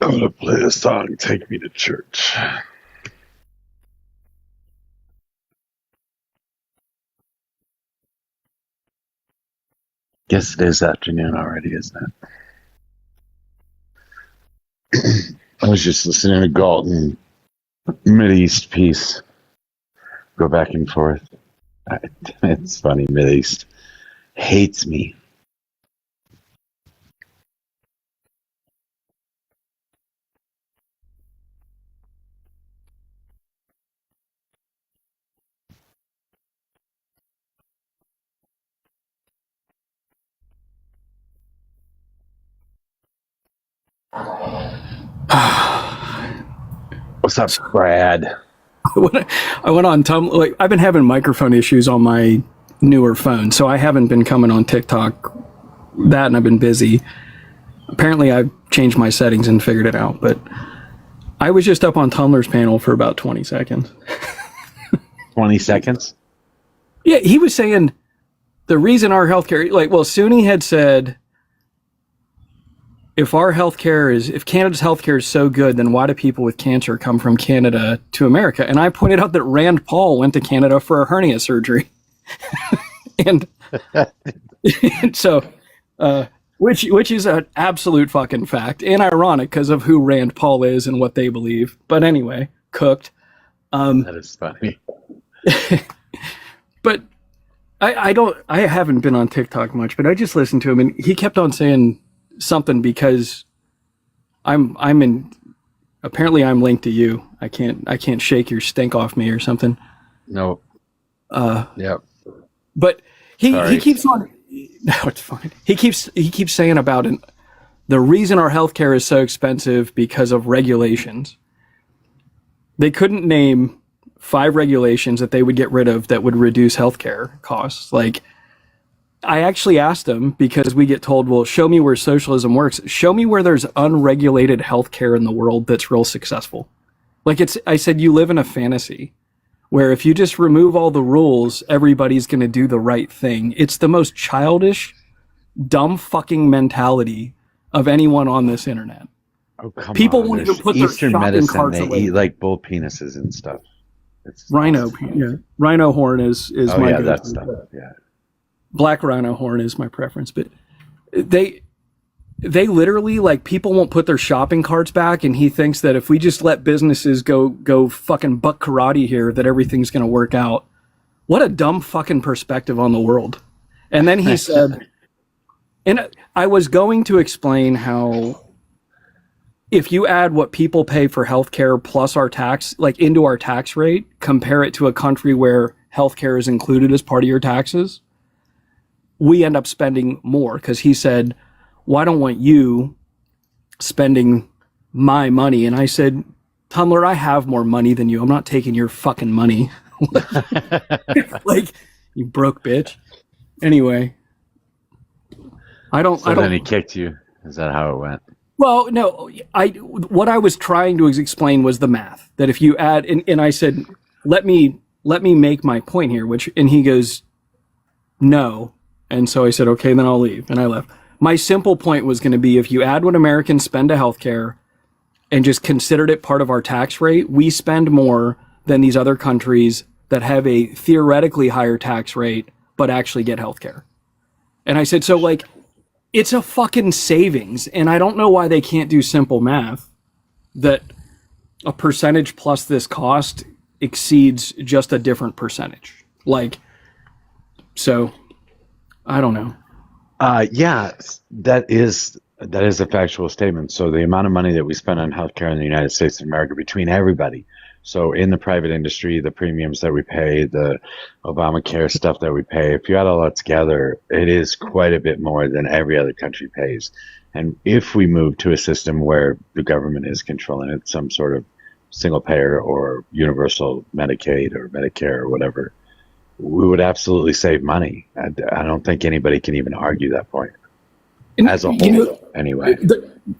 I'm gonna play a song, Take Me to Church. Guess it is afternoon already, isn't it? I was just listening to Galton, Mideast piece, go back and forth. It's funny, Mideast hates me. What's up, Brad? I went on Tumblr. Like, I've been having microphone issues on my newer phone, so I haven't been coming on TikTok. That, and I've been busy. Apparently, I've changed my settings and figured it out. But I was just up on Tumblr's panel for about 20 seconds. 20 seconds? Yeah, he was saying the reason our healthcare, Sunni had said, if Canada's healthcare is so good, then why do people with cancer come from Canada to America? And I pointed out that Rand Paul went to Canada for a hernia surgery. and so, which is an absolute fucking fact and ironic because of who Rand Paul is and what they believe. But anyway, cooked. That is funny. But I haven't been on TikTok much, but I just listened to him and he kept on saying something because apparently I'm linked to you. I can't shake your stink off me or something. No. Yep. But he keeps on. No, it's fine. He keeps saying about it. The reason our healthcare is so expensive because of regulations. They couldn't name 5 regulations that they would get rid of that would reduce healthcare costs. Like, I actually asked him because we get told, well, show me where socialism works. Show me where there's unregulated healthcare in the world that's real successful. I said, you live in a fantasy where if you just remove all the rules, everybody's going to do the right thing. It's the most childish, dumb fucking mentality of anyone on this internet. Oh, come People on. won't even put Eastern their shopping medicine, carts they away. eat like bull penises and stuff. Rhino horn is my go-to. That stuff. Yeah. Black rhino horn is my preference, but they literally, people won't put their shopping carts back, and he thinks that if we just let businesses go fucking buck karate here, that everything's going to work out. What a dumb fucking perspective on the world. And then he said, and I was going to explain how if you add what people pay for healthcare plus our tax, into our tax rate, compare it to a country where healthcare is included as part of your taxes, we end up spending more. Because he said, well, I don't want you spending my money. And I said, Tumblr, I have more money than you. I'm not taking your fucking money. You broke bitch. Anyway, Then he kicked you. Is that how it went? Well, no, what I was trying to explain was the math, that if you add, and I said, let me make my point here, and he goes, no. And so I said, okay, then I'll leave. And I left. My simple point was going to be, if you add what Americans spend to healthcare and just considered it part of our tax rate, we spend more than these other countries that have a theoretically higher tax rate, but actually get healthcare. And I said, so it's a fucking savings. And I don't know why they can't do simple math that a percentage plus this cost exceeds just a different percentage. So I don't know. Yeah, that is a factual statement. So the amount of money that we spend on healthcare in the United States of America between everybody, so in the private industry, the premiums that we pay, the Obamacare stuff that we pay, if you add all that together, it is quite a bit more than every other country pays. And if we move to a system where the government is controlling it, some sort of single payer or universal Medicaid or Medicare or whatever, we would absolutely save money. I don't think anybody can even argue that point. As a whole, anyway.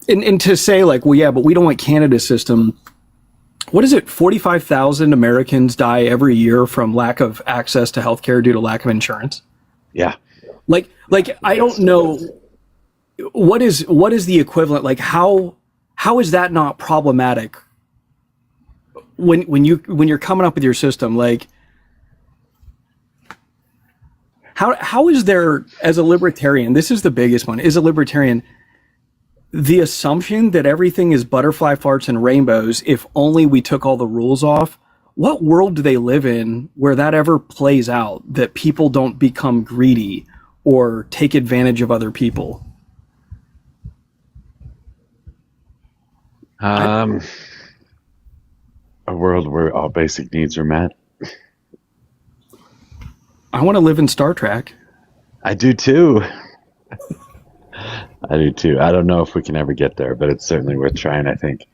And to say well, yeah, but we don't want Canada's system. What is it? 45,000 Americans die every year from lack of access to healthcare due to lack of insurance. Yeah. I don't know what is the equivalent. How How is that not problematic when you're coming up with your system? Like, how is there, as a libertarian, this is the biggest one, is a libertarian, the assumption that everything is butterfly farts and rainbows if only we took all the rules off? What world do they live in where that ever plays out, that people don't become greedy or take advantage of other people? A world where all basic needs are met. I want to live in Star Trek. I do too. I do too. I don't know if we can ever get there, but it's certainly worth trying, I think.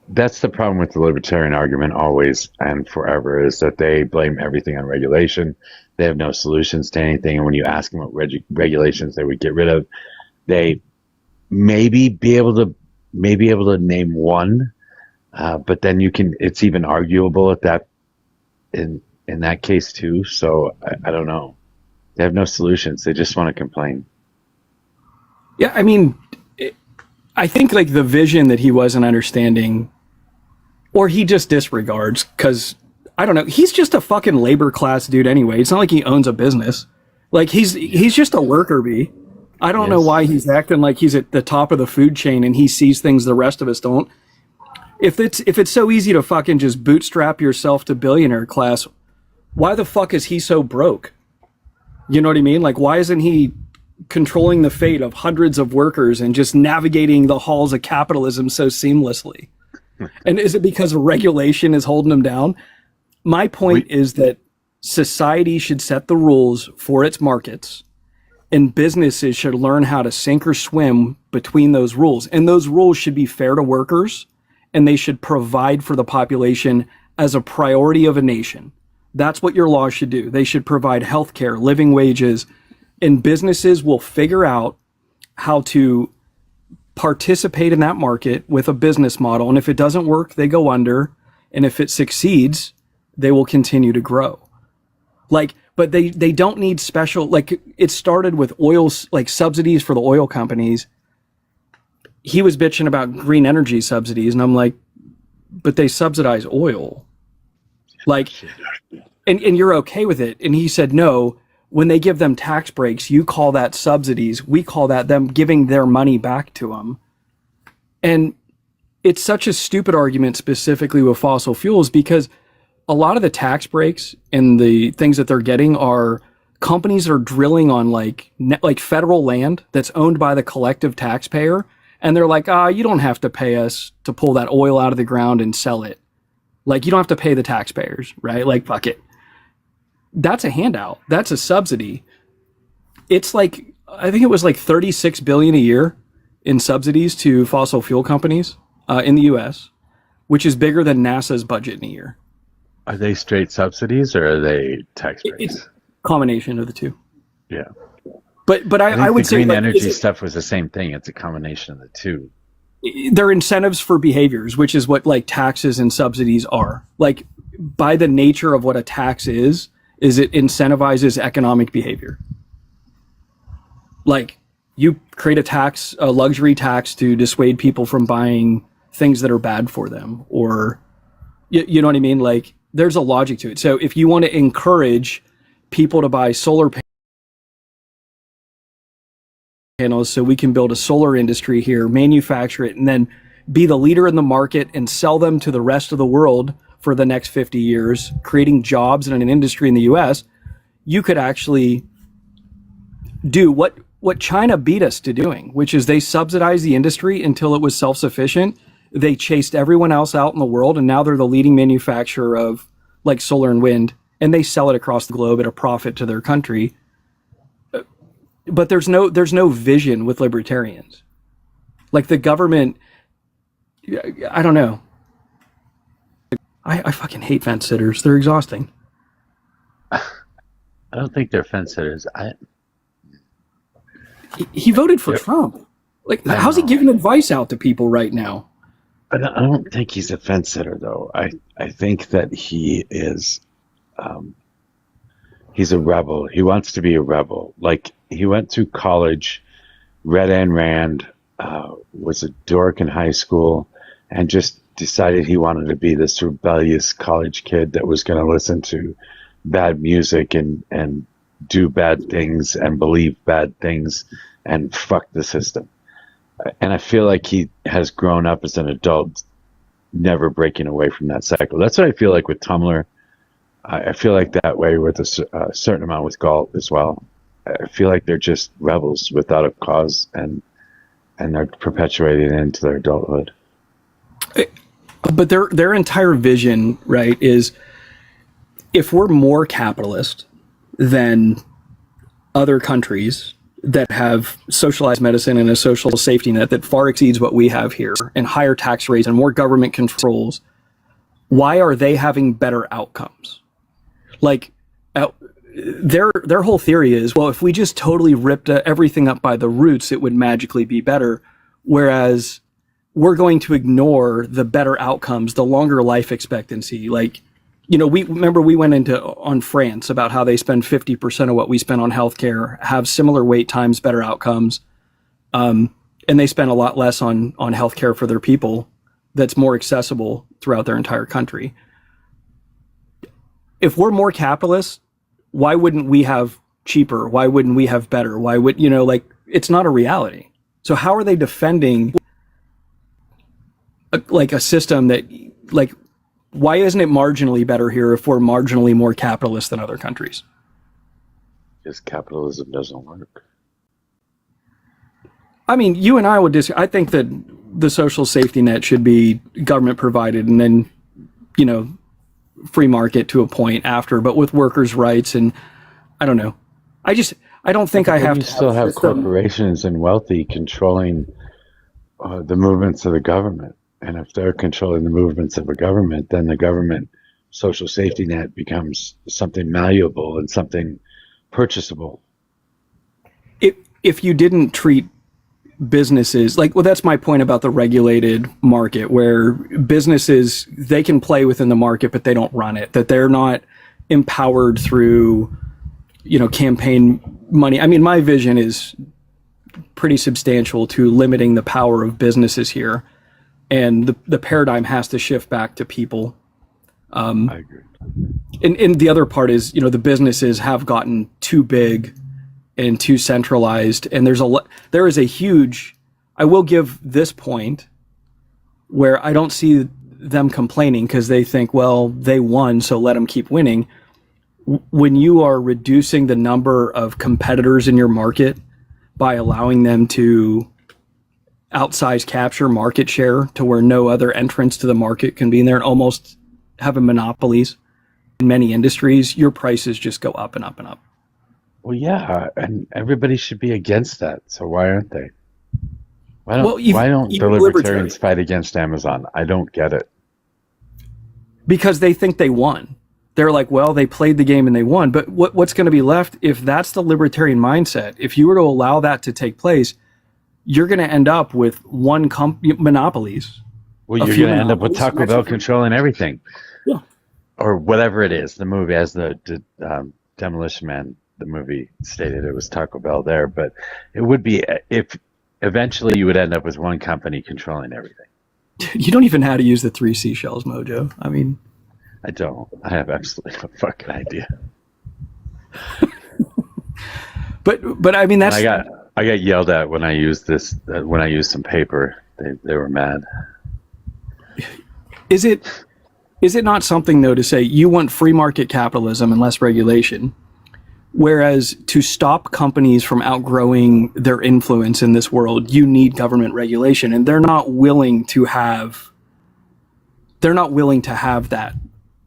That's the problem with the libertarian argument always and forever, is that they blame everything on regulation. They have no solutions to anything. And when you ask them what regulations they would get rid of, they maybe be able to name one, but then it's even arguable at that, in that case too. So I don't know. They have no solutions. They just want to complain. Yeah, I mean, I think like the vision that he wasn't understanding, or he just disregards, because I don't know, he's just a fucking labor class dude anyway. It's not like he owns a business. Like he's just a worker bee. I don't know why he's acting like he's at the top of the food chain and he sees things the rest of us don't. If it's so easy to fucking just bootstrap yourself to billionaire class, why the fuck is he so broke? You know what I mean? Like, why isn't he controlling the fate of hundreds of workers and just navigating the halls of capitalism so seamlessly? And is it because regulation is holding him down? My point is that society should set the rules for its markets, and businesses should learn how to sink or swim between those rules. And those rules should be fair to workers, and they should provide for the population as a priority of a nation. That's what your laws should do. They should provide healthcare, living wages, and businesses will figure out how to participate in that market with a business model. And if it doesn't work, they go under. And if it succeeds, they will continue to grow. Like, but they don't need special, like it started with oil, like subsidies for the oil companies. He was bitching about green energy subsidies. And I'm like, but they subsidize oil. Like, and you're okay with it. And he said, no, when they give them tax breaks, you call that subsidies. We call that them giving their money back to them. And it's such a stupid argument specifically with fossil fuels, because a lot of the tax breaks and the things that they're getting are companies that are drilling on like federal land that's owned by the collective taxpayer. And they're like, you don't have to pay us to pull that oil out of the ground and sell it. Like, you don't have to pay the taxpayers, right? Like, fuck it. That's a handout. That's a subsidy. It's like, I think it was like $36 billion a year in subsidies to fossil fuel companies in the US, which is bigger than NASA's budget in a year. Are they straight subsidies or are they tax breaks? It's a combination of the two. Yeah. But I would say green energy stuff was the same thing. It's a combination of the two. They're incentives for behaviors, which is what like taxes and subsidies are. Like, by the nature of what a tax is it incentivizes economic behavior. Like, you create a luxury tax to dissuade people from buying things that are bad for them, or you know what I mean? Like, there's a logic to it. So if you want to encourage people to buy solar panels so we can build a solar industry here, manufacture it, and then be the leader in the market and sell them to the rest of the world for the next 50 years, creating jobs in an industry in the US, you could actually do what China beat us to doing, which is they subsidized the industry until it was self-sufficient. They chased everyone else out in the world, and now they're the leading manufacturer of like solar and wind, and they sell it across the globe at a profit to their country. But there's no vision with libertarians. Like, the government, I don't know. I fucking hate fence sitters. They're exhausting. I don't think they're fence sitters. He voted for Trump. Like, how's he giving advice out to people right now? But I don't think he's a fence sitter, though. I think that he is, he's a rebel. He wants to be a rebel. Like, he went through college read Ayn Rand, was a dork in high school, and just decided he wanted to be this rebellious college kid that was going to listen to bad music and do bad things and believe bad things and fuck the system. And I feel like he has grown up as an adult, never breaking away from that cycle. That's what I feel like with Tumblr. I feel like that way with a certain amount with Galt as well. I feel like they're just rebels without a cause, and they're perpetuating it into their adulthood. But their entire vision, right, is if we're more capitalist than other countries that have socialized medicine and a social safety net that far exceeds what we have here, and higher tax rates and more government controls, why are they having better outcomes? Like, their whole theory is, well, if we just totally ripped everything up by the roots, it would magically be better. Whereas we're going to ignore the better outcomes, the longer life expectancy. Like, you know, we went into on France about how they spend 50% of what we spend on healthcare, have similar wait times, better outcomes, and they spend a lot less on healthcare for their people. That's more accessible throughout their entire country. If we're more capitalist, why wouldn't we have cheaper? Why wouldn't we have better? Why would, you know, like, it's not a reality. So how are they defending a system that, like, why isn't it marginally better here if we're marginally more capitalist than other countries? Because capitalism doesn't work. I mean, you and I would disagree. I think that the social safety net should be government provided, and then, you know, free market to a point after, but with workers' rights. And I don't know. I don't think I have to still have corporations and wealthy controlling the movements of the government. And if they're controlling the movements of a government, then the government social safety net becomes something malleable and something purchasable. If you didn't treat businesses like, well, that's my point about the regulated market, where businesses, they can play within the market, but they don't run it, that they're not empowered through, you know, campaign money. I mean, my vision is pretty substantial to limiting the power of businesses here. And the paradigm has to shift back to people. I agree. And the other part is, you know, the businesses have gotten too big and too centralized. And there is a huge, I will give this point where I don't see them complaining because they think, well, they won, so let them keep winning. When you are reducing the number of competitors in your market by allowing them to outsize capture market share to where no other entrants to the market can be in there and almost have a monopolies in many industries, your prices just go up and up and up. Well, yeah, and everybody should be against that. So why aren't they? Why don't the libertarians fight against Amazon? I don't get it. Because they think they won. They're like, well, they played the game and they won. But what's going to be left if that's the libertarian mindset? If you were to allow that to take place, you're going to end up with monopolies. Well, you're going to end up with Taco Bell controlling everything. Yeah. Or whatever it is. The movie, as the Demolition Man, the movie stated, it was Taco Bell there. But it would be, if eventually you would end up with one company controlling everything. You don't even know how to use the 3 seashells, Mojo. I mean, I don't. I have absolutely no fucking idea. but I mean, that's... I got yelled at when I used when I used some paper. They were mad. Is it not something, though, to say you want free market capitalism and less regulation, whereas to stop companies from outgrowing their influence in this world, you need government regulation, and they're not willing to have that.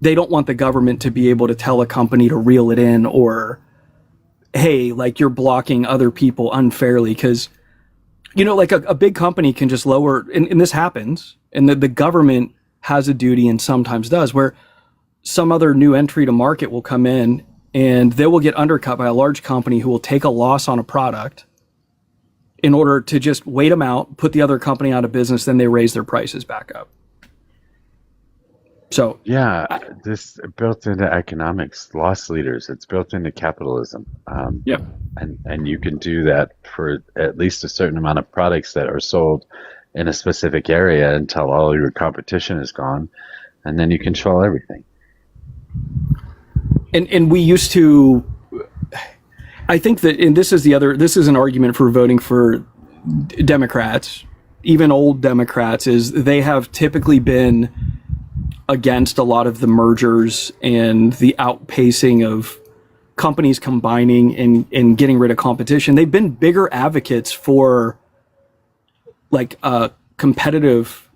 They don't want the government to be able to tell a company to reel it in, or, hey, like, you're blocking other people unfairly, because, you know, like a big company can just lower, and this happens, and the government has a duty and sometimes does, where some other new entry to market will come in and they will get undercut by a large company who will take a loss on a product in order to just wait them out, put the other company out of business, then they raise their prices back up. So, Yeah, I, this built into economics, loss leaders. It's built into capitalism, yeah. and you can do that for at least a certain amount of products that are sold in a specific area until all your competition is gone, and then you control everything. And we used to. I think that, and this is an argument for voting for Democrats, even old Democrats, is they have typically been against a lot of the mergers and the outpacing of companies combining and getting rid of competition. They've been bigger advocates for like competitive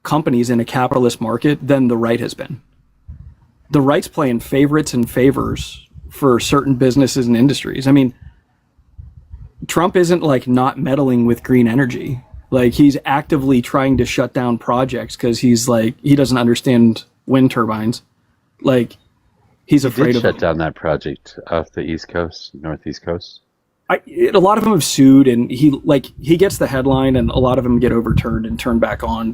companies in a capitalist market than the right has been. The right's playing favorites and favors for certain businesses and industries. I mean, Trump isn't like not meddling with green energy. Like he's actively trying to shut down projects because he's like he doesn't understand wind turbines. Like he's He afraid did of shut them. down that project off the East Coast, Northeast Coast. A lot of them have sued, and he gets the headline, and a lot of them get overturned and turned back on.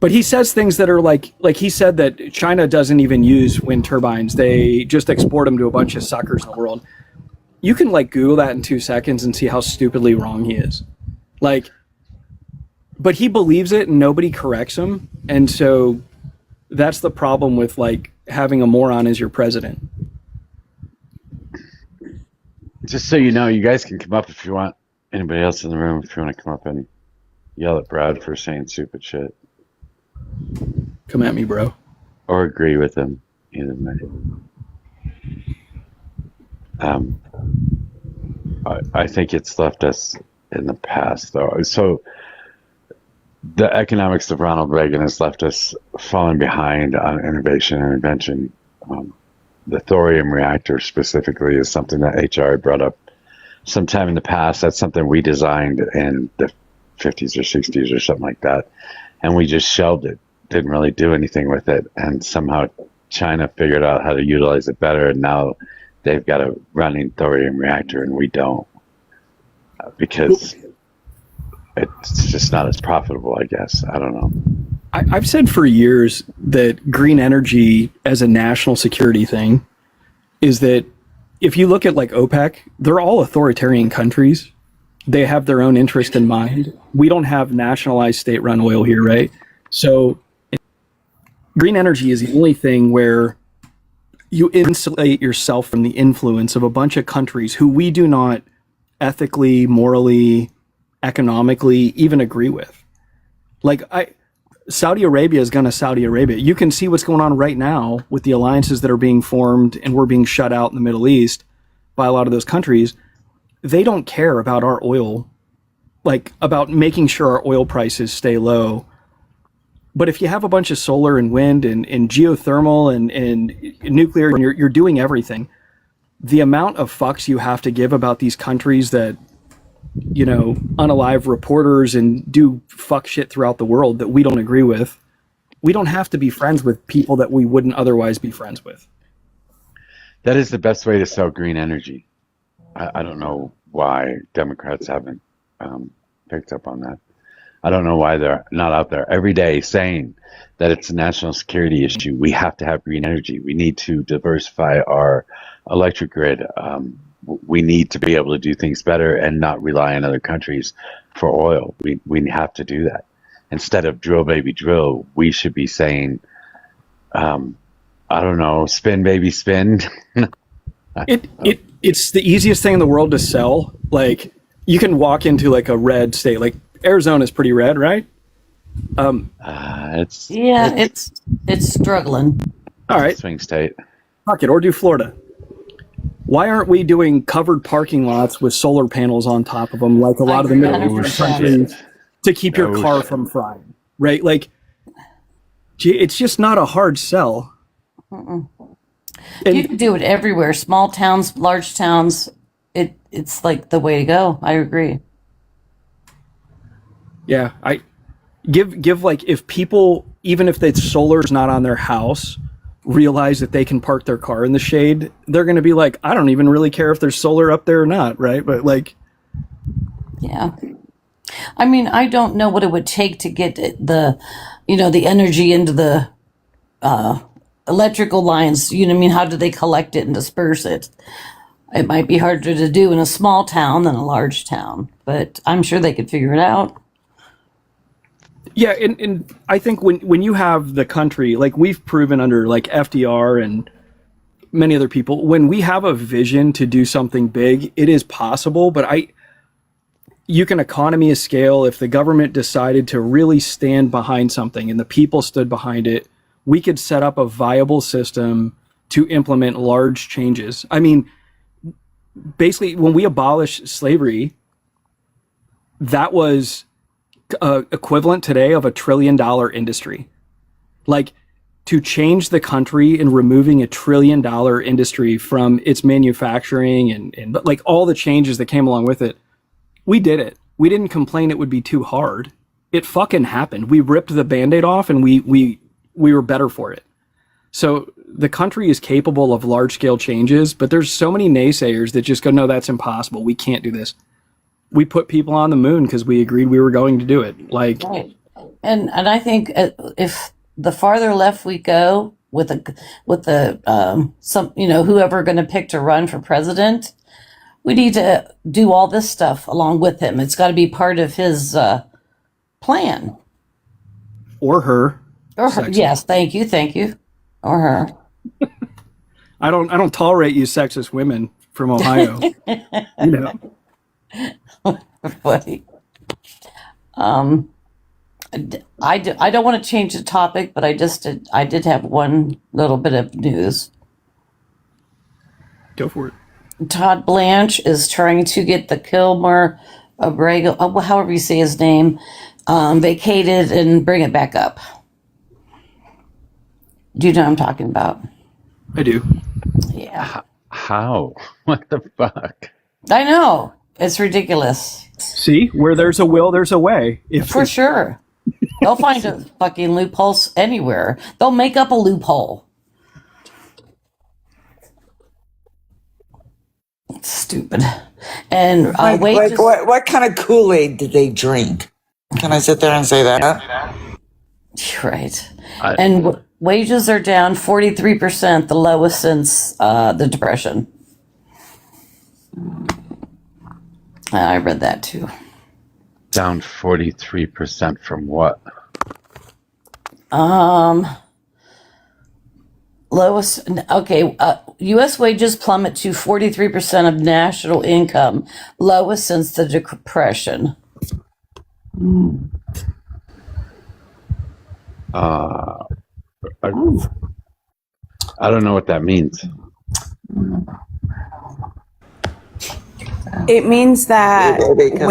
But he says things that are like he said that China doesn't even use wind turbines; they just export them to a bunch of suckers in the world. You can like Google that in 2 seconds and see how stupidly wrong he is. Like, but he believes it, and nobody corrects him, and so that's the problem with like having a moron as your president. Just so you know, you guys can come up if you want. Anybody else in the room, if you want to come up and yell at Brad for saying stupid shit Come at me, bro. or agree with him, either way. Um, I think it's left us in the past, though. So the economics of Ronald Reagan has left us falling behind on innovation and invention. Um, the thorium reactor specifically is something that HR brought up sometime in the past. That's something we designed in the 50s or 60s or something like that, and we just shelved it. Didn't really do anything with it, and somehow China figured out how to utilize it better, and now they've got a running thorium reactor, and we don't, because it's just not as profitable, I guess. I don't know. I've said for years that green energy as a national security thing is that if you look at like OPEC, they're all authoritarian countries. They have their own interest in mind. We don't have nationalized state-run oil here, right? So green energy is the only thing where you insulate yourself from the influence of a bunch of countries who we do not ethically, morally, economically even agree with. Like Saudi Arabia is going to Saudi Arabia. You can see what's going on right now with the alliances that are being formed, and we're being shut out in the Middle East by a lot of those countries. They don't care about our oil, like about making sure our oil prices stay low. But if you have a bunch of solar and wind and geothermal and nuclear, and you're doing everything, the amount of fucks you have to give about these countries that, you know, unalive reporters and do fuck shit throughout the world that we don't agree with. We don't have to be friends with people that we wouldn't otherwise be friends with. That is the best way to sell green energy. I don't know why Democrats haven't picked up on that. I don't know why they're not out there every day saying that it's a national security issue. We have to have green energy. We need to diversify our electric grid. We need to be able to do things better and not rely on other countries for oil. We have to do that. Instead of drill, baby, drill, we should be saying, I don't know, spin, baby, spin. It's the easiest thing in the world to sell. Like you can walk into like a red state, like Arizona's pretty red, right? It's Yeah, it's struggling. All a right, swing state. fuck it, or do Florida. Why aren't we doing covered parking lots with solar panels on top of them like a lot of the agree Middle Eastern 100%. countries to keep your Oh, car shit. from frying? Right? Like, it's just not a hard sell. You And can do it everywhere. Small towns, large towns. It's like the way to go. I agree. yeah, I give like if people, even if the solar's not on their house, realize that they can park their car in the shade, they're going to be like, I don't even really care if there's solar up there or not, right? But like, Yeah. I mean, I don't know what it would take to get the energy into the electrical lines. You know what I mean? How do they collect it and disperse it? It might be harder to do in a small town than a large town, but I'm sure they could figure it out. Yeah, and I think when you have the country, like we've proven under like FDR and many other people, when we have a vision to do something big, it is possible. But you can economy of scale. If the government decided to really stand behind something and the people stood behind it, we could set up a viable system to implement large changes. I mean, basically, when we abolished slavery, that was equivalent today of $1 trillion industry. Like, to change the country and removing $1 trillion industry from its manufacturing and like all the changes that came along with it, we did it. We didn't complain it would be too hard. It fucking happened. We ripped the Band-Aid off and we were better for it. So the country is capable of large scale changes, but there's so many naysayers that just go, no, that's impossible. We can't do this. We put people on the moon because we agreed we were going to do it. Like, Right. And I think if the farther left we go with the some whoever going to pick to run for president, we need to do all this stuff along with him. It's got to be part of his plan. or her. Or her. Sexist. Yes, thank you, or her. I don't tolerate you sexist women from Ohio. You know. Funny. I don't want to change the topic, but I did have one little bit of news. Go for it. Todd Blanche is trying to get the Kilmer Abrego, however you say his name, vacated and bring it back up. Do you know what I'm talking about? I do. Yeah. How? What the fuck? I know. It's ridiculous. See, where there's a will, there's a way. For sure. They'll find a fucking loophole anywhere. They'll make up a loophole. It's stupid. And wages. What kind of Kool-Aid did they drink? Can I sit there and say that? Right. And wages are down 43%, the lowest since the Depression. I read that too. Down 43% from what? Lowest, okay, U.S. wages plummet to 43% of national income, lowest since the Depression. I don't know what that means. It means that Because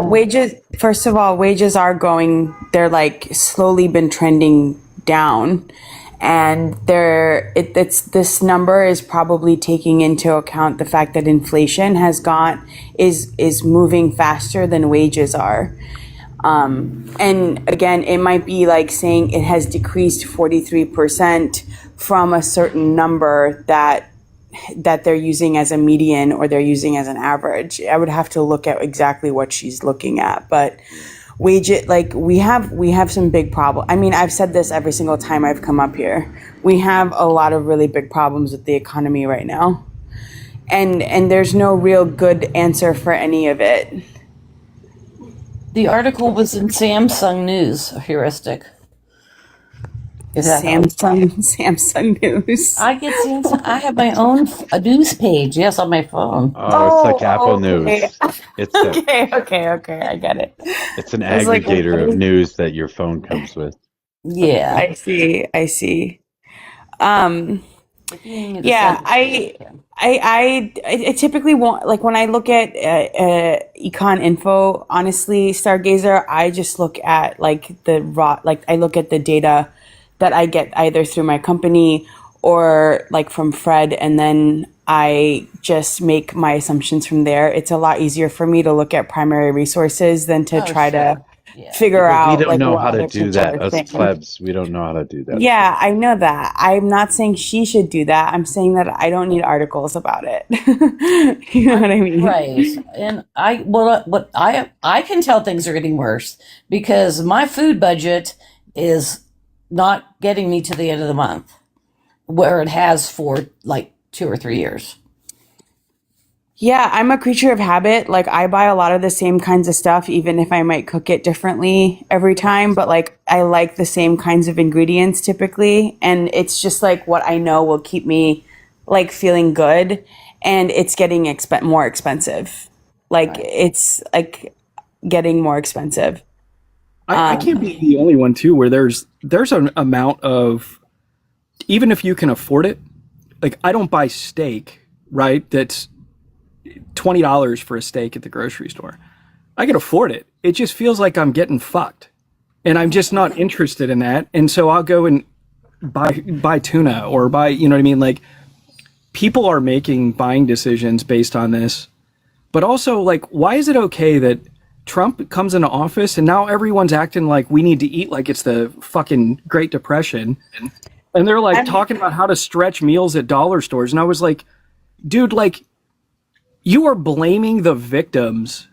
wages first of all, wages are they're like slowly been trending down. And this number is probably taking into account the fact that inflation is moving faster than wages are. And again, it might be like saying it has decreased 43% from a certain number that they're using as a median or they're using as an average. I would have to look at exactly what she's looking at, but we have some big problems. I mean, I've said this every single time I've come up here. We have a lot of really big problems with the economy right now, and there's no real good answer for any of it. The article was in Samsung News, a heuristic. Is that Samsung News. I get Samsung. I have my own news page. Yes, on my phone. Oh, it's like Apple okay. News. It's Okay, I get it. it's an was like, aggregator what of is- news that your phone comes with. Yeah. I see. Yeah. I typically won't, like, when I look at Econ Info, honestly, Stargazer, I just look at like I look at the data that I get either through my company or like from Fred, and then I just make my assumptions from there. It's a lot easier for me to look at primary resources than to try to figure We out don't like know what how to other do people that. are Us thinking. plebs, we don't know how to do that. Yeah, I know that. I'm not saying she should do that. I'm saying that I don't need articles about it. You know what I mean? Right. And I can tell things are getting worse because my food budget is not getting me to the end of the month where it has for like 2 or 3 years. Yeah, I'm a creature of habit. Like I buy a lot of the same kinds of stuff, even if I might cook it differently every time. But like I like the same kinds of ingredients typically. And it's just like what I know will keep me like feeling good. And it's getting more expensive. Like it's like getting more expensive. I can't be the only one too, where there's an amount of, even if you can afford it, like I don't buy steak, right? That's $20 for a steak at the grocery store. I can afford it. It just feels like I'm getting fucked, and I'm just not interested in that. And so I'll go and buy tuna or buy, you know what I mean? Like people are making buying decisions based on this, but also like, why is it okay that Trump comes into office and now everyone's acting like we need to eat like it's the fucking Great Depression, and they're like talking about how to stretch meals at dollar stores, and I was like, dude, like you are blaming the victims.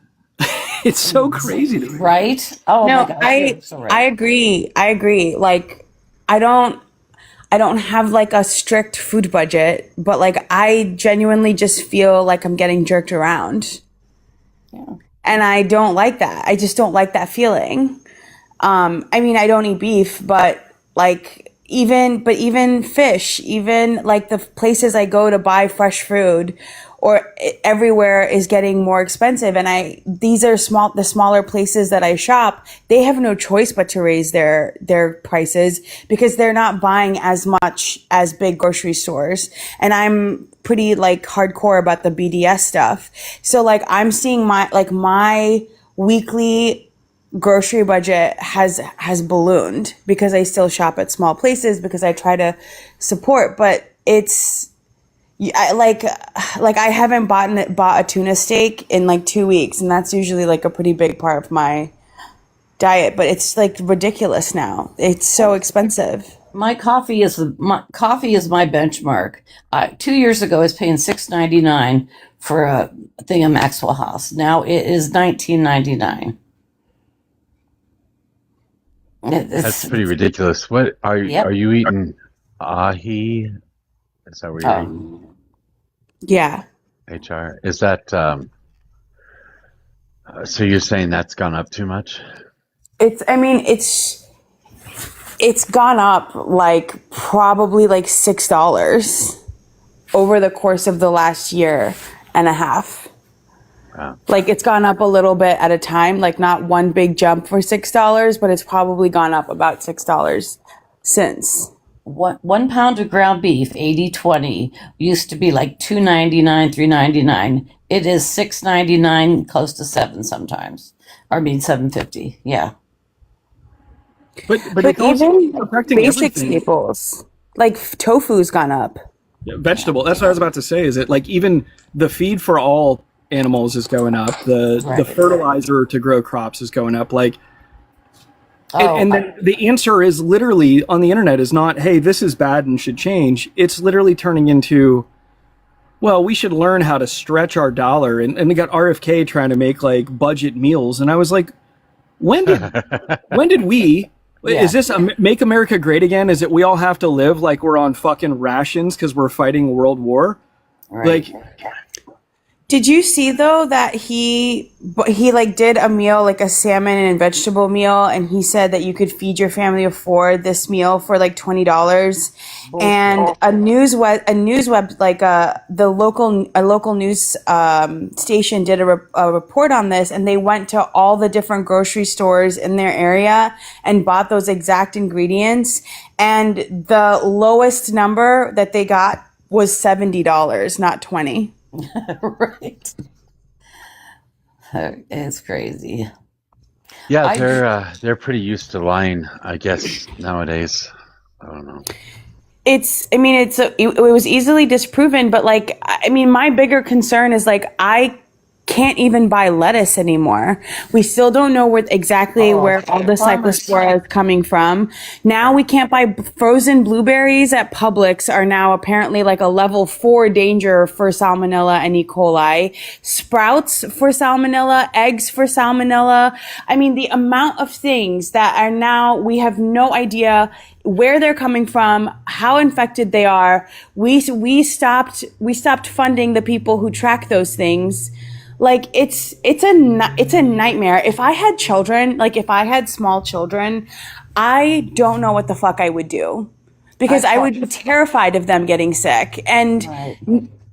It's so crazy to me. Right? Oh No, my gosh. You're so right. I agree. I agree. Like I don't have like a strict food budget, but like I genuinely just feel like I'm getting jerked around. Yeah. And I don't like that. I just don't like that feeling. I mean, I don't eat beef, but like even fish, even like the places I go to buy fresh food or everywhere is getting more expensive. And these are the smaller places that I shop, they have no choice but to raise their prices because they're not buying as much as big grocery stores. And I'm pretty like hardcore about the BDS stuff. So like I'm seeing my weekly grocery budget has ballooned because I still shop at small places because I try to support, but it's like I haven't bought a tuna steak in like 2 weeks, and that's usually like a pretty big part of my diet, but it's like ridiculous now. It's so expensive. My coffee is my benchmark. 2 years ago, I was paying $6.99 for a thing at Maxwell House. Now it is $19.99. That's pretty ridiculous. What are Yep. are you eating? Ahi? Is that what you're eating? Yeah. HR? Is that so you're saying that's gone up too much? It's gone up like probably like $6 over the course of the last year and a half. Wow. Like it's gone up a little bit at a time, like not one big jump for $6, but it's probably gone up about $6 since. 1 pound of ground beef, 80/20, used to be like $2.99, $3.99. It is $6.99, close to $7 sometimes. I mean $7.50. Yeah. But But it's also even affecting basic everything. staples, like tofu's gone up. Yeah, vegetable. That's what I was about to say. Is it like even the feed for all animals is going up? The Right. fertilizer to grow crops is going up. Like, Oh, and then the answer is literally on the internet is not, hey, this is bad and should change. It's literally turning into, well, we should learn how to stretch our dollar. And we got RFK trying to make like budget meals, and I was like, when did we? Yeah. Is this a Make America Great Again? Is it we all have to live like we're on fucking rations because we're fighting a world war? right. Like, Did you see though that he like did a meal, like a salmon and vegetable meal, and he said that you could feed your family of 4 this meal for like $20, and a news web like the local news station did a report on this, and they went to all the different grocery stores in their area and bought those exact ingredients, and the lowest number that they got was $70, not 20. Right. It's crazy. Yeah, they're pretty used to lying, I guess, nowadays. I don't know. It was easily disproven, but like, I mean, my bigger concern is like, I can't even buy lettuce anymore. We still don't know where all the cyclospora is coming from. Now we can't buy frozen blueberries at Publix are now apparently like a level 4 danger for salmonella and E. coli. Sprouts for salmonella, eggs for salmonella. I mean, the amount of things that are now, we have no idea where they're coming from, how infected they are. We stopped funding the people who track those things. Like it's a nightmare. If I had children, like if I had small children, I don't know what the fuck I would do, because I would be terrified of them getting sick. And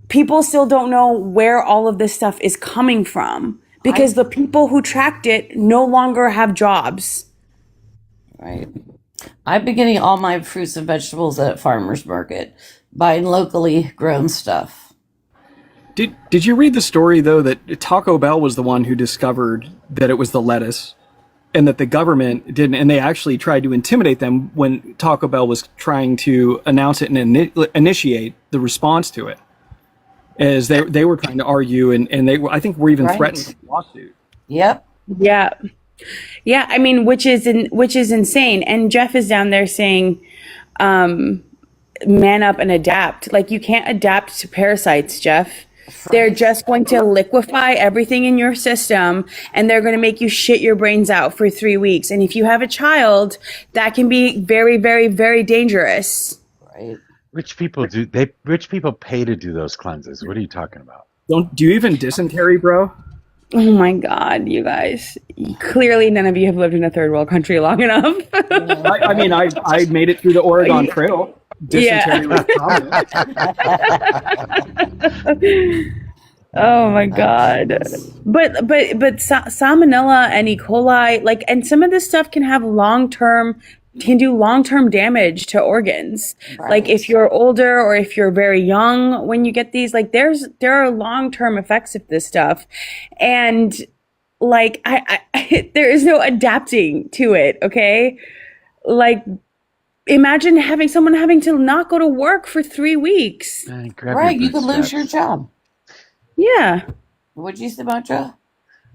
people still don't know where all of this stuff is coming from, because the people who tracked it no longer have jobs. Right. I've been getting all my fruits and vegetables at farmers market, buying locally grown stuff. Did you read the story, though, that Taco Bell was the one who discovered that it was the lettuce, and that the government didn't, and they actually tried to intimidate them when Taco Bell was trying to announce it and initiate the response to it, as they were trying to argue, and they, I think, were even threatened with a lawsuit. Yep. Yeah. Yeah, I mean, which is insane. And Jeff is down there saying, man up and adapt. Like, you can't adapt to parasites, Jeff. They're just going to liquefy everything in your system, and they're going to make you shit your brains out for 3 weeks. And if you have a child, that can be very, very, very dangerous. Right. Rich people pay to do those cleanses. What are you talking about? Do you even dysentery, bro? Oh my God, you guys. Clearly none of you have lived in a third world country long enough. I mean, I made it through the Oregon Trail. Dysentery was common. Oh my God. But salmonella and E. coli, like, and some of this stuff can have do long-term damage to organs. Right. Like if you're older or if you're very young when you get these, like there are long-term effects of this stuff. And like, I there is no adapting to it. Okay. Like imagine someone having to not go to work for 3 weeks. Right. You could lose your job. Yeah. What'd you say about Joe?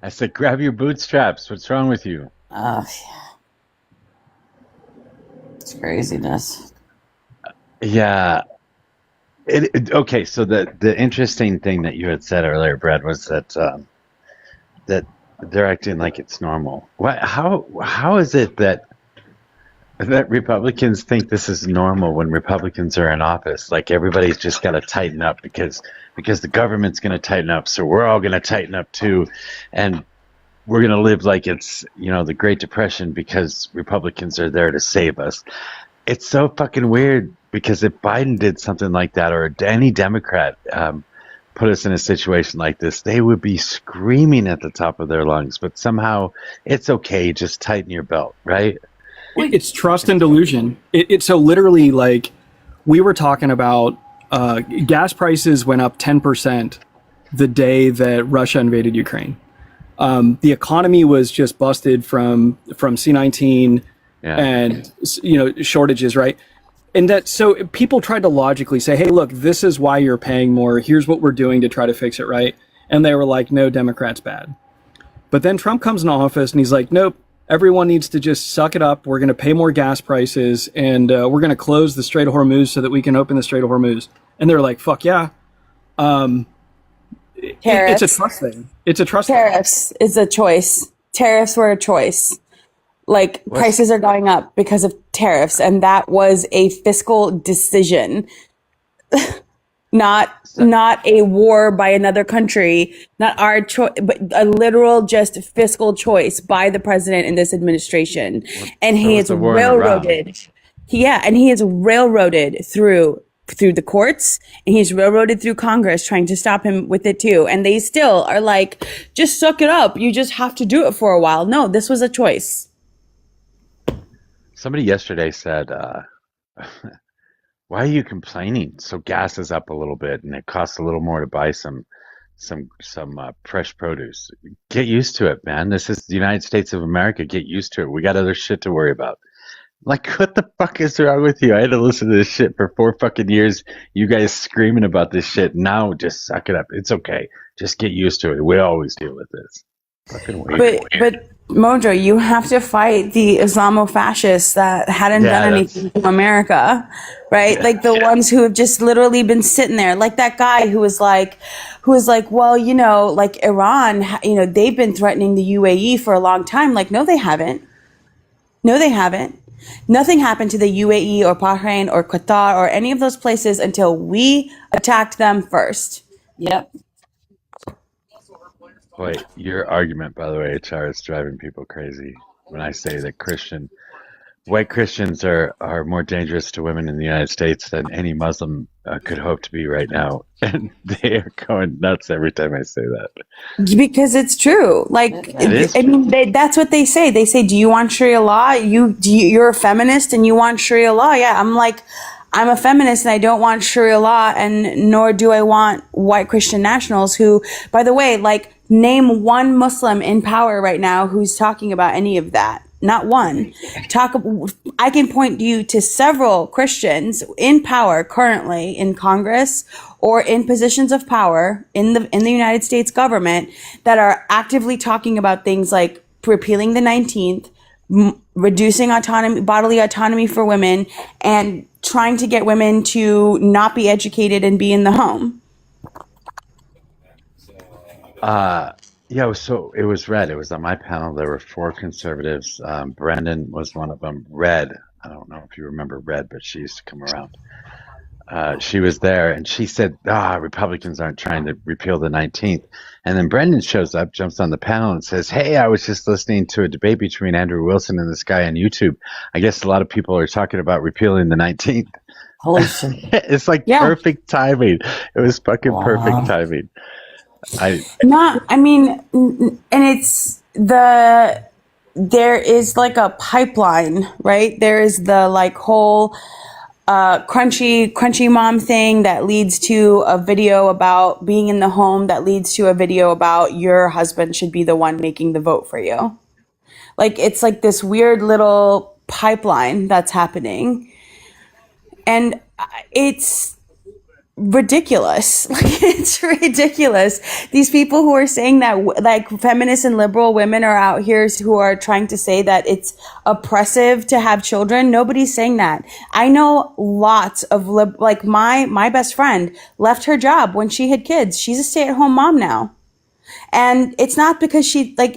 I said, grab your bootstraps. What's wrong with you? Oh, yeah. It's craziness. Yeah. Okay, so the interesting thing that you had said earlier, Brad, was that that they're acting like it's normal. How is it that Republicans think this is normal when Republicans are in office? Like everybody's just got to tighten up because the government's going to tighten up, so we're all going to tighten up too, and we're going to live like it's, the Great Depression because Republicans are there to save us. It's so fucking weird, because if Biden did something like that, or any Democrat put us in a situation like this, they would be screaming at the top of their lungs. But somehow it's okay. Just tighten your belt, right? It's trust and delusion. It's so literally, like, we were talking about gas prices went up 10% the day that Russia invaded Ukraine. The economy was just busted from C-19 and shortages, right? And that, so people tried to logically say, hey, look, this is why you're paying more. Here's what we're doing to try to fix it, right? And they were like, no, Democrats bad. But then Trump comes in office and he's like, nope, everyone needs to just suck it up. We're going to pay more gas prices, and we're going to close the Strait of Hormuz so that we can open the Strait of Hormuz. And they're like, fuck yeah. It's a trust thing. Tariffs is a choice. Tariffs were a choice. Like, prices are going up because of tariffs, and that was a fiscal decision. Not a war by another country, not our choice, but a literal just fiscal choice by the president in this administration. And he is railroaded. And he is railroaded through the courts, and he's railroaded through Congress trying to stop him with it too. And they still are like, just suck it up. You just have to do it for a while. No, this was a choice. Somebody yesterday said, why are you complaining? So gas is up a little bit and it costs a little more to buy some fresh produce. Get used to it, man. This is the United States of America. Get used to it. We got other shit to worry about. Like, what the fuck is wrong with you? I had to listen to this shit for 4 fucking years. You guys screaming about this shit. Now just suck it up. It's okay. Just get used to it. We always deal with this. Fucking weird. But Mojo, you have to fight the Islamo-fascists that hadn't Yeah, done anything to America, right? Like the ones who have just literally been sitting there, like that guy who was like, well, you know, like Iran, you know, they've been threatening the UAE for a long time. Like, no, they haven't. No, they haven't. Nothing happened to the UAE or Bahrain or Qatar or any of those places until we attacked them first. Yep. Wait, your argument, by the way, HR, is driving people crazy when I say that white Christians are more dangerous to women in the United States than any Muslim could hope to be right now. And they are going nuts every time I say that. Because it's true. Like, It is I mean, that's what they say. They say, do you want Sharia law? You're a feminist and you want Sharia law? Yeah. I'm like, I'm a feminist and I don't want Sharia law, and nor do I want white Christian nationals who, by the way, like, name one Muslim in power right now who's talking about any of that. Not one. I can point you to several Christians in power currently in Congress or in positions of power in the United States government that are actively talking about things like repealing the 19th, reducing bodily autonomy for women, and trying to get women to not be educated and be in the home. Yeah, so it was Red. It was on my panel. There were 4 conservatives. Brendan was one of them. Red, I don't know if you remember Red, but she used to come around. She was there, and she said, Republicans aren't trying to repeal the 19th. And then Brendan shows up, jumps on the panel, and says, hey, I was just listening to a debate between Andrew Wilson and this guy on YouTube. I guess a lot of people are talking about repealing the 19th. Holy shit. It's like perfect timing. It was fucking perfect timing. There is like a pipeline, right? There is the like whole crunchy mom thing that leads to a video about being in the home, that leads to a video about your husband should be the one making the vote for you. Like, it's like this weird little pipeline that's happening. And it's ridiculous. Like, it's ridiculous. These people who are saying that, like, feminist and liberal women are out here who are trying to say that it's oppressive to have children. Nobody's saying that. I know lots of like my best friend left her job when she had kids. She's a stay-at-home mom now. And it's not because she like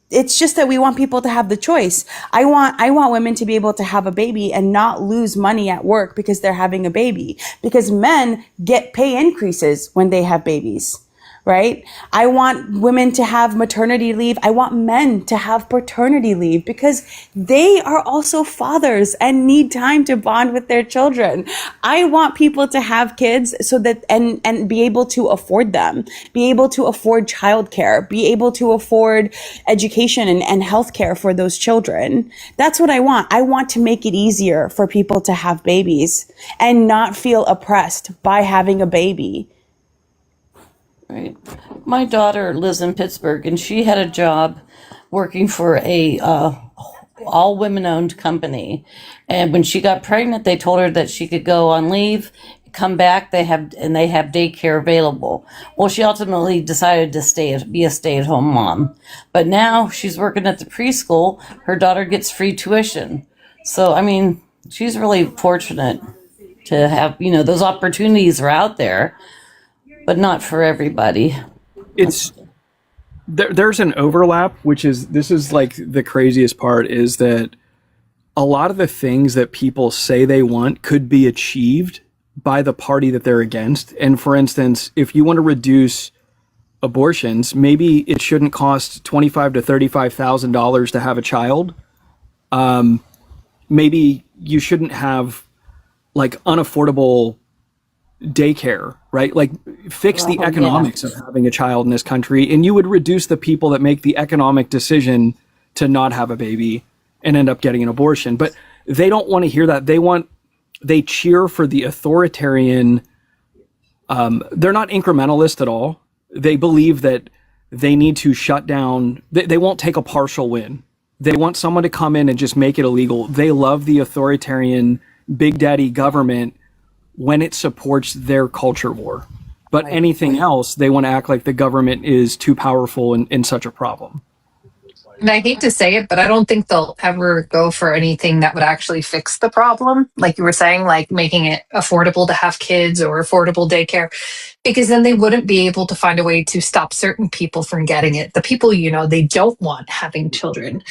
it's just that we want people to have the choice. I want women to be able to have a baby and not lose money at work because they're having a baby, because men get pay increases when they have babies. Right? I want women to have maternity leave. I want men to have paternity leave because they are also fathers and need time to bond with their children. I want people to have kids so that, and be able to afford them, be able to afford childcare, be able to afford education and healthcare for those children. That's what I want. I want to make it easier for people to have babies and not feel oppressed by having a baby. Right. My daughter lives in Pittsburgh, and she had a job working for a all women owned company. And when she got pregnant, they told her that she could go on leave, come back. They have daycare available. Well, she ultimately decided to be a stay at home mom. But now she's working at the preschool. Her daughter gets free tuition. So, I mean, she's really fortunate to have, those opportunities are out there. But not for everybody. There's an overlap, this is like the craziest part, is that a lot of the things that people say they want could be achieved by the party that they're against. And for instance, if you want to reduce abortions, maybe it shouldn't cost $25,000 to $35,000 to have a child. Maybe you shouldn't have like unaffordable daycare, right? Like, fix the economics of having a child in this country, and you would reduce the people that make the economic decision to not have a baby and end up getting an abortion. But they don't want to hear that. They cheer for the authoritarian. They're not incrementalist at all. They believe that they need to shut down. They won't take a partial win. They want someone to come in and just make it illegal. They love the authoritarian big daddy government when it supports their culture war. But anything else, they want to act like the government is too powerful and such a problem. And I hate to say it, but I don't think they'll ever go for anything that would actually fix the problem. Like you were saying, like making it affordable to have kids or affordable daycare, because then they wouldn't be able to find a way to stop certain people from getting it. The people, they don't want having children,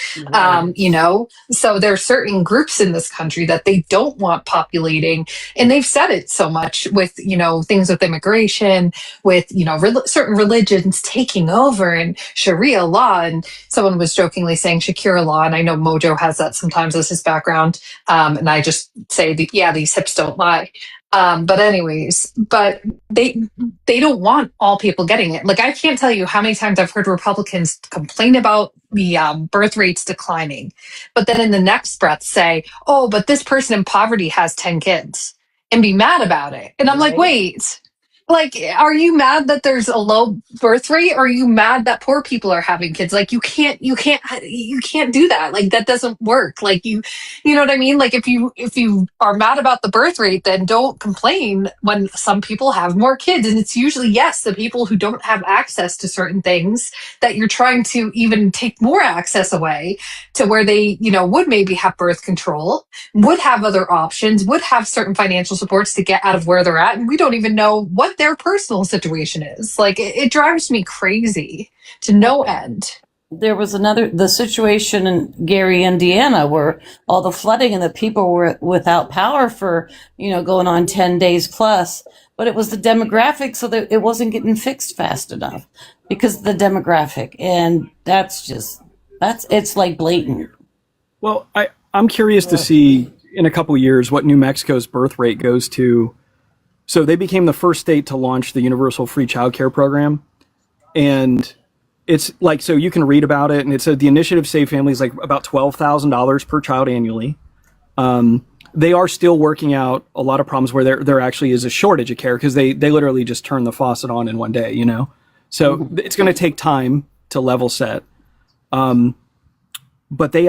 so there are certain groups in this country that they don't want populating. And they've said it so much with, things with immigration, with, certain religions taking over and Sharia law. And someone was jokingly saying Shakira law. And I know Mojo has that sometimes as his background. And I just say that, yeah, these hips don't lie. But anyways, they don't want all people getting it. Like, I can't tell you how many times I've heard Republicans complain about the birth rates declining, but then in the next breath say, oh, but this person in poverty has 10 kids, and be mad about it. And I'm like, wait, like, are you mad that there's a low birth rate, or are you mad that poor people are having kids? Like, you can't do that. Like, that doesn't work. Like, you know what I mean? Like, if you are mad about the birth rate, then don't complain when some people have more kids. And it's usually, yes, the people who don't have access to certain things that you're trying to even take more access away, to where they, would maybe have birth control, would have other options, would have certain financial supports to get out of where they're at. And we don't even know what their personal situation is. Like, it drives me crazy to no end. There was the situation in Gary, Indiana, where all the flooding and the people were without power for, going on 10 days plus. But it was the demographic, so that it wasn't getting fixed fast enough because of the demographic. And it's like blatant. Well, I'm curious to see in a couple years what New Mexico's birth rate goes to. So they became the first state to launch the universal free childcare program. And it's like, so you can read about it, and it said the initiative saved families like about $12,000 per child annually. They are still working out a lot of problems where there actually is a shortage of care, because they literally just turn the faucet on in one day, So it's going to take time to level set. But the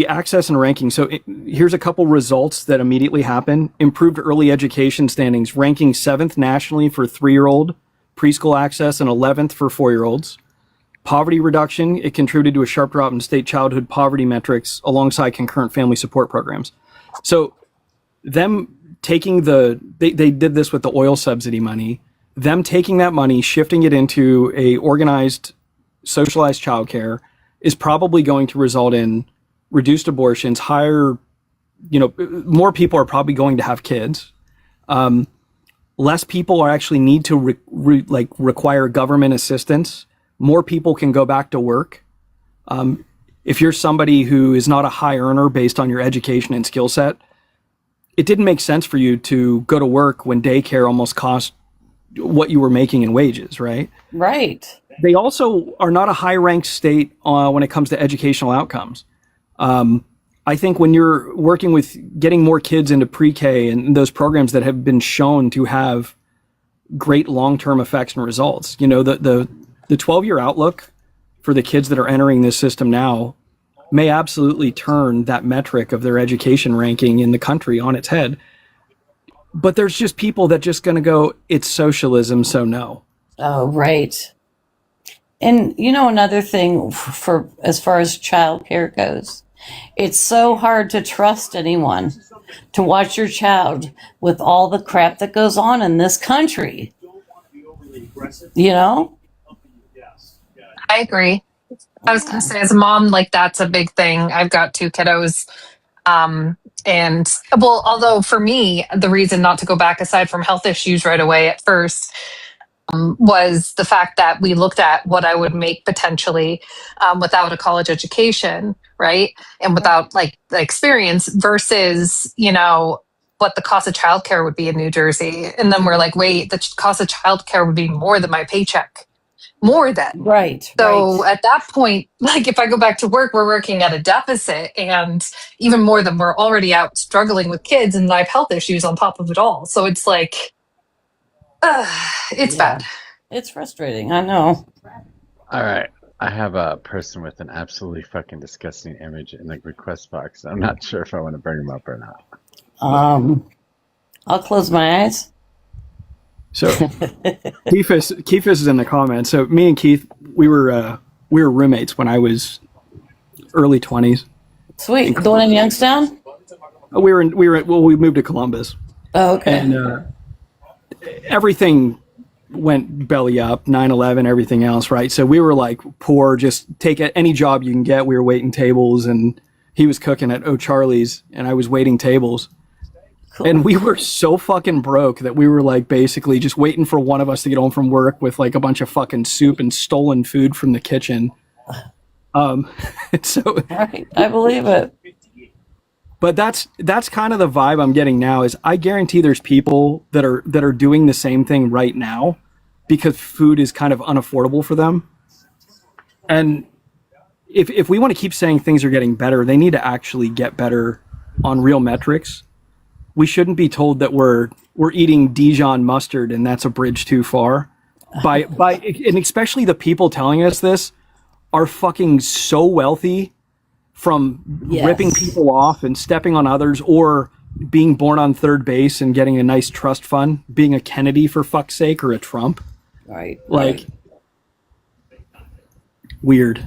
access and ranking. So here's a couple results that immediately happen. Improved early education standings, ranking 7th nationally for 3-year-old preschool access and 11th for 4-year-olds. Poverty reduction, it contributed to a sharp drop in state childhood poverty metrics alongside concurrent family support programs. So them taking they did this with the oil subsidy money, them taking that money, shifting it into a organized, socialized childcare is probably going to result in reduced abortions, higher, more people are probably going to have kids. Less people are actually need to require government assistance. More people can go back to work. If you're somebody who is not a high earner based on your education and skill set, it didn't make sense for you to go to work when daycare almost cost what you were making in wages, right? Right. They also are not a high-ranked state when it comes to educational outcomes. I think when you're working with getting more kids into pre-K and those programs that have been shown to have great long-term effects and results, the 12-year outlook for the kids that are entering this system now may absolutely turn that metric of their education ranking in the country on its head. But there's just people that just going to go, it's socialism, so no. Oh, right. And another thing for as far as childcare goes, it's so hard to trust anyone to watch your child with all the crap that goes on in this country. I agree. I was going to say, as a mom, like, that's a big thing. I've got 2 kiddos. And well, although for me, the reason not to go back, aside from health issues right away at first, was the fact that we looked at what I would make potentially without a college education, right? And without like the experience versus, what the cost of childcare would be in New Jersey. And then we're like, wait, the cost of childcare would be more than my paycheck. More than. Right. So at that point, like, if I go back to work, we're working at a deficit, and even more than we're already out struggling with kids, and I have health issues on top of it all. So it's like, it's bad. It's frustrating. I know. All right. I have a person with an absolutely fucking disgusting image in the request box. I'm not sure if I want to bring him up or not. I'll close my eyes. So Keith is in the comments. So me and Keith, we were roommates when I was early 20s. Sweet. The one in Youngstown? We moved to Columbus. Oh, okay. And everything went belly up, 9/11, everything else, right? So we were like poor, just take any job you can get. We were waiting tables, and he was cooking at O'Charlie's, and I was waiting tables. Cool. And we were so fucking broke that we were like basically just waiting for one of us to get home from work with like a bunch of fucking soup and stolen food from the kitchen. So Right. I believe it. But that's kind of the vibe I'm getting now. Is I guarantee there's people that are doing the same thing right now because food is kind of unaffordable for them. And if we want to keep saying things are getting better, they need to actually get better on real metrics. We shouldn't be told that we're eating Dijon mustard and that's a bridge too far. And especially the people telling us this are fucking so wealthy from Yes. ripping people off and stepping on others, or being born on third base and getting a nice trust fund, being a Kennedy for fuck's sake, or a Trump. Right. Like, weird.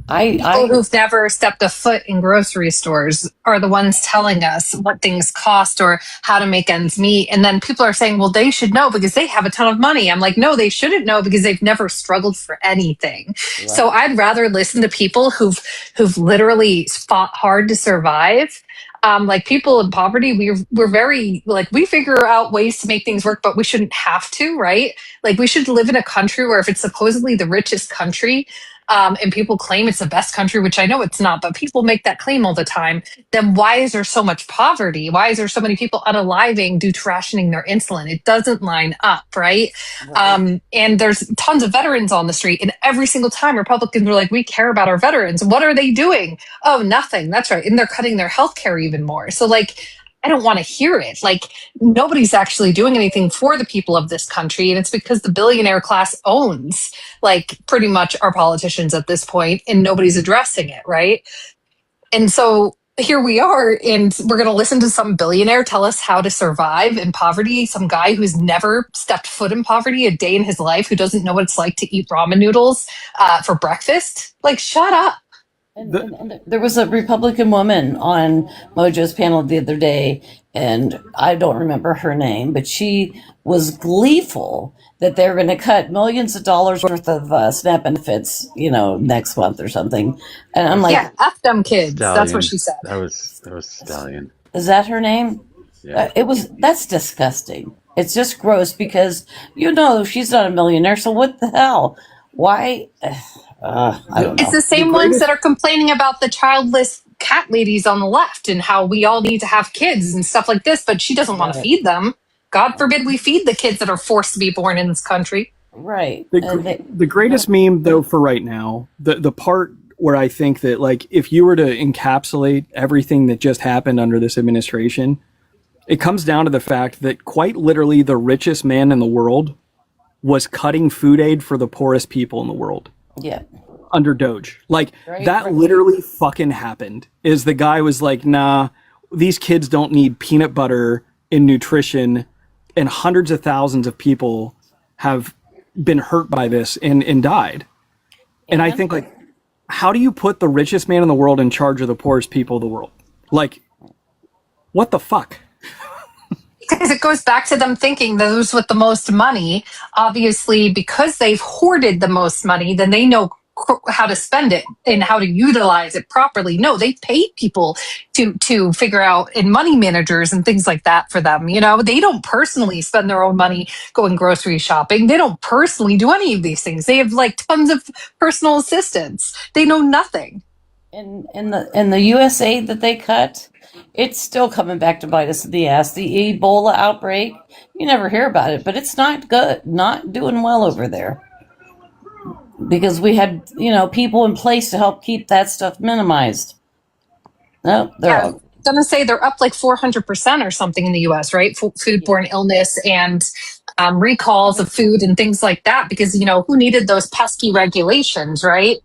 People who've never stepped a foot in grocery stores are the ones telling us what things cost or how to make ends meet. And then people are saying, well, they should know because they have a ton of money. I'm like, no, they shouldn't know because they've never struggled for anything. Right. So I'd rather listen to people who've literally fought hard to survive. Like people in poverty, we're very like, we figure out ways to make things work, but we shouldn't have to, right? Like we should live in a country where if it's supposedly the richest country, and people claim it's the best country, which I know it's not, but people make that claim all the time, then why is there so much poverty? Why is there so many people unaliving due to rationing their insulin? It doesn't line up, right? And there's tons of veterans on the street, and every single time Republicans are like, we care about our veterans. What are they doing? Oh, nothing. That's right. And they're cutting their health care even more. So like, I don't want to hear it. Like nobody's actually doing anything for the people of this country. And it's because the billionaire class owns like pretty much our politicians at this point, and nobody's addressing it. Right. And so here we are, and we're going to listen to some billionaire tell us how to survive in poverty. Some guy who's never stepped foot in poverty a day in his life, who doesn't know what it's like to eat ramen noodles for breakfast. Like, shut up. And there was a Republican woman on Mojo's panel the other day, and I don't remember her name, but she was gleeful that they're going to cut millions of dollars worth of SNAP benefits, next month or something. And I'm like, yeah, F them kids. Stallion. That's what she said. That was Stallion. Is that her name? Yeah. That's disgusting. It's just gross because, she's not a millionaire. So what the hell? Why? I don't know. It's the same ones that are complaining about the childless cat ladies on the left and how we all need to have kids and stuff like this, but she doesn't want to feed them. God forbid we feed the kids that are forced to be born in this country. Right. The greatest meme, though, for right now, the part where I think that, like, if you were to encapsulate everything that just happened under this administration, it comes down to the fact that quite literally the richest man in the world was cutting food aid for the poorest people in the world. Yeah. Under Doge. Like, that literally fucking happened. Is the guy was like, nah, these kids don't need peanut butter in nutrition, and hundreds of thousands of people have been hurt by this and died. And I think, like, how do you put the richest man in the world in charge of the poorest people of the world? Like, what the fuck? Because it goes back to them thinking those with the most money, obviously, because they've hoarded the most money, then they know how to spend it and how to utilize it properly. No, they pay people to figure out, and money managers and things like that for them. They don't personally spend their own money going grocery shopping. They don't personally do any of these things. They have like tons of personal assistants. They know nothing. In the US aid that they cut, it's still coming back to bite us in the ass. The Ebola outbreak, you never hear about it, but it's not good, not doing well over there. Because we had, people in place to help keep that stuff minimized. No, I'm going to say they're up like 400% or something in the US, right? Foodborne illness and recalls of food and things like that, because, who needed those pesky regulations, right?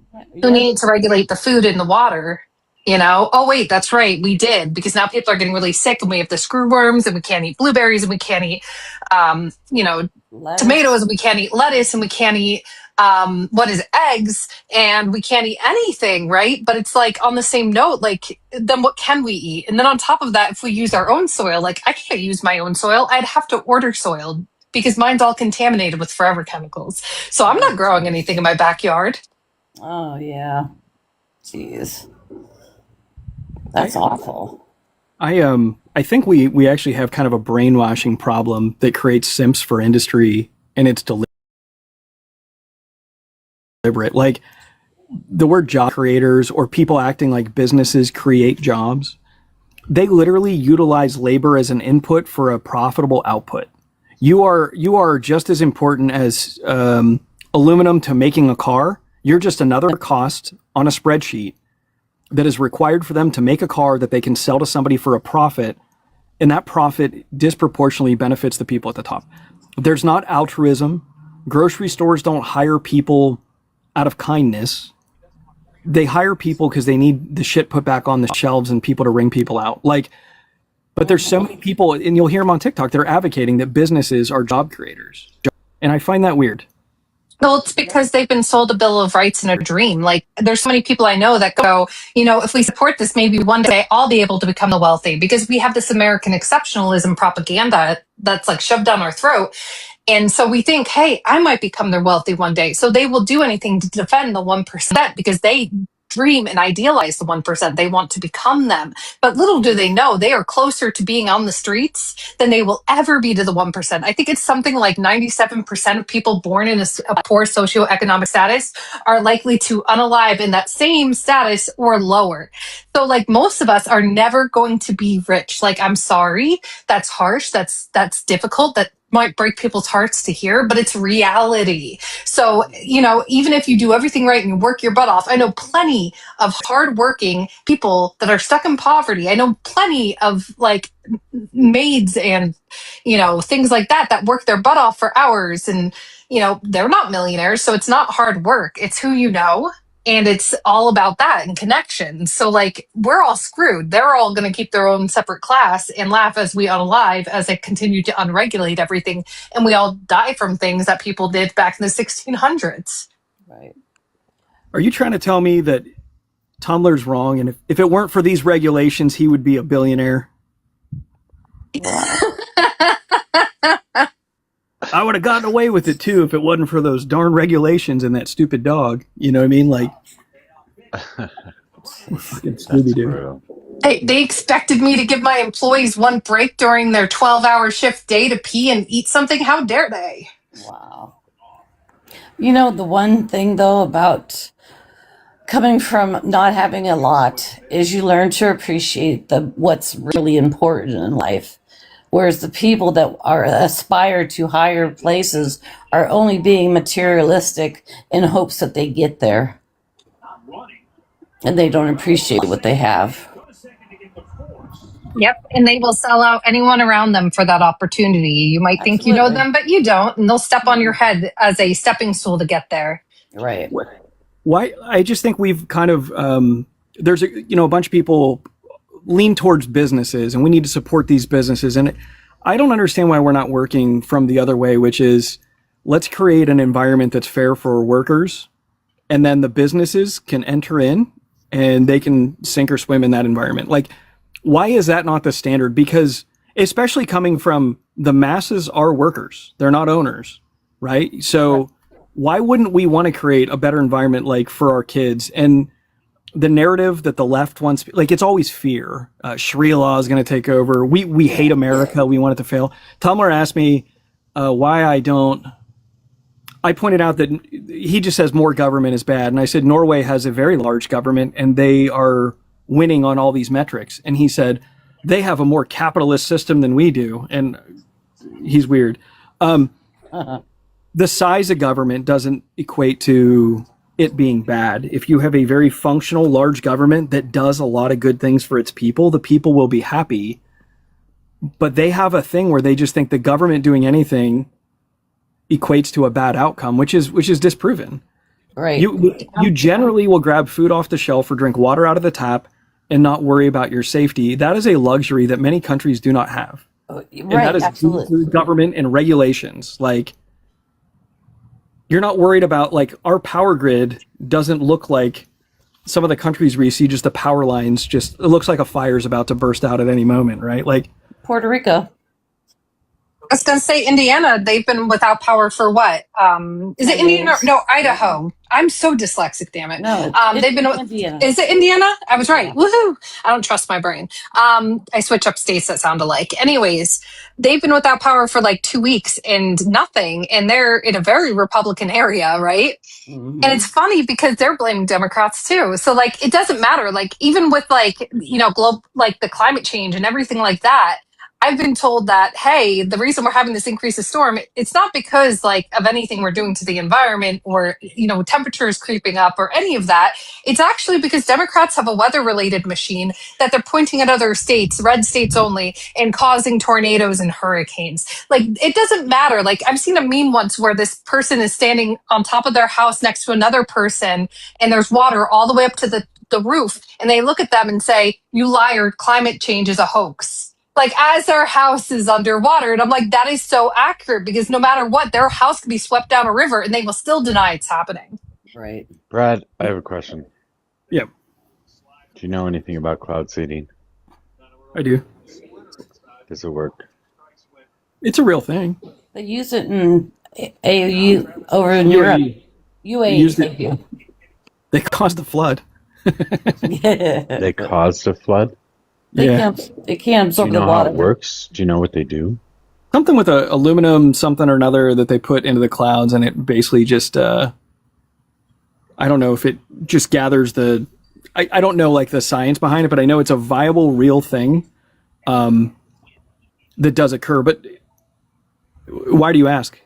Who needed to regulate the food and the water? Oh, wait, that's right. We did, because now people are getting really sick and we have the screwworms and we can't eat blueberries and we can't eat, tomatoes and we can't eat lettuce and we can't eat, eggs, and we can't eat anything, right? But it's like, on the same note, like, then what can we eat? And then on top of that, if we use our own soil, like, I can't use my own soil. I'd have to order soil because mine's all contaminated with forever chemicals. So I'm not growing anything in my backyard. Oh, yeah. Jeez. That's awful. I think we actually have kind of a brainwashing problem that creates simps for industry, and it's deliberate. Like, the word job creators, or people acting like businesses create jobs, they literally utilize labor as an input for a profitable output. You are just as important as aluminum to making a car. You're just another cost on a spreadsheet that is required for them to make a car that they can sell to somebody for a profit, and that profit disproportionately benefits the people at the top. There's not altruism. Grocery stores don't hire people out of kindness. They hire people because they need the shit put back on the shelves and people to ring people out. But there's so many people, and you'll hear them on TikTok, they're advocating that businesses are job creators. And I find that weird. Well, it's because they've been sold a bill of rights and a dream. Like, there's so many people I know that go, if we support this, maybe one day I'll be able to become the wealthy, because we have this American exceptionalism propaganda that's like shoved down our throat. And so we think, hey, I might become the wealthy one day. So they will do anything to defend the 1% because they dream and idealize the 1%. They want to become them. But little do they know, they are closer to being on the streets than they will ever be to the 1%. I think it's something like 97% of people born in a poor socioeconomic status are likely to unalive in that same status or lower. So, like, most of us are never going to be rich. Like, I'm sorry, that's harsh, that's difficult, that might break people's hearts to hear, but it's reality. So, even if you do everything right and you work your butt off, I know plenty of hardworking people that are stuck in poverty. I know plenty of maids and, things like that work their butt off for hours, and, they're not millionaires. So it's not hard work. It's who you know. And it's all about that and connections. So, we're all screwed. They're all going to keep their own separate class and laugh as we unalive, as they continue to unregulate everything. And we all die from things that people did back in the 1600s. Right. Are you trying to tell me that Tumblr's wrong, and if it weren't for these regulations, he would be a billionaire? I would have gotten away with it too if it wasn't for those darn regulations and that stupid dog. You know what I mean? Fucking Scooby-Doo. They expected me to give my employees one break during their 12-hour shift day to pee and eat something. How dare they? Wow. The one thing, though, about coming from not having a lot is you learn to appreciate what's really important in life. Whereas the people that aspire to higher places are only being materialistic in hopes that they get there. And they don't appreciate what they have. Yep. And they will sell out anyone around them for that opportunity. You might think you know them, but you don't. And they'll step on your head as a stepping stool to get there. Right. Why? I just think we've kind of, there's a bunch of people lean towards businesses, and we need to support these businesses. And I don't understand why we're not working from the other way, which is, let's create an environment that's fair for workers, and then the businesses can enter in and they can sink or swim in that environment. Why is that not the standard? Because especially coming from the masses are workers, they're not owners, right? So why wouldn't we want to create a better environment for our kids? And the narrative that the left wants, it's always fear. Sharia law is going to take over. We hate America. We want it to fail. Tumblr asked me why I don't. I pointed out that he just says more government is bad. And I said, Norway has a very large government and they are winning on all these metrics. And he said, they have a more capitalist system than we do. And he's weird. The size of government doesn't equate to it being bad. If you have a very functional, large government that does a lot of good things for its people, the people will be happy. But they have a thing where they just think the government doing anything equates to a bad outcome, which is disproven. Right. You generally will grab food off the shelf or drink water out of the tap and not worry about your safety. That is a luxury that many countries do not have. And that is due to government and regulations. Like, you're not worried about, like, our power grid doesn't look like some of the countries where you see just the power lines, just, it looks like a fire's about to burst out at any moment, right? Like, Puerto Rico. I was going to say Indiana, they've been without power for what? Is it Indiana? No, Idaho. I'm so dyslexic, damn it. No, they've been. Indiana. Is it Indiana? I was right. Yeah. Woohoo! I don't trust my brain. I switch up states that sound alike. Anyways, they've been without power for like 2 weeks and nothing, and they're in a very Republican area, right? Mm-hmm. And it's funny because they're blaming Democrats too. So like, it doesn't matter. Like, even with like, global, like the climate change and everything like that, I've been told that, hey, the reason we're having this increase of storm, it's not because like of anything we're doing to the environment or, temperatures creeping up or any of that. It's actually because Democrats have a weather related machine that they're pointing at other states, red states only, and causing tornadoes and hurricanes. Like, it doesn't matter. Like, I've seen a meme once where this person is standing on top of their house next to another person and there's water all the way up to the roof. And they look at them and say, you liar, climate change is a hoax. Like, as their house is underwater. And I'm like, that is so accurate because no matter what, their house could be swept down a river and they will still deny it's happening. Right. Brad, I have a question. yeah, Do you know anything about cloud seeding? I do. Does it work? It's a real thing. They use it in AU over in Europe. UAE. Used Thank it. you. They caused the flood. They caused a flood? It can't Do absorb you the know how water. it works? Do you know what they do? Something with a aluminum something or another that they put into the clouds, and it basically just I don't know if it just gathers I don't know like the science behind it, but I know it's a viable real thing that does occur. But why do you ask?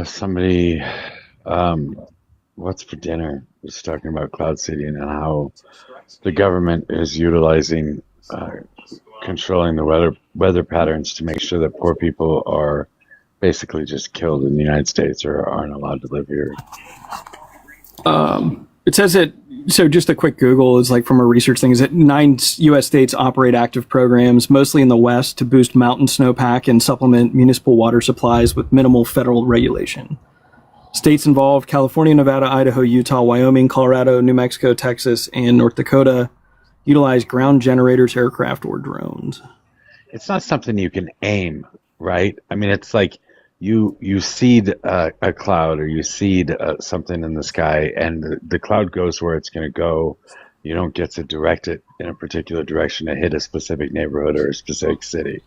Somebody what's for dinner was talking about cloud seeding and how the government is utilizing controlling the weather patterns to make sure that poor people are basically just killed in the United States or aren't allowed to live here. It says that, so just a quick Google is like from a research thing, is that 9 U.S. states operate active programs, mostly in the West, to boost mountain snowpack and supplement municipal water supplies with minimal federal regulation. States involved: California, Nevada, Idaho, Utah, Wyoming, Colorado, New Mexico, Texas, and North Dakota utilize ground generators, aircraft, or drones. It's not something you can aim, right? I mean, it's like you seed a cloud or you seed something in the sky, and the cloud goes where it's going to go. You don't get to direct it in a particular direction to hit a specific neighborhood or a specific city.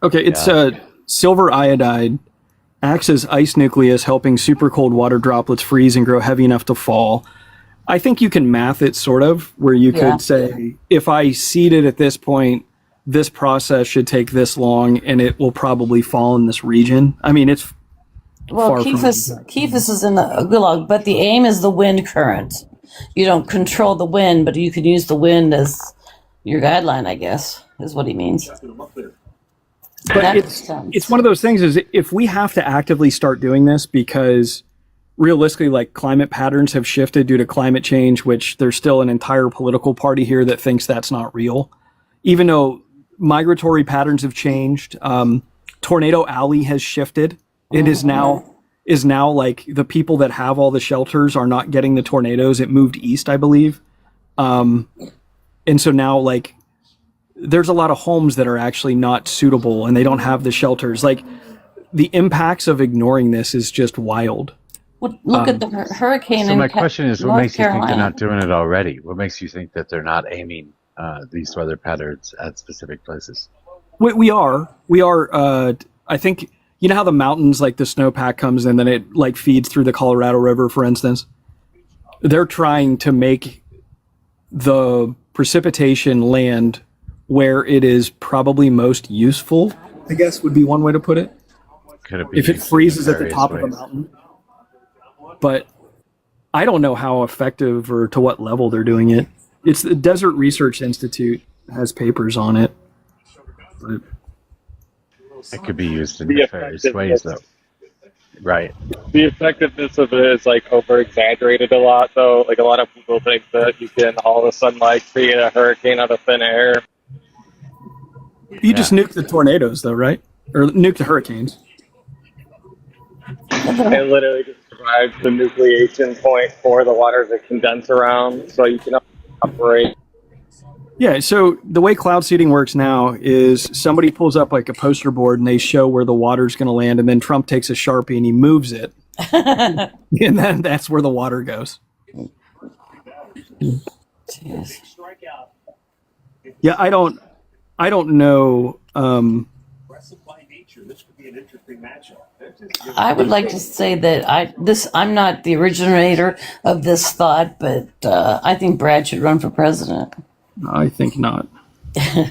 Okay, it's silver iodide acts as ice nucleus, helping super cold water droplets freeze and grow heavy enough to fall. I think you can math it sort of, where you could say, if I seed it at this point, this process should take this long, and it will probably fall in this region. I mean, it's far from... Kephis is in the Gulag, but the aim is the wind current. You don't control the wind, but you can use the wind as your guideline, I guess, is what he means. But it's one of those things, is if we have to actively start doing this because realistically, like, climate patterns have shifted due to climate change, which there's still an entire political party here that thinks that's not real. Even though migratory patterns have changed, Tornado Alley has shifted. It is now like the people that have all the shelters are not getting the tornadoes. It moved east, I believe. And so now, like, there's a lot of homes that are actually not suitable and they don't have the shelters. Like, the impacts of ignoring this is just wild. Well, look at the hurricane. So my question is, what makes you think they're Carolina. not doing it already? What makes you think that they're not aiming these weather patterns at specific places? We are. I think, you know how the mountains, like the snowpack comes in, then it like feeds through the Colorado River, for instance. They're trying to make the precipitation land where it is probably most useful, I guess would be one way to put it. Could it be If it used in freezes at the various top of the ways? mountain. But I don't know how effective or to what level they're doing it. It's the Desert Research Institute has papers on it. But It could be used in the nefarious ways, though. effectiveness Right. the effectiveness of it is like over exaggerated a lot though. Like a lot of people think that you can all of a sudden like create a hurricane out of thin air. You just nuke the tornadoes, though, right? Or nuke the hurricanes. It literally just provides the nucleation point for the water to condense around so you can operate. Yeah, so the way cloud seeding works now is somebody pulls up like a poster board and they show where the water's going to land, and then Trump takes a Sharpie and he moves it. And then that's where the water goes. Jeez. Yeah, I don't know. I would like to say that I'm not the originator of this thought, but I think Brad should run for president. I think not.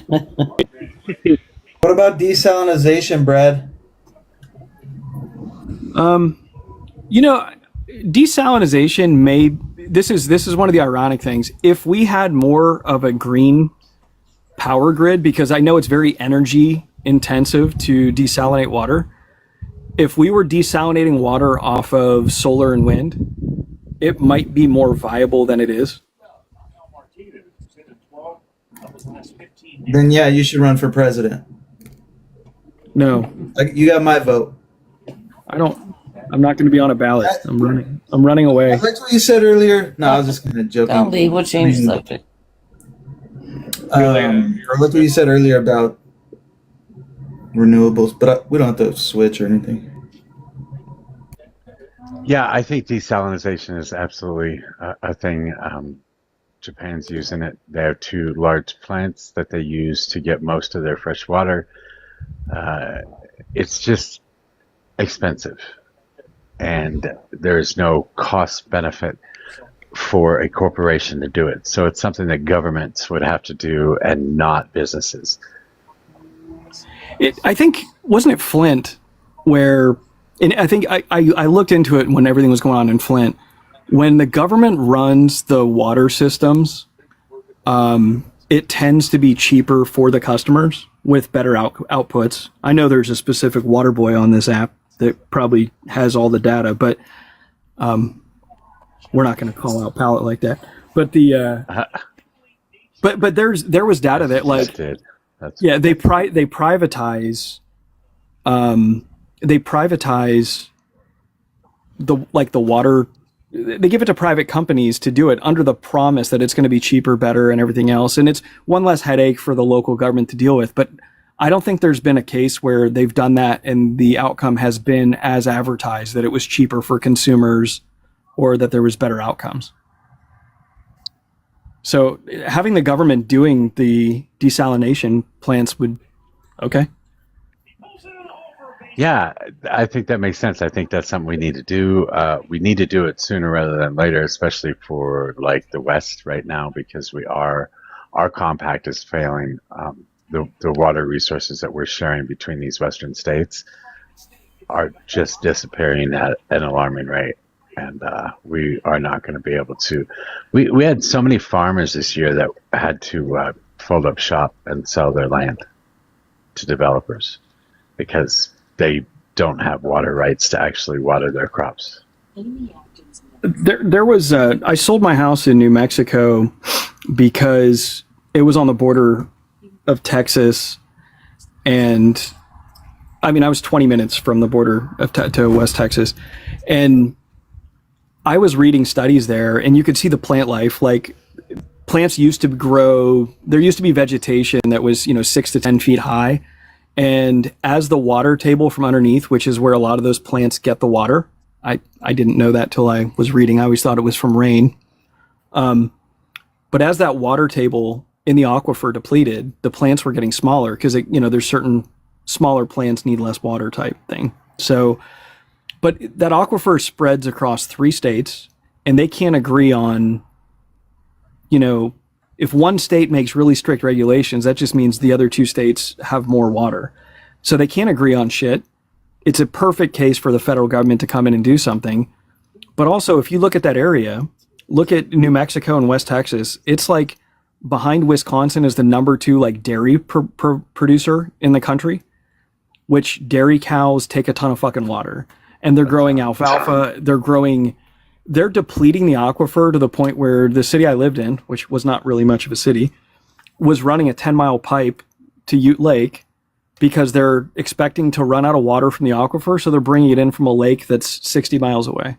What about desalinization, Brad? Desalinization this is one of the ironic things. If we had more of a green power grid, because I know it's very energy intensive to desalinate water, if we were desalinating water off of solar and wind, it might be more viable than it is. Then yeah, you should run for president. No, You got my vote. I'm not going to be on a ballot. I'm running away. I liked what you said earlier. No, I was just kind of joking. Don't leave. We'll change the subject. Or look what you said earlier about renewables, but we don't have to switch or anything. Yeah, I think desalinization is absolutely a thing. Japan's using it. They have two large plants that they use to get most of their fresh water. It's just expensive, and there's no cost benefit for a corporation to do it. So it's something that governments would have to do and not businesses. I think, wasn't it Flint where, and I think I looked into it when everything was going on in Flint. When the government runs the water systems, it tends to be cheaper for the customers with better outputs. I know there's a specific water boy on this app that probably has all the data, but we're not going to call out Pallet like that. But but there was data that like they privatize the water. They give it to private companies to do it under the promise that it's going to be cheaper, better, and everything else. And it's one less headache for the local government to deal with. But I don't think there's been a case where they've done that and the outcome has been as advertised, that it was cheaper for consumers or that there was better outcomes. So having the government doing the desalination plants would, okay. Yeah, I think that makes sense. I think that's something we need to do. We need to do it sooner rather than later, especially for like the West right now, because our compact is failing. The water resources that we're sharing between these Western states are just disappearing at an alarming rate. And we are not going to be able to. We had so many farmers this year that had to fold up shop and sell their land to developers because they don't have water rights to actually water their crops. There was I sold my house in New Mexico because it was on the border of Texas, and I mean I was 20 minutes from the border of to West Texas, and I was reading studies there, and you could see the plant life. Like plants used to grow. There used to be vegetation that was 6 to 10 feet high. And as the water table from underneath, which is where a lot of those plants get the water, I didn't know that till I was reading. I always thought it was from rain. But as that water table in the aquifer depleted, the plants were getting smaller because there's certain smaller plants need less water type thing. So, but that aquifer spreads across 3 states, and they can't agree on, if one state makes really strict regulations, that just means the other 2 states have more water. So they can't agree on shit. It's a perfect case for the federal government to come in and do something. But also, if you look at that area, look at New Mexico and West Texas, it's like behind Wisconsin is the number 2 like dairy producer in the country. which dairy cows take a ton of fucking water. And they're growing alfalfa. They're depleting the aquifer to the point where the city I lived in, which was not really much of a city, was running a 10-mile pipe to Ute Lake because they're expecting to run out of water from the aquifer. So they're bringing it in from a lake that's 60 miles away.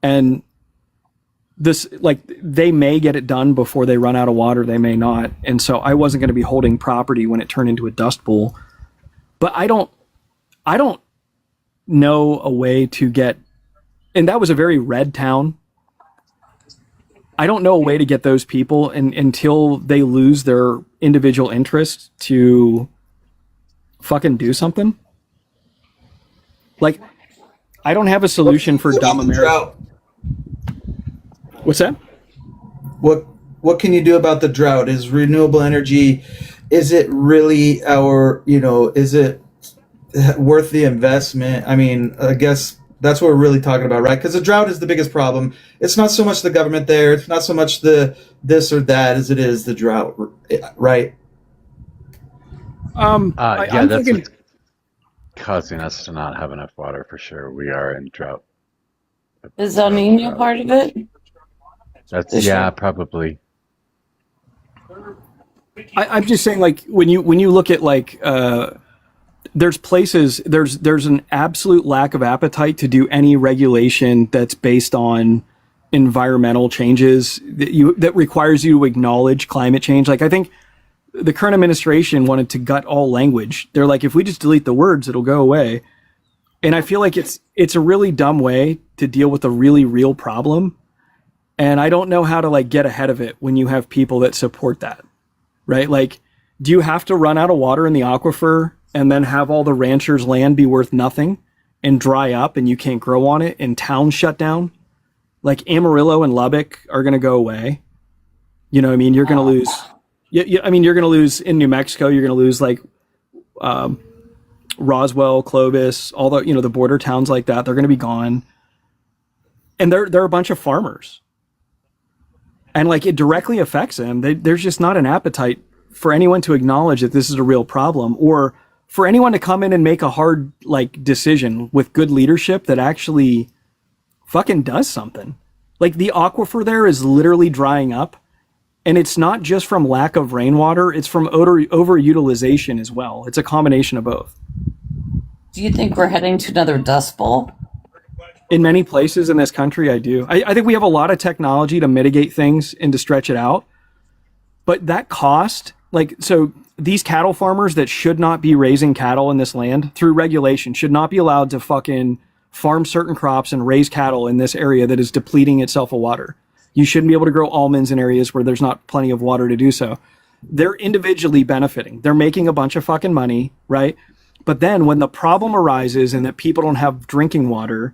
And this, like, they may get it done before they run out of water. They may not. And so I wasn't going to be holding property when it turned into a dust bowl. But I don't know a way to get, and that was a very red town. I don't know a way to get those people until they lose their individual interest to fucking do something. Like, I don't have a solution for dumb America. Drought? What's that? What can you do about the drought? Is renewable energy, is it really is it worth the investment? I mean, I guess that's what we're really talking about, right? Because the drought is the biggest problem. It's not so much the government there. It's not so much the this or that as it is the drought, right? I'm that's thinking, what's causing us to not have enough water for sure. We are in drought. Is El Nino part of it? Probably. I'm just saying, like, when you look at, like, there's places, there's an absolute lack of appetite to do any regulation that's based on environmental changes that requires you to acknowledge climate change. Like, I think the current administration wanted to gut all language. They're like, if we just delete the words, it'll go away. And I feel like it's a really dumb way to deal with a really real problem. And I don't know how to, like, get ahead of it when you have people that support that, right? Like, do you have to run out of water in the aquifer and then have all the ranchers' land be worth nothing and dry up and you can't grow on it and towns shut down? Like, Amarillo and Lubbock are going to go away. You know what I mean? You're going to lose. I mean, you're going to lose in New Mexico. You're going to lose, like, Roswell, Clovis, all the, the border towns like that. They're going to be gone. And they're a bunch of farmers. And, like, it directly affects them. There's just not an appetite for anyone to acknowledge that this is a real problem, or for anyone to come in and make a hard, like, decision with good leadership that actually fucking does something. Like, the aquifer there is literally drying up, and it's not just from lack of rainwater, it's from overutilization as well. It's a combination of both. Do you think we're heading to another dust bowl? In many places in this country, I do. I think we have a lot of technology to mitigate things and to stretch it out. But that cost, like, so these cattle farmers that should not be raising cattle in this land through regulation should not be allowed to fucking farm certain crops and raise cattle in this area that is depleting itself of water. You shouldn't be able to grow almonds in areas where there's not plenty of water to do so. They're individually benefiting. They're making a bunch of fucking money, right? But then when the problem arises and that people don't have drinking water,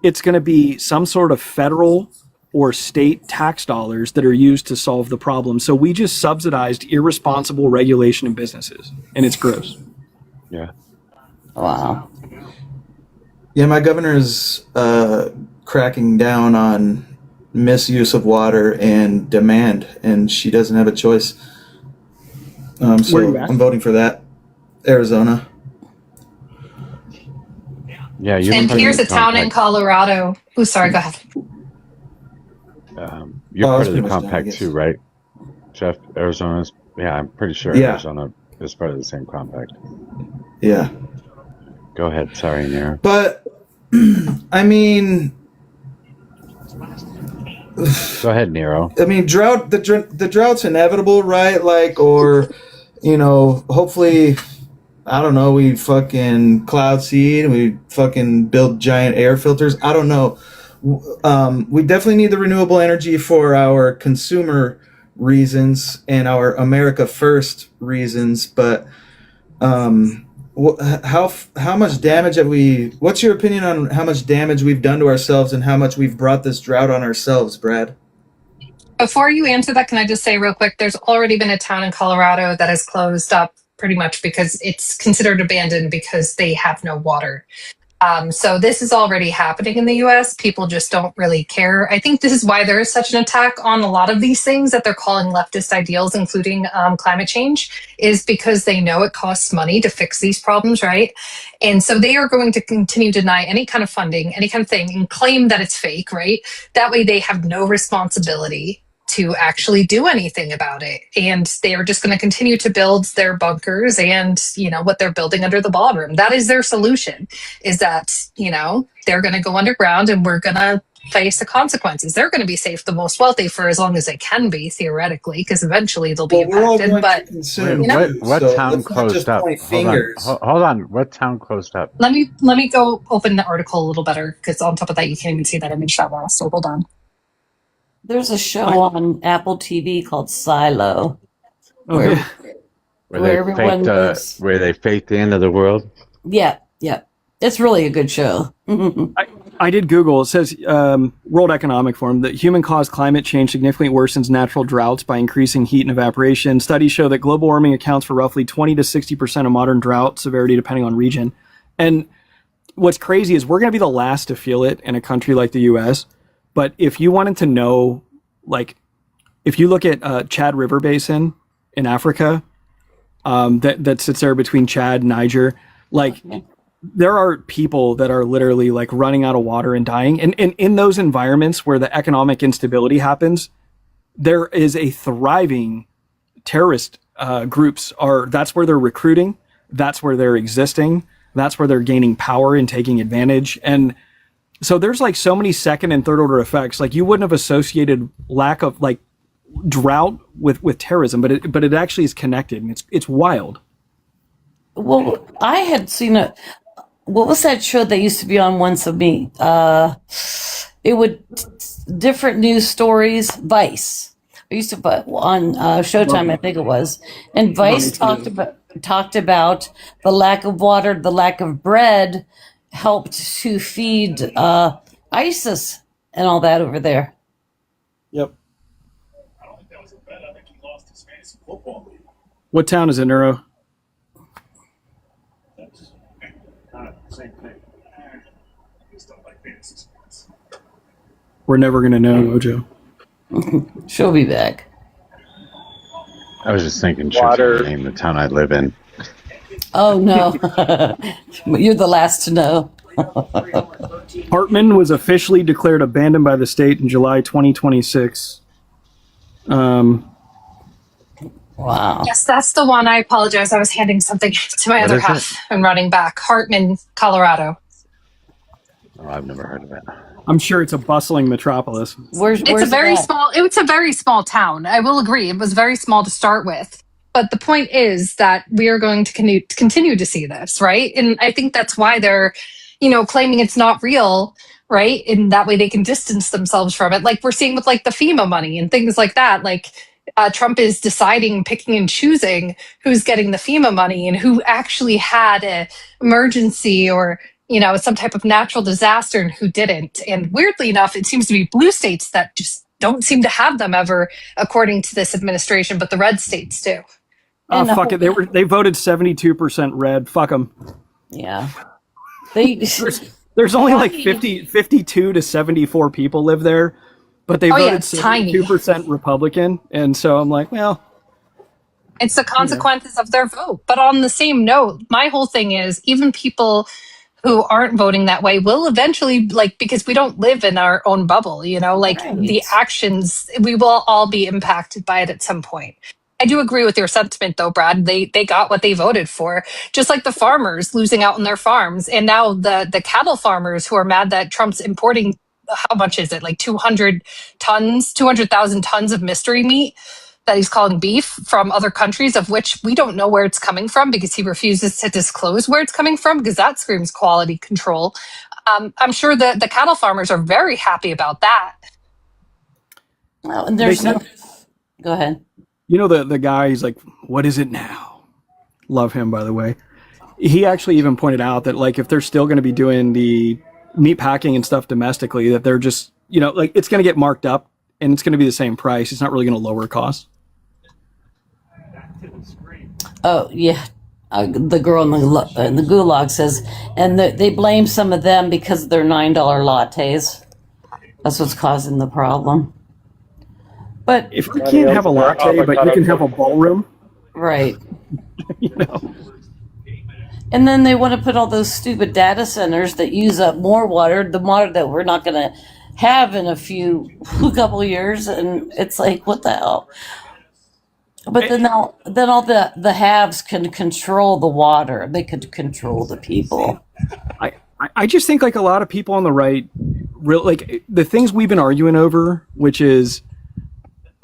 it's going to be some sort of federal or state tax dollars that are used to solve the problem. So we just subsidized irresponsible regulation of businesses, and it's gross. Yeah. Wow. Yeah, my governor is cracking down on misuse of water and demand, and she doesn't have a choice. Where So you at? I'm voting for that. Arizona. Yeah, you're And part of here's the a town in compact. Colorado. Oh, sorry, go ahead. You're Oh, part that's of the pretty much done, I compact guess. too, right? Jeff, Arizona's. Yeah, I'm pretty sure Yeah. Arizona is part of the same compact. Yeah. Go ahead. Sorry, Nero. But, I mean, Go ahead, Nero. drought. The drought's inevitable, right? Like, or hopefully, I don't know. We fucking cloud seed. We fucking build giant air filters. I don't know. We definitely need the renewable energy for our consumer reasons and our America First reasons. But how much damage have we? What's your opinion on how much damage we've done to ourselves and how much we've brought this drought on ourselves, Brad? Before you answer that, can I just say real quick, there's already been a town in Colorado that has closed up pretty much because it's considered abandoned because they have no water. So this is already happening in the US. People just don't really care. I think this is why there is such an attack on a lot of these things that they're calling leftist ideals, including climate change, is because they know it costs money to fix these problems, right? And so they are going to continue to deny any kind of funding, any kind of thing, and claim that it's fake, right? That way they have no responsibility to actually do anything about it, and they are just going to continue to build their bunkers and what they're building under the ballroom. That is their solution, is that they're going to go underground and we're going to face the consequences. They're going to be safe, the most wealthy, for as long as they can be, theoretically, because eventually they'll be impacted. But what town closed up? Hold on. What town closed up? let me go open the article a little better, because on top of that you can't even see that image that well, so hold on. There's a show on Apple TV called Silo. Where where everyone lives. where they faked the end of the world. Yeah. It's really a good show. I did Google. It says World Economic Forum that human-caused climate change significantly worsens natural droughts by increasing heat and evaporation. Studies show that global warming accounts for roughly 20 to 60% of modern drought severity, depending on region. And what's crazy is we're going to be the last to feel it in a country like the U.S., but if you wanted to know, like, if you look at Chad River Basin in Africa, that sits there between Chad and Niger, like, there are people that are literally like running out of water and dying. And in those environments where the economic instability happens, there is a thriving terrorist groups that's where they're recruiting. That's where they're existing. That's where they're gaining power and taking advantage. And so there's like so many second and third order effects. Like, you wouldn't have associated lack of like drought with terrorism, but it actually is connected, and it's wild. Well, I had seen what was that show that used to be on Once of Me? It would different news stories. Vice. I used to put on Showtime, I think it was, and Vice talked about the lack of water, the lack of bread, helped to feed ISIS and all that over there. Yep. What town is it, Neuro? We're never going to know, Mojo. She'll be back. I was just thinking, should name the town I live in. Oh, no. You're the last to know. Hartman was officially declared abandoned by the state in July 2026. Wow. Yes, that's the one. I apologize. I was handing something to my other half and running back. Hartman, Colorado. Oh, I've never heard of it. I'm sure it's a bustling metropolis. It's a very small town. I will agree. It was very small to start with. But the point is that we are going to continue to see this, right? And I think that's why they're, claiming it's not real, right? And that way they can distance themselves from it. Like we're seeing with like the FEMA money and things like that. Like Trump is deciding, picking and choosing who's getting the FEMA money and who actually had an emergency or some type of natural disaster and who didn't. And weirdly enough, it seems to be blue states that just don't seem to have them ever, according to this administration, but the red states do. Oh, fuck it. They voted 72% red. Fuck them. Yeah. There's only like 52 to 74 people live there, but they voted 72% Republican. And so I'm like, well, it's the consequences of their vote. But on the same note, my whole thing is even people who aren't voting that way will eventually, because we don't live in our own bubble, right. The actions, we will all be impacted by it at some point. I do agree with your sentiment though, Brad. They got what they voted for, just like the farmers losing out on their farms. And now the cattle farmers who are mad that Trump's importing, how much is it? Like 200,000 tons of mystery meat that he's calling beef from other countries, of which we don't know where it's coming from because he refuses to disclose where it's coming from because that screams quality control. I'm sure that the cattle farmers are very happy about that. Well, and go ahead. The guy, he's like, what is it now? Love him, by the way. He actually even pointed out that if they're still going to be doing the meat packing and stuff domestically, that they're just, it's going to get marked up and it's going to be the same price. It's not really going to lower costs. Oh, yeah. The girl in the gulag says, and they blame some of them because of their $9 lattes. That's what's causing the problem. But If you can't have a latte, but you can have a ballroom, right. you know. And then they want to put all those stupid data centers that use up more water, the water that we're not going to have in a couple years, and it's like, what the hell? But then all the haves can control the water. They could control the people. I just think like a lot of people on the right, like the things we've been arguing over, which is,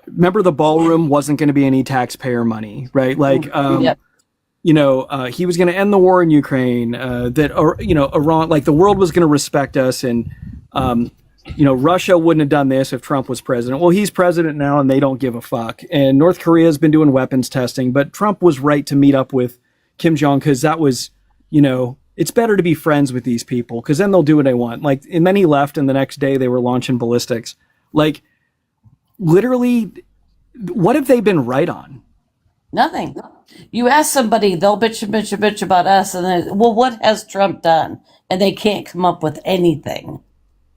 remember the ballroom wasn't going to be any taxpayer money, right? Like, Yep. you know, he was going to end the war in Ukraine, Iran, like the world was going to respect us. And, Russia wouldn't have done this if Trump was president. Well, he's president now and they don't give a fuck. And North Korea has been doing weapons testing, but Trump was right to meet up with Kim Jong because that was, it's better to be friends with these people because then they'll do what they want. Like, and then he left and the next day they were launching ballistics. Like, literally, what have they been right on? Nothing. You ask somebody, they'll bitch about us, and then, well, what has Trump done? And they can't come up with anything.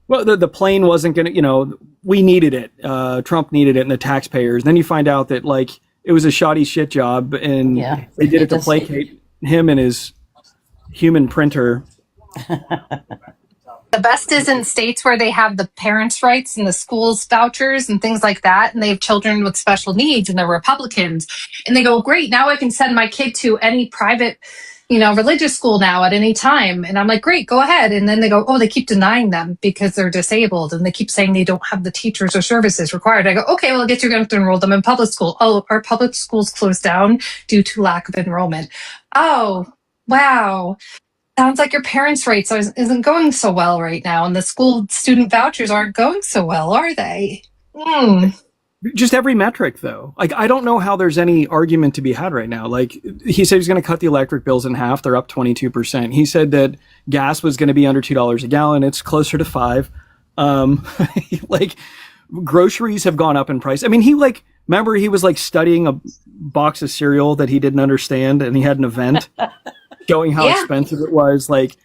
Well, the plane wasn't going to, we needed it. Trump needed it and the taxpayers. Then you find out that, like, it was a shoddy shit job and they did it to placate him and his human printer. The best is in states where they have the parents' rights and the schools vouchers and things like that, and they have children with special needs, and they're Republicans, and they go, great, now I can send my kid to any private, religious school now at any time. And I'm like, great, go ahead. And then they go, oh, they keep denying them because they're disabled, and they keep saying they don't have the teachers or services required. I go, okay, well, I guess you're going to enroll them in public school. Oh, our public schools closed down due to lack of enrollment. Oh, wow. Sounds like your parents' rates isn't going so well right now, and the school student vouchers aren't going so well, are they? Just every metric, though. Like, I don't know how there's any argument to be had right now. Like, he said he's going to cut the electric bills in half. They're up 22%. He said that gas was going to be under $2 a gallon. It's closer to $5. Like, groceries have gone up in price. I mean, remember he was like studying a box of cereal that he didn't understand, and he had an event showing how expensive it was. Like,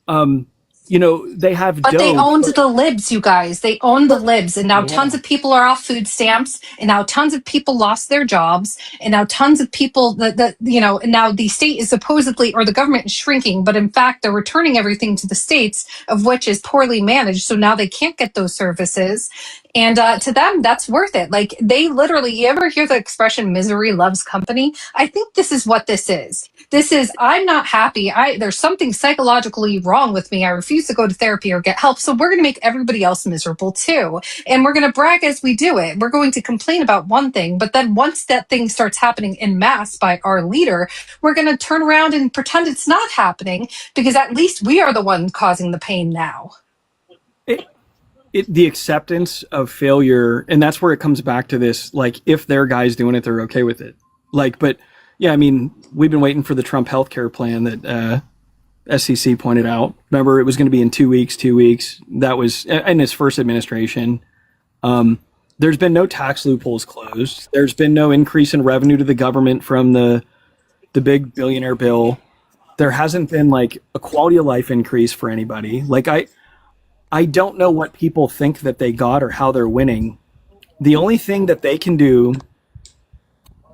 they have But dough. they owned the libs, you guys. They owned the libs, and now tons of people are off food stamps, and now tons of people lost their jobs, and now tons of people and now the state is supposedly, or the government is shrinking, but in fact they're returning everything to the states, of which is poorly managed. So now they can't get those services. And to them, that's worth it. Like, they literally, you ever hear the expression misery loves company? I think this is what this is. This is, I'm not happy. There's something psychologically wrong with me. I refuse to go to therapy or get help. So we're going to make everybody else miserable too. And we're going to brag as we do it. We're going to complain about one thing, but then once that thing starts happening en masse by our leader, we're going to turn around and pretend it's not happening, because at least we are the one causing the pain now. The acceptance of failure, and that's where it comes back to this, like, if their guy's doing it, they're okay with it. Like, but yeah, I mean, we've been waiting for the Trump healthcare plan that SCC pointed out. Remember, it was going to be in 2 weeks. That was in his first administration. There's been no tax loopholes closed. There's been no increase in revenue to the government from the big billionaire bill. There hasn't been like a quality of life increase for anybody. Like, I don't know what people think that they got or how they're winning. The only thing that they can do,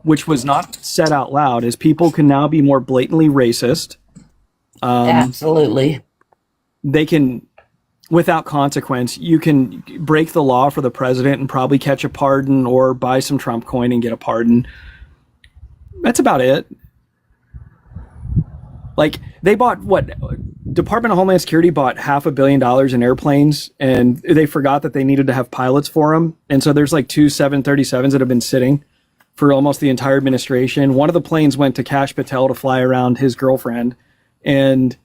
which was not said out loud, is people can now be more blatantly racist. Absolutely. They can, without consequence, you can break the law for the president and probably catch a pardon or buy some Trump coin and get a pardon. That's about it. Like, they bought Department of Homeland Security bought $500 million in airplanes, and they forgot that they needed to have pilots for them. And so there's like 2 737s that have been sitting for almost the entire administration. One of the planes went to Kash Patel to fly around his girlfriend. And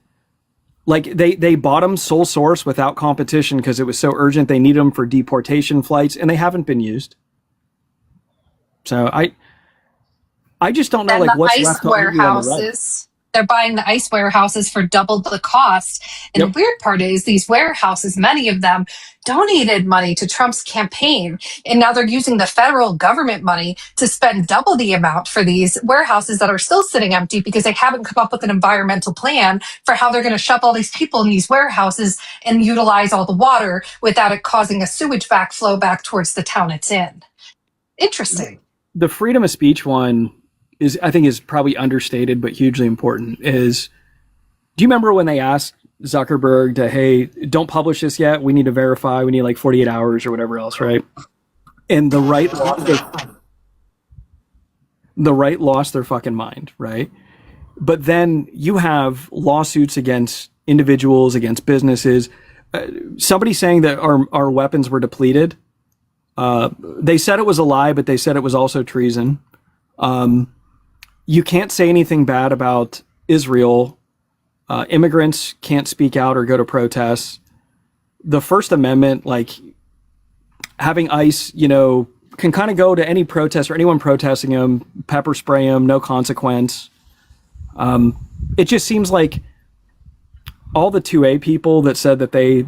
like, they bought them sole source without competition because it was so urgent. They needed them for deportation flights, and they haven't been used. So I just don't know, And like, the what's ice left on the right. warehouses. They're buying the ICE warehouses for double the cost. And Yep. the weird part is these warehouses, many of them donated money to Trump's campaign. And now they're using the federal government money to spend double the amount for these warehouses that are still sitting empty because they haven't come up with an environmental plan for how they're going to shove all these people in these warehouses and utilize all the water without it causing a sewage backflow back towards the town it's in. Interesting. The freedom of speech one is, I think, is probably understated but hugely important. Is, do you remember when they asked Zuckerberg to, hey, don't publish this yet, we need to verify, we need like 48 hours or whatever else, right? And the right lost their fucking mind, right? But then you have lawsuits against individuals, against businesses. Somebody saying that our weapons were depleted. They said it was a lie, but they said it was also treason. You can't say anything bad about Israel. Immigrants can't speak out or go to protests. The First Amendment, like having ICE, can kind of go to any protest or anyone protesting them, pepper spray them, no consequence. It just seems like all the 2A people that said that they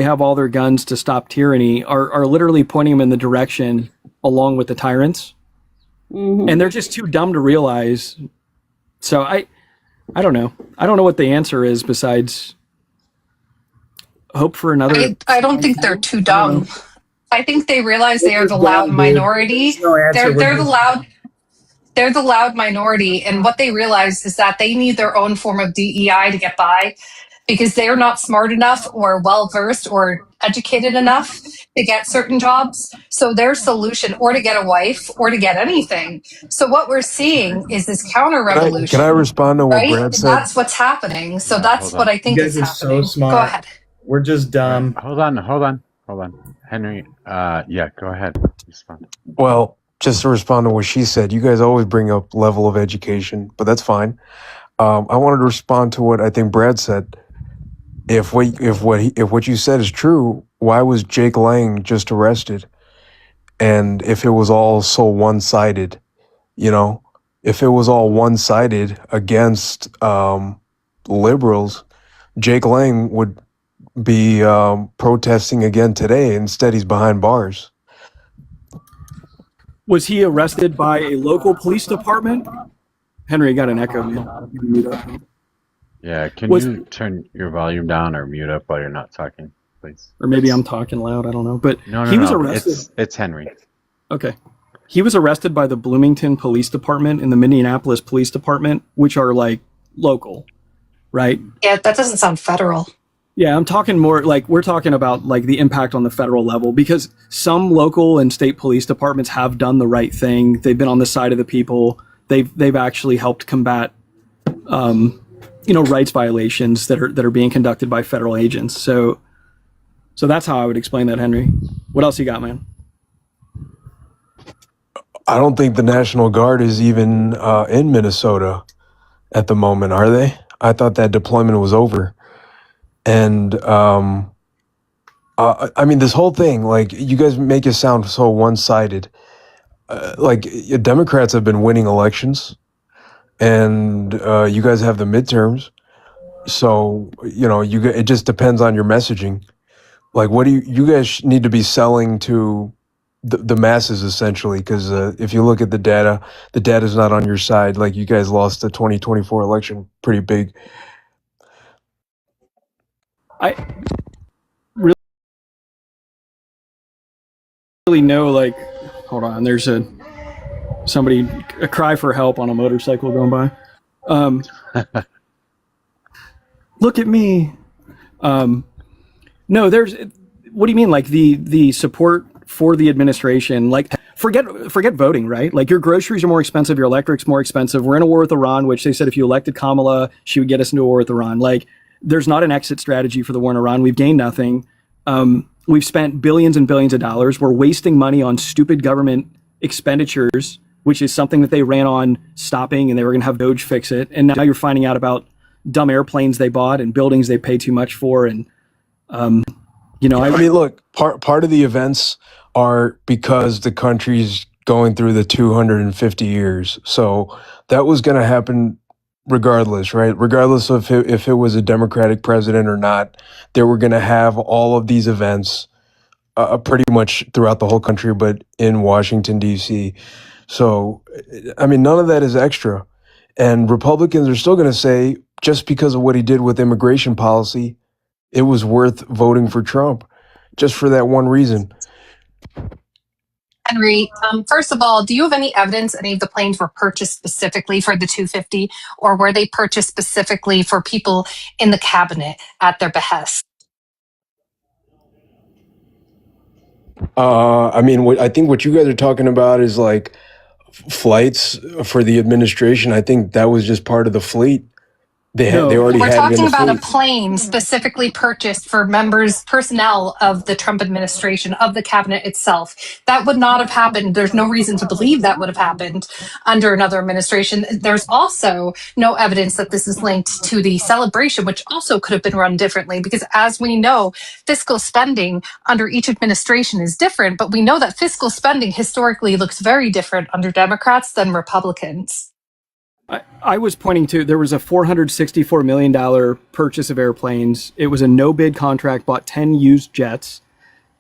have all their guns to stop tyranny are literally pointing them in the direction along with the tyrants. Mm-hmm. And they're just too dumb to realize. So I don't know. I don't know what the answer is besides hope for another. I don't think they're too dumb. I think they realize they are the loud minority. They're the loud minority, and what they realize is that they need their own form of DEI to get by because they're not smart enough or well-versed or educated enough to get certain jobs. So their solution, or to get a wife, or to get anything. So what we're seeing is this counter-revolution. Can I respond to what Brad said? That's what's happening. So that's what I think You is guys are happening. so smart. Go ahead. We're just dumb. Hold on. Henry, yeah, go ahead. Respond. Well, just to respond to what she said, you guys always bring up level of education, but that's fine. I wanted to respond to what I think Brad said. If what you said is true, why was Jake Lang just arrested? And if it was all so one-sided, if it was all one-sided against liberals, Jake Lang would be protesting again today. Instead, he's behind bars. Was he arrested by a local police department? Henry, I got an echo, man. Yeah, can you turn your volume down or mute up while you're not talking, please? Or maybe I'm talking loud, I don't know. But No, he was arrested. It's Henry. Okay. He was arrested by the Bloomington Police Department and the Minneapolis Police Department, which are like local, right? Yeah, that doesn't sound federal. Yeah, I'm talking more like we're talking about like the impact on the federal level because some local and state police departments have done the right thing. They've been on the side of the people. They've actually helped combat rights violations that are being conducted by federal agents. So that's how I would explain that, Henry. What else you got, man? I don't think the National Guard is even in Minnesota at the moment, are they? I thought that deployment was over. And I mean, this whole thing, like, you guys make it sound so one-sided. Like, Democrats have been winning elections, and you guys have the midterms. So, it just depends on your messaging. Like, what do you guys need to be selling to the masses, essentially? Because if you look at the data's not on your side. Like, you guys lost the 2024 election pretty big. I really know, like, hold on, there's a cry for help on a motorcycle going by. Look at me. No, what do you mean? Like the support for the administration, like forget voting, right? Like your groceries are more expensive, your electric's more expensive. We're in a war with Iran, which they said if you elected Kamala, she would get us into a war with Iran. Like, there's not an exit strategy for the war in Iran. We've gained nothing. We've spent billions and billions of dollars. We're wasting money on stupid government expenditures, which is something that they ran on stopping, and they were going to have Doge fix it. And now you're finding out about dumb airplanes they bought and buildings they paid too much for. And, I mean, look, part of the events are because the country's going through the 250 years. So that was going to happen regardless, right? Regardless of if it was a Democratic president or not, they were going to have all of these events pretty much throughout the whole country, but in Washington, D.C. So, I mean, none of that is extra. And Republicans are still going to say, just because of what he did with immigration policy, it was worth voting for Trump, just for that one reason. Henry, first of all, do you have any evidence any of the planes were purchased specifically for the 250, or were they purchased specifically for people in the cabinet at their behest? I mean, I think what you guys are talking about is like flights for the administration. I think that was just part of the fleet. They already We're had it in talking the about a fleet. plane specifically purchased for personnel of the Trump administration, of the cabinet itself. That would not have happened. There's no reason to believe that would have happened under another administration. There's also no evidence that this is linked to the celebration, which also could have been run differently, because as we know, fiscal spending under each administration is different, but we know that fiscal spending historically looks very different under Democrats than Republicans. I was pointing to, there was a $464 million purchase of airplanes. It was a no bid contract, bought 10 used jets.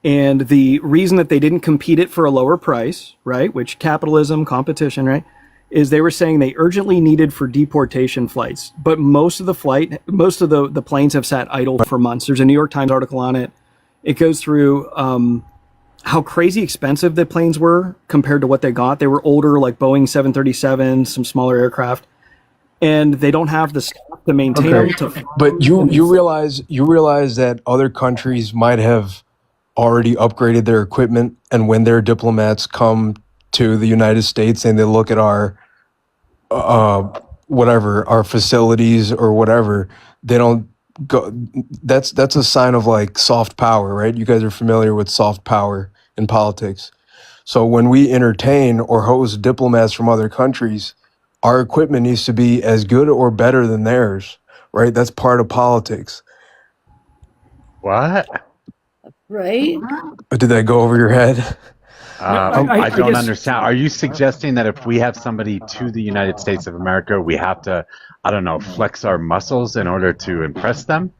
And the reason that they didn't compete it for a lower price, right, which capitalism, competition, right, is they were saying they urgently needed for deportation flights. But most of the planes have sat idle for months. There's a New York Times article on it. It goes through how crazy expensive the planes were compared to what they got. They were older, like Boeing 737s, some smaller aircraft, and they don't have the staff to maintain them. But you realize that other countries might have already upgraded their equipment, and when their diplomats come to the United States and they look at our our facilities or whatever, they don't go. That's a sign of like soft power, right? You guys are familiar with soft power in politics. So when we entertain or host diplomats from other countries, our equipment needs to be as good or better than theirs, right? That's part of politics. What? Right? Did that go over your head? I don't guess- understand. Are you suggesting that if we have somebody to the United States of America, we have to, I don't know, flex our muscles in order to impress them?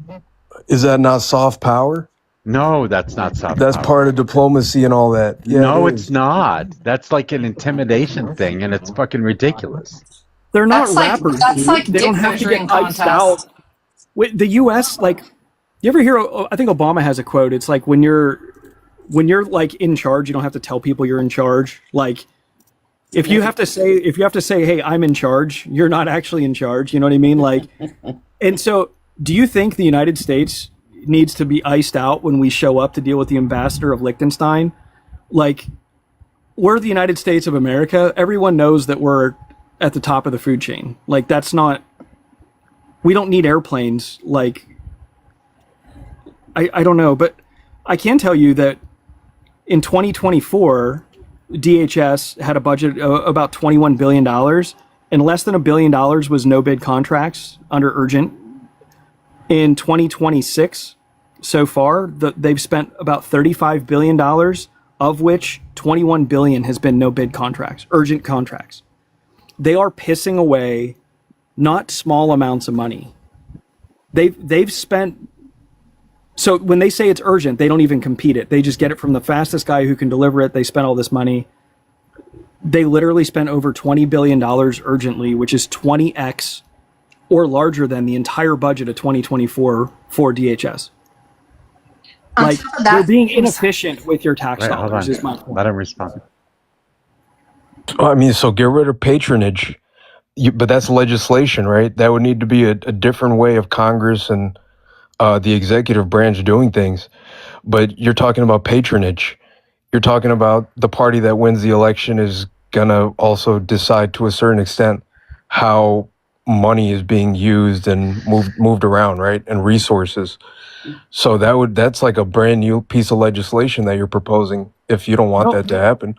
Is that not soft power? No, that's not soft That's power. part of diplomacy and all that. Yeah, No, it is. it's not. That's like an intimidation thing, and it's fucking ridiculous. They're not That's like- rappers. that's dude. like They don't dick have to measuring get iced contest. out. Wait, the U.S. like, you ever hear? I think Obama has a quote. It's like when you're like in charge, you don't have to tell people you're in charge. Like, if you have to say, hey, I'm in charge, you're not actually in charge. You know what I mean? Like, and so, do you think the United States needs to be iced out when we show up to deal with the ambassador of Liechtenstein? Like, we're the United States of America. Everyone knows that we're at the top of the food chain. Like, that's not, we don't need airplanes. Like, I don't know, but I can tell you that in 2024, DHS had a budget of about $21 billion, and less than $1 billion was no bid contracts under urgent. In 2026, so far, they've spent about $35 billion, of which $21 billion has been no bid contracts, urgent contracts. They are pissing away not small amounts of money. They've spent. So when they say it's urgent, they don't even compete it. They just get it from the fastest guy who can deliver it. They spent all this money. They literally spent over $20 billion urgently, which is 20x or larger than the entire budget of 2024 for DHS. On Like, top of that, you're being inefficient with your tax Wait, hold dollars, on. is my point. Let him respond. I mean, so get rid of patronage. But that's legislation, right? That would need to be a different way of Congress and the executive branch doing things. But you're talking about patronage. You're talking about the party that wins the election is going to also decide to a certain extent how money is being used and moved around, right? And resources. So that's like a brand new piece of legislation that you're proposing if you don't want that to happen.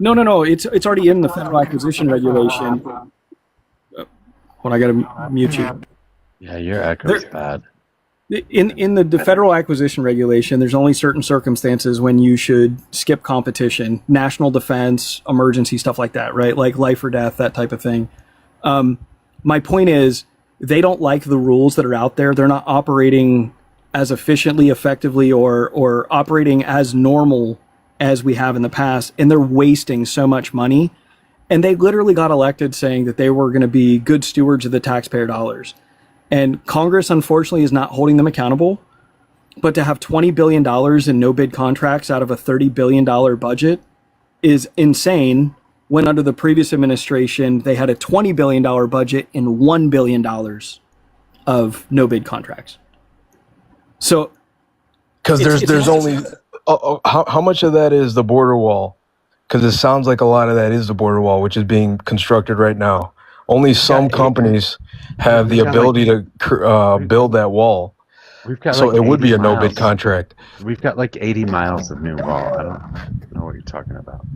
No. It's already in the federal acquisition regulation. Hold on, I gotta mute you. Yeah, your echo is bad. In the federal acquisition regulation, there's only certain circumstances when you should skip competition, national defense, emergency, stuff like that, right? Like life or death, that type of thing. my point is, they don't like the rules that are out there. They're not operating as efficiently, effectively, or operating as normal as we have in the past, and they're wasting so much money. And they literally got elected saying that they were going to be good stewards of the taxpayer dollars. And Congress, unfortunately, is not holding them accountable. But to have $20 billion in no bid contracts out of a $30 billion budget is insane, when under the previous administration, they had a $20 billion budget and $1 billion of no bid contracts. So, Because there's only how much of that is the border wall? Because it sounds like a lot of that is the border wall, which is being constructed right now. Only some companies have the ability to build that wall. We've got So like it would 80 be a no bid miles. contract. We've got like 80 miles of new wall. I don't know what you're talking about.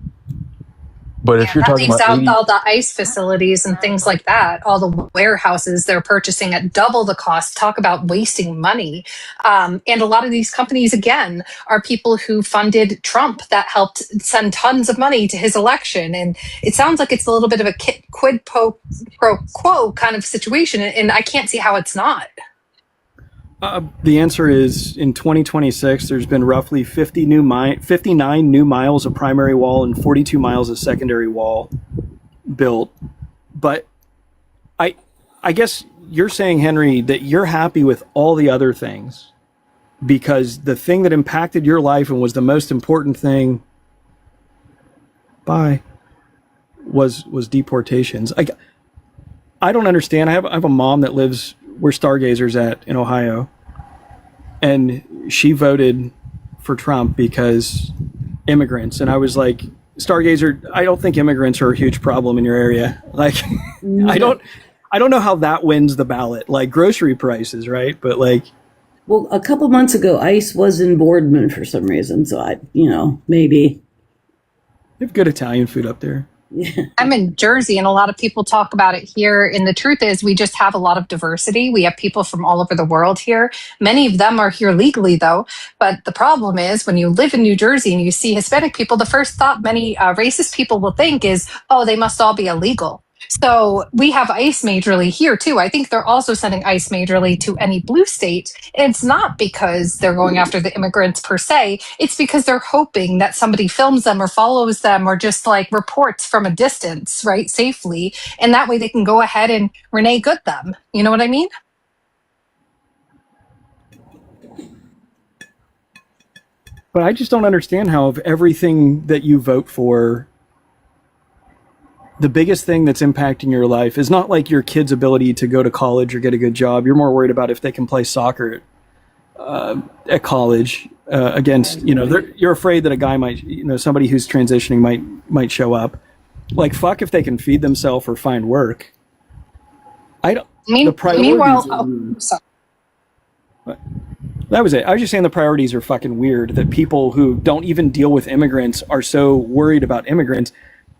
But if you're That talking leaves about out 80, all the ICE facilities and things like that, all the warehouses they're purchasing at double the cost. Talk about wasting money. And a lot of these companies, again, are people who funded Trump, that helped send tons of money to his election. And it sounds like it's a little bit of a quid pro quo kind of situation. And I can't see how it's not. the answer is, in 2026, there's been roughly 59 new miles of primary wall and 42 miles of secondary wall built. But I guess you're saying, Henry, that you're happy with all the other things because the thing that impacted your life and was the most important thing, was deportations. I don't understand. I have a mom that lives where Stargazer's at in Ohio, and she voted for Trump because immigrants. And I was like, Stargazer, I don't think immigrants are a huge problem in your area. Like, I don't know how that wins the ballot. Like grocery prices, right? But like, Well, a couple months ago, ICE was in Boardman for some reason. So maybe. they have good Italian food up there. I'm in Jersey, and a lot of people talk about it here. And the truth is, we just have a lot of diversity. We have people from all over the world here. Many of them are here legally, though. But the problem is, when you live in New Jersey and you see Hispanic people, the first thought many racist people will think is, oh, they must all be illegal. So we have ICE majorly here, too. I think they're also sending ICE majorly to any blue state. And it's not because they're going after the immigrants per se. It's because they're hoping that somebody films them or follows them or just like reports from a distance, right, safely. And that way they can go ahead and Renee Good them. You know what I mean? But I just don't understand how, of everything that you vote for, the biggest thing that's impacting your life is not like your kid's ability to go to college or get a good job. You're more worried about if they can play soccer at college against, you're afraid that a guy might, somebody who's transitioning might show up. Like, fuck if they can feed themselves or find work. The priorities Meanwhile, sorry. That was it. I was just saying the priorities are fucking weird, that people who don't even deal with immigrants are so worried about immigrants.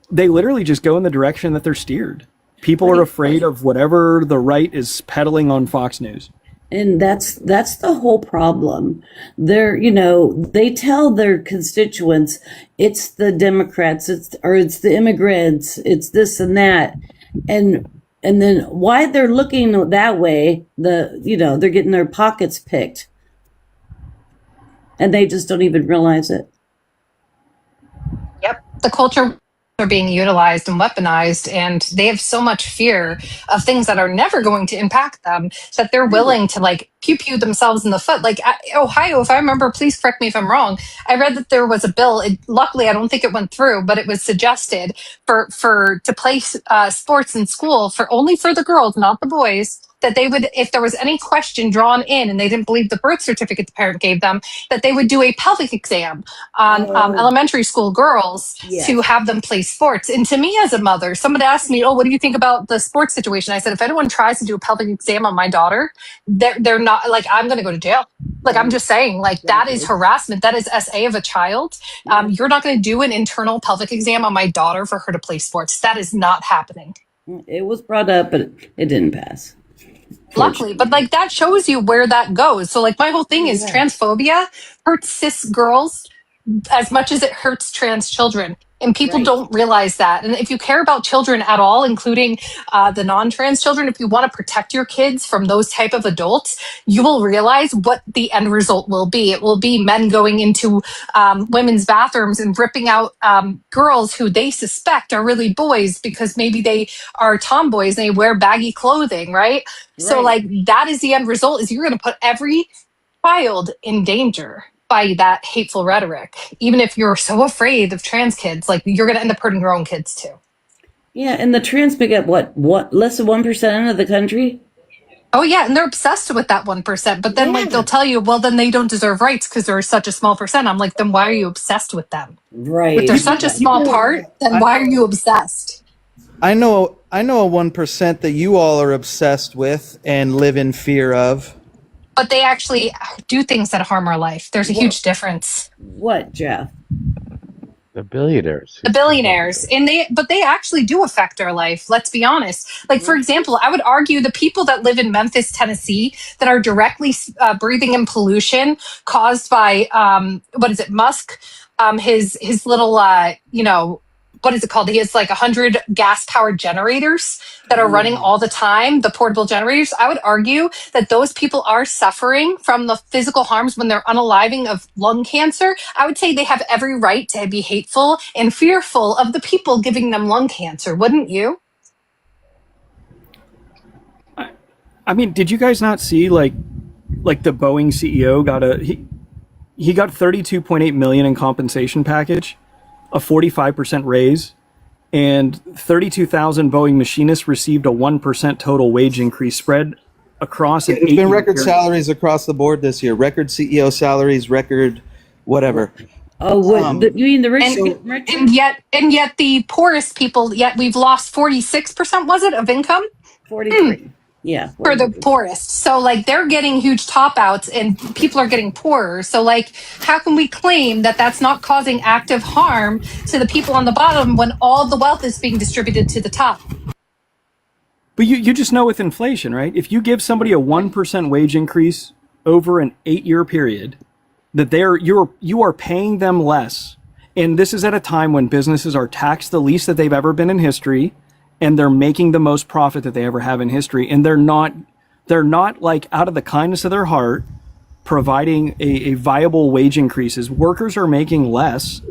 They literally just go in the direction that they're steered. People are afraid of whatever the right is peddling on Fox News. And that's the whole problem. They tell their constituents it's the Democrats, it's the immigrants, it's this and that. And then why they're looking that way, they're getting their pockets picked. And they just don't even realize it. Yep. The culture are being utilized and weaponized, and they have so much fear of things that are never going to impact them that they're willing to like pew themselves in the foot. Like Ohio, if I remember, please correct me if I'm wrong, I read that there was a bill, luckily I don't think it went through, but it was suggested to play sports in school only for the girls, not the boys, that they would, if there was any question drawn in and they didn't believe the birth certificate the parent gave them, that they would do a pelvic exam on elementary school girls to have them play sports. And to me as a mother, somebody asked me, oh, what do you think about the sports situation? I said, if anyone tries to do a pelvic exam on my daughter, they're not, like, I'm going to go to jail. Like, I'm just saying, like, that is harassment. That is SA of a child. You're not going to do an internal pelvic exam on my daughter for her to play sports. That is not happening. It was brought up, but it didn't pass. Luckily, but like that shows you where that goes. So like my whole thing is transphobia hurts cis girls as much as it hurts trans children. And people Right. don't realize that. And if you care about children at all, including the non-trans children, if you want to protect your kids from those type of adults, you will realize what the end result will be. It will be men going into women's bathrooms and ripping out girls who they suspect are really boys because maybe they are tomboys and they wear baggy clothing, right? So Right. like that is the end result, is you're going to put every child in danger by that hateful rhetoric. Even if you're so afraid of trans kids, like you're going to end up hurting your own kids too. Yeah, and the trans make up what less than 1% of the country. Oh yeah, and they're obsessed with that 1%. But then like they'll tell you, well, then they don't deserve rights because they're such a small percent. I'm like, then why are you obsessed with them? Right. If they're such a small part, then why are you obsessed? I know a 1% that you all are obsessed with and live in fear of. But they actually do things that harm our life. There's a huge difference. What, Jeff? The billionaires. The billionaires, but they actually do affect our life. Let's be honest. Like, for example, I would argue the people that live in Memphis, Tennessee, that are directly breathing in pollution caused by what is it, Musk? His little what is it called? He has like 100 gas-powered generators that are running all the time, the portable generators. I would argue that those people are suffering from the physical harms when they're unaliving of lung cancer. I would say they have every right to be hateful and fearful of the people giving them lung cancer, wouldn't you? I mean, did you guys not see like the Boeing CEO got he got 32.8 million in compensation package, a 45% raise, and 32,000 Boeing machinists received a 1% total wage increase spread across an It's been 8-year record period. salaries across the board this year. Record CEO salaries, record whatever. Oh, what? You mean the rich? And yet the poorest people, yet we've lost 46%, was it, of income? 43. Yeah. For the poorest. So like they're getting huge top outs and people are getting poorer. So like how can we claim that that's not causing active harm to the people on the bottom when all the wealth is being distributed to the top? But you just know with inflation, right? If you give somebody a 1% wage increase over an 8-year period, that you are paying them less. And this is at a time when businesses are taxed the least that they've ever been in history, and they're making the most profit that they ever have in history. And they're not like out of the kindness of their heart providing a viable wage increases. Workers are making less.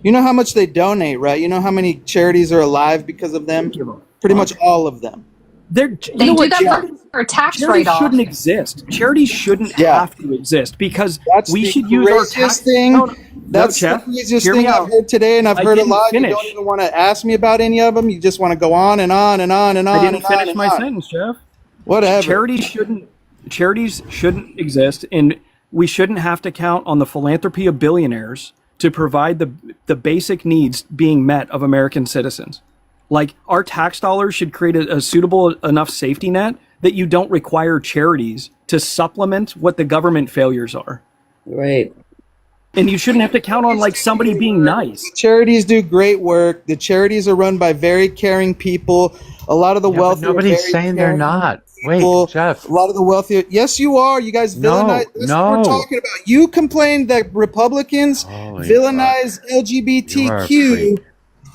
You know how much they donate, right? You know how many charities are alive because of them? Pretty much all of them. They do that for tax Charities write-off. shouldn't exist. Charities shouldn't have to exist because That's we the should use our tax. craziest thing. No, That's Jeff, the craziest hear me thing I've out. heard today, and I've I heard a didn't lot. finish. You don't even want to ask me about any of them. You just want to go on and on and on and on. I didn't and on finish and my on. sentence, Jeff. Whatever. Charities shouldn't exist, and we shouldn't have to count on the philanthropy of billionaires to provide the basic needs being met of American citizens. Like, our tax dollars should create a suitable enough safety net that you don't require charities to supplement what the government failures are. Right. And you shouldn't have to count on like somebody being nice. Charities do great work. The charities are run by very caring people. A lot of the Yeah, but wealthy. nobody's saying they're not. Wait, Jeff. A lot of the wealthy. Yes, you are. You guys villainize. That's what we're talking about. You complained that Republicans villainize You are a LGBTQ, freak.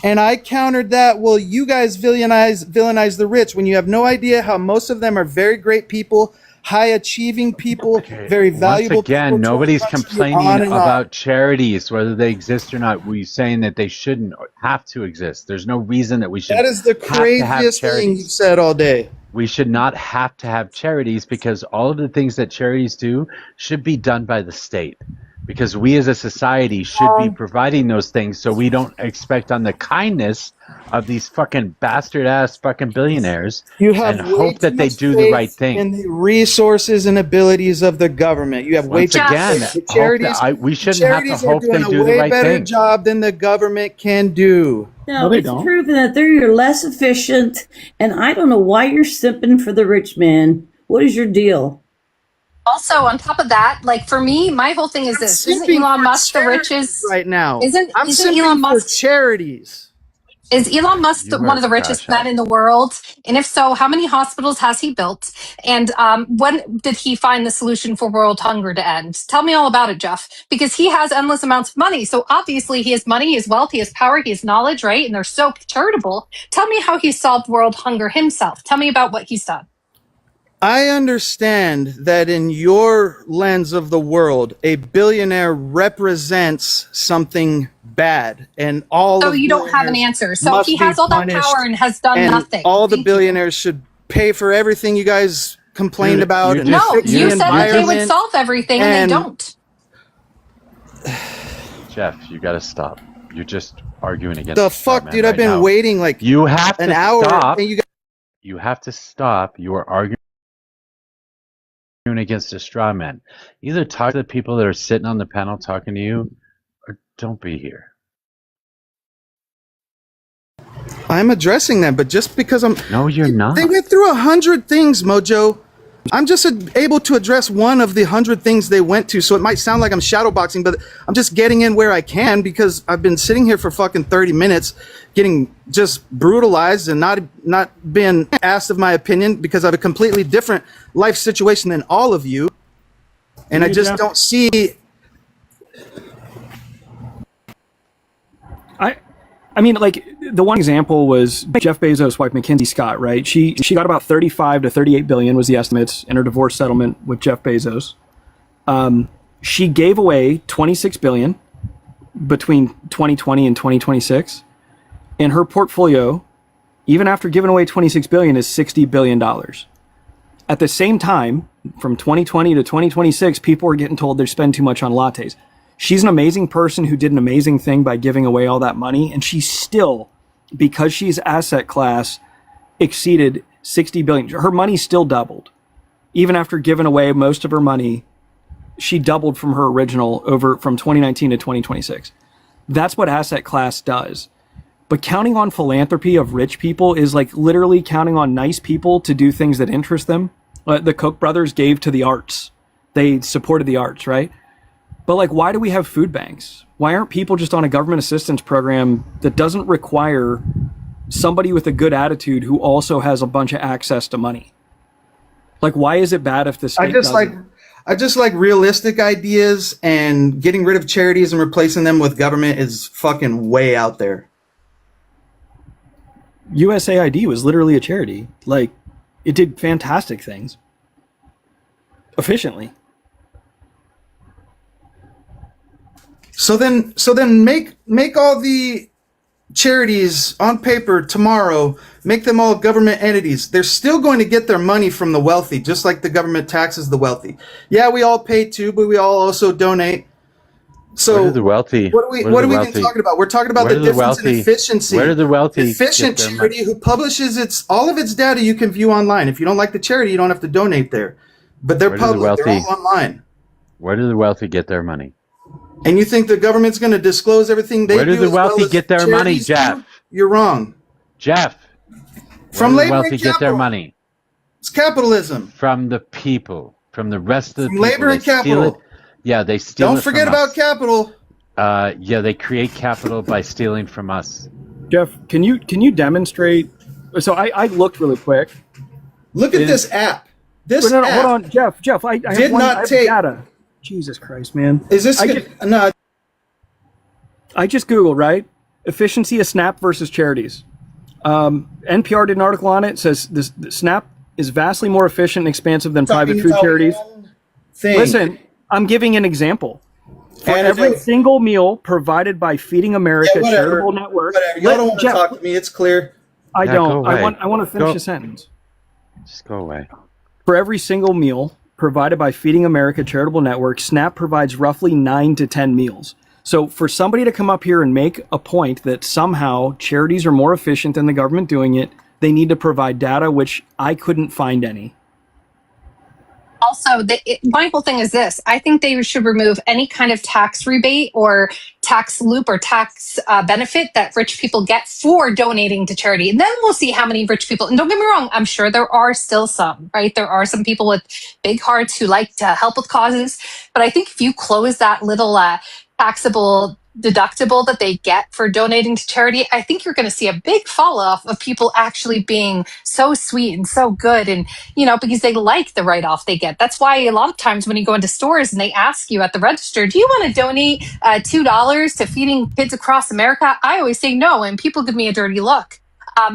and I countered that. Well, you guys villainize the rich when you have no idea how most of them are very great people, high achieving people, very valuable. Once again, people to our nobody's country, complaining on and on. about charities, whether they exist or not. We're saying that they shouldn't have to exist. There's no reason that we should. That is the have to have craziest thing charities. you've said all day. We should not have to have charities because all of the things that charities do should be done by the state. Because we as a society should be providing those things, so we don't expect on the kindness of these fucking bastard ass fucking billionaires You have and way hope that too they much do the faith right thing. in the resources and abilities of the government. You have way Once too again, much faith. hope that we shouldn't have to charities are hope they doing do a the way right better thing. job than the government can do. No, it's proven that they're less efficient, and I don't know why you're simping for the rich man. What is your deal? Also, on top of that, like for me, my whole thing is this: isn't simping Elon for Musk the charities richest? right now? Isn't I'm isn't simping Elon for Musk? charities. Is Elon Musk You one are of the richest crash men out. in the world? And if so, how many hospitals has he built? And when did he find the solution for world hunger to end? Tell me all about it, Jeff, because he has endless amounts of money. So obviously he has money, he has wealth, he has power, he has knowledge, right? And they're so charitable. Tell me how he solved world hunger himself. Tell me about what he's done. I understand that in your lens of the world, a billionaire represents something bad, and all So of you don't have an billionaires answer. So must he be has all that punished, power and has done and nothing. all the Thank you. billionaires should pay for everything you guys complained Dude, about you and No, just- fix the you said that they would environment. solve everything and and- they don't. Jeff, you gotta stop. You're just arguing against The straw fuck, man dude! I've right been now. waiting like You have to an hour, stop. and you guys. You have to stop. You are arguing against a straw man. Either talk to the people that are sitting on the panel talking to you, or don't be here. I'm addressing that, but just because I'm. No, you're not. They went through 100 things, Mojo. I'm just able to address one of the 100 things they went to, so it might sound like I'm shadowboxing, but I'm just getting in where I can because I've been sitting here for fucking 30 minutes, getting just brutalized and not being asked of my opinion because I have a completely different life situation than all of you, and I just don't see. I mean, like, the one example was Jeff Bezos' wife, Mackenzie Scott, right? She got about 35 to 38 billion was the estimates in her divorce settlement with Jeff Bezos. She gave away 26 billion between 2020 and 2026. And her portfolio, even after giving away 26 billion, is $60 billion. At the same time, from 2020 to 2026, people are getting told they spend too much on lattes. She's an amazing person who did an amazing thing by giving away all that money, and she still, because she's asset class, exceeded 60 billion. Her money still doubled. Even after giving away most of her money, she doubled from her original from 2019 to 2026. That's what asset class does. But counting on philanthropy of rich people is like literally counting on nice people to do things that interest them. The Koch brothers gave to the arts. They supported the arts, right? But like, why do we have food banks? Why aren't people just on a government assistance program that doesn't require somebody with a good attitude who also has a bunch of access to money? Like, why is it bad if the state I just like realistic ideas, and getting rid of charities and replacing them with government is fucking way out there. USAID was literally a charity. Like, it did fantastic things efficiently. So then make all the charities on paper tomorrow, make them all government entities. They're still going to get their money from the wealthy, just like the government taxes the wealthy. Yeah, we all pay too, but we all also donate. So Where do the wealthy? what are we even talking about? We're talking about where the do the difference in wealthy- efficiency. where do the wealthy efficient get their charity money? who publishes all of its data you can view online. If you don't like the charity, you don't have to donate there. But they're Where do the public, they're wealthy- all online. Where do the wealthy get their money? And you think the government's going to disclose everything they Where do do the as well wealthy as get their money, charities do? Jeff? You're wrong. Jeff, From where do the labor wealthy and get their capital. money? It's capitalism. From the people, from the rest of the From people. labor They and steal capital. it. Yeah, they steal Don't it forget from about us. capital. Yeah, they create capital by stealing from us. Jeff, can you demonstrate? So I looked really quick. Look at Is- this app. This Wait, no, app. hold on, Jeff. I have Did one, not I have take- data. Jesus Christ, man. Is this I gonna, just- no? I just Googled, right? Efficiency of SNAP versus charities. NPR did an article on it. It says the SNAP is vastly more efficient and expansive than private Talking food about charities. one thing. Listen, I'm giving an example. For And every it's- single meal provided by Feeding America Yeah, whatever. Charitable Network. Whatever. Y'all don't want to Jeff, talk to me. It's clear. I Yeah, don't. go away. I want to finish Go. the sentence. Just go away. For every single meal provided by Feeding America Charitable Network, SNAP provides roughly 9 to 10 meals. So for somebody to come up here and make a point that somehow charities are more efficient than the government doing it, they need to provide data, which I couldn't find any. Also, my whole thing is this. I think they should remove any kind of tax rebate or tax loop or tax benefit that rich people get for donating to charity. And then we'll see how many rich people, and don't get me wrong, I'm sure there are still some, right? There are some people with big hearts who like to help with causes. But I think if you close that little taxable deductible that they get for donating to charity, I think you're going to see a big fall off of people actually being so sweet and so good. And, because they like the write off they get. That's why a lot of times when you go into stores and they ask you at the register, do you want to donate $2 to feeding kids across America? I always say no. And people give me a dirty look.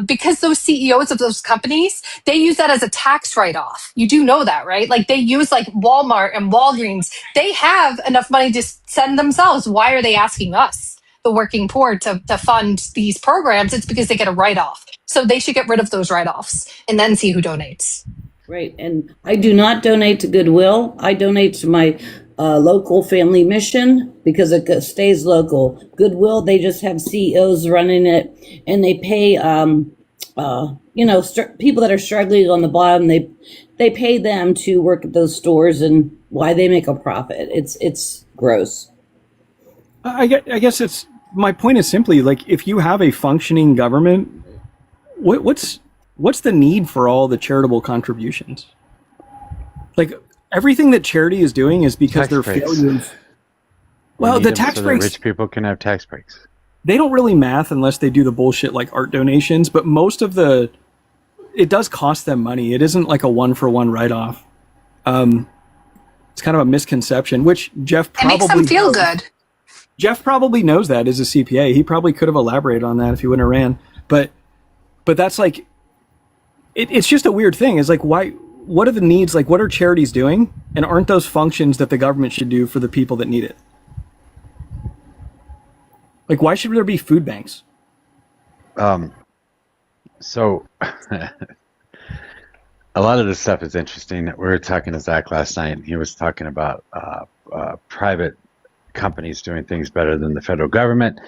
Because those CEOs of those companies, they use that as a tax write-off. You do know that, right? Like they use like Walmart and Walgreens. They have enough money to send themselves. Why are they asking us, the working poor, to fund these programs? It's because they get a write-off. So they should get rid of those write-offs and then see who donates. Right. And I do not donate to Goodwill. I donate to my local family mission because it stays local. Goodwill, they just have CEOs running it, and they pay, people that are struggling on the bottom. They pay them to work at those stores, and why they make a profit. It's gross. I guess it's my point is simply like if you have a functioning government, what's the need for all the charitable contributions? Like everything that charity is doing is because Tax they're breaks. failures. Well, the tax so breaks. that rich people can have tax breaks. They don't really math unless they do the bullshit like art donations, but most of it does cost them money. It isn't like a 1-for-1 write-off. It's kind of a misconception, which Jeff probably It makes them feel good. Jeff probably knows that as a CPA. He probably could have elaborated on that if he wouldn't have ran. But that's like, it's just a weird thing. It's like, why? What are the needs? Like, what are charities doing? And aren't those functions that the government should do for the people that need it? Like, why should there be food banks? So a lot of this stuff is interesting. We were talking to Zach last night, and he was talking about private companies doing things better than the federal government,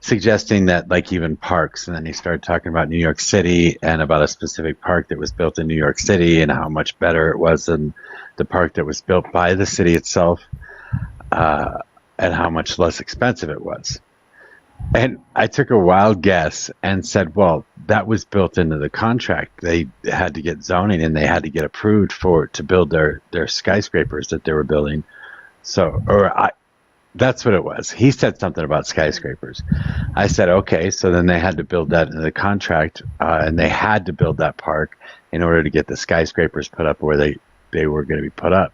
suggesting that like even parks. And then he started talking about New York City and about a specific park that was built in New York City and how much better it was than the park that was built by the city itself, and how much less expensive it was. And I took a wild guess and said, well, that was built into the contract. They had to get zoning and they had to get approved to build their skyscrapers that they were building. That's what it was. He said something about skyscrapers. I said, okay, so then they had to build that into the contract, and they had to build that park in order to get the skyscrapers put up where they were going to be put up.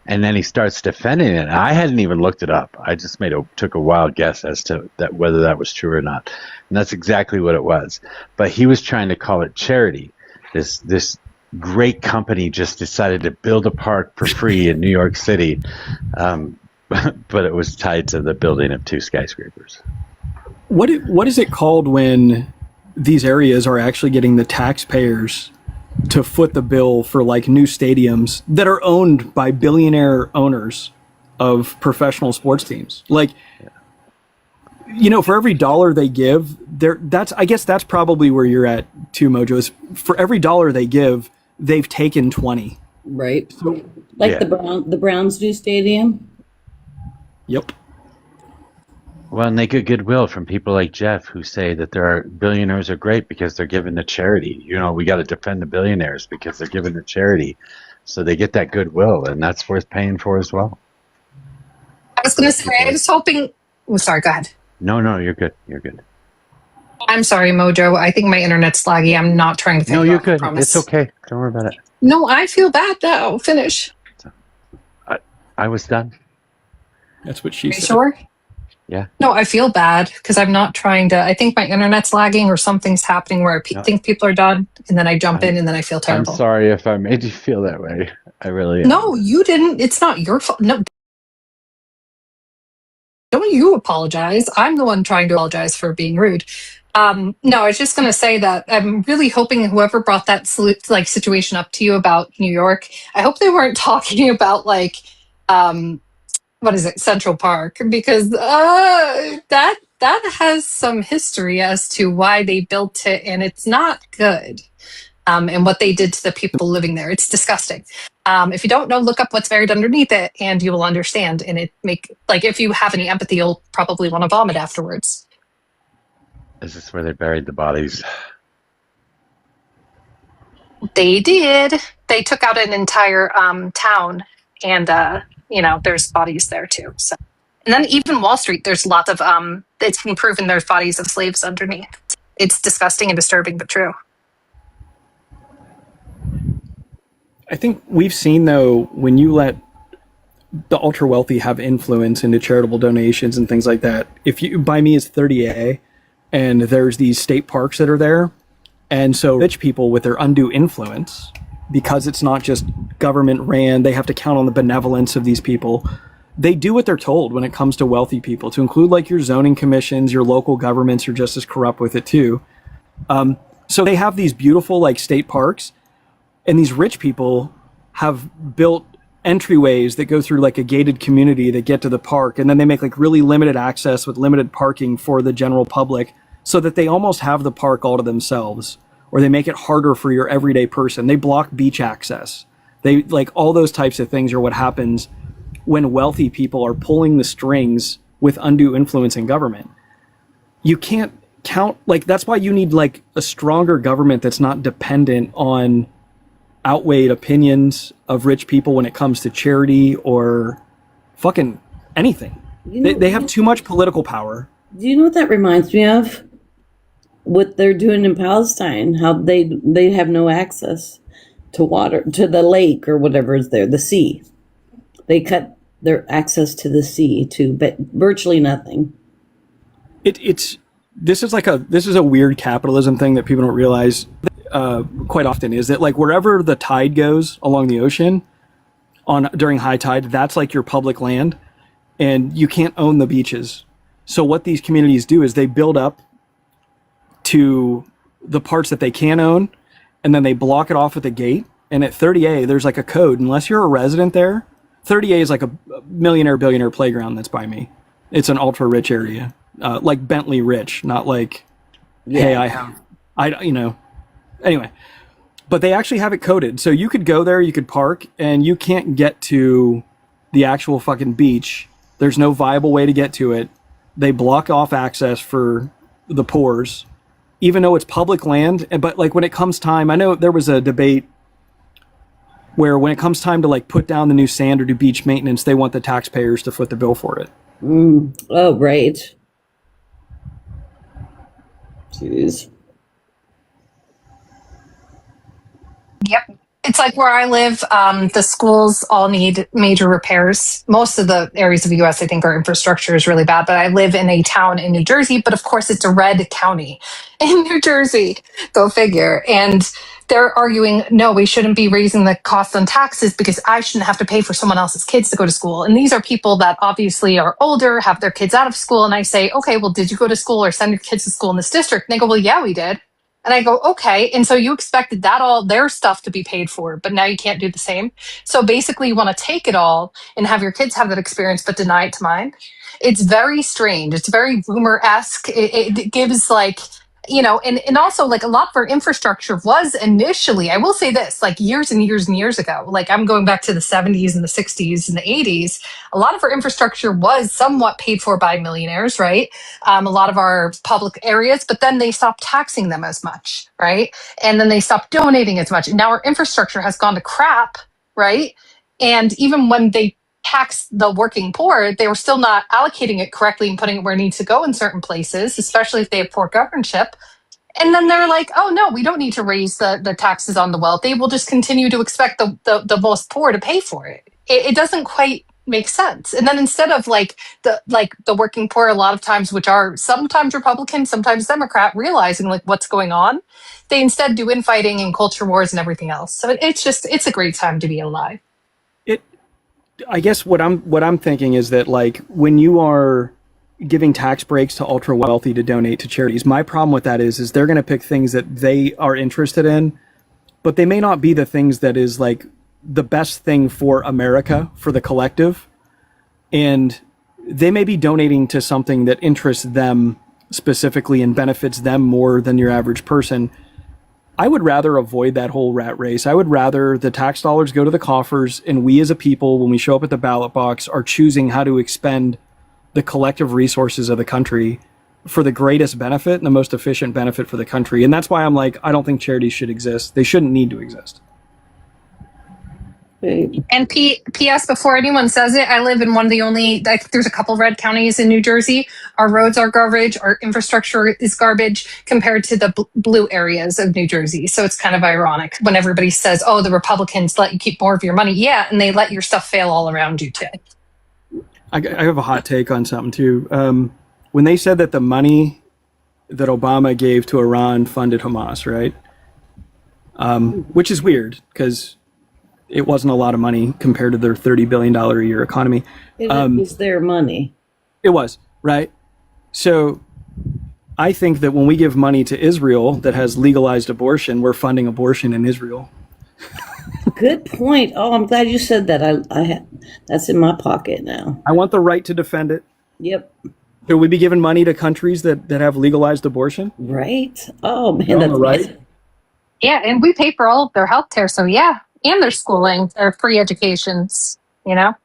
And then he starts defending it. I hadn't even looked it up. I just took a wild guess as to whether that was true or not. And that's exactly what it was. But he was trying to call it charity. This great company just decided to build a park for free in New York City. But it was tied to the building of 2 skyscrapers. What is it called when these areas are actually getting the taxpayers to foot the bill for like new stadiums that are owned by billionaire owners of professional sports teams? Like, for every dollar they give, I guess that's probably where you're at too, Mojo. Is for every dollar they give, they've taken 20. Right. So, the Browns new stadium. Yep. Well, and they get goodwill from people like Jeff who say that billionaires are great because they're given to charity. We got to defend the billionaires because they're given to charity. So they get that goodwill, and that's worth paying for as well. I was going to say, I was hoping. Oh, sorry, go ahead. No, you're good. You're good. I'm sorry, Mojo. I think my internet's laggy. I'm not trying to. No, you're good. Promise. It's okay. Don't worry about it. No, I feel bad now. Finish. I was done. That's what she Are you said. sure? Yeah. No, I feel bad because I'm not trying to. I think my internet's lagging or something's happening where I think people are done, and then I jump in and then I feel terrible. I'm sorry if I made you feel that way. I really am. No, you didn't. It's not your fault. No. Don't you apologize. I'm the one trying to apologize for being rude. No, I was just going to say that I'm really hoping whoever brought that situation up to you about New York, I hope they weren't talking about what is it, Central Park, because that has some history as to why they built it, and it's not good. And what they did to the people living there, it's disgusting. If you don't know, look up what's buried underneath it, and you will understand. And if you have any empathy, you'll probably want to vomit afterwards. Is this where they buried the bodies? They did. They took out an entire town, and there's bodies there too. So And then even Wall Street, there's lots of it's been proven there's bodies of slaves underneath. It's disgusting and disturbing, but true. I think we've seen, though, when you let the ultra wealthy have influence into charitable donations and things like that, if you, by me, it's 30A, and there's these state parks that are there. And so rich people with their undue influence, because it's not just government ran, they have to count on the benevolence of these people. They do what they're told when it comes to wealthy people, to include like your zoning commissions, your local governments are just as corrupt with it too. So they have these beautiful like state parks, and these rich people have built entryways that go through like a gated community that get to the park, and then they make like really limited access with limited parking for the general public, so that they almost have the park all to themselves, or they make it harder for your everyday person. They block beach access. They like all those types of things are what happens when wealthy people are pulling the strings with undue influence in government. You can't count, like, that's why you need like a stronger government that's not dependent on outweighed opinions of rich people when it comes to charity or fucking anything. They have too much political power. Do you know what that reminds me of? What they're doing in Palestine, how they have no access to water, to the lake or whatever is there, the sea. They cut their access to the sea to virtually nothing. This is a weird capitalism thing that people don't realize quite often, is that like wherever the tide goes along the ocean during high tide, that's like your public land, and you can't own the beaches. So what these communities do is they build up to the parts that they can own, and then they block it off with a gate. And at 30A, there's like a code. Unless you're a resident there, 30A is like a millionaire, billionaire playground that's by me. It's an ultra rich area, like Bentley rich, not like, hey, anyway. But they actually have it coded. So you could go there, you could park, and you can't get to the actual fucking beach. There's no viable way to get to it. They block off access for the poors, even though it's public land. But like when it comes time, I know there was a debate where when it comes time to like put down the new sand or do beach maintenance, they want the taxpayers to foot the bill for it. Oh, right. Jeez. Yep. It's like where I live, the schools all need major repairs. Most of the areas of the U.S., I think, our infrastructure is really bad. But I live in a town in New Jersey, but of course it's a red county in New Jersey. Go figure. And they're arguing, no, we shouldn't be raising the cost on taxes because I shouldn't have to pay for someone else's kids to go to school. And these are people that obviously are older, have their kids out of school. And I say, okay, well, did you go to school or send your kids to school in this district? And they go, well, yeah, we did. And I go, okay. And so you expected that all their stuff to be paid for, but now you can't do the same. So basically you want to take it all and have your kids have that experience, but deny it to mine. It's very strange. It's very boomer-esque. It gives like, you know, and also like a lot of our infrastructure was initially, I will say this, like years and years and years ago, like I'm going back to the 70s and the 60s and the 80s, a lot of our infrastructure was somewhat paid for by millionaires, right? A lot of our public areas, but then they stopped taxing them as much, right? And then they stopped donating as much. And now our infrastructure has gone to crap, right? And even when they tax the working poor, they were still not allocating it correctly and putting it where it needs to go in certain places, especially if they have poor governorship. And then they're like, oh no, we don't need to raise the taxes on the wealthy. We'll just continue to expect the most poor to pay for it. It doesn't quite make sense. And then instead of like the working poor, a lot of times, which are sometimes Republican, sometimes Democrat, realizing like what's going on, they instead do infighting and culture wars and everything else. So it's a great time to be alive. I guess what I'm thinking is that like when you are giving tax breaks to ultra wealthy to donate to charities, my problem with that is they're going to pick things that they are interested in, but they may not be the things that is like the best thing for America, for the collective. And they may be donating to something that interests them specifically and benefits them more than your average person. I would rather avoid that whole rat race. I would rather the tax dollars go to the coffers, and we as a people, when we show up at the ballot box, are choosing how to expend the collective resources of the country for the greatest benefit and the most efficient benefit for the country. And that's why I'm like, I don't think charities should exist. They shouldn't need to exist. And P.S. Before anyone says it, I live in one of the only, like, there's a couple red counties in New Jersey. Our roads are garbage. Our infrastructure is garbage compared to the blue areas of New Jersey. So it's kind of ironic when everybody says, oh, the Republicans let you keep more of your money. Yeah, and they let your stuff fail all around you too. I have a hot take on something too. When they said that the money that Obama gave to Iran funded Hamas, right? Which is weird because it wasn't a lot of money compared to their $30 billion a year economy. It was their money. It was, right? So I think that when we give money to Israel that has legalized abortion, we're funding abortion in Israel. Good point. Oh, I'm glad you said that. That's in my pocket now. I want the right to defend it. Yep. Should we be giving money to countries that have legalized abortion? Right. Oh, man. That's right. Yeah, and we pay for all of their health care. So yeah, and their schooling, their free educations, you know?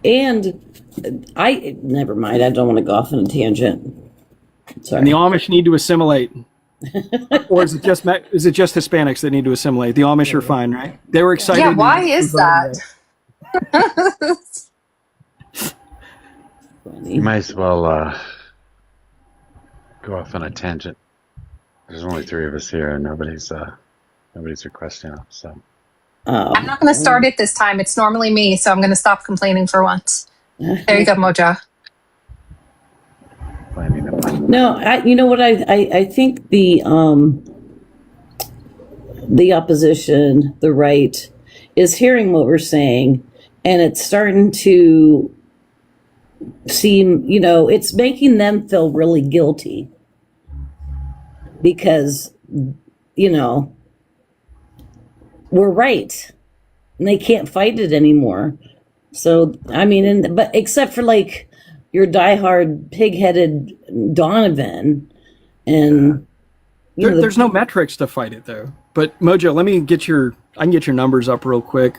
And never mind. I don't want to go off on a tangent. Sorry. And the Amish need to assimilate. Or is it just Hispanics that need to assimilate? The Amish are fine, right? They were excited. Yeah, why is that? You might as well go off on a tangent. There's only 3 of us here, and nobody's requesting it. So I'm not going to start it this time. It's normally me, so I'm going to stop complaining for once. There you go, Mojo. No, you know what? I think the opposition, the right, is hearing what we're saying, and it's starting to seem, it's making them feel really guilty because, we're right, and they can't fight it anymore. So, I mean, but except for like your diehard pig-headed Donovan, and there's no metrics to fight it though. But Mojo, I can get your numbers up real quick.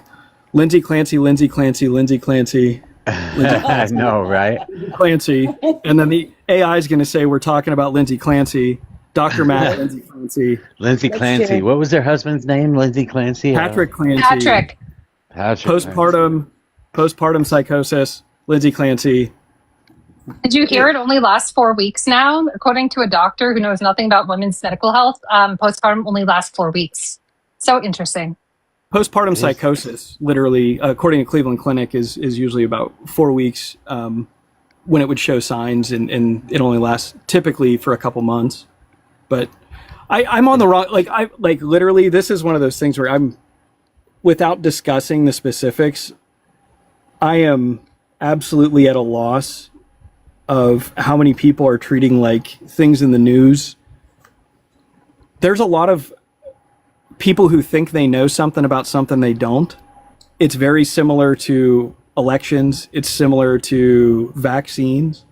Lindsay Clancy. I know, right? Clancy, and then the AI is going to say we're talking about Lindsay Clancy, Dr. Matt, Lindsay Clancy. Lindsay Clancy. What was their husband's name? Lindsay Clancy. Patrick Clancy. Patrick. Postpartum psychosis. Lindsay Clancy. Did you hear it only lasts 4 weeks now? According to a doctor who knows nothing about women's medical health, postpartum only lasts 4 weeks. So interesting. Postpartum psychosis, literally, according to Cleveland Clinic, is usually about 4 weeks when it would show signs, and it only lasts typically for a couple months. But I'm on the wrong, literally, this is one of those things where I'm, without discussing the specifics, I am absolutely at a loss of how many people are treating like things in the news. There's a lot of people who think they know something about something they don't. It's very similar to elections. It's similar to vaccines.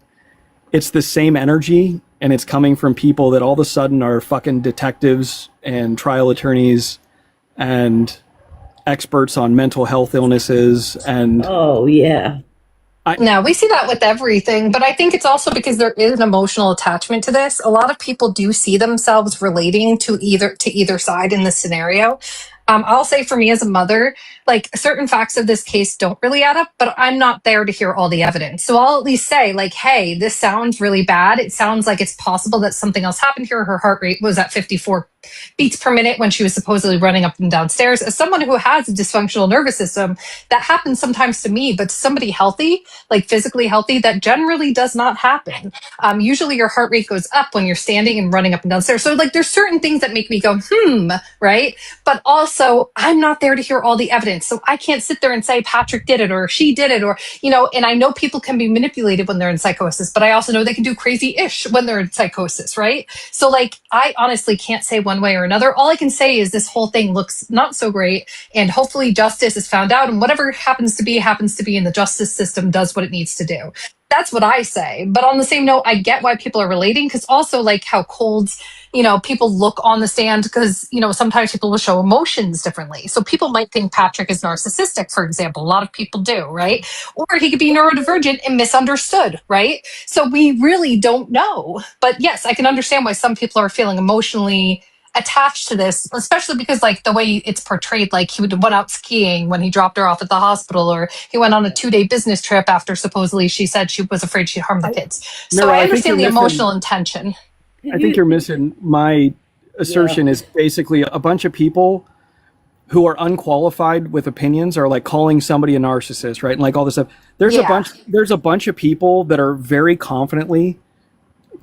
It's the same energy, and it's coming from people that all of a sudden are fucking detectives and trial attorneys and experts on mental health illnesses. And oh yeah. No, we see that with everything, but I think it's also because there is an emotional attachment to this. A lot of people do see themselves relating to either side in this scenario. I'll say for me as a mother, like certain facts of this case don't really add up, but I'm not there to hear all the evidence. So I'll at least say like, hey, this sounds really bad. It sounds like it's possible that something else happened here. Her heart rate was at 54 beats per minute when she was supposedly running up and down stairs. As someone who has a dysfunctional nervous system, that happens sometimes to me, but to somebody healthy, like physically healthy, that generally does not happen. Usually your heart rate goes up when you're standing and running up and down stairs. So like there's certain things that make me go, right? But also I'm not there to hear all the evidence. So I can't sit there and say Patrick did it or she did it or, and I know people can be manipulated when they're in psychosis, but I also know they can do crazy-ish when they're in psychosis, right? So like, I honestly can't say one way or another. All I can say is this whole thing looks not so great, and hopefully justice is found out, and whatever happens to be, and the justice system does what it needs to do. That's what I say. But on the same note, I get why people are relating, because also like how colds, people look on the stand, because, sometimes people will show emotions differently. So people might think Patrick is narcissistic, for example. A lot of people do, right? Or he could be neurodivergent and misunderstood, right? So we really don't know. But yes, I can understand why some people are feeling emotionally attached to this, especially because like the way it's portrayed, like he went out skiing when he dropped her off at the hospital, or he went on a 2-day business trip after supposedly she said she was afraid she'd harm the kids. So Mira, I I think understand the you're missing- emotional intention. I think you're missing my assertion is basically a bunch of people who are unqualified with opinions are like calling somebody a narcissist, right? And like all this stuff. There's a bunch of people that are very confidently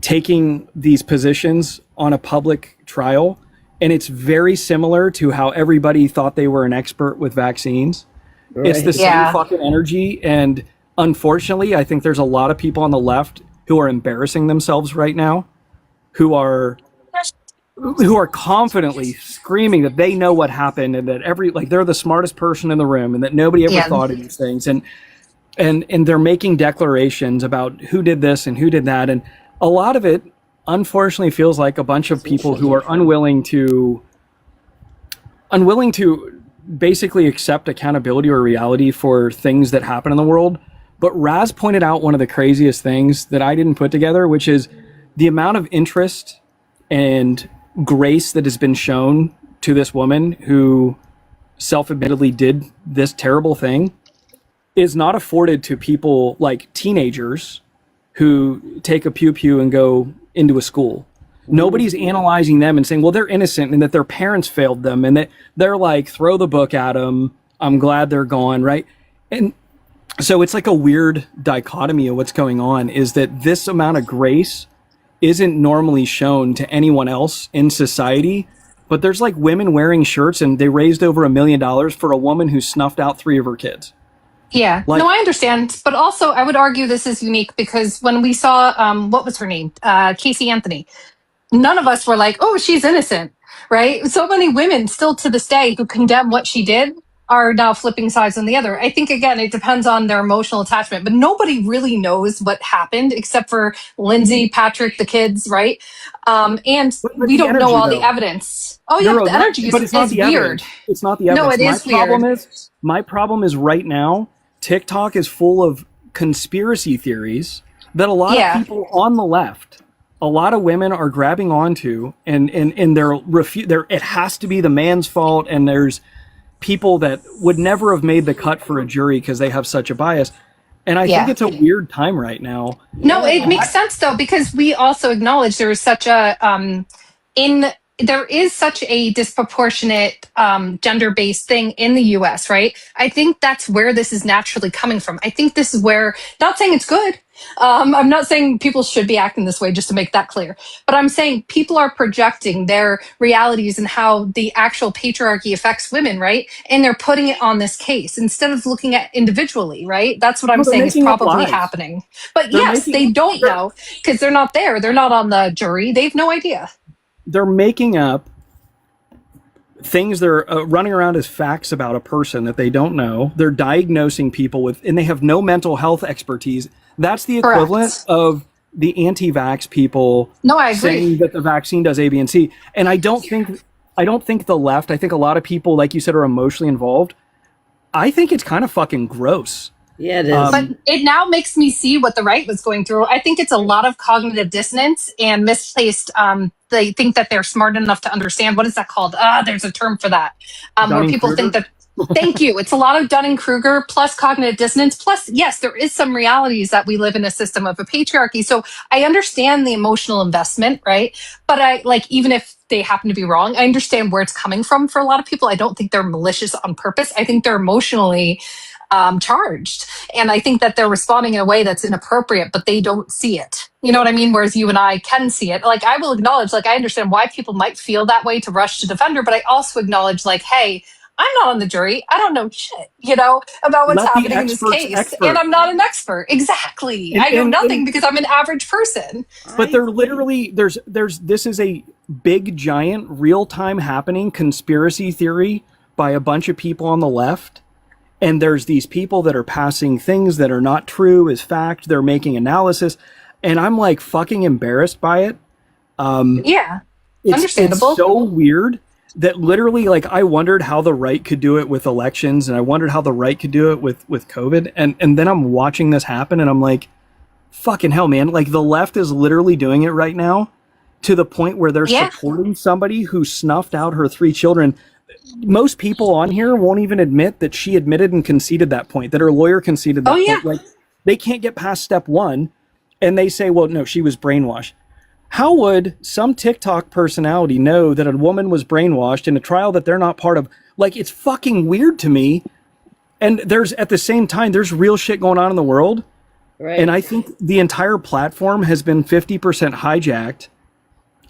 taking these positions on a public trial, and it's very similar to how everybody thought they were an expert with vaccines. It's the same fucking energy, and unfortunately, I think there's a lot of people on the left who are embarrassing themselves right now, who are confidently screaming that they know what happened and that they're the smartest person in the room and that nobody ever thought of these things, and they're making declarations about who did this and who did that, and a lot of it unfortunately feels like a bunch of people who are unwilling to basically accept accountability or reality for things that happen in the world. But Raz pointed out one of the craziest things that I didn't put together, which is the amount of interest and grace that has been shown to this woman who self-admittedly did this terrible thing is not afforded to people like teenagers who take a pew-pew and go into a school. Nobody's analyzing them and saying, well, they're innocent and that their parents failed them and that they're like, throw the book at them. I'm glad they're gone, right? And so it's like a weird dichotomy of what's going on, is that this amount of grace isn't normally shown to anyone else in society, but there's like women wearing shirts and they raised over $1 million for a woman who snuffed out 3 of her kids. Yeah, no, I understand. But also I would argue this is unique because when we saw, what was her name? Casey Anthony. None of us were like, oh, she's innocent, right? So many women still to this day who condemn what she did are now flipping sides on the other. I think, again, it depends on their emotional attachment, but nobody really knows what happened except for Lindsay, Patrick, the kids, right? And we don't know all the evidence. Oh, yeah, the energy is weird. It's not the evidence. No, it is weird. My problem is right now, TikTok is full of conspiracy theories that a lot of people on the left, a lot of women are grabbing onto, and they're it has to be the man's fault, and there's people that would never have made the cut for a jury because they have such a bias. And I think it's a weird time right now. No, it makes sense though, because we also acknowledge there is such a there is such a disproportionate gender-based thing in the US, right? I think that's where this is naturally coming from. I think this is where, not saying it's good. I'm not saying people should be acting this way, just to make that clear. But I'm saying people are projecting their realities and how the actual patriarchy affects women, right? And they're putting it on this case instead of looking at individually, right? That's what I'm saying is probably happening. But yes, they don't know because they're not there. They're not on the jury. They have no idea. They're making up things that are running around as facts about a person that they don't know. They're diagnosing people with, and they have no mental health expertise. That's the equivalent of the anti-vax people saying that the vaccine does A, B, and C. And I don't think the left, I think a lot of people, like you said, are emotionally involved. I think it's kind of fucking gross. Yeah, it is. But it now makes me see what the right was going through. I think it's a lot of cognitive dissonance and misplaced. They think that they're smart enough to understand. What is that called? There's a term for that. Where people think that. Thank you. It's a lot of Dunning-Kruger plus cognitive dissonance. Plus, yes, there is some realities that we live in a system of a patriarchy. So I understand the emotional investment, right? But I even if they happen to be wrong, I understand where it's coming from for a lot of people. I don't think they're malicious on purpose. I think they're emotionally charged. And I think that they're responding in a way that's inappropriate, but they don't see it. You know what I mean? Whereas you and I can see it. Like, I will acknowledge, I understand why people might feel that way to rush to defend her, but I also acknowledge, hey, I'm not on the jury. I don't know shit, about what's happening in this case. And I'm not an expert. Exactly. I know nothing because I'm an average person. But they're literally, this is a big, giant, real-time happening conspiracy theory by a bunch of people on the left. And there's these people that are passing things that are not true as fact. They're making analysis. And I'm fucking embarrassed by it. Understandable. It's so weird that literally, I wondered how the right could do it with elections, and I wondered how the right could do it with COVID. And then I'm watching this happen, and I'm like, fucking hell, man. The left is literally doing it right now. to the point where they're Yeah. supporting somebody who snuffed out her 3 children. Most people on here won't even admit that she admitted and conceded that point, that her lawyer conceded that Oh, yeah. point. Like, they can't get past step 1, and they say, well, no, she was brainwashed. How would some TikTok personality know that a woman was brainwashed in a trial that they're not part of? Like, it's fucking weird to me. And there's, at the same time, there's real shit going on in the world. Right. And I think the entire platform has been 50% hijacked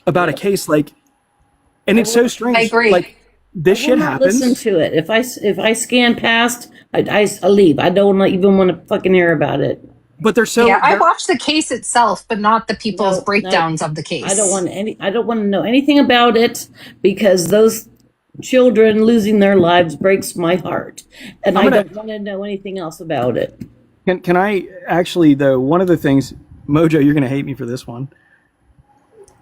about a case like, and it's so strange. I agree. Like, this I will shit not happens. listen to it. If I scan past, I leave. I don't even want to fucking hear about it. But they're so. Yeah, I they're- watched the case itself, but not the people's No, breakdowns of the case. I don't want to know anything about it because those children losing their lives breaks my heart, and I don't want to know anything else about it. Can I actually, though, one of the things, Mojo, you're going to hate me for this one.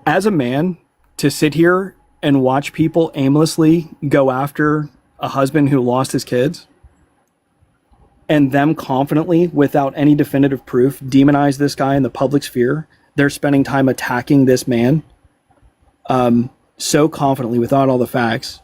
As a man, to sit here and watch people aimlessly go after a husband who lost his kids and them confidently, without any definitive proof, demonize this guy in the public sphere, they're spending time attacking this man so confidently without all the facts,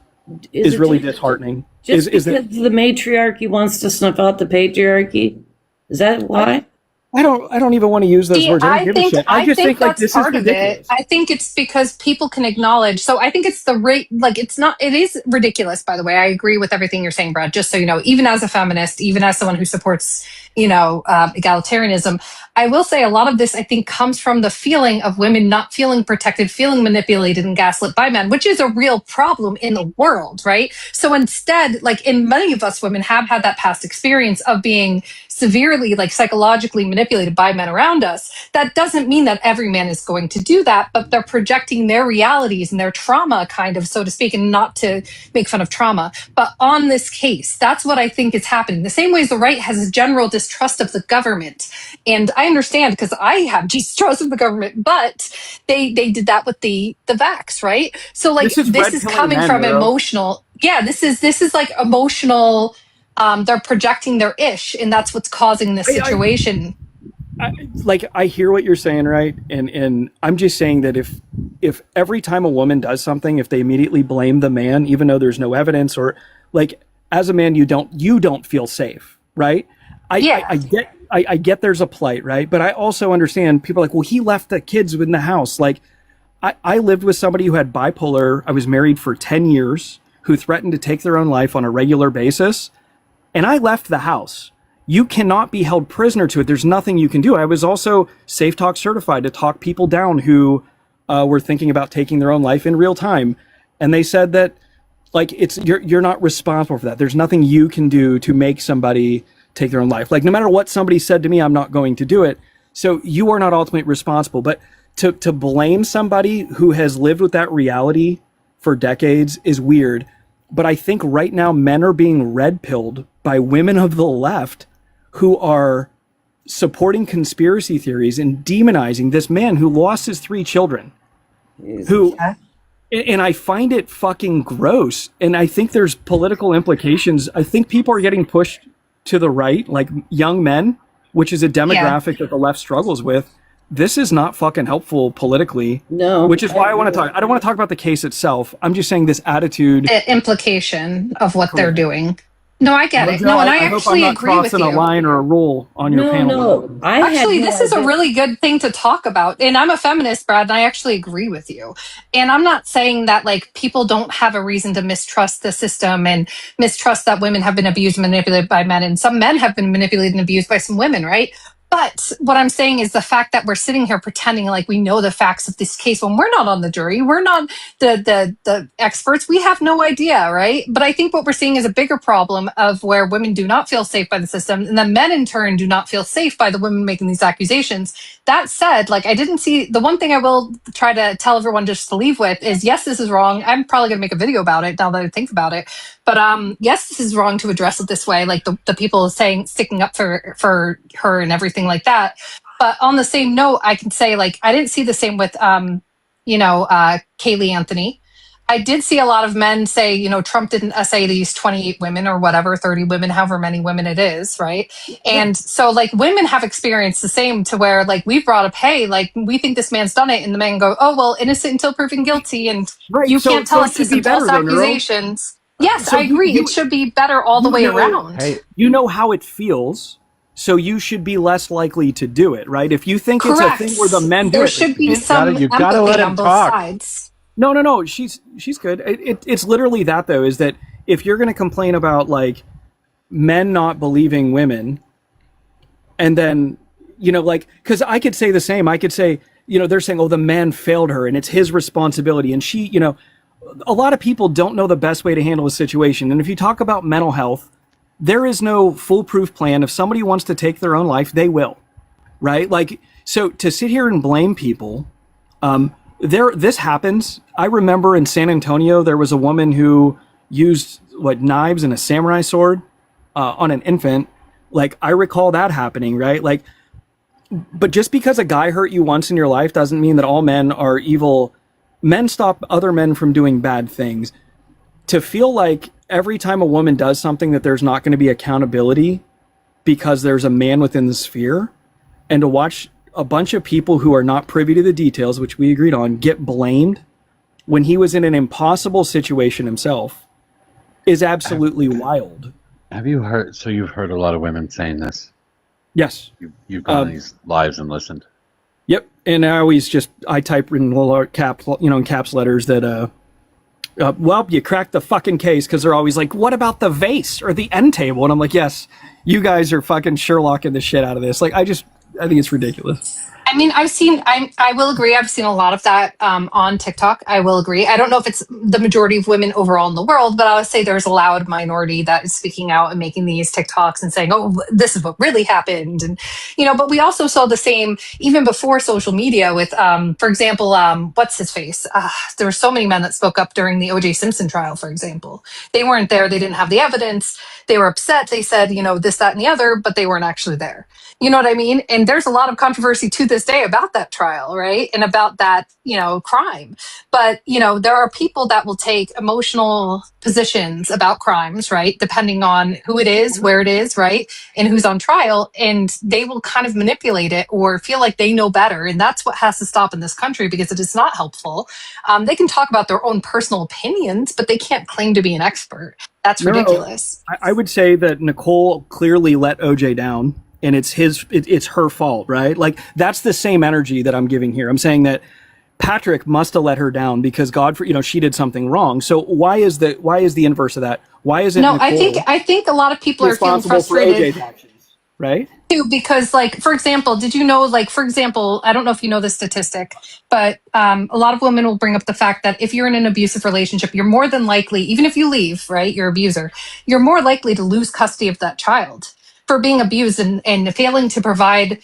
is it really just- disheartening. Just Is because the matriarchy wants to snuff out the patriarchy? Is that why? I don't even want to use those See, words. I don't give a shit. I just think like that's this is part of ridiculous. it. I think it's because people can acknowledge. So I think it's the rate. Like it's not. It is ridiculous. By the way, I agree with everything you're saying, Brad. Just so you know, even as a feminist, even as someone who supports, egalitarianism, I will say a lot of this I think comes from the feeling of women not feeling protected, feeling manipulated and gaslit by men, which is a real problem in the world, right? So instead, like in many of us women have had that past experience of being severely, like psychologically manipulated by men around us. That doesn't mean that every man is going to do that, but they're projecting their realities and their trauma, kind of, so to speak, and not to make fun of trauma. But on this case, that's what I think is happening. The same way as the right has a general distrust of the government. And I understand because I have distrust of the government, but they did that with the vax, right? So like this is coming from emotional. Yeah, this is like emotional. They're projecting their ish, and that's what's causing this situation. I hear what you're saying, right? And I'm just saying that if every time a woman does something, if they immediately blame the man, even though there's no evidence, or like as a man, you don't feel safe, right? I get there's a plight, right? But I also understand people are like, well, he left the kids in the house. Like I lived with somebody who had bipolar. I was married for 10 years, who threatened to take their own life on a regular basis. And I left the house. You cannot be held prisoner to it. There's nothing you can do. I was also Safe Talk certified to talk people down who were thinking about taking their own life in real time. And they said that like you're not responsible for that. There's nothing you can do to make somebody take their own life. Like no matter what somebody said to me, I'm not going to do it. So you are not ultimately responsible. But to blame somebody who has lived with that reality for decades is weird. But I think right now men are being red-pilled by women of the left who are supporting conspiracy theories and demonizing this man who lost his 3 children. And I find it fucking gross. And I think there's political implications. I think people are getting pushed to the right, like young men, which is a demographic that the left struggles with. This is not fucking helpful politically. No. Which is why I want to talk. I don't want to talk about the case itself. I'm just saying this attitude. The implication of what they're doing. No, I get it. Mojo, No, and I hope actually I'm not agree with crossing you. a line or a rule on your panel. No, Actually, this is a really good thing to talk about. And I'm a feminist, Brad, and I actually agree with you. And I'm not saying that like people don't have a reason to mistrust the system and mistrust that women have been abused and manipulated by men. And some men have been manipulated and abused by some women, right? But what I'm saying is the fact that we're sitting here pretending like we know the facts of this case when we're not on the jury, we're not the experts, we have no idea, right? But I think what we're seeing is a bigger problem of where women do not feel safe by the system, and then men in turn do not feel safe by the women making these accusations. That said, like I didn't see the one thing I will try to tell everyone just to leave with is yes, this is wrong. I'm probably gonna make a video about it now that I think about it. But yes, this is wrong to address it this way, like the people saying sticking up for her and everything like that. But on the same note, I can say like I didn't see the same with Kaylee Anthony. I did see a lot of men say, Trump didn't essay these 28 women or whatever, 30 women, however many women it is, right? And so, like, women have experienced the same to where, like, we brought up, hey, like, we think this man's done it. And the men go, oh, well, innocent until proven guilty. And you can't tell us it should this be and false better, though, Neuro. accusations. Yes, So I agree. It should be better all the way around. Hey, You know how it feels, so you should be less likely to do it, right? If you think Correct. it's a thing where the men do There it, should be some you gotta empathy let him on both talk. sides. No, she's good. It's literally that, though, is that if you're going to complain about, like, men not believing women, and then, like, because I could say the same. I could say, they're saying, oh, the man failed her and it's his responsibility. And she, a lot of people don't know the best way to handle a situation. And if you talk about mental health, there is no foolproof plan. If somebody wants to take their own life, they will, right? Like, so to sit here and blame people, this happens. I remember in San Antonio, there was a woman who used knives and a samurai sword on an infant. Like, I recall that happening, right? Like, but just because a guy hurt you once in your life doesn't mean that all men are evil. Men stop other men from doing bad things. To feel like every time a woman does something that there's not going to be accountability because there's a man within the sphere, and to watch a bunch of people who are not privy to the details, which we agreed on, get blamed when he was in an impossible situation himself is absolutely wild. Have you heard? So you've heard a lot of women saying this. Yes. You've gone on these lives and listened. Yep. And I type in little caps letters that, well, you cracked the fucking case, because they're always like, what about the vase or the end table? And I'm like, yes, you guys are fucking Sherlocking the shit out of this. Like, I think it's ridiculous. I mean, I will agree. I've seen a lot of that on TikTok. I will agree. I don't know if it's the majority of women overall in the world, but I would say there's a loud minority that is speaking out and making these TikToks and saying, oh, this is what really happened. And, but we also saw the same even before social media with, for example, what's his face? There were so many men that spoke up during the O.J. Simpson trial, for example. They weren't there. They didn't have the evidence. They were upset. They said, this, that, and the other, but they weren't actually there. You know what I mean? And there's a lot of controversy to this day about that trial, right? And about that, crime. But, there are people that will take emotional positions about crimes, right? Depending on who it is, where it is, right? And who's on trial. And they will kind of manipulate it or feel like they know better. And that's what has to stop in this country, because it is not helpful. They can talk about their own personal opinions, but they can't claim to be an expert. That's ridiculous. I would say that Nicole clearly let OJ down. And it's her fault, right? Like, that's the same energy that I'm giving here. I'm saying that Patrick must have let her down because she did something wrong. So why is the inverse of that? Why is it? No, Nicole I think a lot of people are feeling frustrated, for OJ's actions, right? Too, because, like, for example, did you know, like, for example, I don't know if you know this statistic, but a lot of women will bring up the fact that if you're in an abusive relationship, you're more than likely, even if you leave, right, your abuser, you're more likely to lose custody of that child for being abused and failing to provide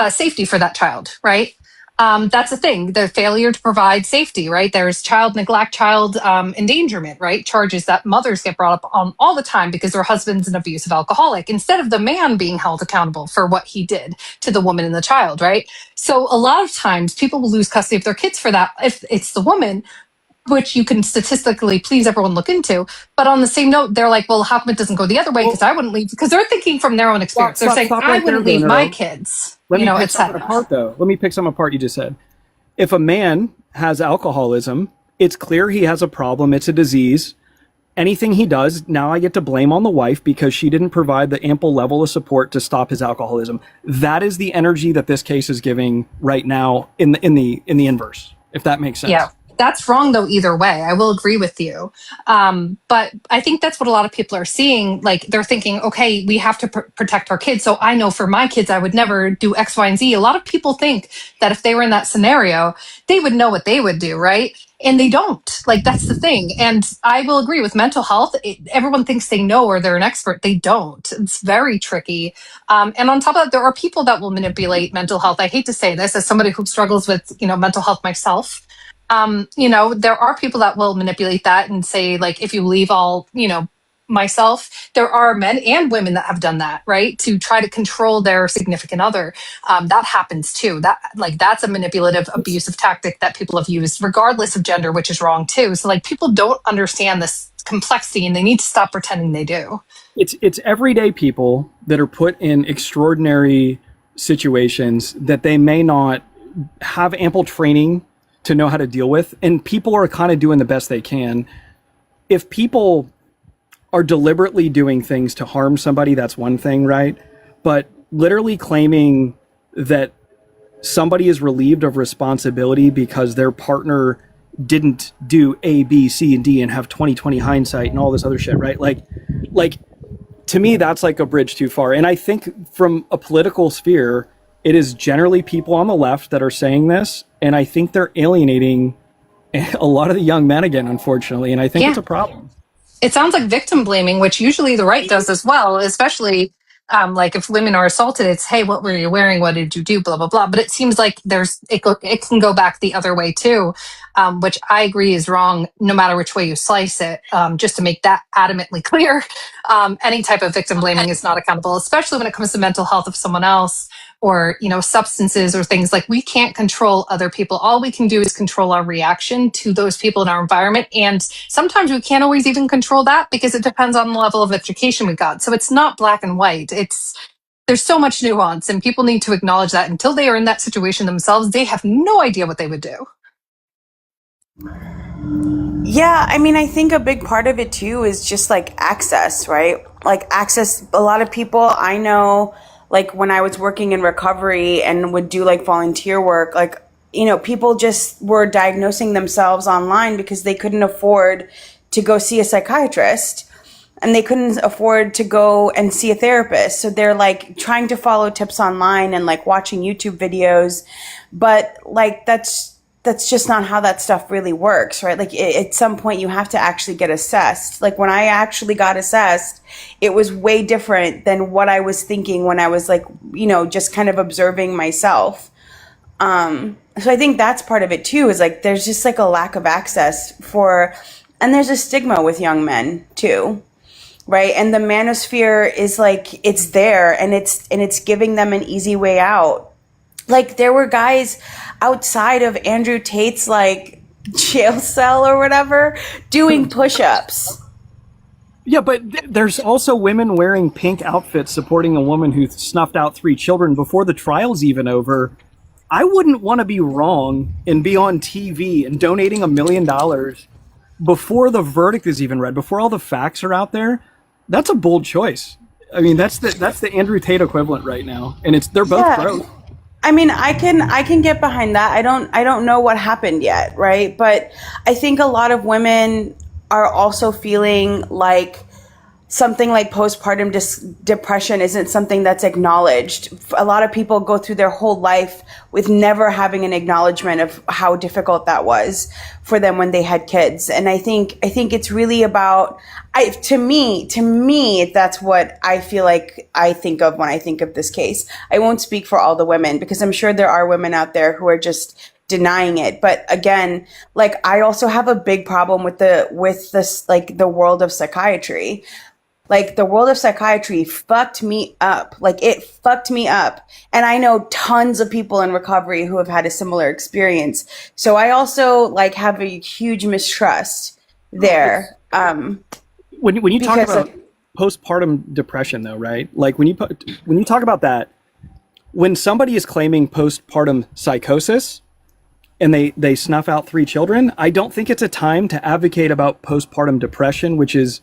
safety for that child, right? That's the thing, the failure to provide safety, right? There's child neglect, child endangerment, right? Charges that mothers get brought up on all the time because their husband's an abusive alcoholic, instead of the man being held accountable for what he did to the woman and the child, right? So a lot of times people will lose custody of their kids for that if it's the woman, which you can statistically, please everyone look into. But on the same note, they're like, well, how come it doesn't go the other way? Because I wouldn't leave, because they're thinking from their own experience. They're saying, I wouldn't leave my kids, Let me pick etc. something apart, though. Let me pick something apart you just said. If a man has alcoholism, it's clear he has a problem. It's a disease. Anything he does, now I get to blame on the wife because she didn't provide the ample level of support to stop his alcoholism. That is the energy that this case is giving right now in the inverse, if that makes sense. Yeah. That's wrong, though, either way. I will agree with you. But I think that's what a lot of people are seeing. Like, they're thinking, okay, we have to protect our kids. So I know for my kids, I would never do X, Y, and Z. A lot of people think that if they were in that scenario, they would know what they would do, right? And they don't. Like, that's the thing. And I will agree with mental health. Everyone thinks they know or they're an expert. They don't. It's very tricky. And on top of that, there are people that will manipulate mental health. I hate to say this as somebody who struggles with, mental health myself. There are people that will manipulate that and say, like, if you leave, I'll, myself, there are men and women that have done that, right? To try to control their significant other. That happens too. That's a manipulative, abusive tactic that people have used, regardless of gender, which is wrong too. So like people don't understand this complexity, and they need to stop pretending they do. It's everyday people that are put in extraordinary situations that they may not have ample training to know how to deal with, and people are kind of doing the best they can. If people are deliberately doing things to harm somebody, that's one thing, right? But literally claiming that somebody is relieved of responsibility because their partner didn't do A, B, C, and D and have 20/20 hindsight and all this other shit, right? Like to me, that's like a bridge too far. And I think from a political sphere, it is generally people on the left that are saying this, and I think they're alienating a lot of the young men again, unfortunately, and I think it's a problem. It sounds like victim blaming, which usually the right does as well, especially like if women are assaulted, it's, hey, what were you wearing? What did you do? Blah, blah, blah. But it seems like it can go back the other way too, which I agree is wrong no matter which way you slice it. Just to make that adamantly clear, any type of victim blaming is not accountable, especially when it comes to mental health of someone else or, substances or things. Like, we can't control other people. All we can do is control our reaction to those people in our environment. And sometimes we can't always even control that because it depends on the level of education we got. So it's not black and white. There's so much nuance, and people need to acknowledge that until they are in that situation themselves, they have no idea what they would do. Yeah, I mean, I think a big part of it too is just like access, right? Like access. A lot of people I know, like when I was working in recovery and would do like volunteer work, like, people just were diagnosing themselves online because they couldn't afford to go see a psychiatrist and they couldn't afford to go and see a therapist. So they're like trying to follow tips online and like watching YouTube videos. But like, that's just not how that stuff really works, right? Like at some point you have to actually get assessed. Like when I actually got assessed, it was way different than what I was thinking when I was like, just kind of observing myself. So I think that's part of it too, is like, there's just like a lack of access and there's a stigma with young men too, right? And the manosphere is like, it's there and it's giving them an easy way out. Like there were guys outside of Andrew Tate's like jail cell or whatever doing push-ups. Yeah, but there's also women wearing pink outfits supporting a woman who snuffed out 3 children before the trial's even over. I wouldn't want to be wrong and be on TV and donating $1 million before the verdict is even read, before all the facts are out there. That's a bold choice. I mean, that's the Andrew Tate equivalent right now, and they're both gross. I mean, I can get behind that. I don't know what happened yet, right? But I think a lot of women are also feeling like something like postpartum depression isn't something that's acknowledged. A lot of people go through their whole life with never having an acknowledgement of how difficult that was for them when they had kids. And I think it's really about, to me, that's what I feel like I think of when I think of this case. I won't speak for all the women because I'm sure there are women out there who are just denying it. But again, like I also have a big problem with this, like the world of psychiatry. Like the world of psychiatry fucked me up. Like it fucked me up. And I know tons of people in recovery who have had a similar experience. So I also like have a huge mistrust there. When you talk about postpartum depression though, right? Like when you talk about that, when somebody is claiming postpartum psychosis and they snuff out 3 children, I don't think it's a time to advocate about postpartum depression, which is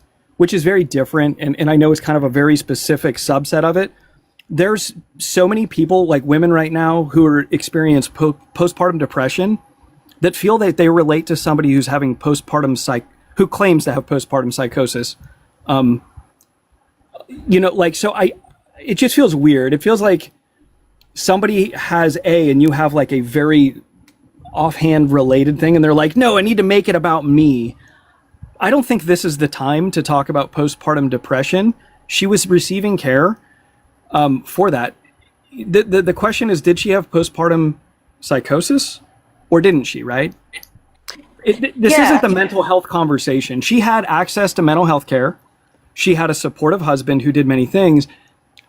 very different. And I know it's kind of a very specific subset of it. There's so many people, like women right now, who are experience postpartum depression that feel that they relate to somebody who's having who claims to have postpartum psychosis. It just feels weird. It feels like somebody has and you have like a very offhand related thing and they're like, no, I need to make it about me. I don't think this is the time to talk about postpartum depression. She was receiving care for that. The question is, did she have postpartum psychosis or didn't she, right? This isn't the mental health conversation. She had access to mental health care. She had a supportive husband who did many things.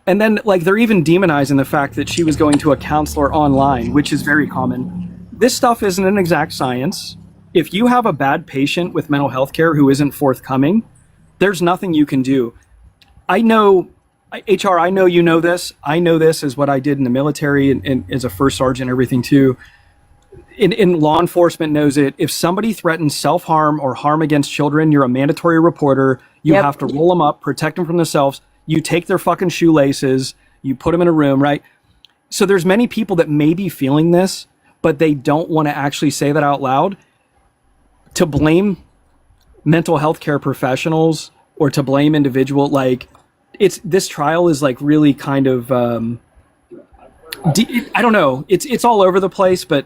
And then, like, they're even demonizing the fact that she was going to a counselor online, which is very common. This stuff isn't an exact science. If you have a bad patient with mental health care who isn't forthcoming, there's nothing you can do. I know, HR, I know you know this. I know this is what I did in the military and as a first sergeant and everything too. In law enforcement knows it. If somebody threatens self-harm or harm against children, you're a mandatory reporter. You have to roll them up, protect them from themselves. You take their fucking shoelaces, you put them in a room, right? So there's many people that may be feeling this, but they don't want to actually say that out loud. To blame mental health care professionals or to blame individual, like, this trial is like really kind of, I don't know. It's all over the place, but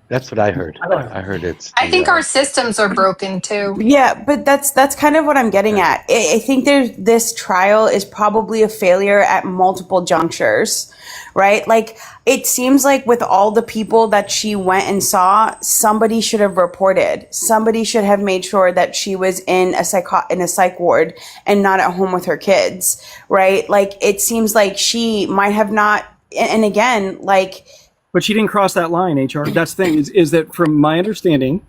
That's what I heard. I heard it's. I think our systems are broken too. Yeah, but that's kind of what I'm getting at. I think this trial is probably a failure at multiple junctures, right? Like, it seems like with all the people that she went and saw, somebody should have reported. Somebody should have made sure that she was in a psych ward and not at home with her kids, right? Like, it seems like she might have not. And again, like. But she didn't cross that line, HR. That's the thing, is that from my understanding,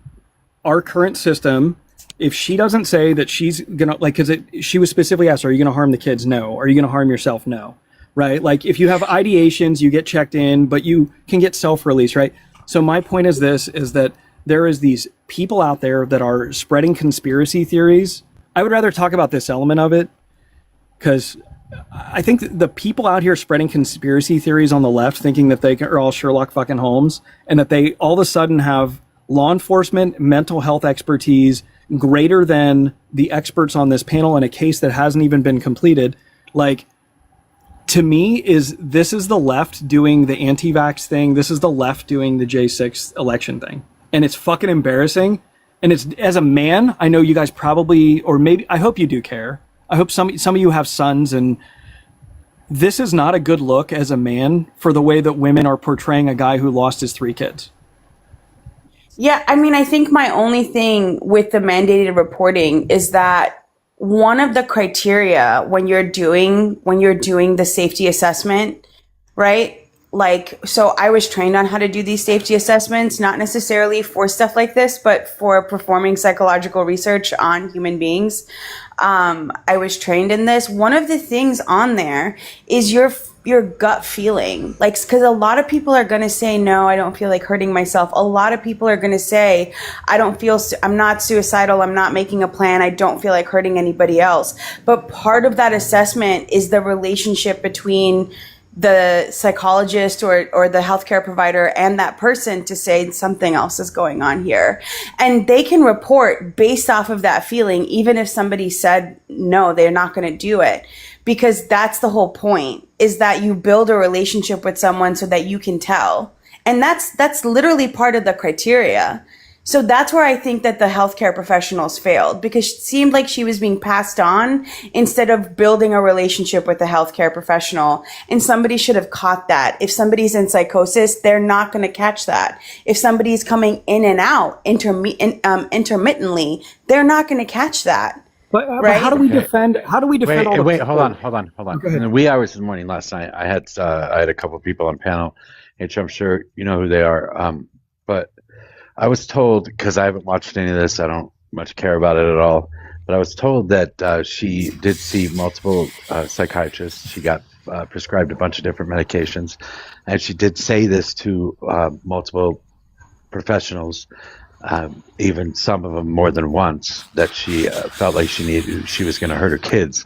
our current system, if she doesn't say that she's going to, like, because she was specifically asked, are you going to harm the kids? No. Are you going to harm yourself? No. Right? Like, if you have ideations, you get checked in, but you can get self-release, right? So my point is this, is that there is these people out there that are spreading conspiracy theories. I would rather talk about this element of it, because I think the people out here spreading conspiracy theories on the left, thinking that they are all Sherlock fucking Holmes, and that they all of a sudden have law enforcement, mental health expertise greater than the experts on this panel in a case that hasn't even been completed. Like, to me, this is the left doing the anti-vax thing. This is the left doing the J6 election thing. And it's fucking embarrassing. And it's, as a man, I know you guys probably, or maybe, I hope you do care. I hope some of you have sons, and this is not a good look as a man for the way that women are portraying a guy who lost his 3 kids. Yeah, I mean, I think my only thing with the mandated reporting is that one of the criteria when you're doing the safety assessment, right? Like, so I was trained on how to do these safety assessments, not necessarily for stuff like this, but for performing psychological research on human beings. I was trained in this. One of the things on there is your gut feeling. Like, because a lot of people are going to say, no, I don't feel like hurting myself. A lot of people are going to say, I'm not suicidal. I'm not making a plan. I don't feel like hurting anybody else. But part of that assessment is the relationship between the psychologist or the healthcare provider and that person to say something else is going on here. And they can report based off of that feeling, even if somebody said, no, they're not going to do it. Because that's the whole point, is that you build a relationship with someone so that you can tell. And that's literally part of the criteria. So that's where I think that the healthcare professionals failed, because it seemed like she was being passed on instead of building a relationship with the healthcare professional. And somebody should have caught that. If somebody's in psychosis, they're not going to catch that. If somebody's coming in and out intermittently, they're not going to catch that. But right? how do we defend? How do we defend? Wait, hold on. In the wee hours of the morning last night, I had a couple of people on panel, which I'm sure you know who they are. But I was told, because I haven't watched any of this, I don't much care about it at all, but I was told that she did see multiple psychiatrists. She got prescribed a bunch of different medications, and she did say this to multiple professionals, even some of them more than once, that she felt like she was going to hurt her kids,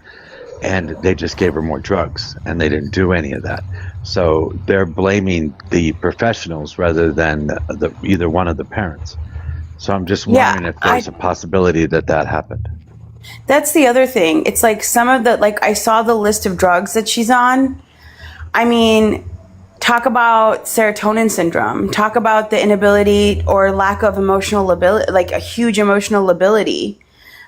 and they just gave her more drugs, and they didn't do any of that. So they're blaming the professionals rather than either one of the parents. So I'm just wondering if there's a possibility that happened. That's the other thing. It's like some of the, like, I saw the list of drugs that she's on. I mean, talk about serotonin syndrome. Talk about the inability or lack of emotional ability, like a huge emotional ability,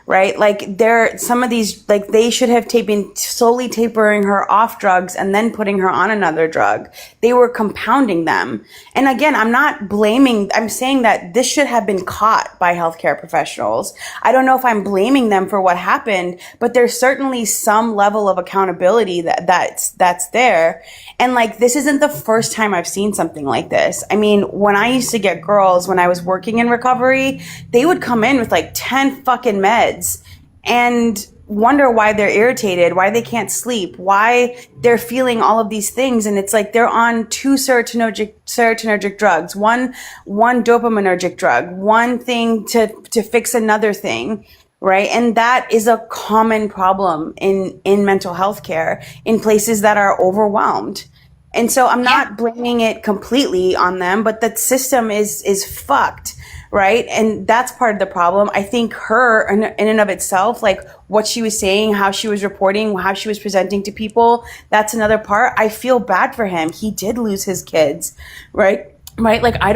right? Like some of these, like they should have been slowly tapering her off drugs and then putting her on another drug. They were compounding them. And again, I'm not blaming, I'm saying that this should have been caught by healthcare professionals. I don't know if I'm blaming them for what happened, but there's certainly some level of accountability that's there. And like, this isn't the first time I've seen something like this. I mean, when I used to get girls, when I was working in recovery, they would come in with like 10 fucking meds and wonder why they're irritated, why they can't sleep, why they're feeling all of these things. And it's like they're on 2 serotonergic drugs, one dopaminergic drug, one thing to fix another thing. Right. And that is a common problem in mental health care in places that are overwhelmed. And so I'm not blaming it completely on them, but that system is fucked. Right. And that's part of the problem. I think her in and of itself, like what she was saying, how she was reporting, how she was presenting to people, that's another part. I feel bad for him. He did lose his kids. Right. Right. Like I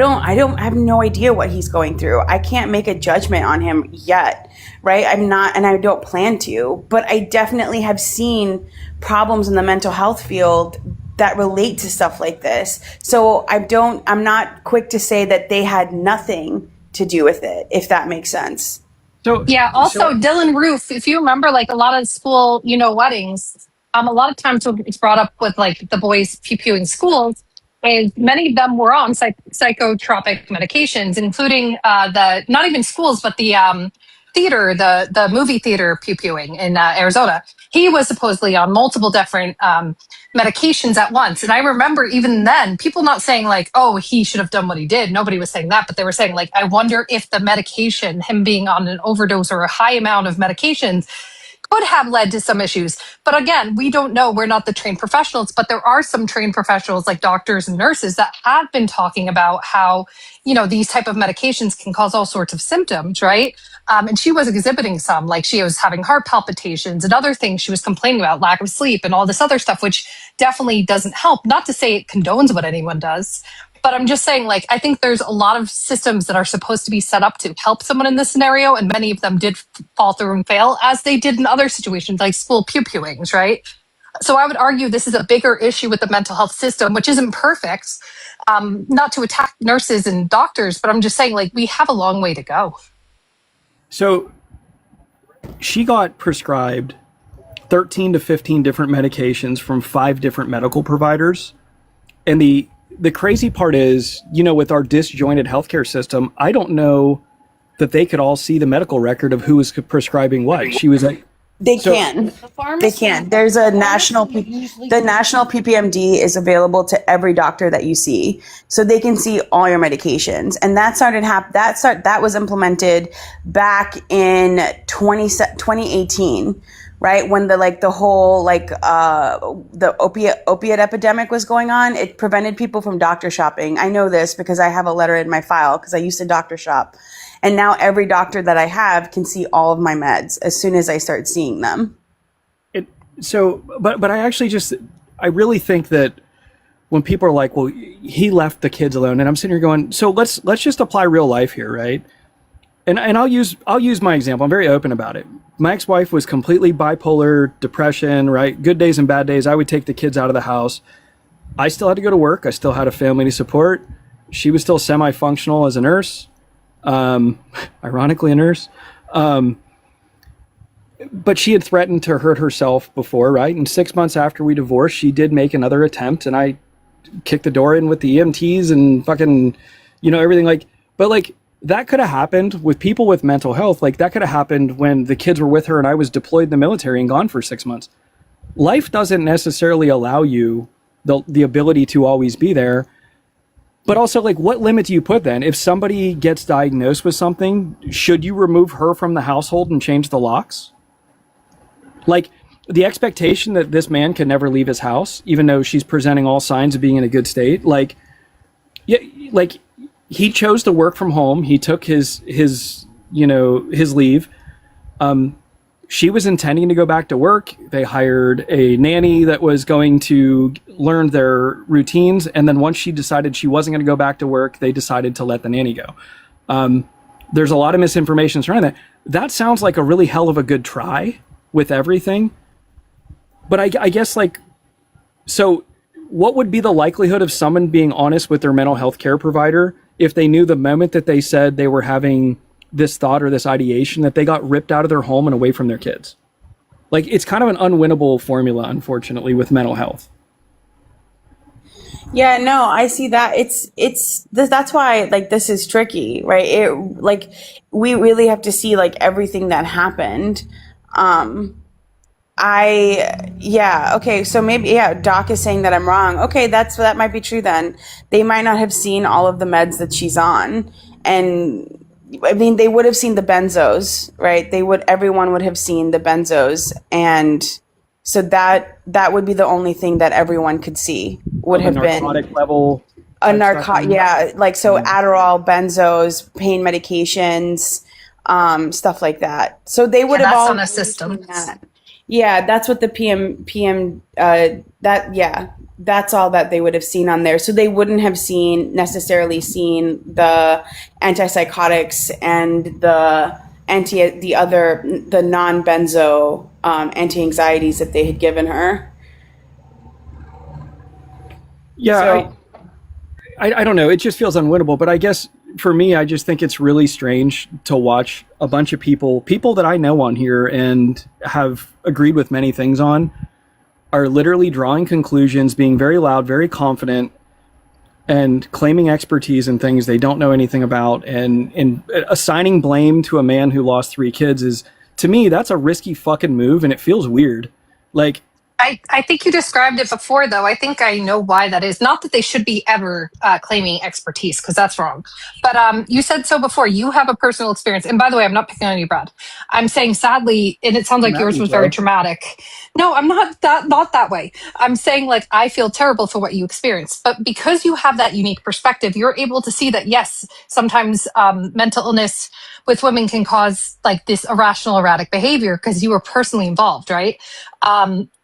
have no idea what he's going through. I can't make a judgment on him yet. Right. I'm not, and I don't plan to, but I definitely have seen problems in the mental health field that relate to stuff like this. So I'm not quick to say that they had nothing to do with it, if that makes sense. So yeah, also Dylan Roof, if you remember like a lot of school, weddings, a lot of times when it's brought up with like the boys pew-pewing schools, and many of them were on psychotropic medications, including not even schools, but the theater, the movie theater pew-pewing in Arizona. He was supposedly on multiple different medications at once. And I remember even then, people not saying like, oh, he should have done what he did. Nobody was saying that, but they were saying like, I wonder if the medication, him being on an overdose or a high amount of medications, could have led to some issues. But again, we don't know. We're not the trained professionals, but there are some trained professionals like doctors and nurses that have been talking about how, these type of medications can cause all sorts of symptoms, right? And she was exhibiting some, like she was having heart palpitations and other things she was complaining about, lack of sleep and all this other stuff, which definitely doesn't help. Not to say it condones what anyone does, but I'm just saying, like, I think there's a lot of systems that are supposed to be set up to help someone in this scenario, and many of them did fall through and fail, as they did in other situations, like school pew-pewings, right? So I would argue this is a bigger issue with the mental health system, which isn't perfect. Not to attack nurses and doctors, but I'm just saying, like, we have a long way to go. So she got prescribed 13 to 15 different medications from 5 different medical providers. And the crazy part is, with our disjointed healthcare system, I don't know that they could all see the medical record of who was prescribing what. She was like, They can. There's a national PPMD is available to every doctor that you see, so they can see all your medications. And that was implemented back in 2018, right? When the whole the opiate epidemic was going on. It prevented people from doctor shopping. I know this because I have a letter in my file because I used to doctor shop. And now every doctor that I have can see all of my meds as soon as I start seeing them. But I really think that when people are like, well, he left the kids alone, and I'm sitting here going, so let's just apply real life here, right? And I'll use my example. I'm very open about it. My ex-wife was completely bipolar, depression, right? Good days and bad days. I would take the kids out of the house. I still had to go to work. I still had a family to support. She was still semi-functional as a nurse. Ironically a nurse. But she had threatened to hurt herself before, right? And 6 months after we divorced, she did make another attempt, and I kicked the door in with the EMTs and fucking, everything but that could have happened with people with mental health. Like that could have happened when the kids were with her and I was deployed in the military and gone for 6 months. Life doesn't necessarily allow you the ability to always be there. But also, what limit do you put then? If somebody gets diagnosed with something, should you remove her from the household and change the locks? The expectation that this man can never leave his house, even though she's presenting all signs of being in a good state, he chose to work from home. He took his leave. She was intending to go back to work. They hired a nanny that was going to learn their routines. And then once she decided she wasn't going to go back to work, they decided to let the nanny go. There's a lot of misinformation surrounding that. That sounds like a really hell of a good try with everything. But I guess, like, so what would be the likelihood of someone being honest with their mental health care provider if they knew the moment that they said they were having this thought or this ideation that they got ripped out of their home and away from their kids? Like, it's kind of an unwinnable formula, unfortunately, with mental health. Yeah, no, I see that. That's why, like, this is tricky, right? We really have to see, like, everything that happened. Okay, so maybe, Doc is saying that I'm wrong. Okay, that might be true then. They might not have seen all of the meds that she's on. And I mean, they would have seen the benzos, right? Everyone would have seen the benzos. And so that would be the only thing that everyone could see would have been narcotic level. a narcotic. Yeah. Like, so Adderall, benzos, pain medications, stuff like that. So they would have that's all on a system. Yeah, that's what the PM that's all that they would have seen on there. So they wouldn't have necessarily seen the antipsychotics and the non-benzo anti-anxieties that they had given her. Yeah, So, I don't know. It just feels unwinnable. But I guess for me, I just think it's really strange to watch a bunch of people that I know on here and have agreed with many things on, are literally drawing conclusions, being very loud, very confident, and claiming expertise in things they don't know anything about, and assigning blame to a man who lost 3 kids is, to me, that's a risky fucking move, and it feels weird. Like, I think you described it before, though. I think I know why that is. Not that they should be ever claiming expertise, because that's wrong. But you said so before. You have a personal experience. And by the way, I'm not picking on you, Brad. I'm saying sadly, and it sounds like yours was very traumatic. No, I'm not that way. I'm saying, like, I feel terrible for what you experienced. But because you have that unique perspective, you're able to see that, yes, sometimes mental illness with women can cause, like, this irrational, erratic behavior because you were personally involved, right?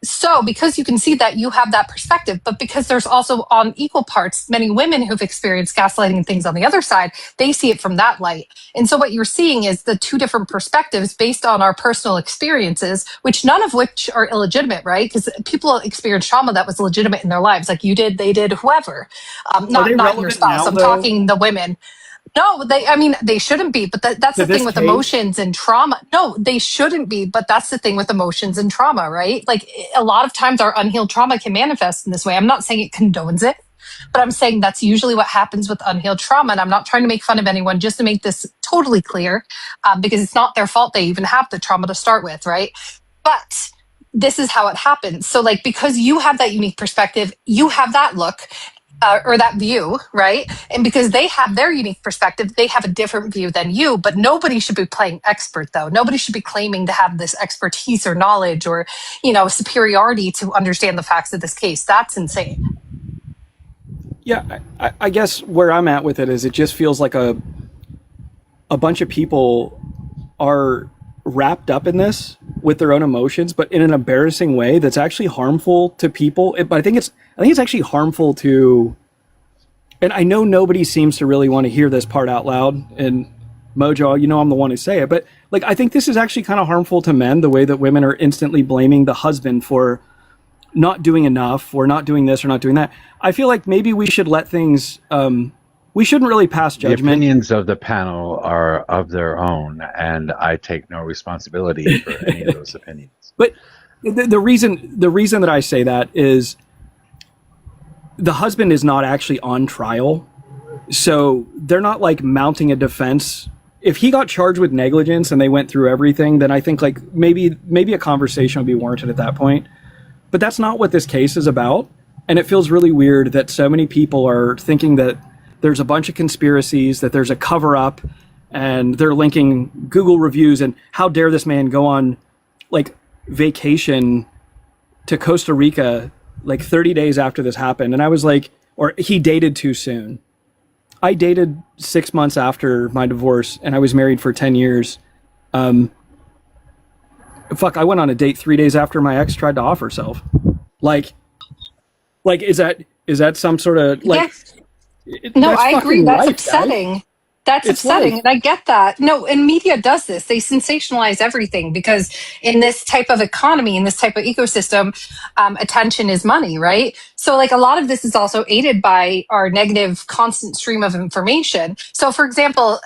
So because you can see that, you have that perspective, but because there's also on equal parts many women who've experienced gaslighting and things on the other side, they see it from that light. And so what you're seeing is the 2 different perspectives based on our personal experiences, which none of which are illegitimate, right? Because people experience trauma that was legitimate in their lives, like you did, they did, whoever. Not your spouse. I'm talking the women. No, they shouldn't be, but that's the thing with emotions and trauma. No, they shouldn't be, but that's the thing with emotions and trauma, right? Like, a lot of times our unhealed trauma can manifest in this way. I'm not saying it condones it, but I'm saying that's usually what happens with unhealed trauma. And I'm not trying to make fun of anyone, just to make this totally clear, because it's not their fault they even have the trauma to start with, right? But this is how it happens. So, like, because you have that unique perspective, you have that look, or that view, right? And because they have their unique perspective, they have a different view than you. But nobody should be playing expert, though. Nobody should be claiming to have this expertise or knowledge or, superiority to understand the facts of this case. That's insane. yeah, I guess where I'm at with it is it just feels like a bunch of people are wrapped up in this with their own emotions, but in an embarrassing way that's actually harmful to people. But I think it's actually harmful to, and I know nobody seems to really want to hear this part out loud, and Mojo, I'm the one who say it, but, like, I think this is actually kind of harmful to men, the way that women are instantly blaming the husband for not doing enough or not doing this or not doing that. I feel like maybe we should let things, we shouldn't really pass judgment. The opinions of the panel are of their own, and I take no responsibility for any of those opinions. But the reason that I say that is the husband is not actually on trial, so they're not, like, mounting a defense. If he got charged with negligence and they went through everything, then I think, like, maybe a conversation would be warranted at that point. But that's not what this case is about, and it feels really weird that so many people are thinking that there's a bunch of conspiracies, that there's a cover-up, and they're linking Google reviews, and how dare this man go on, like, vacation to Costa Rica, like, 30 days after this happened. And I was like, or he dated too soon. I dated 6 months after my divorce, and I was married for 10 years. I went on a date 3 days after my ex tried to off herself. Like, is that some sort of, like... Yes. No, I agree. That's upsetting. That's It's upsetting, life. and I get that. No, and media does this. They sensationalize everything because in this type of economy, in this type of ecosystem, attention is money, right? So, like, a lot of this is also aided by our negative, constant stream of information. So, for example,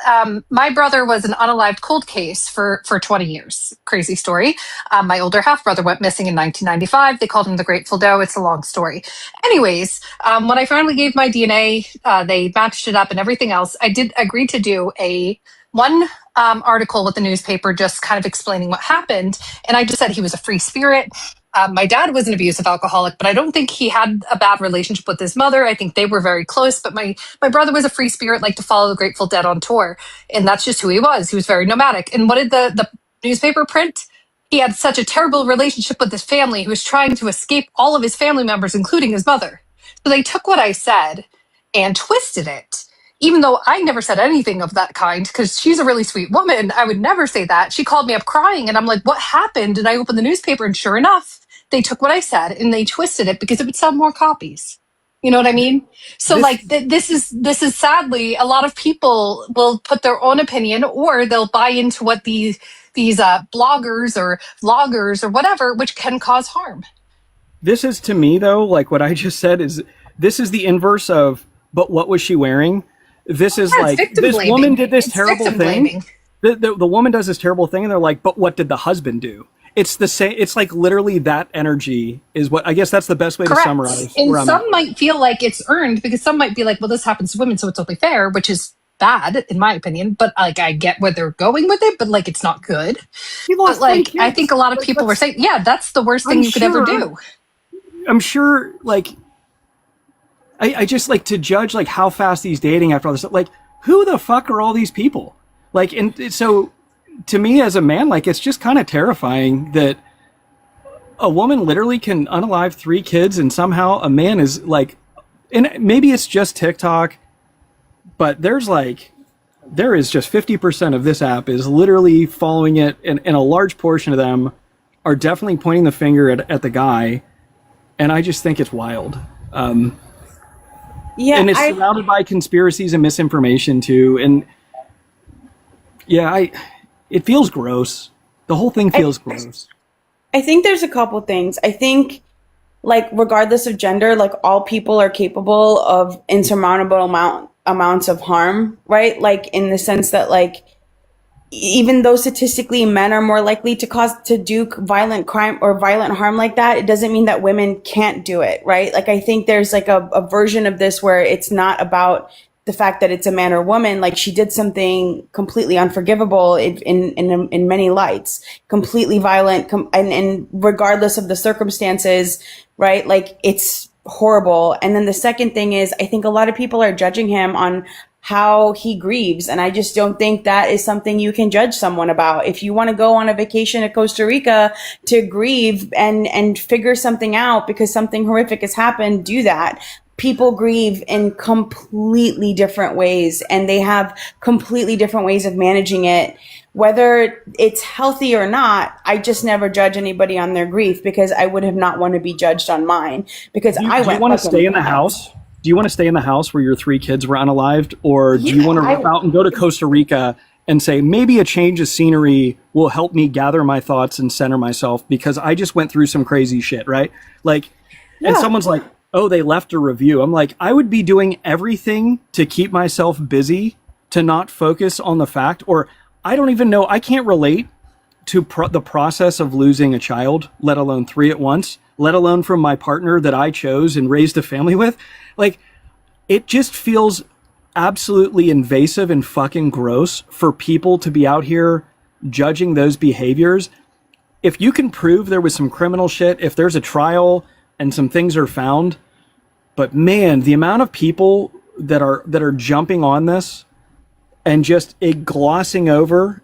my brother was an unalived cold case for 20 years. Crazy story. My older half brother went missing in 1995. They called him the Grateful Doe. It's a long story. Anyways, when I finally gave my DNA, they matched it up and everything else. I did agree to do one article with the newspaper, just kind of explaining what happened. And I just said he was a free spirit. My dad was an abusive alcoholic, but I don't think he had a bad relationship with his mother. I think they were very close. But my brother was a free spirit, liked to follow the Grateful Dead on tour, and that's just who he was. He was very nomadic. And what did the newspaper print? He had such a terrible relationship with his family. He was trying to escape all of his family members, including his mother. So they took what I said and twisted it. Even though I never said anything of that kind, because she's a really sweet woman, I would never say that. She called me up crying, and I'm like, what happened? And I opened the newspaper, and sure enough, they took what I said and they twisted it because it would sell more copies. You know what I mean? So, like, this is sadly, a lot of people will put their own opinion, or they'll buy into what these bloggers or vloggers or whatever, which can cause harm. This is, to me, though, like what I just said is, this is the inverse of, but what was she wearing? This is like, this woman did this terrible thing. The woman does this terrible thing, and they're like, but what did the husband do? It's the same. It's like literally that energy is what, I guess that's the best way to summarize. And some might feel like it's earned because some might be like, well, this happens to women, so it's only fair, which is bad in my opinion. But like, I get where they're going with it, but like, it's not good. But like, I think a lot of people were saying, yeah, that's the worst thing you could ever do. I'm sure, like, I just like to judge like how fast he's dating after all this. Like, who the fuck are all these people? Like, and so to me as a man, like, it's just kind of terrifying that a woman literally can unalive 3 kids and somehow a man is like, and maybe it's just TikTok, but there is just 50% of this app is literally following it, and a large portion of them are definitely pointing the finger at the guy. And I just think it's wild. Yeah, and it's surrounded by conspiracies and misinformation too. And yeah, it feels gross. The whole thing feels gross. I think there's a couple things. I think, like, regardless of gender, like, all people are capable of insurmountable amounts of harm, right? Like, in the sense that, like, even though statistically men are more likely to do violent crime or violent harm like that, it doesn't mean that women can't do it, right? Like, I think there's like a version of this where it's not about the fact that it's a man or woman. Like, she did something completely unforgivable in many lights, completely violent, and regardless of the circumstances, right? Like, it's horrible. And then the second thing is, I think a lot of people are judging him on how he grieves. And I just don't think that is something you can judge someone about. If you want to go on a vacation to Costa Rica to grieve and figure something out because something horrific has happened, do that. People grieve in completely different ways, and they have completely different ways of managing it. Whether it's healthy or not, I just never judge anybody on their grief, because I would have not want to be judged on mine, because Do you want to stay in the house? Do you want to stay in the house where your 3 kids were unalived? Or do you want to rip out and go to Costa Rica and say, maybe a change of scenery will help me gather my thoughts and center myself, because I just went through some crazy shit, right? Like, and someone's like, oh, they left a review. I'm like, I would be doing everything to keep myself busy, to not focus on the fact, or I don't even know, I can't relate to the process of losing a child, let alone 3 at once, let alone from my partner that I chose and raised a family with. Like, it just feels absolutely invasive and fucking gross for people to be out here judging those behaviors. If you can prove there was some criminal shit, if there's a trial and some things are found, but man, the amount of people that are jumping on this and just glossing over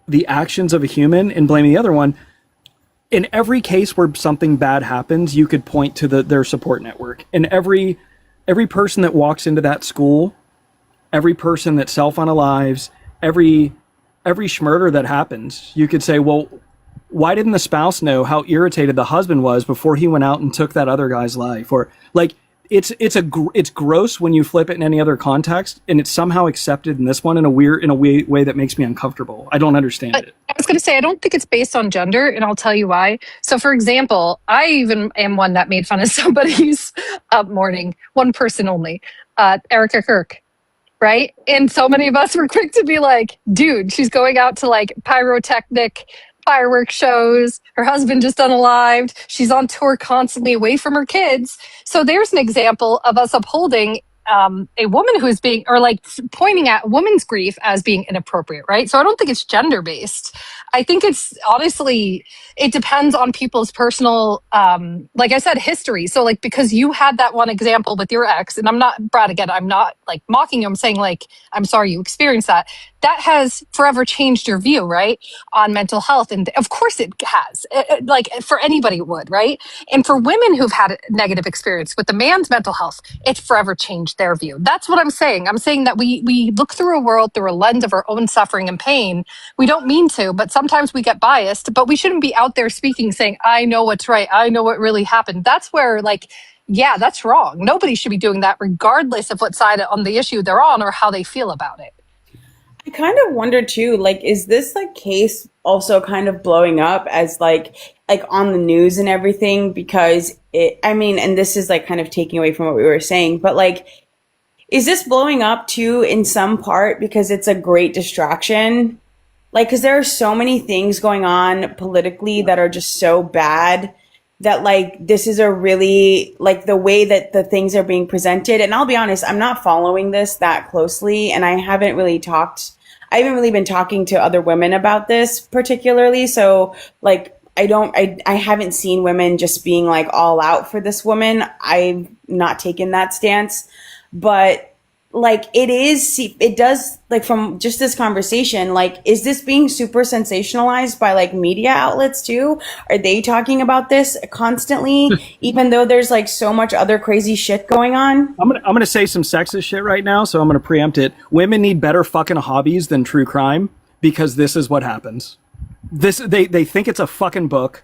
the actions of a human and blaming the other one. In every case where something bad happens, you could point to their support network. And every person that walks into that school, every person that self-unalives, every schmurder that happens, you could say, well, why didn't the spouse know how irritated the husband was before he went out and took that other guy's life? Or, like, it's gross when you flip it in any other context, and it's somehow accepted in this one in a way that makes me uncomfortable. I don't understand it. I was going to say, I don't think it's based on gender, and I'll tell you why. So, for example, I even am one that made fun of somebody's morning, one person only, Erica Kirk, right? And so many of us were quick to be like, dude, she's going out to like pyrotechnic fireworks shows. Her husband just unalived. She's on tour constantly away from her kids. So there's an example of us upholding a woman who's being, or like pointing at women's grief as being inappropriate, right? So I don't think it's gender based. I think it's honestly, it depends on people's personal, like I said, history. So like, because you had that one example with your ex, and I'm not, Brad, again, I'm not like mocking you. I'm saying like, I'm sorry you experienced that. That has forever changed your view, right? On mental health. And of course it has, like for anybody it would, right? And for women who've had a negative experience with the man's mental health, it forever changed their view. That's what I'm saying. I'm saying that we look through a world through a lens of our own suffering and pain. We don't mean to, but sometimes we get biased, but we shouldn't be out there speaking, saying, I know what's right. I know what really happened. That's where like, yeah, that's wrong. Nobody should be doing that regardless of what side on the issue they're on or how they feel about it. I kind of wonder too, like, is this like case also kind of blowing up as like on the news and everything? Because I mean, and this is like kind of taking away from what we were saying, but like, is this blowing up too in some part because it's a great distraction? Like, because there are so many things going on politically that are just so bad that like this is a really like the way that the things are being presented. And I'll be honest, I'm not following this that closely, and I haven't really been talking to other women about this particularly. So like I haven't seen women just being like all out for this woman. I've not taken that stance, but like it does, like from just this conversation, like, is this being super sensationalized by like media outlets too? Are they talking about this constantly, even though there's like so much other crazy shit going on? I'm gonna say some sexist shit right now, so I'm gonna preempt it. Women need better fucking hobbies than true crime, because this is what happens. They think it's a fucking book.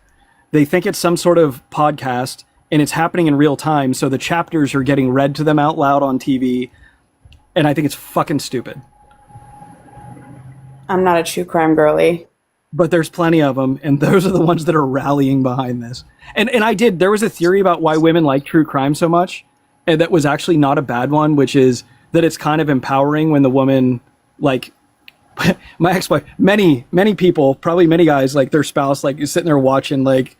They think it's some sort of podcast, and it's happening in real time. So the chapters are getting read to them out loud on TV. And I think it's fucking stupid. I'm not a true crime girly. But there's plenty of them, and those are the ones that are rallying behind this. And there was a theory about why women like true crime so much, and that was actually not a bad one, which is that it's kind of empowering when the woman, like, my ex-wife, many people, probably many guys, like their spouse, like is sitting there watching, like,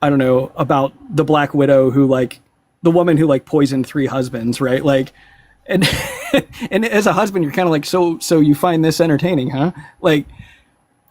I don't know, about the Black Widow who, like, the woman who, like, poisoned 3 husbands, right? Like, and and as a husband, you're kind of like, so you find this entertaining, huh? Like,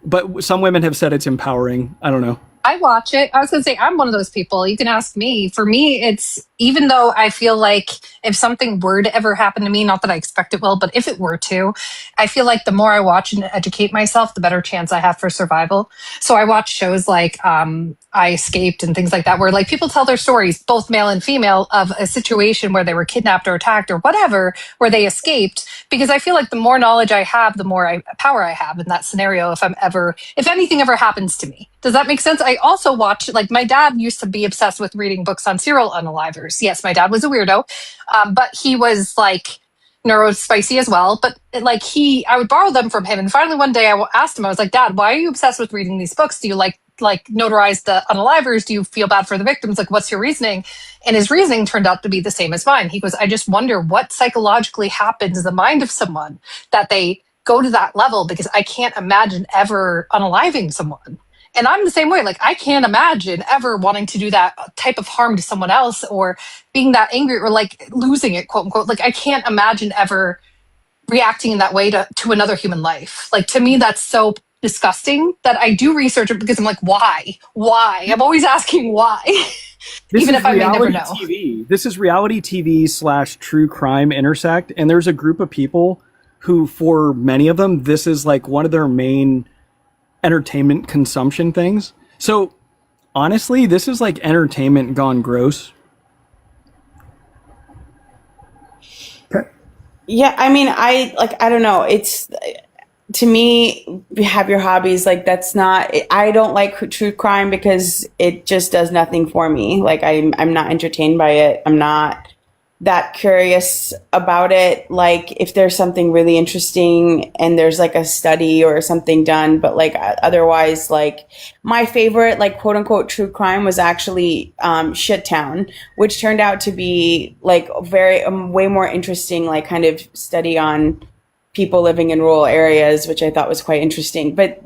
but some women have said it's empowering. I don't know. I watch it. I was going to say, I'm one of those people. You can ask me. For me, it's, even though I feel like if something were to ever happen to me, not that I expect it will, but if it were to, I feel like the more I watch and educate myself, the better chance I have for survival. So I watch shows like I Escaped and things like that, where like people tell their stories, both male and female, of a situation where they were kidnapped or attacked or whatever, where they escaped. Because I feel like the more knowledge I have, the more power I have in that scenario if anything ever happens to me. Does that make sense? I also watch, like, my dad used to be obsessed with reading books on serial unalivers. Yes, my dad was a weirdo, but he was like neurospicy as well. But like I would borrow them from him. And finally one day I asked him, I was like, Dad, why are you obsessed with reading these books? Do you like notarize the unalivers? Do you feel bad for the victims? Like, what's your reasoning? And his reasoning turned out to be the same as mine. He goes, I just wonder what psychologically happens in the mind of someone that they go to that level, because I can't imagine ever unaliving someone. And I'm the same way. Like, I can't imagine ever wanting to do that type of harm to someone else, or being that angry, or like losing it, quote unquote. Like, I can't imagine ever reacting in that way to another human life. Like, to me, that's so disgusting that I do research it, because I'm like, why? I'm always asking why. Even if I may never know. This is reality TV / true crime intersect. And there's a group of people who, for many of them, this is like one of their main entertainment consumption things. So honestly, this is like entertainment gone gross. Yeah, I mean, I don't know. It's, to me, have your hobbies. Like, that's not, I don't like true crime because it just does nothing for me. Like, I'm not entertained by it. I'm not, that curious about it. Like if there's something really interesting and there's like a study or something done, but like otherwise, like my favorite, like quote unquote true crime was actually Shit Town, which turned out to be like very way more interesting, like kind of study on people living in rural areas, which I thought was quite interesting. But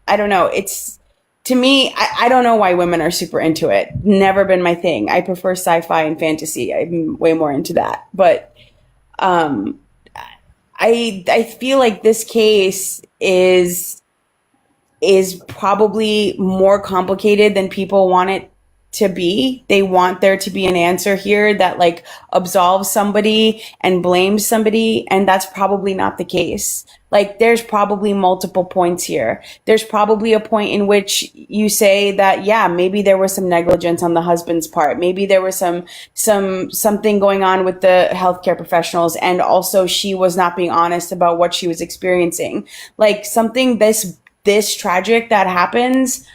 I don't know. It's, to me, I don't know why women are super into it. Never been my thing. I prefer sci-fi and fantasy. I'm way more into that. But I feel like this case is probably more complicated than people want it to be. They want there to be an answer here that like absolves somebody and blames somebody, and that's probably not the case. Like there's probably multiple points here. There's probably a point in which you say that, yeah, maybe there was some negligence on the husband's part. Maybe there was something going on with the healthcare professionals, and also she was not being honest about what she was experiencing. Like something this tragic that happens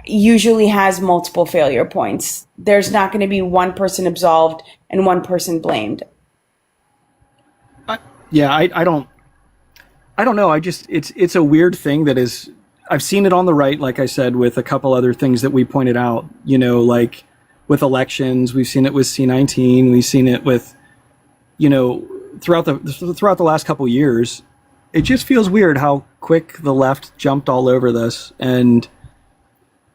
usually has multiple failure points. There's not going to be one person absolved and one person blamed. I don't know. It's a weird thing that is, I've seen it on the right, like I said, with a couple other things that we pointed out, you know, like with elections, we've seen it with C-19, we've seen it with, you know, throughout the last couple years. It just feels weird how quick the left jumped all over this. And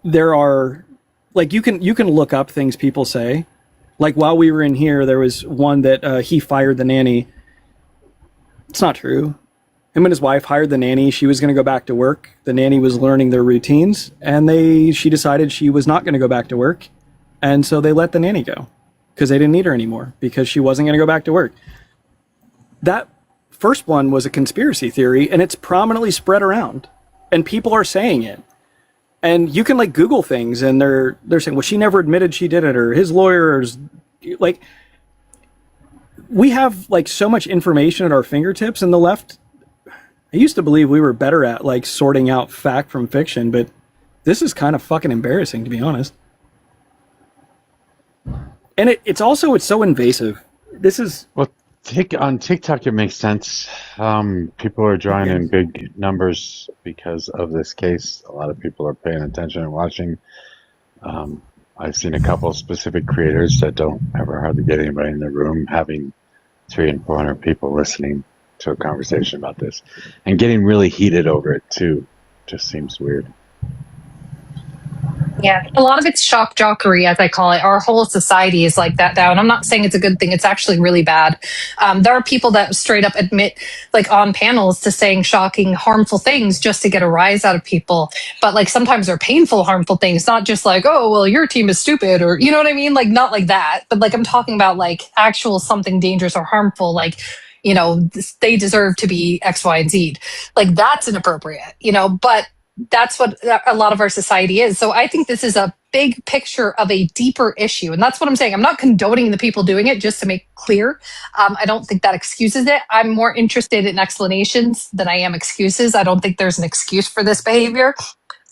there are, like, you can look up things people say. Like while we were in here, there was one that he fired the nanny. It's not true. Him and his wife hired the nanny. She was going to go back to work. The nanny was learning their routines, and she decided she was not going to go back to work. And so they let the nanny go because they didn't need her anymore because she wasn't going to go back to work. That first one was a conspiracy theory, and it's prominently spread around, and people are saying it. And you can like Google things, and they're saying, well, she never admitted she did it, or his lawyers, like, we have like so much information at our fingertips, and the left, I used to believe we were better at like sorting out fact from fiction, but this is kind of fucking embarrassing, to be honest. And it's so invasive. This is, Well, on TikTok, it makes sense. People are drawing in big numbers because of this case. A lot of people are paying attention and watching. I've seen a couple specific creators that don't ever hardly get anybody in the room having 300 and 400 people listening to a conversation about this and getting really heated over it too. Just seems weird. Yeah, a lot of it's shock jockery, as I call it. Our whole society is like that now. And I'm not saying it's a good thing. It's actually really bad. There are people that straight up admit, like on panels, to saying shocking, harmful things just to get a rise out of people. But like sometimes they're painful, harmful things, not just like, oh, well, your team is stupid, or you know what I mean? Like not like that. But like I'm talking about like actual something dangerous or harmful, like, you know, they deserve to be X, Y, and Z. Like that's inappropriate, you know, but that's what a lot of our society is. So I think this is a big picture of a deeper issue. And that's what I'm saying. I'm not condoning the people doing it, just to make clear. I don't think that excuses it. I'm more interested in explanations than I am excuses. I don't think there's an excuse for this behavior.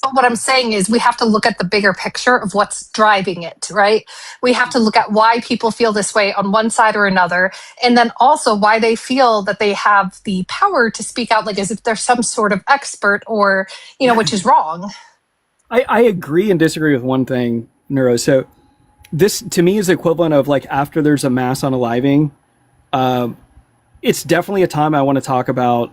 But what I'm saying is we have to look at the bigger picture of what's driving it, right? We have to look at why people feel this way on one side or another, and then also why they feel that they have the power to speak out, like as if they're some sort of expert, or, you know, which is wrong. I agree and disagree with one thing, Neuro. So this to me is the equivalent of like after there's a mass unaliving, it's definitely a time I want to talk about.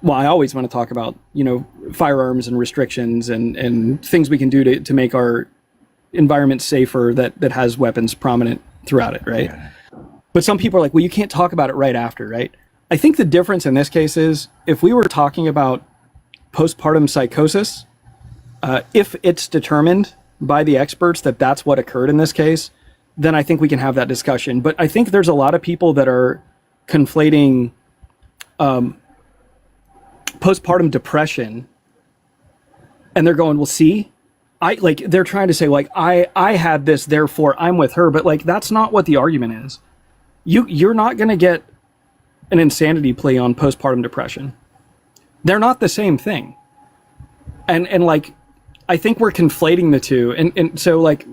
Well, I always want to talk about, you know, firearms and restrictions and things we can do to make our environment safer that has weapons prominent throughout it, right? Yeah. But some people are like, well, you can't talk about it right after, right? I think the difference in this case is if we were talking about postpartum psychosis, if it's determined by the experts that that's what occurred in this case, then I think we can have that discussion. But I think there's a lot of people that are conflating postpartum depression, and they're going, well, see, they're trying to say like, I had this, therefore I'm with her. But like, that's not what the argument is. You're not going to get an insanity plea on postpartum depression. They're not the same thing. And like, I think we're conflating the two. And so like,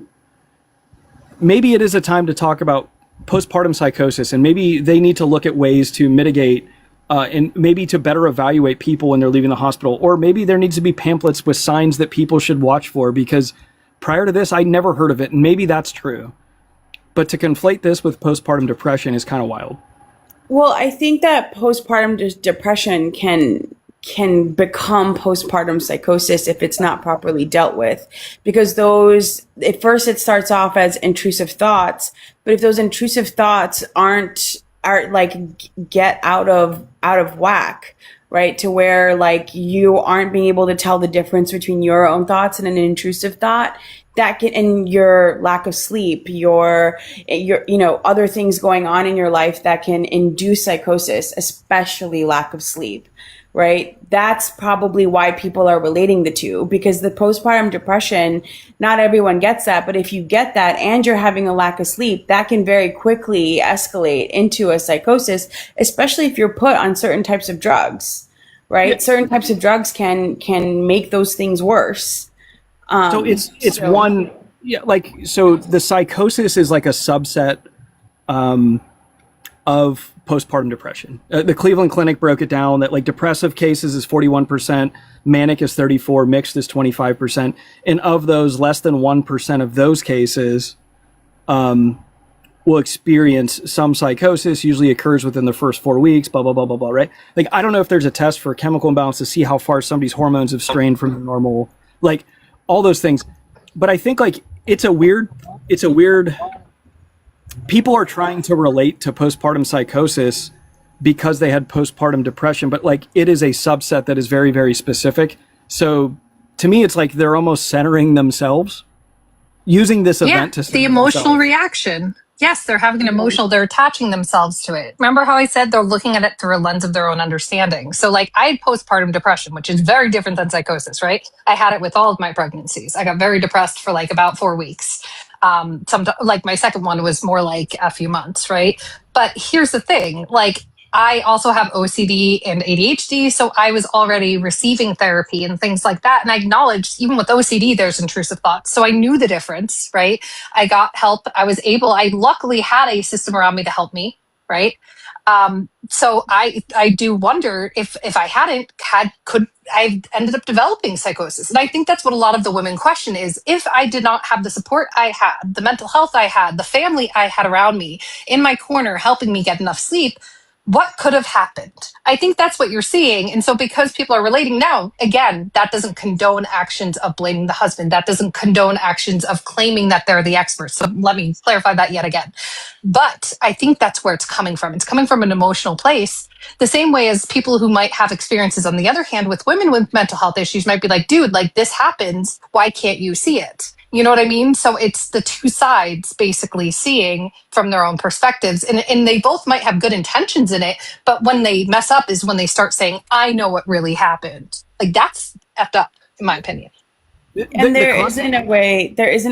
maybe it is a time to talk about postpartum psychosis, and maybe they need to look at ways to mitigate and maybe to better evaluate people when they're leaving the hospital. Or maybe there needs to be pamphlets with signs that people should watch for, because prior to this, I never heard of it, and maybe that's true. But to conflate this with postpartum depression is kind of wild. Well, I think that postpartum depression can become postpartum psychosis if it's not properly dealt with, because those, at first it starts off as intrusive thoughts, but if those intrusive thoughts are like get out of whack, right, to where like you aren't being able to tell the difference between your own thoughts and an intrusive thought, that can, and your lack of sleep, your other things going on in your life that can induce psychosis, especially lack of sleep, right? That's probably why people are relating the two, because the postpartum depression, not everyone gets that, but if you get that and you're having a lack of sleep, that can very quickly escalate into a psychosis, especially if you're put on certain types of drugs, right? Yeah. Certain types of drugs can make those things worse. So one, yeah, like, so the psychosis is like a subset of postpartum depression. The Cleveland Clinic broke it down that like depressive cases is 41%, manic is 34%, mixed is 25%. And of those, less than 1% of those cases will experience some psychosis, usually occurs within the first 4 weeks, blah, blah, blah, blah, blah, right? Like, I don't know if there's a test for chemical imbalance to see how far somebody's hormones have strained from the normal, like all those things. But I think like it's a weird, people are trying to relate to postpartum psychosis because they had postpartum depression, but like it is a subset that is very, very specific. So to me, it's like they're almost centering themselves using this event to the emotional reaction. Yes, they're having an emotional, they're attaching themselves to it. Remember how I said they're looking at it through a lens of their own understanding. So like I had postpartum depression, which is very different than psychosis, right? I had it with all of my pregnancies. I got very depressed for like about 4 weeks. Like my second one was more like a few months, right? But here's the thing, like I also have OCD and ADHD, so I was already receiving therapy and things like that. And I acknowledged even with OCD, there's intrusive thoughts. So I knew the difference, right? I got help. I luckily had a system around me to help me, right? So I do wonder if I hadn't could I ended up developing psychosis. And I think that's what a lot of the women question is, if I did not have the support I had, the mental health I had, the family I had around me in my corner, helping me get enough sleep, what could have happened? I think that's what you're seeing. And so because people are relating now, again, that doesn't condone actions of blaming the husband. That doesn't condone actions of claiming that they're the experts. So let me clarify that yet again. But I think that's where it's coming from. It's coming from an emotional place. The same way as people who might have experiences, on the other hand, with women with mental health issues might be like, dude, like this happens. Why can't you see it? You know what I mean? So it's the two sides basically seeing from their own perspectives. And they both might have good intentions in it, but when they mess up is when they start saying, I know what really happened. Like that's effed up, in my opinion. And there isn't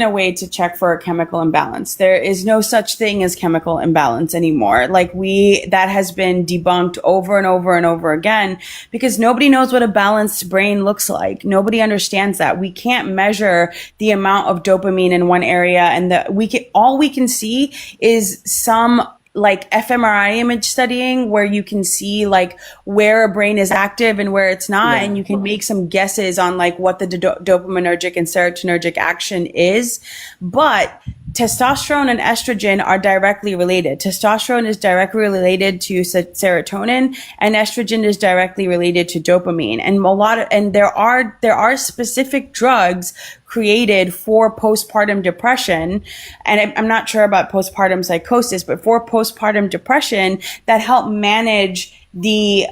a way to check for a chemical imbalance. There is no such thing as chemical imbalance anymore. Like that has been debunked over and over and over again, because nobody knows what a balanced brain looks like. Nobody understands that. We can't measure the amount of dopamine in one area, and all we can see is some like fMRI image studying where you can see like where a brain is active and where it's not. Yeah. And you can make some guesses on like what the dopaminergic and serotonergic action is. But testosterone and estrogen are directly related. Testosterone is directly related to serotonin, and estrogen is directly related to dopamine. And there are specific drugs created for postpartum depression. And I'm not sure about postpartum psychosis, but for postpartum depression that help manage the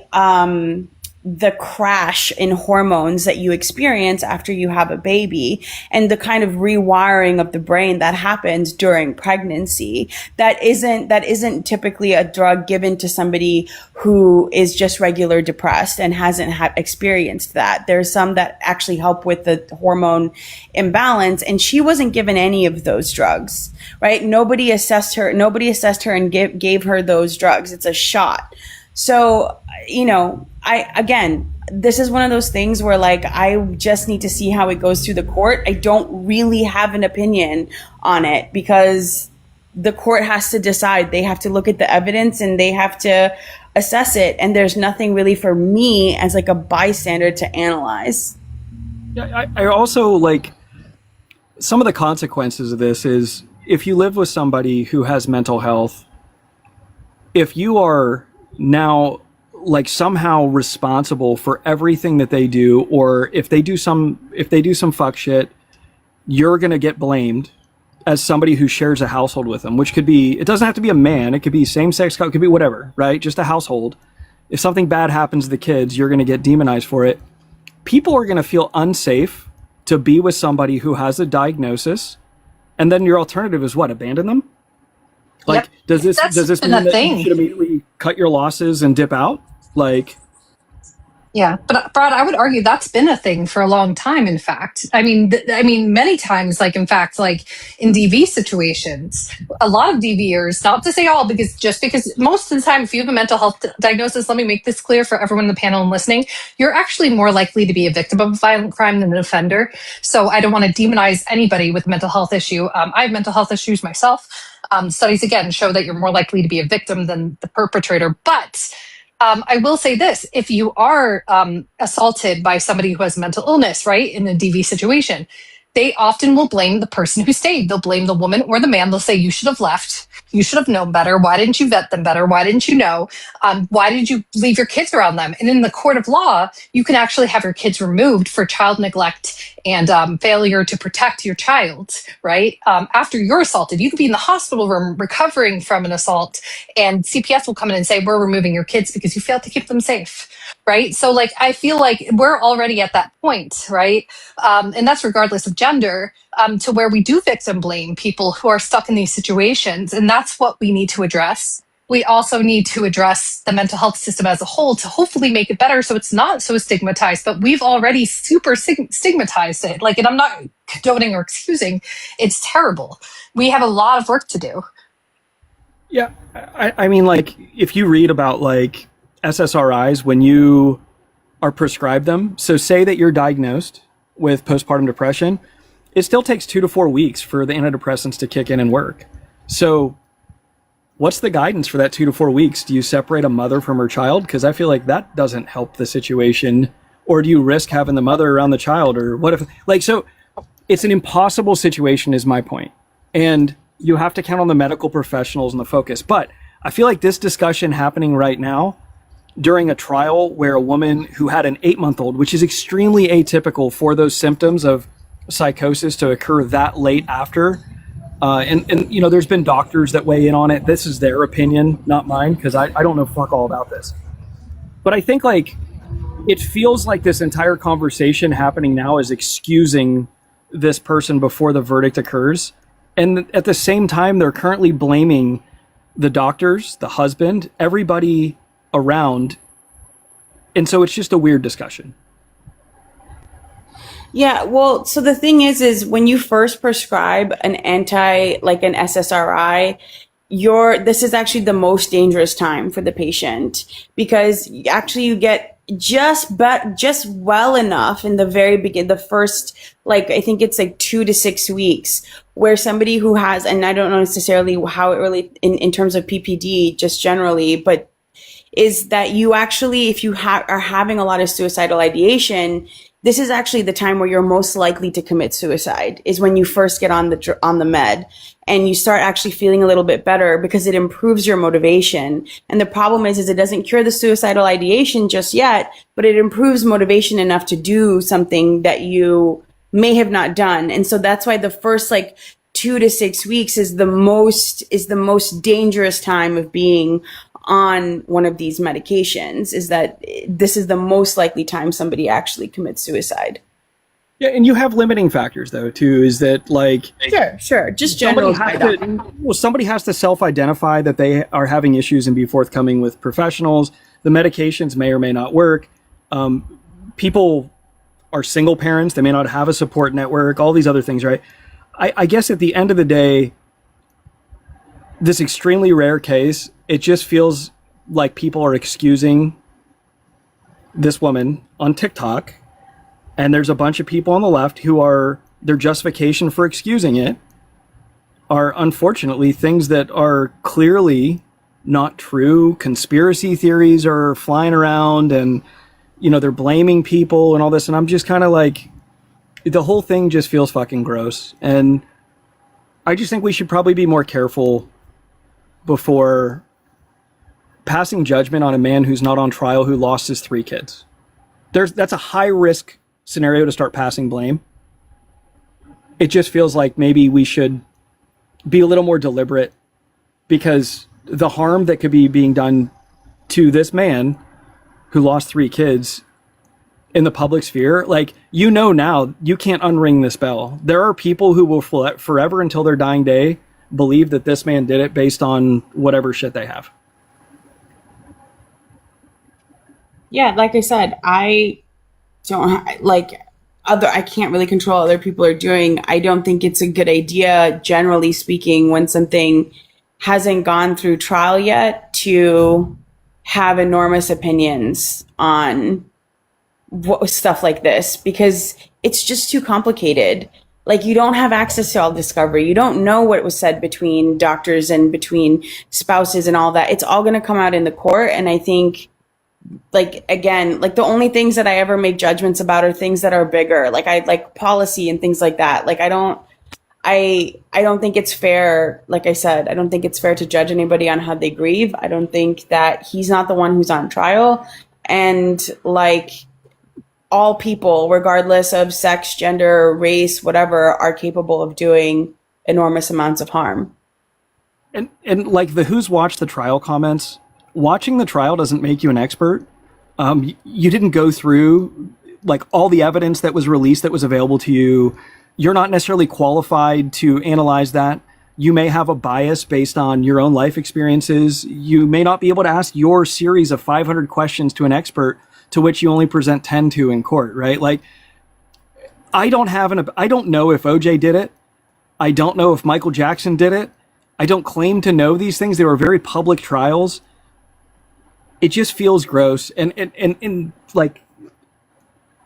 crash in hormones that you experience after you have a baby, and the kind of rewiring of the brain that happens during pregnancy. That isn't typically a drug given to somebody who is just regular depressed and hasn't experienced that. There's some that actually help with the hormone imbalance, and she wasn't given any of those drugs, right? Nobody assessed her and gave her those drugs. It's a shot. So, again, this is one of those things where like I just need to see how it goes through the court. I don't really have an opinion on it because the court has to decide. They have to look at the evidence and they have to assess it. And there's nothing really for me as like a bystander to analyze. Yeah, I also like some of the consequences of this is if you live with somebody who has mental health, if you are now like somehow responsible for everything that they do, or if they do some fuck shit, you're going to get blamed as somebody who shares a household with them, which could be, it doesn't have to be a man, it could be same-sex, it could be whatever, right? Just a household. If something bad happens to the kids, you're going to get demonized for it. People are going to feel unsafe to be with somebody who has a diagnosis, and then your alternative is what? Abandon them? Like, Yep. does this Been mean a that thing. you should immediately cut your losses and dip out? Like, Yeah, but Brad, I would argue that's been a thing for a long time. In fact, I mean, many times, like in fact, like in DV situations, a lot of DVers, not to say all, because most of the time, if you have a mental health diagnosis, let me make this clear for everyone in the panel and listening, you're actually more likely to be a victim of a violent crime than an offender. So I don't want to demonize anybody with a mental health issue. I have mental health issues myself. Studies again show that you're more likely to be a victim than the perpetrator, but I will say this, if you are assaulted by somebody who has mental illness, right, in a DV situation, they often will blame the person who stayed. They'll blame the woman or the man. They'll say, you should have left. You should have known better. Why didn't you vet them better? Why didn't you know? Why did you leave your kids around them? And in the court of law, you can actually have your kids removed for child neglect and failure to protect your child, right? After you're assaulted, you could be in the hospital room recovering from an assault, and CPS will come in and say, we're removing your kids because you failed to keep them safe, right? So like, I feel like we're already at that point, right? And that's regardless of gender, to where we do victim blame people who are stuck in these situations. And that's what we need to address. We also need to address the mental health system as a whole to hopefully make it better so it's not so stigmatized, but we've already super stigmatized it. Like, and I'm not condoning or excusing, it's terrible. We have a lot of work to do. yeah, I mean, like, if you read about like SSRIs when you are prescribed them, so say that you're diagnosed with postpartum depression, it still takes 2 to 4 weeks for the antidepressants to kick in and work. So what's the guidance for that 2 to 4 weeks? Do you separate a mother from her child? Because I feel like that doesn't help the situation. Or do you risk having the mother around the child? Or what if, like, so it's an impossible situation is my point. And you have to count on the medical professionals and the focus. But I feel like this discussion happening right now during a trial where a woman who had an 8-month-old, which is extremely atypical for those symptoms of psychosis to occur that late after, and you know, there's been doctors that weigh in on it. This is their opinion, not mine, because I don't know fuck all about this. But I think like it feels like this entire conversation happening now is excusing this person before the verdict occurs. And at the same time, they're currently blaming the doctors, the husband, everybody around. And so it's just a weird discussion. Yeah, well, so the thing is when you first prescribe an like an SSRI, this is actually the most dangerous time for the patient because actually you get just well enough in the very beginning, the first, like, I think it's like 2 to 6 weeks where somebody who has, and I don't know necessarily how it really, in terms of PPD, just generally, but is that you actually, if you are having a lot of suicidal ideation, this is actually the time where you're most likely to commit suicide, is when you first get on the med and you start actually feeling a little bit better because it improves your motivation. And the problem is it doesn't cure the suicidal ideation just yet, but it improves motivation enough to do something that you may have not done. And so that's why the first like 2 to 6 weeks is the most dangerous time of being on one of these medications, is that this is the most likely time somebody actually commits suicide. Yeah, and you have limiting factors though too. Is that like sure, just somebody general. somebody has to self-identify that they are having issues and be forthcoming with professionals. The medications may or may not work. People are single parents; they may not have a support network. All these other things, right? I guess at the end of the day, this extremely rare case, it just feels like people are excusing this woman on TikTok, and there's a bunch of people on the left who are, their justification for excusing it are unfortunately things that are clearly not true. Conspiracy theories are flying around, and they're blaming people and all this, and I'm just kind of like, the whole thing just feels fucking gross. And I just think we should probably be more careful before passing judgment on a man who's not on trial, who lost his 3 kids. That's a high risk scenario to start passing blame. It just feels like maybe we should be a little more deliberate, because the harm that could be being done to this man who lost 3 kids in the public sphere, like, now you can't unring this bell. There are people who will forever until their dying day believe that this man did it based on whatever shit they have. Yeah, like I said, I can't really control what other people are doing. I don't think it's a good idea, generally speaking, when something hasn't gone through trial yet, to have enormous opinions on stuff like this, because it's just too complicated. Like, you don't have access to all discovery. You don't know what was said between doctors and between spouses and all that. It's all going to come out in the court. And I think, again, the only things that I ever make judgments about are things that are bigger, like policy and things like that. I don't think it's fair. Like I said, I don't think it's fair to judge anybody on how they grieve. I don't think that he's not the one who's on trial. And all people, regardless of sex, gender, race, whatever, are capable of doing enormous amounts of harm. And the who's watched the trial comments, watching the trial doesn't make you an expert. You didn't go through all the evidence that was released that was available to you. You're not necessarily qualified to analyze that. You may have a bias based on your own life experiences. You may not be able to ask your series of 500 questions to an expert, to which you only present 10 to in court, right? I don't know if OJ did it. I don't know if Michael Jackson did it. I don't claim to know these things. They were very public trials. It just feels gross. And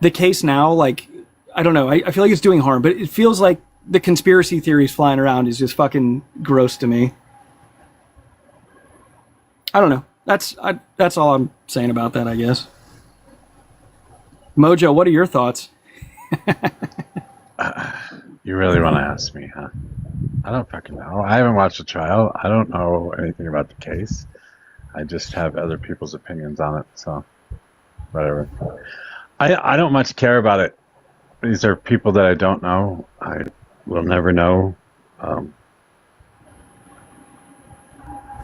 the case now, I don't know. I feel like it's doing harm, but it feels like the conspiracy theories flying around is just fucking gross to me. I don't know. That's all I'm saying about that, I guess. Mojo, what are your thoughts? You really want to ask me, huh? I don't fucking know. I haven't watched the trial. I don't know anything about the case. I just have other people's opinions on it, so whatever. I don't much care about it. These are people that I don't know. I will never know.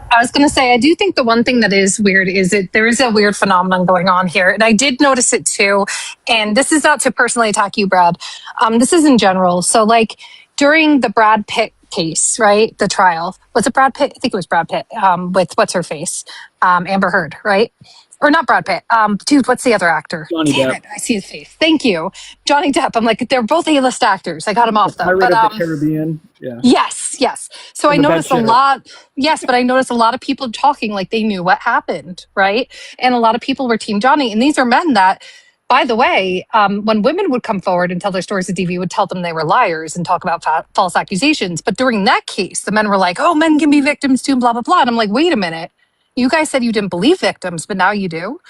I was going to say, I do think the one thing that is weird is that there is a weird phenomenon going on here. And I did notice it too. And this is not to personally attack you, Brad. This is in general. So during the Brad Pitt case, right? The trial. Was it Brad Pitt? I think it was Brad Pitt with what's her face? Amber Heard, right? Or not Brad Pitt. Dude, what's the other actor? Johnny Damn Depp. it, I see his face. Thank you. Johnny Depp. I'm like, they're both A-list actors. I got him off them. Pirate of the Caribbean. Yeah. Yes. So I noticed a lot. Yes, but I noticed a lot of people talking like they knew what happened, right? And a lot of people were Team Johnny. And these are men that, by the way, when women would come forward and tell their stories to DV, would tell them they were liars and talk about false accusations. But during that case, the men were like, oh, men can be victims too, blah, blah, blah. And I'm like, wait a minute. You guys said you didn't believe victims, but now you do.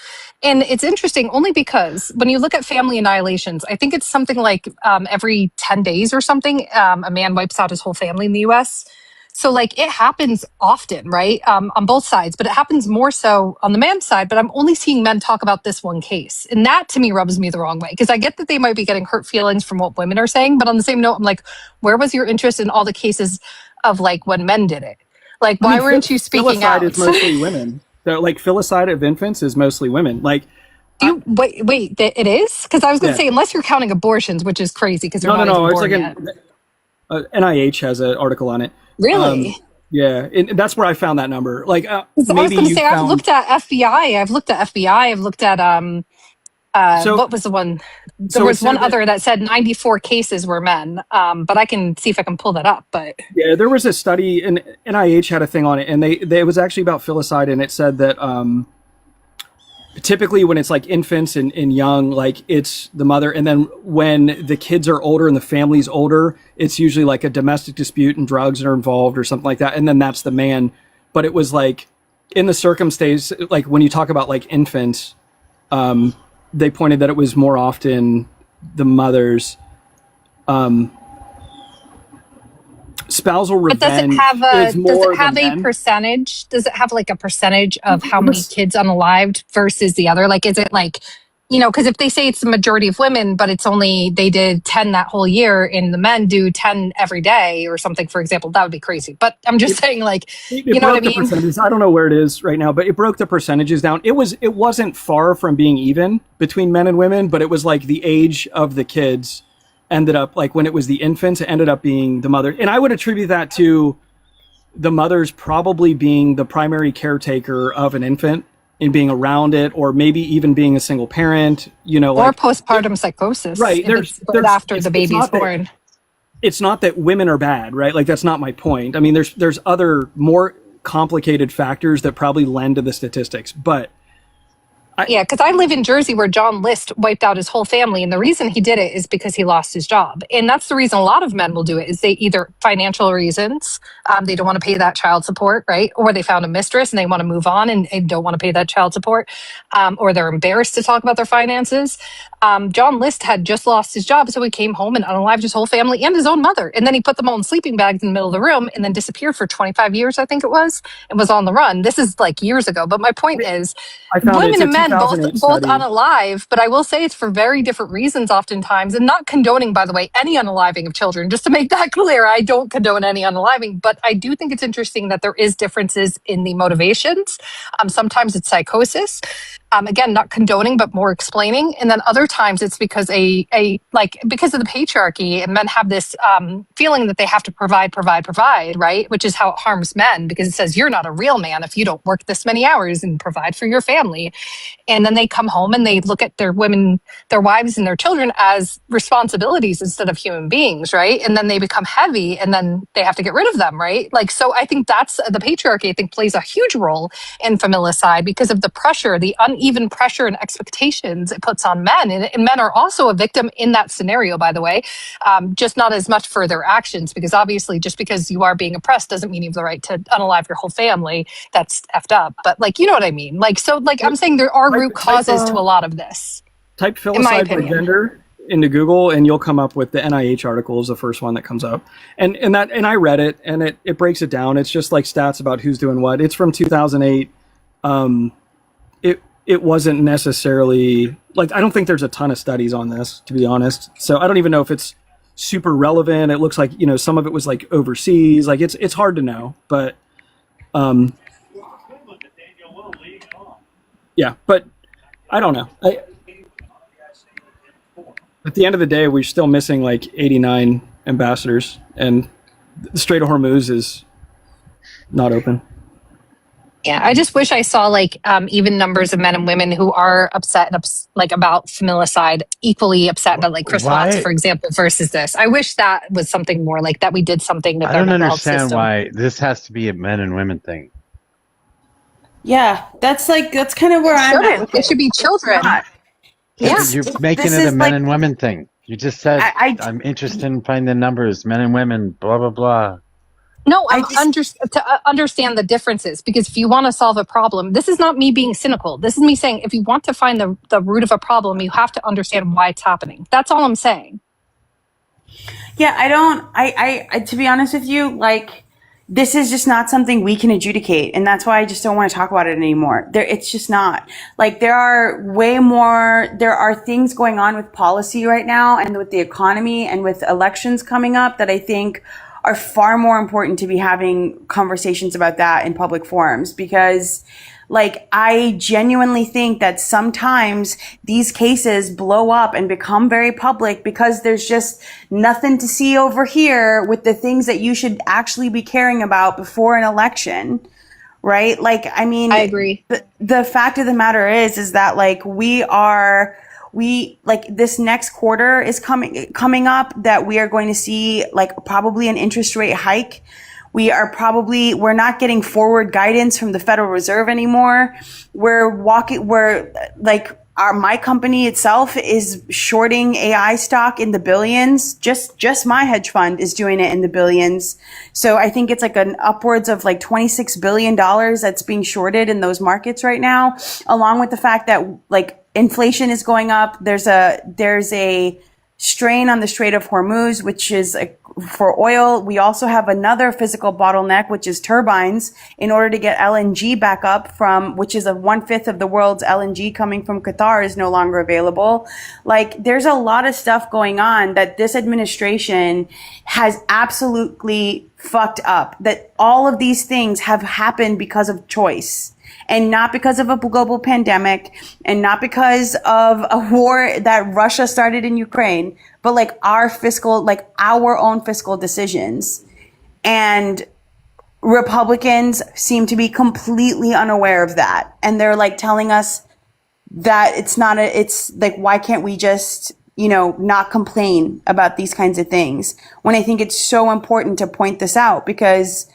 And it's interesting only because when you look at family annihilations, I think it's something like every 10 days or something, a man wipes out his whole family in the US. So it happens often, right? On both sides, but it happens more so on the man's side. But I'm only seeing men talk about this one case. And that to me rubs me the wrong way, because I get that they might be getting hurt feelings from what women are saying. But on the same note, I'm like, where was your interest in all the cases of when men did it? Why weren't you speaking out? Filicide is mostly women. So, filicide of infants is mostly women. Wait, it is? Because I was going to say, unless you're counting abortions, which is crazy because you're not even born yet. NIH has an article on it. Really? Yeah, and that's where I found that number. I was going to say, I've looked at FBI. I've looked at what was the one? There was one other that said 94 cases were men, but I can see if I can pull that up. But yeah, there was a study, and NIH had a thing on it, and it was actually about filicide, and it said that typically when it's like infants and young, like it's the mother. And then when the kids are older and the family's older, it's usually like a domestic dispute and drugs are involved or something like that. And then that's the man. But it was like in the circumstance, like when you talk about like infants, they pointed that it was more often the mother's spousal But does it revenge have is a more a percentage? Does it have like a percentage of how many kids unalived versus the other? Like, is it like, because if they say it's the majority of women, but it's only they did 10 that whole year, and the men do 10 every day or something, for example, that would be crazy. But I'm just saying, like, you know what I mean? Percentages. I don't know where it is right now, but it broke the percentages down. It wasn't far from being even between men and women, but it was like the age of the kids ended up, like when it was the infants, it ended up being the mother. And I would attribute that to the mother's probably being the primary caretaker of an infant and being around it, or maybe even being a single parent, or like postpartum psychosis. right. There's after the baby's born. It's not that women are bad, right? Like that's not my point. I mean, there's other more complicated factors that probably lend to the statistics, but Yeah, because I live in Jersey where John List wiped out his whole family. And the reason he did it is because he lost his job. And that's the reason a lot of men will do it is they either financial reasons, they don't want to pay that child support, right? Or they found a mistress and they want to move on and don't want to pay that child support. Or they're embarrassed to talk about their finances. John List had just lost his job. So he came home and unalived his whole family and his own mother. And then he put them all in sleeping bags in the middle of the room and then disappeared for 25 years, I think it was, and was on the run. This is like years ago. But my point is, women and men both unalive, but I will say it's for very different reasons oftentimes, and not condoning, by the way, any unaliving of children, just to make that clear. I don't condone any unaliving, but I do think it's interesting that there is differences in the motivations. Sometimes it's psychosis. Again, not condoning, but more explaining. And then other times it's because because of the patriarchy, and men have this feeling that they have to provide, right? Which is how it harms men, because it says you're not a real man if you don't work this many hours and provide for your family. And then they come home and they look at their women, their wives and their children as responsibilities instead of human beings, right? And then they become heavy and then they have to get rid of them, right? Like, so I think that's the patriarchy, I think, plays a huge role in familicide because of the pressure, the uneven pressure and expectations it puts on men. And men are also a victim in that scenario, by the way, just not as much for their actions, because obviously just because you are being oppressed doesn't mean you have the right to unalive your whole family. That's effed up. But like, you know what I mean? Like, so like I'm saying there are root causes to a lot of this. Type filicide by gender into Google and you'll come up with the NIH article is the first one that comes up. And I read it and it breaks it down. It's just like stats about who's doing what. It's from 2008. It wasn't necessarily like, I don't think there's a ton of studies on this, to be honest. So I don't even know if it's super relevant. It looks like, some of it was like overseas. Like it's hard to know, but yeah, but I don't know. At the end of the day, we're still missing like 89 ambassadors, and the Strait of Hormuz is not open. Yeah, I just wish I saw like even numbers of men and women who are upset like about familicide equally upset about like Chris Watts, for example, versus this. I wish that was something more like that. We did something. I don't understand why this has to be a men and women thing. Yeah, that's kind of where I'm at. It should be children. Yeah, you're making it a men and women thing. You just said I'm interested in finding the numbers, men and women, blah blah blah. No, to understand the differences, because if you want to solve a problem, this is not me being cynical. This is me saying if you want to find the root of a problem, you have to understand why it's happening. That's all I'm saying. Yeah, I to be honest with you, like, this is just not something we can adjudicate. And that's why I just don't want to talk about it anymore. It's just not. Like, there are things going on with policy right now and with the economy and with elections coming up that I think are far more important to be having conversations about that in public forums, because like, I genuinely think that sometimes these cases blow up and become very public because there's just nothing to see over here with the things that you should actually be caring about before an election. Right? Like, I mean, I agree. The fact of the matter is that like this next quarter is coming up that we are going to see like probably an interest rate hike, We're not getting forward guidance from the Federal Reserve anymore. My company itself is shorting AI stock in the billions. Just my hedge fund is doing it in the billions. So I think it's like an upwards of like $26 billion that's being shorted in those markets right now, along with the fact that like inflation is going up. There's a strain on the Strait of Hormuz, which is for oil. We also have another physical bottleneck, which is turbines, in order to get LNG back up which is 1/5 of the world's LNG coming from Qatar is no longer available. Like, there's a lot of stuff going on that this administration has absolutely fucked up, that all of these things have happened because of choice. And not because of a global pandemic, and not because of a war that Russia started in Ukraine, but like our own fiscal decisions. And Republicans seem to be completely unaware of that. And they're like telling us that it's like, why can't we just, not complain about these kinds of things? When I think it's so important to point this out, because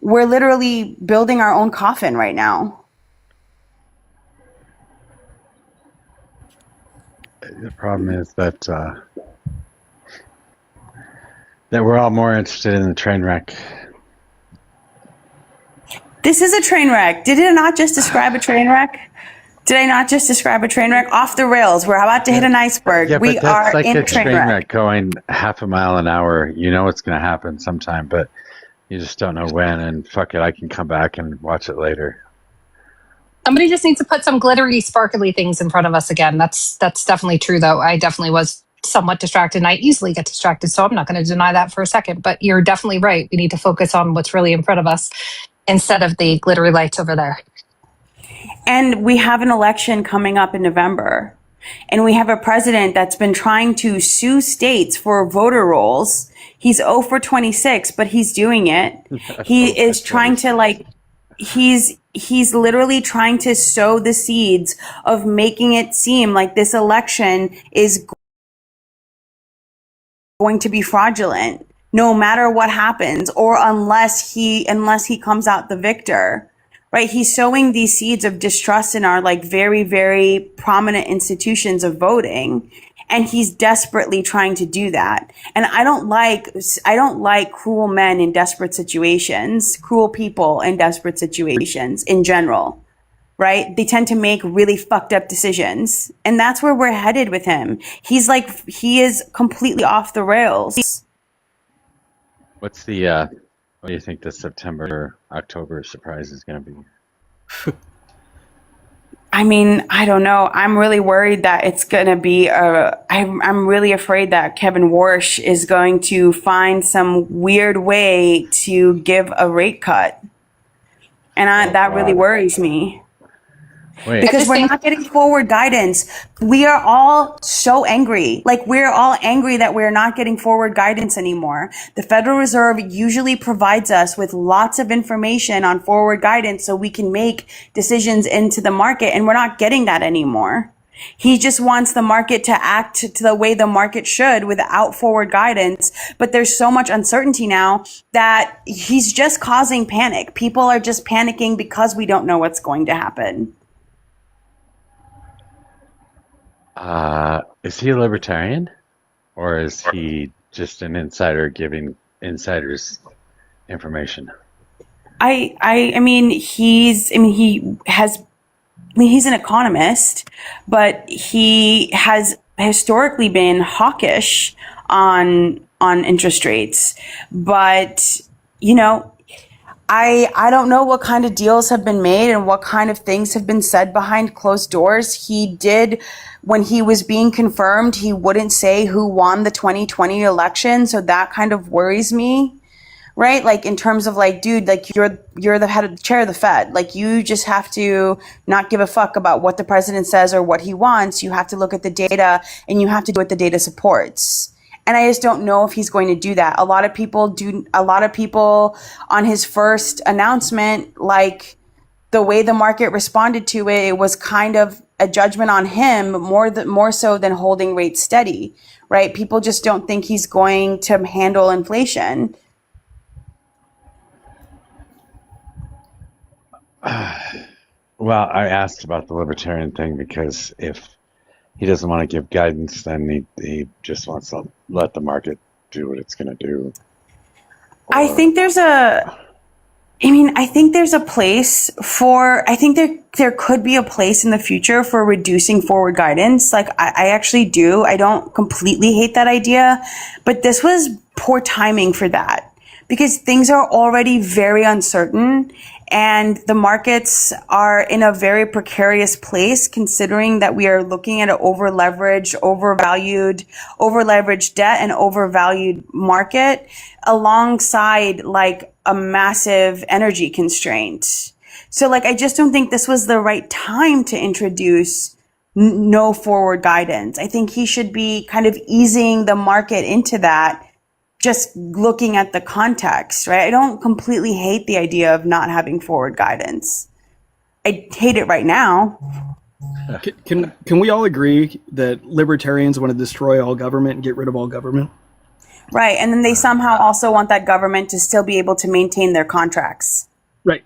we're literally building our own coffin right now. The problem is that we're all more interested in the train wreck. This is a train wreck. Did it not just describe a train wreck? Did I not just describe a train wreck? Off the rails. We're about to hit an iceberg. Yeah, we but that's are like in a a train train wreck. wreck going half a mile an hour. You know it's going to happen sometime, but you just don't know when. And fuck it, I can come back and watch it later. Somebody just needs to put some glittery, sparkly things in front of us again. That's definitely true, though. I definitely was somewhat distracted, and I easily get distracted, so I'm not going to deny that for a second. But you're definitely right. We need to focus on what's really in front of us instead of the glittery lights over there. And we have an election coming up in November. And we have a president that's been trying to sue states for voter rolls. He's 0 for 26, but he's doing it. He is trying to he's literally trying to sow the seeds of making it seem like this election is going to be fraudulent, no matter what happens, or unless he comes out the victor. Right? He's sowing these seeds of distrust in our very, very prominent institutions of voting. And he's desperately trying to do that. And I don't like cruel men in desperate situations, cruel people in desperate situations in general, right? They tend to make really fucked up decisions. And that's where we're headed with him. He is completely off the rails. What do you think the September, October surprise is going to be? I mean, I don't know. I'm really worried that it's going to be I'm really afraid that Kevin Warsh is going to find some weird way to give a rate cut. And that really worries me. Wait. Because we're not getting forward guidance. We are all so angry. We're all angry that we're not getting forward guidance anymore. The Federal Reserve usually provides us with lots of information on forward guidance so we can make decisions into the market, and we're not getting that anymore. He just wants the market to act to the way the market should without forward guidance. But there's so much uncertainty now that he's just causing panic. People are just panicking because we don't know what's going to happen. Is he a libertarian, or is he just an insider giving insiders information? I mean, he's an economist, but he has historically been hawkish on interest rates. But, I don't know what kind of deals have been made and what kind of things have been said behind closed doors. He did, when he was being confirmed, he wouldn't say who won the 2020 election. So that kind of worries me, right? In terms of dude, you're the chair of the Fed. You just have to not give a fuck about what the president says or what he wants. You have to look at the data, and you have to do what the data supports. And I just don't know if he's going to do that. A lot of people on his first announcement, the way the market responded to it, it was kind of a judgment on him more so than holding rates steady, right? People just don't think he's going to handle inflation. Well, I asked about the libertarian thing because if he doesn't want to give guidance, then he just wants to let the market do what it's going to do. I think there's a I think there's a place for, I think there could be a place in the future for reducing forward guidance. Like, I actually do. I don't completely hate that idea, but this was poor timing for that because things are already very uncertain and the markets are in a very precarious place considering that we are looking at an over-leveraged, over-leveraged debt and overvalued market alongside like a massive energy constraint. So like, I just don't think this was the right time to introduce no forward guidance. I think he should be kind of easing the market into that, just looking at the context, right? I don't completely hate the idea of not having forward guidance. I hate it right now. Can we all agree that libertarians want to destroy all government and get rid of all government? Right. And then they somehow also want that government to still be able to maintain their contracts. Right.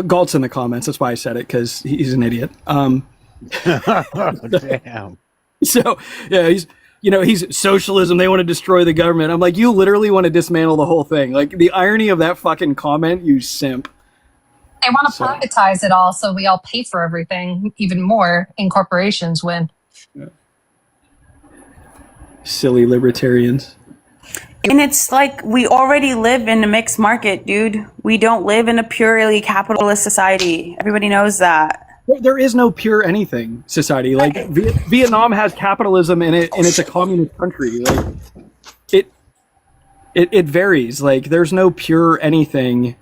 Galt's in the comments. That's why I said it, because he's an idiot. Damn. So, yeah, he's socialism. They want to destroy the government. I'm like, you literally want to dismantle the whole thing. Like, the irony of that fucking comment, you simp. They want to privatize it all so we all pay for everything even more and corporations win. Yeah. Silly libertarians. And it's like, we already live in a mixed market, dude. We don't live in a purely capitalist society. Everybody knows that. There is no pure anything society. Like Vietnam has capitalism in it, and it's a communist country. Like it varies. Like there's no pure anything.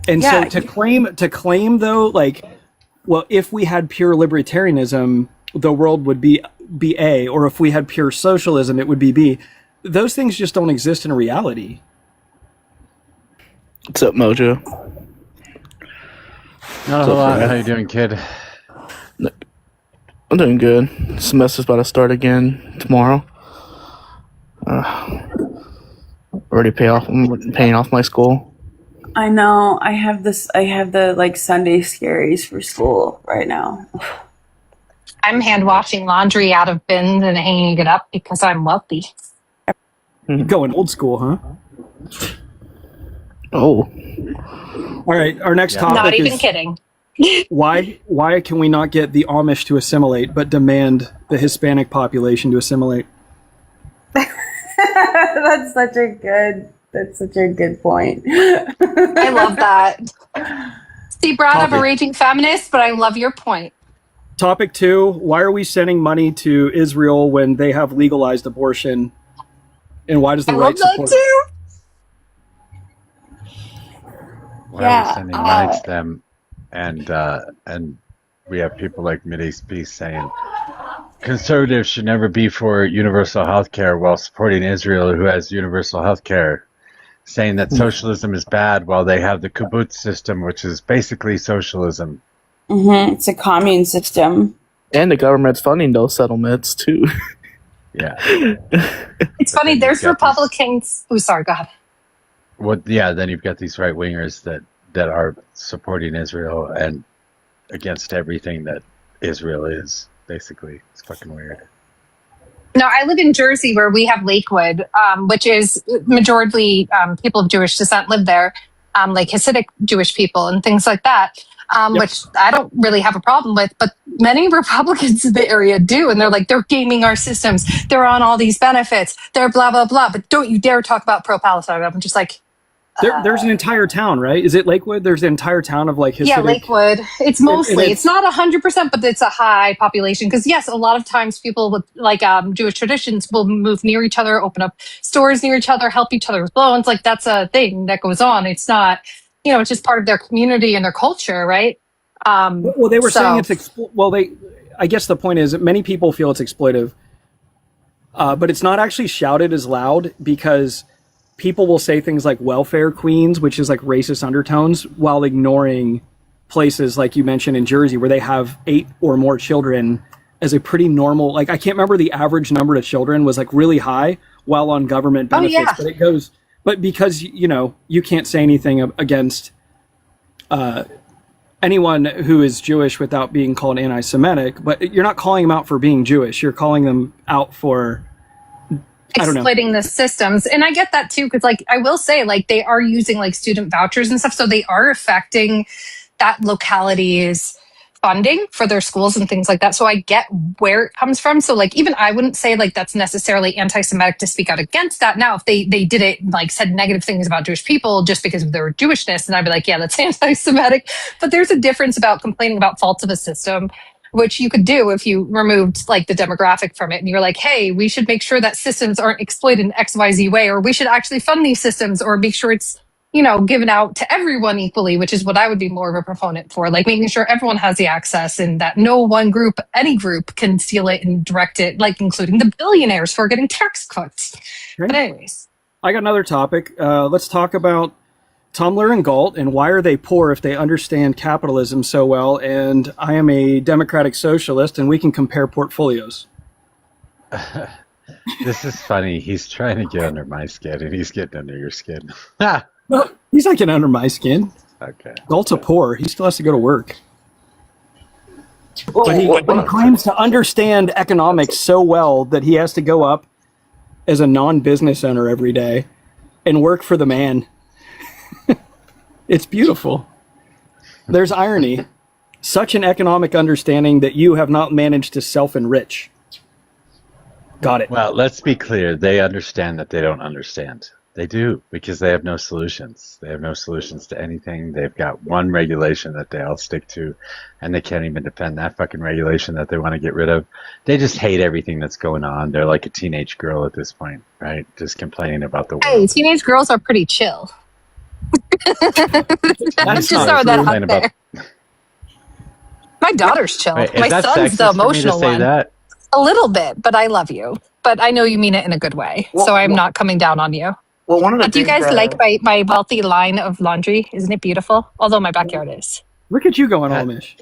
And so to claim though, like, well, if we had pure libertarianism, the world would be A, or if we had pure socialism, it would be B. Those things just don't exist in reality. What's up, Mojo? Not a whole lot. How you doing, kid? I'm doing good. Semester's about to start again tomorrow. I'm paying off my school. I know. I have the like Sunday scaries for school right now. I'm hand washing laundry out of bins and hanging it up because I'm wealthy. You're going old school, huh? Oh. All right, our next topic Not even is kidding. why can we not get the Amish to assimilate, but demand the Hispanic population to assimilate? That's such a good point. I love that. See, Brad, I'm a raging feminist, but I love your point. Topic 2, why are we sending money to Israel when they have legalized abortion? And why does the right support it? Why are we sending money to them? And we have people like Mideast Peace saying conservatives should never be for universal health care while supporting Israel, who has universal health care, saying that socialism is bad while they have the kibbutz system, which is basically socialism. Mm-hmm. It's a commune system. And the government's funding those settlements, too. Yeah. It's funny, there's Republicans. Oh, sorry, go ahead. Then you've got these right-wingers that are supporting Israel and against everything that Israel is, basically. It's fucking weird. No, I live in Jersey where we have Lakewood, which is majority people of Jewish descent live there, like Hasidic Jewish people and things like that, which I don't really have a problem with. But many Republicans in the area do. And they're like, they're gaming our systems. They're on all these benefits. They're blah, blah, blah. But don't you dare talk about pro-Palestine. I'm just like... There's an entire town, right? Is it Lakewood? There's an entire town of like Hasidic. Yeah, Lakewood. It's mostly. It's not 100%, but it's a high population. Because yes, a lot of times people with like Jewish traditions will move near each other, open up stores near each other, help each other with loans. Like that's a thing that goes on. It's not, it's just part of their community and their culture, right? Well, they were saying it's I guess the point is that many people feel it's exploitive, but it's not actually shouted as loud because people will say things like welfare queens, which is like racist undertones, while ignoring places like you mentioned in Jersey where they have 8 or more children as a pretty normal, like I can't remember the average number of children was like really high while on government benefits, but it goes, but because, you can't say anything against anyone who is Jewish without being called anti-Semitic, but you're not calling them out for being Jewish. You're calling them out for, I don't know, exploiting the systems. And I get that too, because like I will say, like they are using like student vouchers and stuff, so they are affecting that locality's funding for their schools and things like that. So I get where it comes from. So like even I wouldn't say like that's necessarily anti-Semitic to speak out against that. Now, if they did it like said negative things about Jewish people just because of their Jewishness, then I'd be like, yeah, that's anti-Semitic. But there's a difference about complaining about faults of a system, which you could do if you removed like the demographic from it and you're like, hey, we should make sure that systems aren't exploited in XYZ way, or we should actually fund these systems, or make sure it's, you know, given out to everyone equally, which is what I would be more of a proponent for, like making sure everyone has the access and that no one group, any group can steal it and direct it, like including the billionaires who are getting tax cuts. But anyways. I got another topic. Let's talk about Tumblr and Galt, and why are they poor if they understand capitalism so well? And I am a democratic socialist, and we can compare portfolios. This is funny. He's trying to get under my skin, and he's getting under your skin. No, he's not getting under my skin. Okay. Galt's a poor. He still has to go to work. But he claims to understand economics so well that he has to go up as a non-business owner every day and work for the man. It's beautiful. There's irony. Such an economic understanding that you have not managed to self-enrich. Got it. Well, let's be clear. They understand that they don't understand. They do, because they have no solutions. They have no solutions to anything. They've got one regulation that they all stick to, and they can't even defend that fucking regulation that they want to get rid of. They just hate everything that's going on. They're like a teenage girl at this point, right? Just complaining about the world. Hey, teenage girls are pretty chill. Let's just throw that out there. My daughter's chill. Wait, my son's the emotional one. That? A little bit, but I love you. But I know you mean it in a good way, so I'm not coming down on you. Well, one of the Do you guys like my wealthy line of laundry? Isn't it beautiful? Although my backyard is. Look at you going Amish.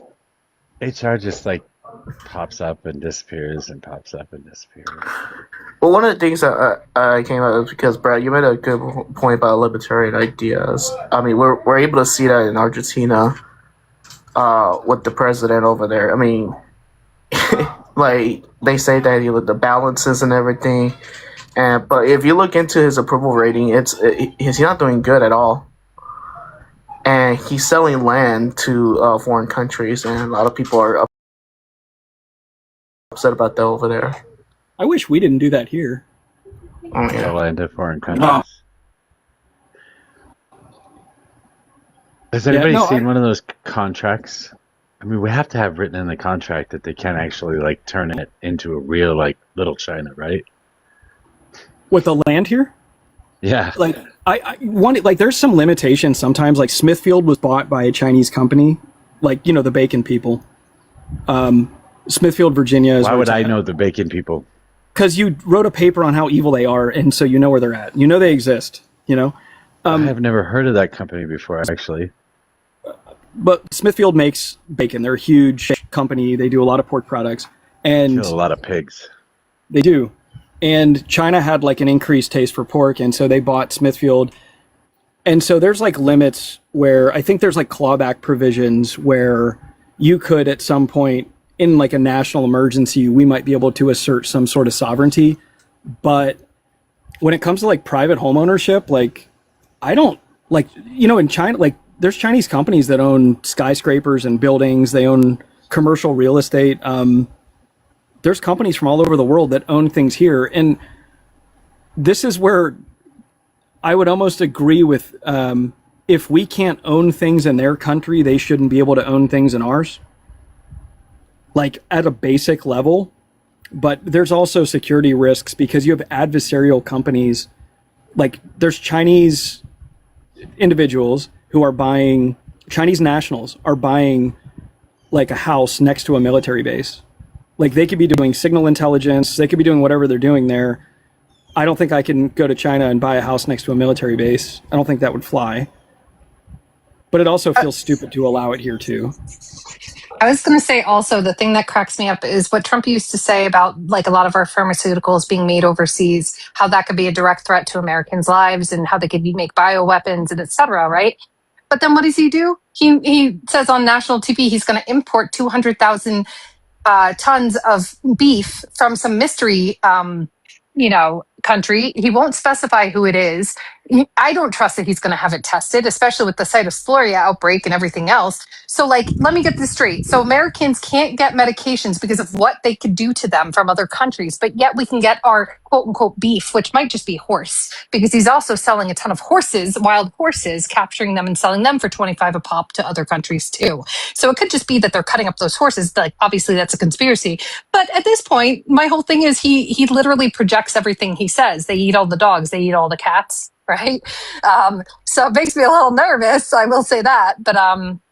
HR just like pops up and disappears and pops up and disappears. Well, one of the things that I came out is because, Brad, you made a good point about libertarian ideas. I mean, we're able to see that in Argentina with the president over there. I mean, like, they say that the balances and everything. But if you look into his approval rating, he's not doing good at all. And he's selling land to foreign countries, and a lot of people are upset about that over there. I wish we didn't do that here. Oh, yeah. Sell land to foreign countries. Has anybody seen one of those contracts? I mean, we have to have written in the contract that they can't actually like turn it into a real like little China, right? With the land here? Yeah. Like I want like there's some limitations sometimes. Like Smithfield was bought by a Chinese company, like, you know, the bacon people. Smithfield, Virginia is. Why would I know the bacon people? Because you wrote a paper on how evil they are, and so you know where they're at. You know they exist, you know? I have never heard of that company before, actually. But Smithfield makes bacon. They're a huge company. They do a lot of pork products. And kill a lot of pigs. They do. And China had like an increased taste for pork, and so they bought Smithfield. And so there's like limits where I think there's like clawback provisions where you could at some point in like a national emergency, we might be able to assert some sort of sovereignty. But when it comes to like private home ownership, like I don't like, you know, in China, like there's Chinese companies that own skyscrapers and buildings. They own commercial real estate. There's companies from all over the world that own things here. And this is where I would almost agree with, if we can't own things in their country, they shouldn't be able to own things in ours. Like at a basic level. But there's also security risks because you have adversarial companies. Like there's Chinese individuals who are buying, Chinese nationals are buying like a house next to a military base. Like they could be doing signal intelligence. They could be doing whatever they're doing there. I don't think I can go to China and buy a house next to a military base. I don't think that would fly. But it also feels stupid to allow it here too. I was going to say also the thing that cracks me up is what Trump used to say about like a lot of our pharmaceuticals being made overseas, how that could be a direct threat to Americans' lives and how they could make bioweapons and et cetera, right? But then what does he do? he says on national TV he's going to import 200,000 tons of beef from some mystery, country. He won't specify who it is. I don't trust that he's going to have it tested, especially with the Cytosporidia outbreak and everything else. So, let me get this straight. So, Americans can't get medications because of what they could do to them from other countries, but yet we can get our quote unquote beef, which might just be horse, because he's also selling a ton of horses, wild horses, capturing them and selling them for 25 a pop to other countries too. So, it could just be that they're cutting up those horses. Like, obviously, that's a conspiracy. But at this point, my whole thing is he literally projects everything he says. They eat all the dogs, they eat all the cats, right? So it makes me a little nervous. I will say that,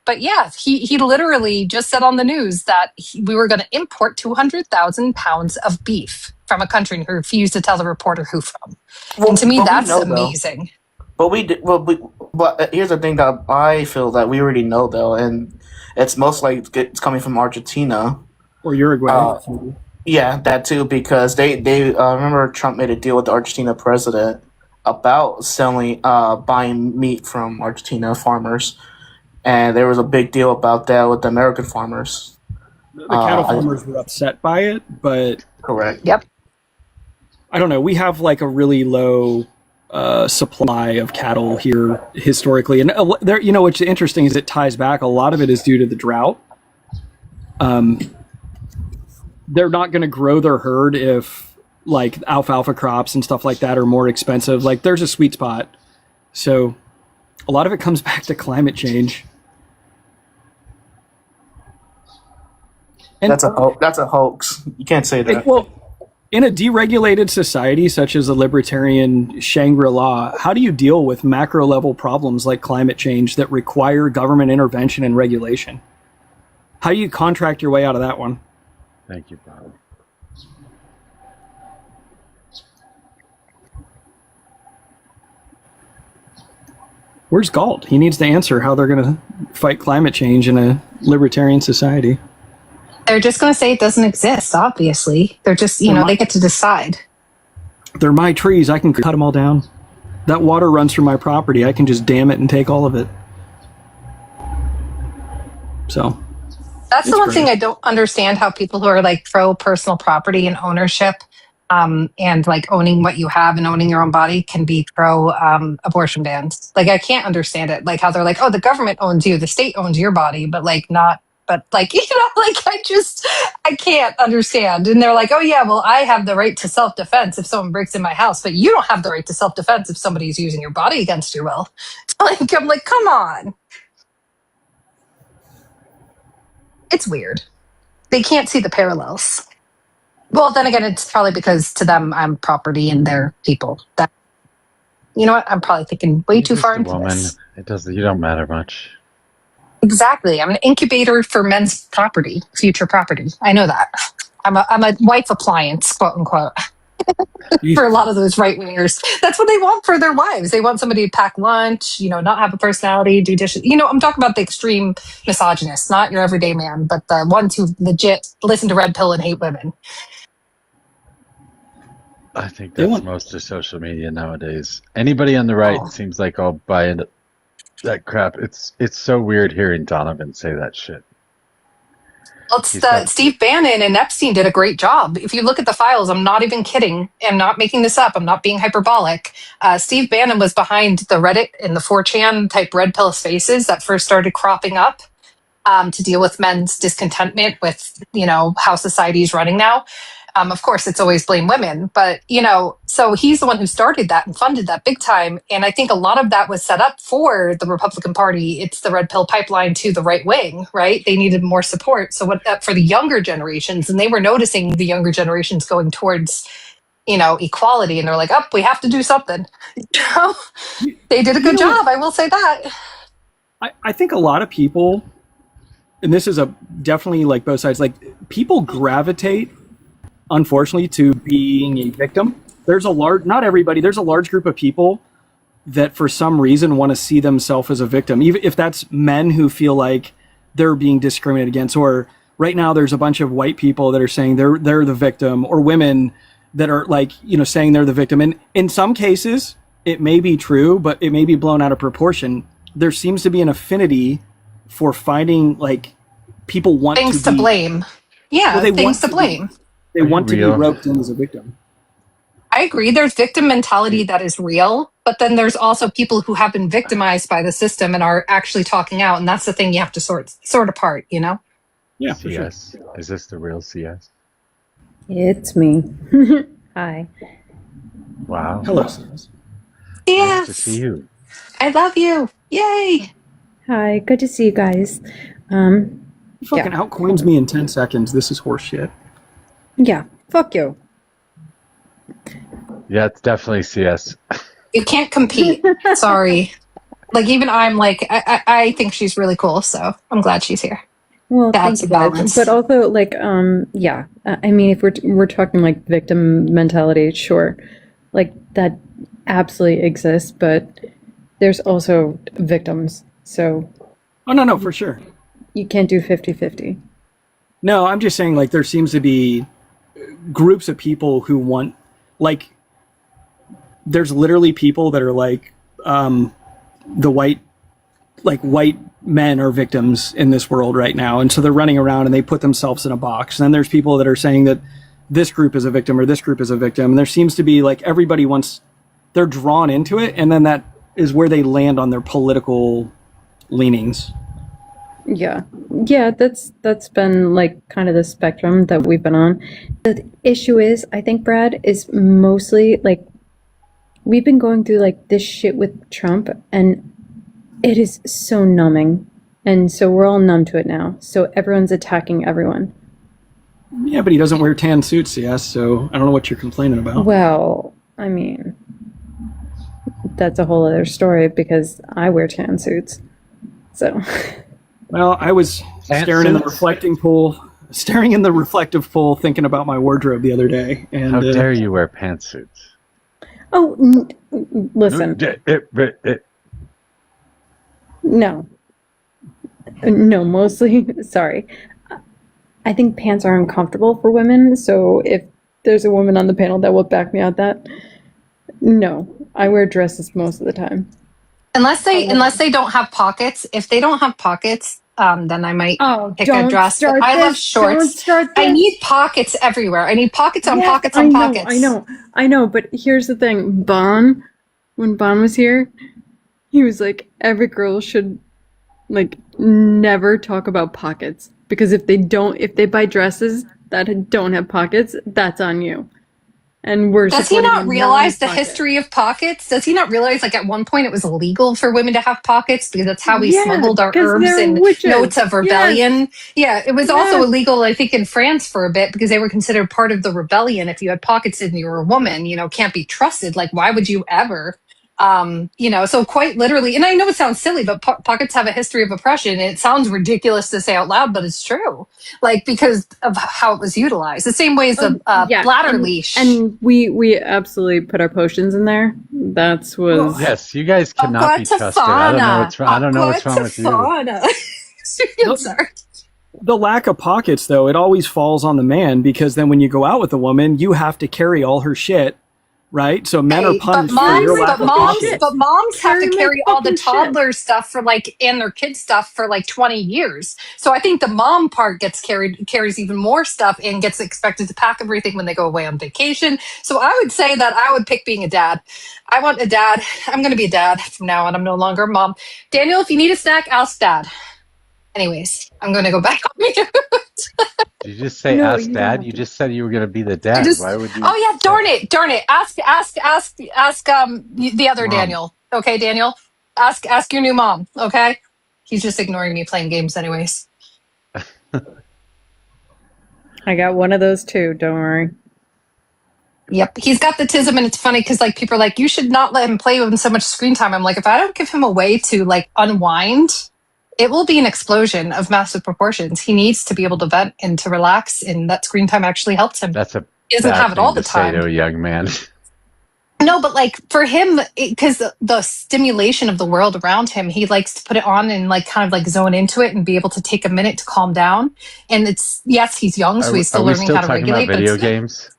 but yeah, he literally just said on the news that we were going to import 200,000 pounds of beef from a country and he refused to tell the reporter who from. And to me, that's amazing. But here's the thing that I feel that we already know though, and it's most likely it's coming from Argentina or Uruguay. Yeah, that too, because they remember Trump made a deal with the Argentina president about buying meat from Argentina farmers, and there was a big deal about that with the American farmers. The cattle farmers were upset by it, but correct. Yep. I don't know. We have like a really low supply of cattle here historically, and there, what's interesting is it ties back. A lot of it is due to the drought. They're not going to grow their herd if like alfalfa crops and stuff like that are more expensive. Like there's a sweet spot. So a lot of it comes back to climate change. And that's a hoax. You can't say that. Well, in a deregulated society such as a libertarian Shangri-La, how do you deal with macro level problems like climate change that require government intervention and regulation? How do you contract your way out of that one? Thank you, Bob. Where's Galt? He needs to answer how they're going to fight climate change in a libertarian society. They're just going to say it doesn't exist, obviously. They're just, they get to decide. They're my trees. I can cut them all down. That water runs through my property. I can just dam it and take all of it. So... That's the one thing I don't understand, how people who are like pro personal property and ownership and like owning what you have and owning your own body can be pro abortion bans. Like I can't understand it. Like how they're like, oh, the government owns you, the state owns your body, but like not, but like, like I can't understand. And they're like, oh yeah, well, I have the right to self-defense if someone breaks in my house, but you don't have the right to self-defense if somebody's using your body against your will. Like, I'm like, come on. It's weird. They can't see the parallels. Well, then again, it's probably because to them, I'm property and they're people. That, you know what? I'm probably thinking way too far into this. It doesn't. You don't matter much. Exactly. I'm an incubator for men's property, future property. I know that. I'm a wife appliance, quote unquote. For a lot of those right wingers, that's what they want for their wives. They want somebody to pack lunch, not have a personality, do dishes. I'm talking about the extreme misogynists, not your everyday man, but the ones who legit listen to Red Pill and hate women. I think that's most of social media nowadays. Anybody on the right seems like I'll buy into that crap. It's so weird hearing Donovan say that shit. Well, Steve Bannon and Epstein did a great job. If you look at the files, I'm not even kidding. I'm not making this up. I'm not being hyperbolic. Steve Bannon was behind the Reddit and the 4chan type red pill spaces that first started cropping up to deal with men's discontentment with, how society is running now. Of course, it's always blame women, but, so he's the one who started that and funded that big time. And I think a lot of that was set up for the Republican Party. It's the red pill pipeline to the right wing, right? They needed more support. So for the younger generations, and they were noticing the younger generations going towards, equality. And they're like, we have to do something. They did a good job. I will say that. I think a lot of people, and this is definitely like both sides, like people gravitate, unfortunately, to being a victim. There's not everybody, there's a large group of people that for some reason want to see themselves as a victim, even if that's men who feel like they're being discriminated against, or right now there's a bunch of white people that are saying they're the victim, or women that are like, saying they're the victim. And in some cases, it may be true, but it may be blown out of proportion. There seems to be an affinity for finding like people want Things to to be, blame. Yeah, well, they things want to blame. They want to be Real. roped in as a victim. I agree. There's victim mentality that is real, but then there's also people who have been victimized by the system and are actually talking out, and that's the thing you have to sort apart. You know? Yeah, for sure. CS. Is this the real CS? It's me. Hi. Wow. Hello, Sis. Nice to Yes, see you. I love you. Yay! Hi. Good to see you guys. You fucking outcoins me in 10 seconds. This is horseshit. Yeah. Fuck you. Yeah, it's definitely CS. You can't compete. Sorry. Like even I'm like I think she's really cool, so I'm glad she's here. Well, That's thank you guys. balance. But also, like, yeah. I mean, if we're talking like victim mentality, sure, like that absolutely exists. But there's also victims, so Oh, no, for sure. you can't do 50-50. No, I'm just saying, like, there seems to be groups of people who want, like, there's literally people that are like, the white men are victims in this world right now. And so they're running around and they put themselves in a box. And then there's people that are saying that this group is a victim or this group is a victim. And there seems to be like everybody wants, they're drawn into it. And then that is where they land on their political leanings. Yeah. That's been like kind of the spectrum that we've been on. The issue is, I think, Brad, is mostly like we've been going through like this shit with Trump, and it is so numbing. And so we're all numb to it now. So everyone's attacking everyone. Yeah, but he doesn't wear tan suits, yes. So I don't know what you're complaining about. Well, I mean, that's a whole other story because I wear tan suits. So, Well, I was staring in the staring in the reflective pool, thinking about my wardrobe the other day. And How dare you wear pantsuits? oh, listen, no, mostly, sorry. I think pants are uncomfortable for women. So if there's a woman on the panel that will back me out that, no, I wear dresses most of the time. Unless they don't have pockets. If they don't have pockets, then I might pick a don't dress. But start I love this. shorts. Don't start I this. need pockets everywhere. I need pockets on Yes, pockets on pockets. I know, but here's the thing. When Bon was here, he was like, every girl should like never talk about pockets. Because if they buy dresses that don't have pockets, that's on you. And we're Does he supporting not a realize the non-pocket. history of pockets? Does he not realize, like, at one point it was illegal for women to have pockets because that's how we Yeah, smuggled our 'cause herbs they're and witches. notes of rebellion? Yeah, it was also Yes. illegal, I think, in France for a bit because they were considered part of the rebellion. If you had pockets and you were a woman, can't be trusted. Like, why would you ever? So quite literally, and I know it sounds silly, but pockets have a history of oppression. It sounds ridiculous to say out loud, but it's true. Like, because of how it was utilized. The same way as a bladder leash. And we absolutely put our potions in there. That's was Yes, you guys cannot be trusted. I don't know what's wrong. I don't know what's wrong with you. I'm sorry. The lack of pockets, though, it always falls on the man because then when you go out with a woman, you have to carry all her shit, right? So men are punished for your lack of pockets. But moms have to Carry my carry all the fucking toddler stuff for and their kid stuff for 20 years. So I think the mom part carries even more stuff and gets expected to pack everything when they go away on vacation. So I would say that I would pick being a dad. I want a dad. I'm going to be a dad from now on. I'm no longer a mom. Daniel, if you need a snack, ask dad. Anyways, I'm going to go back on mute. Did you just say ask dad? You just said you were going to be the dad. Why would you? Oh yeah, darn it. Ask the other Mom. Daniel. Okay, Daniel. Ask your new mom, okay? He's just ignoring me playing games anyways. I got one of those too, don't worry. Yep. He's got the tism, and it's funny because people are like, you should not let him play with so much screen time. I'm like, if I don't give him a way to unwind, it will be an explosion of massive proportions. He needs to be able to vent and to relax, and that screen time actually helps him. That's a He doesn't bad have it all thing the to say time. to a young man. No, but for him, because the stimulation of the world around him, he likes to put it on and kind of zone into it and be able to take a minute to calm down. And yes, he's young, so he's still learning how to regulate. About video games?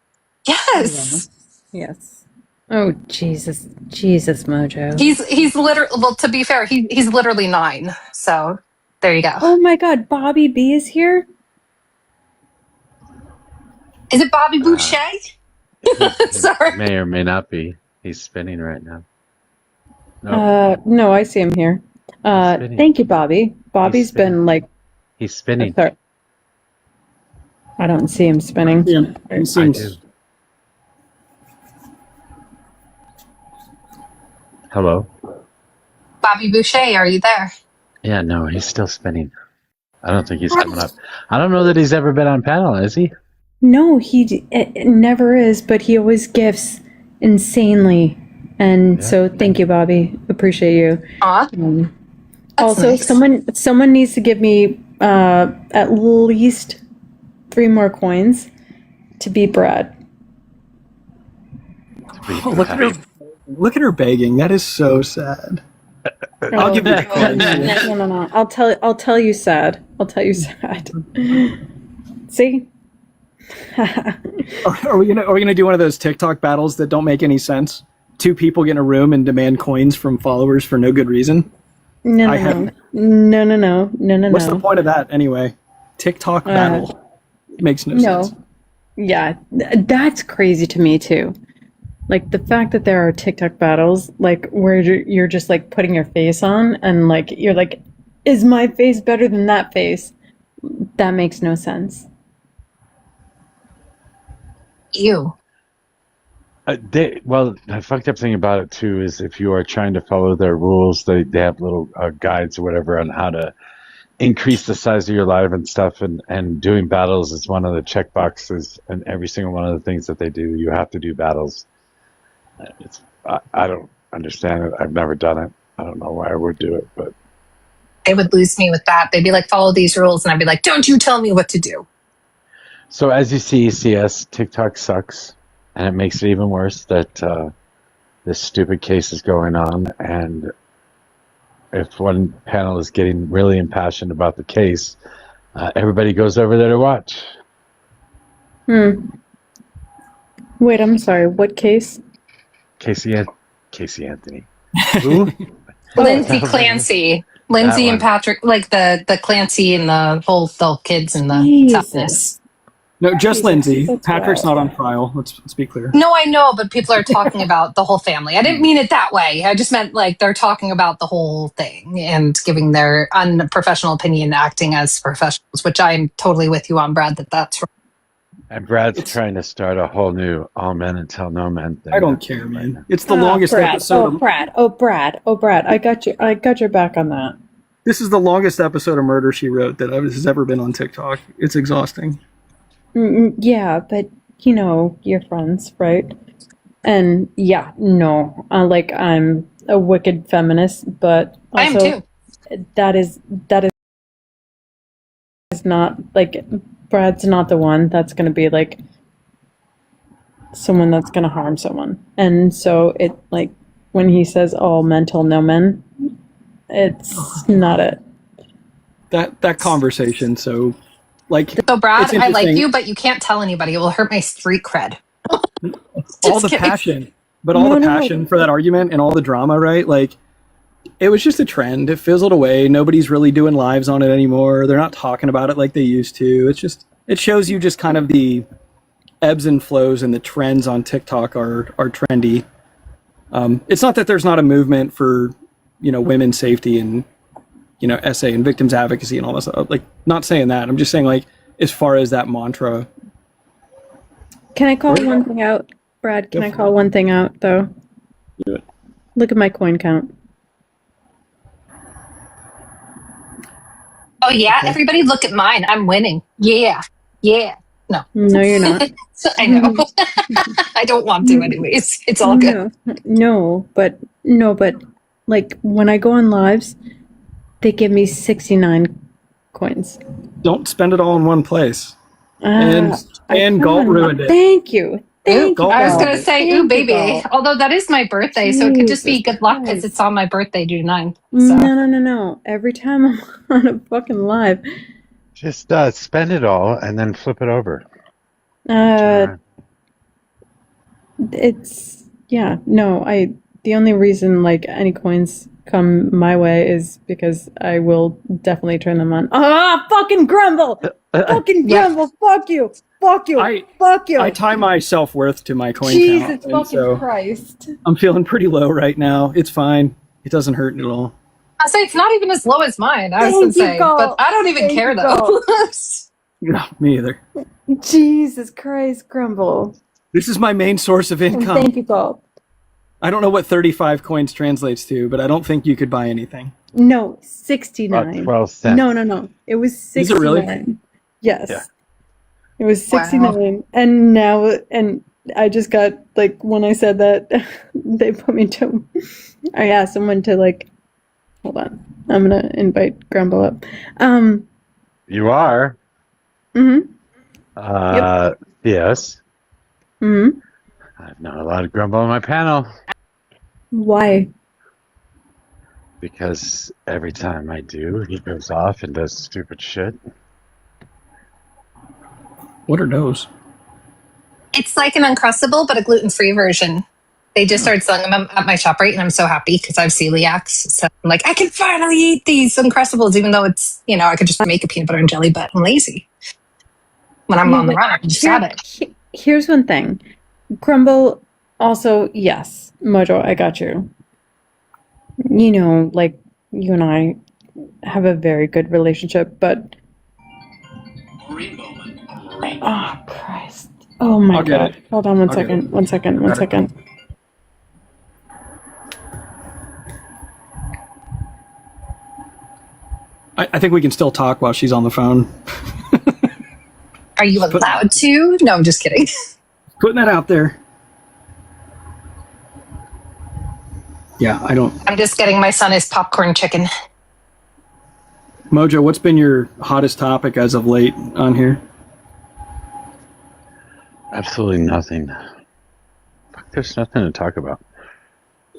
Yes. Yes. Oh Jesus, Mojo. He's literally. Well, to be fair, he's literally 9. So There you go. Oh my God, Bobby B is here. Is it Bobby Boucher? Sorry. May or may not be. He's spinning right now. No, No, I see him here. spinning. Thank you, Bobby. Bobby's spinning. been like, He's spinning. sorry, I don't see him spinning. Yeah, he I seems. do. Hello? Bobby Boucher, are you there? Yeah, no, he's still spinning. I don't think he's coming up. I don't know that he's ever been on panel, is he? No, it never is, but he always gifts insanely. And so thank you, Bobby. Appreciate you. Aw. Also, nice. someone needs to give me at least 3 more coins to beat Brad. Oh, look at her begging. That is so sad. I'll give you the coins. No. I'll tell you sad. I'll tell you sad. See? Are we gonna do one of those TikTok battles that don't make any sense? 2 people get in a room and demand coins from followers for no good reason. No. What's the point of that anyway? TikTok battle makes no sense. Yeah, that's crazy to me too. Like the fact that there are TikTok battles, like where you're just like putting your face on and like you're like, is my face better than that face? That makes no sense. Ew. Well, the fucked up thing about it too is if you are trying to follow their rules, they have little guides or whatever on how to increase the size of your live and stuff. And doing battles is one of the check boxes, and every single one of the things that they do, you have to do battles. I don't understand it. I've never done it. I don't know why I would do it, but They would lose me with that. They'd be like, follow these rules. And I'd be like, don't you tell me what to do. so as you see, CS TikTok sucks, and it makes it even worse that this stupid case is going on. And if one panel is getting really impassioned about the case, everybody goes over there to watch. Wait, I'm sorry. What case? Casey Anthony. Who? Lindsay Clancy. Lindsay and one. Patrick, like the Clancy and the kids and the Jesus. toughness. No, just Lindsay. That's Patrick's wild. not on trial. Let's be clear. No, I know, but people are talking about the whole family. I didn't mean it that way. I just meant like they're talking about the whole thing and giving their unprofessional opinion, acting as professionals, which I'm totally with you on, Brad, that's right. And Brad's trying to start a whole new all men until no men thing. I don't care, man. It's the longest Brad. episode. Oh, Brad. I got you. I got your back on that. This is the longest episode of Murder, She Wrote that has ever been on TikTok. It's exhausting. Yeah, but you know, you're friends, right? And yeah, no, like I'm a wicked feminist, but I am also too. that is not like Brad's not the one that's going to be like someone that's going to harm someone. And so it like when he says all mental no men, it's not it. That conversation. So, like, So, Brad, it's I like interesting. you, but you can't tell anybody. It will hurt my street cred. all the kidding. passion, but all No, the no. passion for that argument and all the drama, right? Like, it was just a trend. It fizzled away. Nobody's really doing lives on it anymore. They're not talking about it like they used to. It's just, it shows you just kind of the ebbs and flows, and the trends on TikTok are trendy. It's not that there's not a movement for, women's safety and, SA and victims advocacy and all this stuff. Like, not saying that. I'm just saying, like, as far as that mantra. Can I call one thing out, Brad? Can I call one thing out though? Do it. Look at my coin count. Oh, yeah? Everybody look at mine. I'm winning. Yeah. Yeah. No. No, you're not. I know. I don't want to anyways. It's all good. No, but like when I go on lives, they give me 69 coins. Don't spend it all in one place. And Galt ruined it. Thank you. Thank you. I was going to Galt. say, Thank ooh, you, baby. Galt. Although that is my birthday, so it could just be Jesus good luck because Christ. it's on my birthday, June 9th. No, So. no. Every time I'm on a fucking live, Just spend it all and then flip it over. it's the only reason like any coins come my way is because I will definitely turn them on. Ah, fucking Grumble! Fucking Grumble! Fuck you! Fuck you! Fuck you! I tie my self-worth to my coin Jesus count. fucking And so Christ. I'm feeling pretty low right now. It's fine. It doesn't hurt at all. I'll say it's not even as low as mine, I was Thank gonna you, say. Galt. But I don't even Thank care you, though. Galt. No, me either. Jesus Christ, Grumble. This is my main source of And income. thank you, Galt. I don't know what 35 coins translates to, but I don't think you could buy anything. No, 69. About 12 cents. No. It was 69. Is it really? Yes. Yeah. It was 69. And now, and I just got, like, when I said that, they put me to, I asked someone to, like, hold on. I'm going to invite Grumble up. You are? Mm-hmm. Yes. Mm-hmm. I've not allowed Grumble on my panel Why? because every time I do, he goes off and does stupid shit. What are those? It's like an Uncrustable, but a gluten-free version. They just started selling them at my shop, right? And I'm so happy because I have celiacs. So I'm like, I can finally eat these Uncrustables, even though it's, I could just make a peanut butter and jelly, but I'm lazy. When I'm on the run, I can just have it. Here's one thing. Grumble, also, yes. Mojo, I got you. Like, you and I have a very good relationship, but... Oh, Christ. Oh, my I'll get God. it. Hold on one I'll get second. it. One second. One second. I think we can still talk while she's on the phone. Are you allowed to? No, I'm just kidding. Putting that out there. Yeah, I don't. I'm just getting my son his popcorn chicken. Mojo, what's been your hottest topic as of late on here? Absolutely nothing. Fuck, there's nothing to talk about.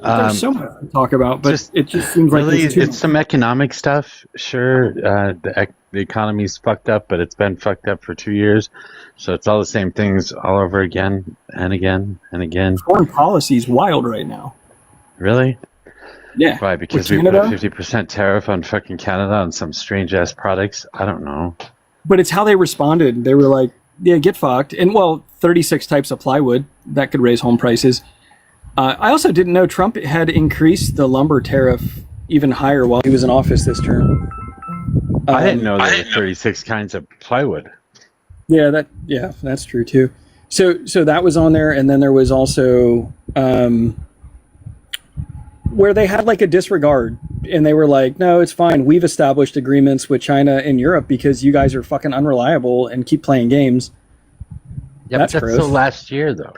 There's so much to talk about, but it just seems like really, there's too it's some economic stuff. Sure, the economy's fucked up, but it's been fucked up for 2 years, so it's all the same things all over again and again and again. Foreign policy is wild right now. Really? Yeah. Why? Because With we put a Canada? 50% tariff on fucking Canada on some strange ass products. I don't know. But it's how they responded. They were like, yeah, get fucked. And 36 types of plywood, that could raise home prices. I also didn't know Trump had increased the lumber tariff even higher while he was in office this term. I didn't know there were 36 kinds of plywood. Yeah, that's true too. So that was on there, and then there was also where they had like a disregard, and they were like, "No, it's fine. We've established agreements with China and Europe because you guys are fucking unreliable and keep playing games." Yeah, That's but that's gross. the last year though.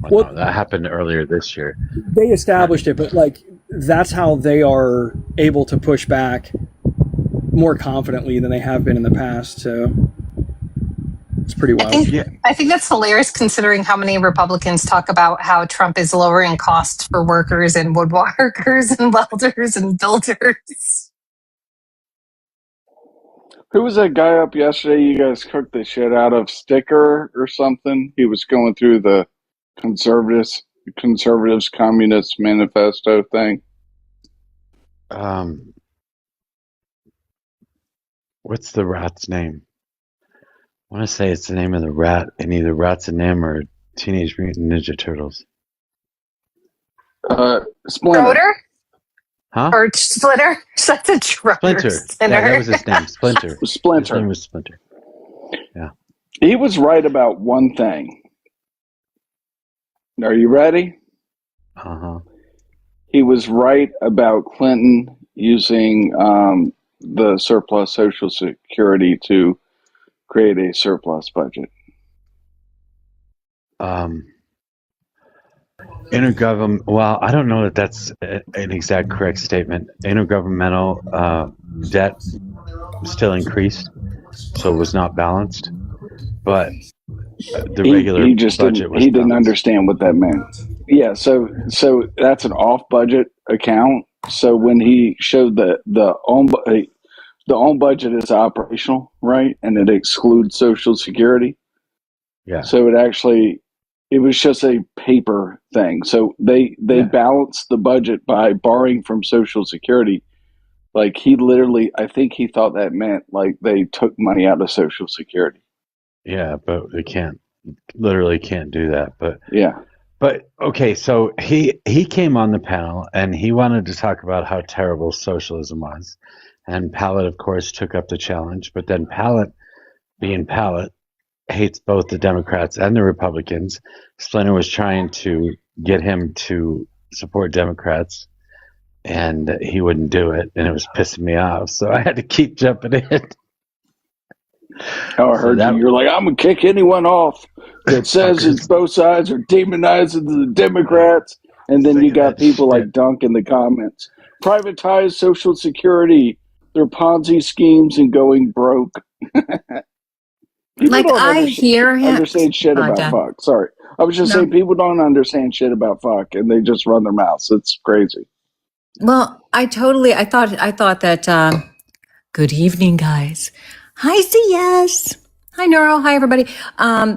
Well, no, that happened earlier this year. They established it, but like that's how they are able to push back more confidently than they have been in the past. So it's pretty wild. I think that's hilarious considering how many Republicans talk about how Trump is lowering costs for workers and woodworkers and welders and builders. Who was that guy up yesterday? You guys cooked the shit out of Sticker or something. He was going through the conservatives communist manifesto thing. What's the rat's name? I want to say it's the name of the rat in either Rats and Nim or Teenage Mutant Ninja Turtles. Splinter. Schroeder? Huh? Or Splitter? That's a Schroeder. Splinter. Yeah, that was his name. Splinter. Splinter. His name was Splinter. Yeah. He was right about one thing. Are you ready? Uh-huh. He was right about Clinton using the surplus Social Security to create a surplus budget. Well, I don't know that that's an exact correct statement. Intergovernmental debt still increased, so it was not balanced. But the regular he just budget was he didn't balanced. understand what that meant. Yeah, so that's an off budget account. So when he showed the own budget is operational, right, and it excludes Social Security. Yeah. So it it was just a paper thing. So they balanced the budget by borrowing from Social Security. Like he literally, I think he thought that meant like they took money out of Social Security. Yeah, but we literally can't do that. Yeah. But okay, so he came on the panel and he wanted to talk about how terrible socialism was. And Pallet, of course, took up the challenge. But then Pallet, being Pallet, hates both the Democrats and the Republicans. Splinter was trying to get him to support Democrats, and he wouldn't do it, and it was pissing me off. So I had to keep jumping in. Oh, I heard you. You're like, I'm going to kick anyone off that says it's both sides are demonizing the Democrats. And then you got people like Dunk in the comments. Privatize Social Security. They're Ponzi schemes and going broke. Like I hear him understand shit about fuck. Sorry. I was just saying people don't understand shit about fuck and they just run their mouths. It's crazy. Well, I thought that good evening, guys. Hi, CS. Hi, Neuro. Hi, everybody. I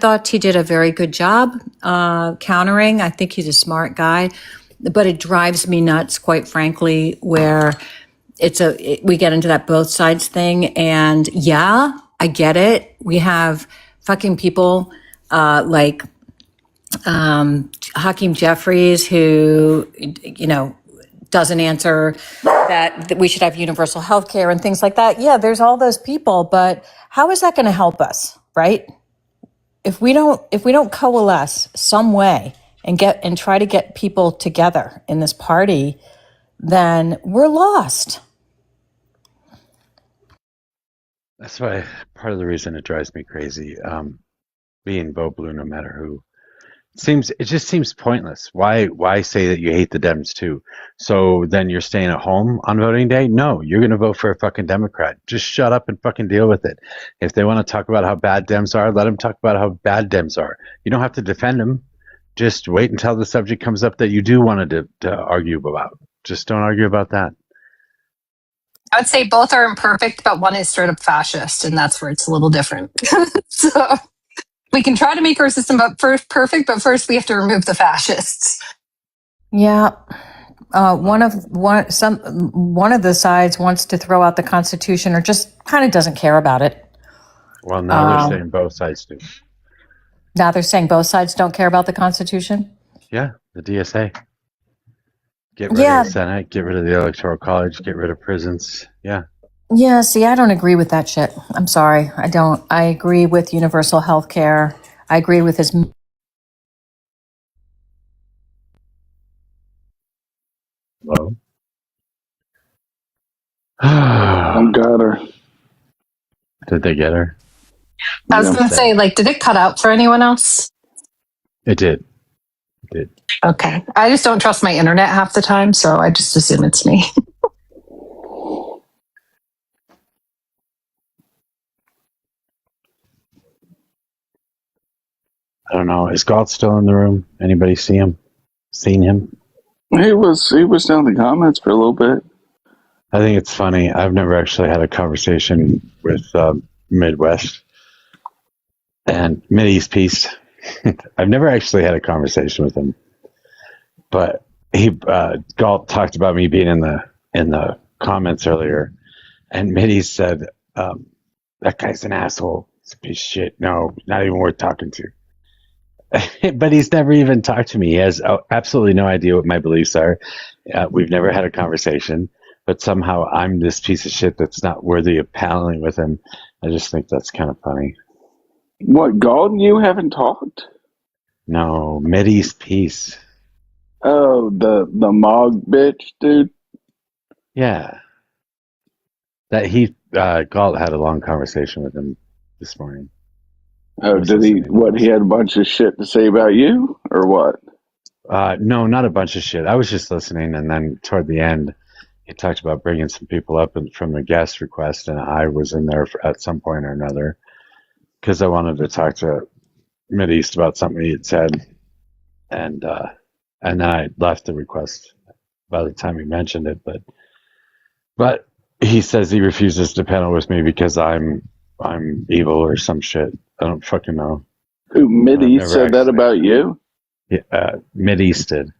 thought he did a very good job countering. I think he's a smart guy, but it drives me nuts, quite frankly, where we get into that both sides thing. And yeah, I get it. We have fucking people like Hakeem Jeffries who, doesn't answer that we should have universal health care and things like that. Yeah, there's all those people, but how is that going to help us, right? If we don't coalesce some way and try to get people together in this party, then we're lost. That's why part of the reason it drives me crazy, being Bo Blue, no matter who. It just seems pointless. Why say that you hate the Dems too? So then you're staying at home on voting day? No, you're going to vote for a fucking Democrat. Just shut up and fucking deal with it. If they want to talk about how bad Dems are, let them talk about how bad Dems are. You don't have to defend them. Just wait until the subject comes up that you do want to argue about. Just don't argue about that. I would say both are imperfect, but one is straight up fascist, and that's where it's a little different. So we can try to make our system perfect, but first we have to remove the fascists. Yeah. One of the sides wants to throw out the Constitution or just kind of doesn't care about it. Well, now they're saying both sides do. Now they're saying both sides don't care about the Constitution? Yeah, the DSA. Get rid of the Senate, get rid of the Electoral College, get rid of prisons. Yeah. Yeah, see, I don't agree with that shit. I'm sorry. I don't. I agree with universal health care. I agree with his... Hello? I got her. Did they get her? I was going to say, did it cut out for anyone else? It did. It did. Okay. I just don't trust my internet half the time, so I just assume it's me. I don't know. Is Galt still in the room? Anybody see him? Seen him? He was down in the comments for a little bit. I think it's funny. I've never actually had a conversation with Midwest and Mideast Peace. I've never actually had a conversation with him, but Galt talked about me being in the comments earlier, and Mideast said, "That guy's an asshole. It's a piece of shit. No, not even worth talking to." But he's never even talked to me. He has absolutely no idea what my beliefs are. We've never had a conversation, but somehow I'm this piece of shit that's not worthy of paneling with him. I just think that's kind of funny. What, Galt and you haven't talked? No, Mideast Peace. Oh, the Mog bitch, dude? Yeah. That Galt had a long conversation with him this morning. Oh, did he? What, he had a bunch of shit to say about you, or what? No, not a bunch of shit. I was just listening, and then toward the end, he talked about bringing some people up from the guest request, and I was in there at some point or another because I wanted to talk to Mideast about something he had said, and then I left the request by the time he mentioned it. But he says he refuses to panel with me because I'm evil or some shit. I don't fucking know. Who, I've Midi never said that actually. about you? Yeah, Mideast did.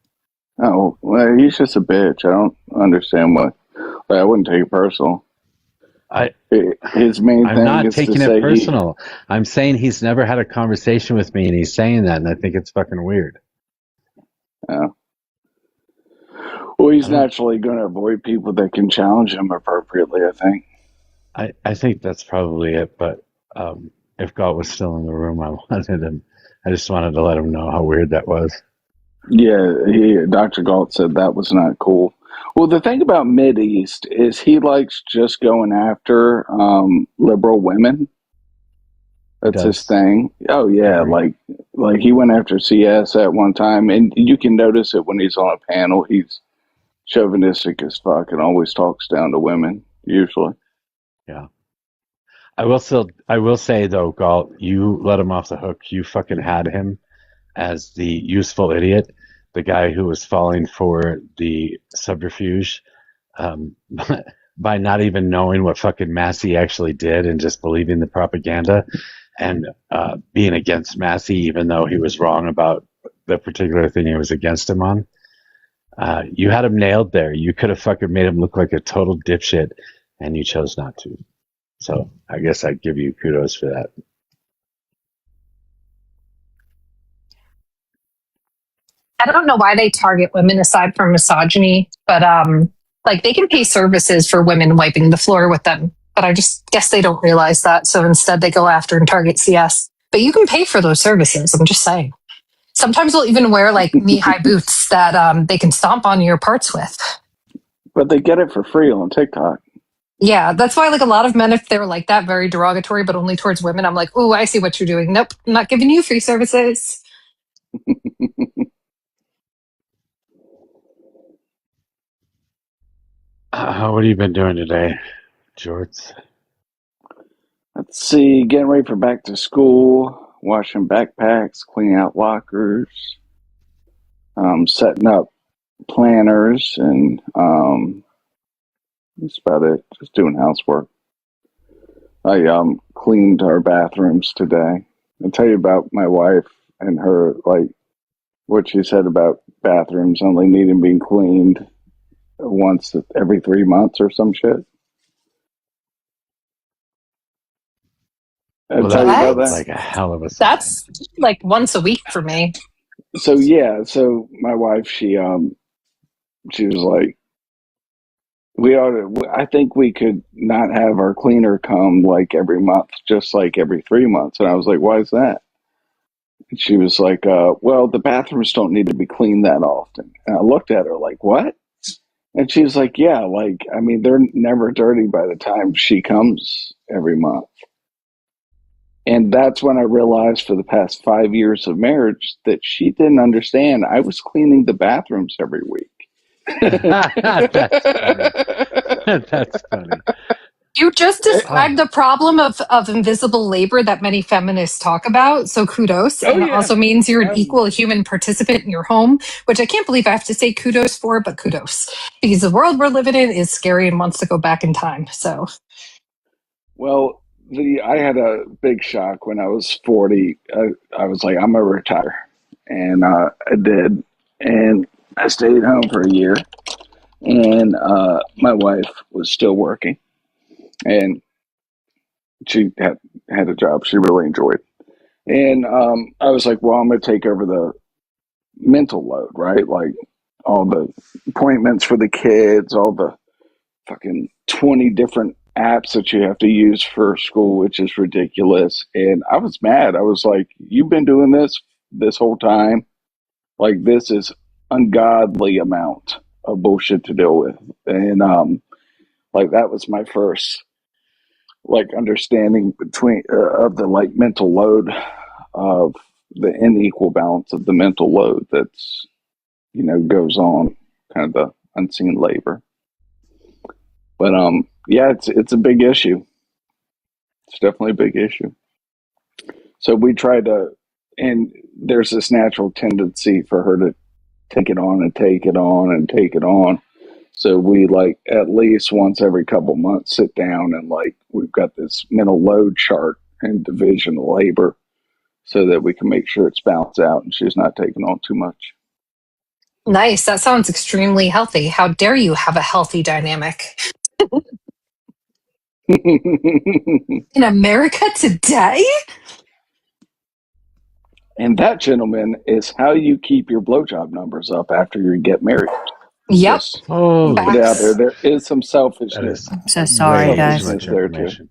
Oh, well, he's just a bitch. I don't understand why. Like, I wouldn't take it personal. His main I'm thing not is to taking say it personal. I'm saying he's never had a conversation with me, and he's saying that, and I think it's fucking weird. Yeah. Well, he's I don't. naturally going to avoid people that can challenge him appropriately, I think. I think that's probably it. But if Galt was still in the room, I just wanted to let him know how weird that was. Yeah, Dr. Galt said that was not cool. Well, the thing about Mideast is he likes just going after liberal women. That's his thing. Oh yeah, like he went after CS at one time, and you can notice it when he's on a panel. He's chauvinistic as fuck and always talks down to women. Usually, Yeah. I will say though, Galt, you let him off the hook. You fucking had him as the useful idiot, the guy who was falling for the subterfuge, um, by not even knowing what fucking Massey actually did and just believing the propaganda and being against Massey, even though he was wrong about the particular thing he was against him on. You had him nailed there. You could have fucking made him look like a total dipshit, and you chose not to. So I guess I'd give you kudos for that. I don't know why they target women aside from misogyny, but like they can pay services for women wiping the floor with them. But I just guess they don't realize that. So instead they go after and target CS. But you can pay for those services. I'm just saying. Sometimes they'll even wear like knee-high boots that they can stomp on your parts with. but they get it for free on TikTok. Yeah, that's why like a lot of men, if they're like that, very derogatory, but only towards women, I'm like, oh, I see what you're doing. Nope, I'm not giving you free services. What have you been doing today, Jorts? Let's see, getting ready for back to school, washing backpacks, cleaning out lockers, setting up planners, and that's about it. Just doing housework. I cleaned our bathrooms today. I'll tell you about my wife and her, like, what she said about bathrooms only needing being cleaned once every 3 months or some shit. I'll tell you about that. Like a hell of a. That's like once a week for me. So yeah, so my wife, she was like, I think we could not have our cleaner come like every month, just like every 3 months. And I was like, why is that? And she was like, well, the bathrooms don't need to be cleaned that often. And I looked at her like, what? And she was like, yeah, like, I mean, they're never dirty by the time she comes every month. And that's when I realized for the past 5 years of marriage that she didn't understand. I was cleaning the bathrooms every week. That's funny. That's funny. You just described the problem of invisible labor that many feminists talk about. So kudos. And it also means you're an equal human participant in your home, which I can't believe I have to say kudos for, but kudos. Because the world we're living in is scary and wants to go back in time. So, well, I had a big shock when I was 40. I was like, I'm going to retire. And I did. And I stayed home for a year. And my wife was still working. And she had a job she really enjoyed. And I was like, well, I'm going to take over the mental load, right? Like all the appointments for the kids, all the fucking 20 different apps that you have to use for school, which is ridiculous. And I was mad. I was like, you've been doing this whole time. Like, this is ungodly amount of bullshit to deal with. And like, that was my first like understanding between of the like mental load of the unequal balance of the mental load that's, goes on, kind of the unseen labor. But yeah, it's a big issue. It's definitely a big issue. So we try to, and there's this natural tendency for her to take it on and take it on and take it on. So we like at least once every couple months sit down and like we've got this mental load chart and division of labor, so that we can make sure it's balanced out and she's not taking on too much. Nice. That sounds extremely healthy. How dare you have a healthy dynamic in America today? And that, gentlemen, is how you keep your blowjob numbers up after you get married. Yep. Yes. Oh, Put it out there. There is some selfishness. I'm so sorry, guys. Selfishness there too.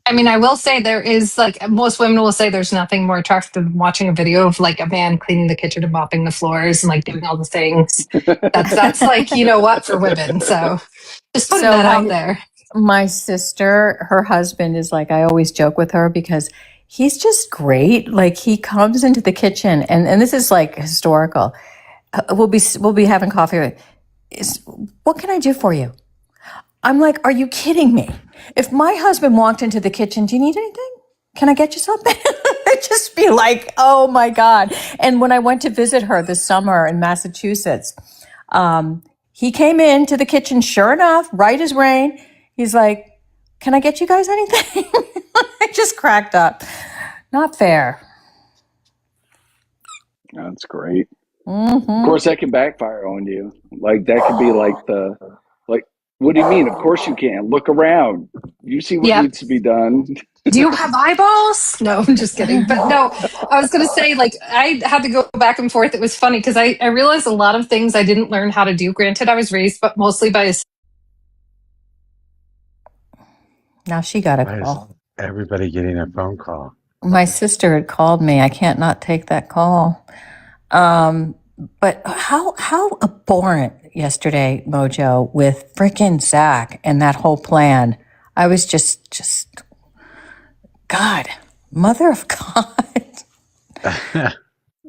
I mean, I will say there is like most women will say there's nothing more attractive than watching a video of like a man cleaning the kitchen and mopping the floors and like doing all the things. That's like, you know what, for women. So just putting that out there. My sister, her husband is like, I always joke with her because he's just great. Like he comes into the kitchen and this is like historical. We'll be having coffee. What can I do for you? I'm like, are you kidding me? If my husband walked into the kitchen, do you need anything? Can I get you something? I'd just be like, oh my God. And when I went to visit her this summer in Massachusetts, he came into the kitchen, sure enough, right as rain. He's like, can I get you guys anything? I just cracked up. Not fair. That's great. Mm-hmm. Of course, that can backfire on you. Like that could be like what do you mean? Of course you can. Look around. You see what needs to be done. Do you have eyeballs? No, I'm just kidding. But no, I was going to say, like, I had to go back and forth. It was funny because I realized a lot of things I didn't learn how to do. Granted, I was raised, but mostly by a... Now she got a Why call. is everybody getting a phone call? My sister had called me. I can't not take that call. But how abhorrent yesterday, Mojo, with frickin' Zach and that whole plan. I was just God, mother of God.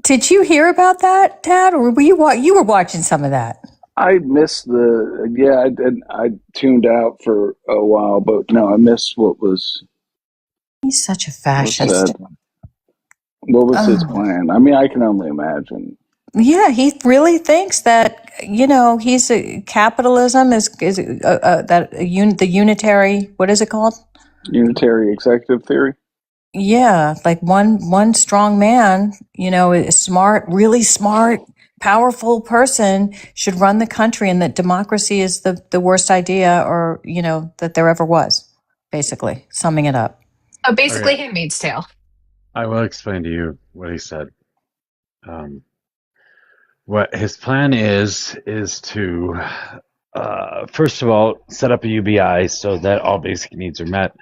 Did you hear about that, Dad? Or were you were watching some of that? I missed I tuned out for a while, but no, I missed what was. He's such a fascist. What was his plan? I mean, I can only imagine. Yeah, he really thinks that he's capitalism is the unitary. What is it called? Unitary executive theory. Yeah, like one strong man, a smart, really smart, powerful person should run the country, and that democracy is the worst idea, or that there ever was. Basically, summing it up. Oh, basically, Handmaid's Tale. I will explain to you what he said. What his plan is to, first of all, set up a UBI so that all basic needs are met.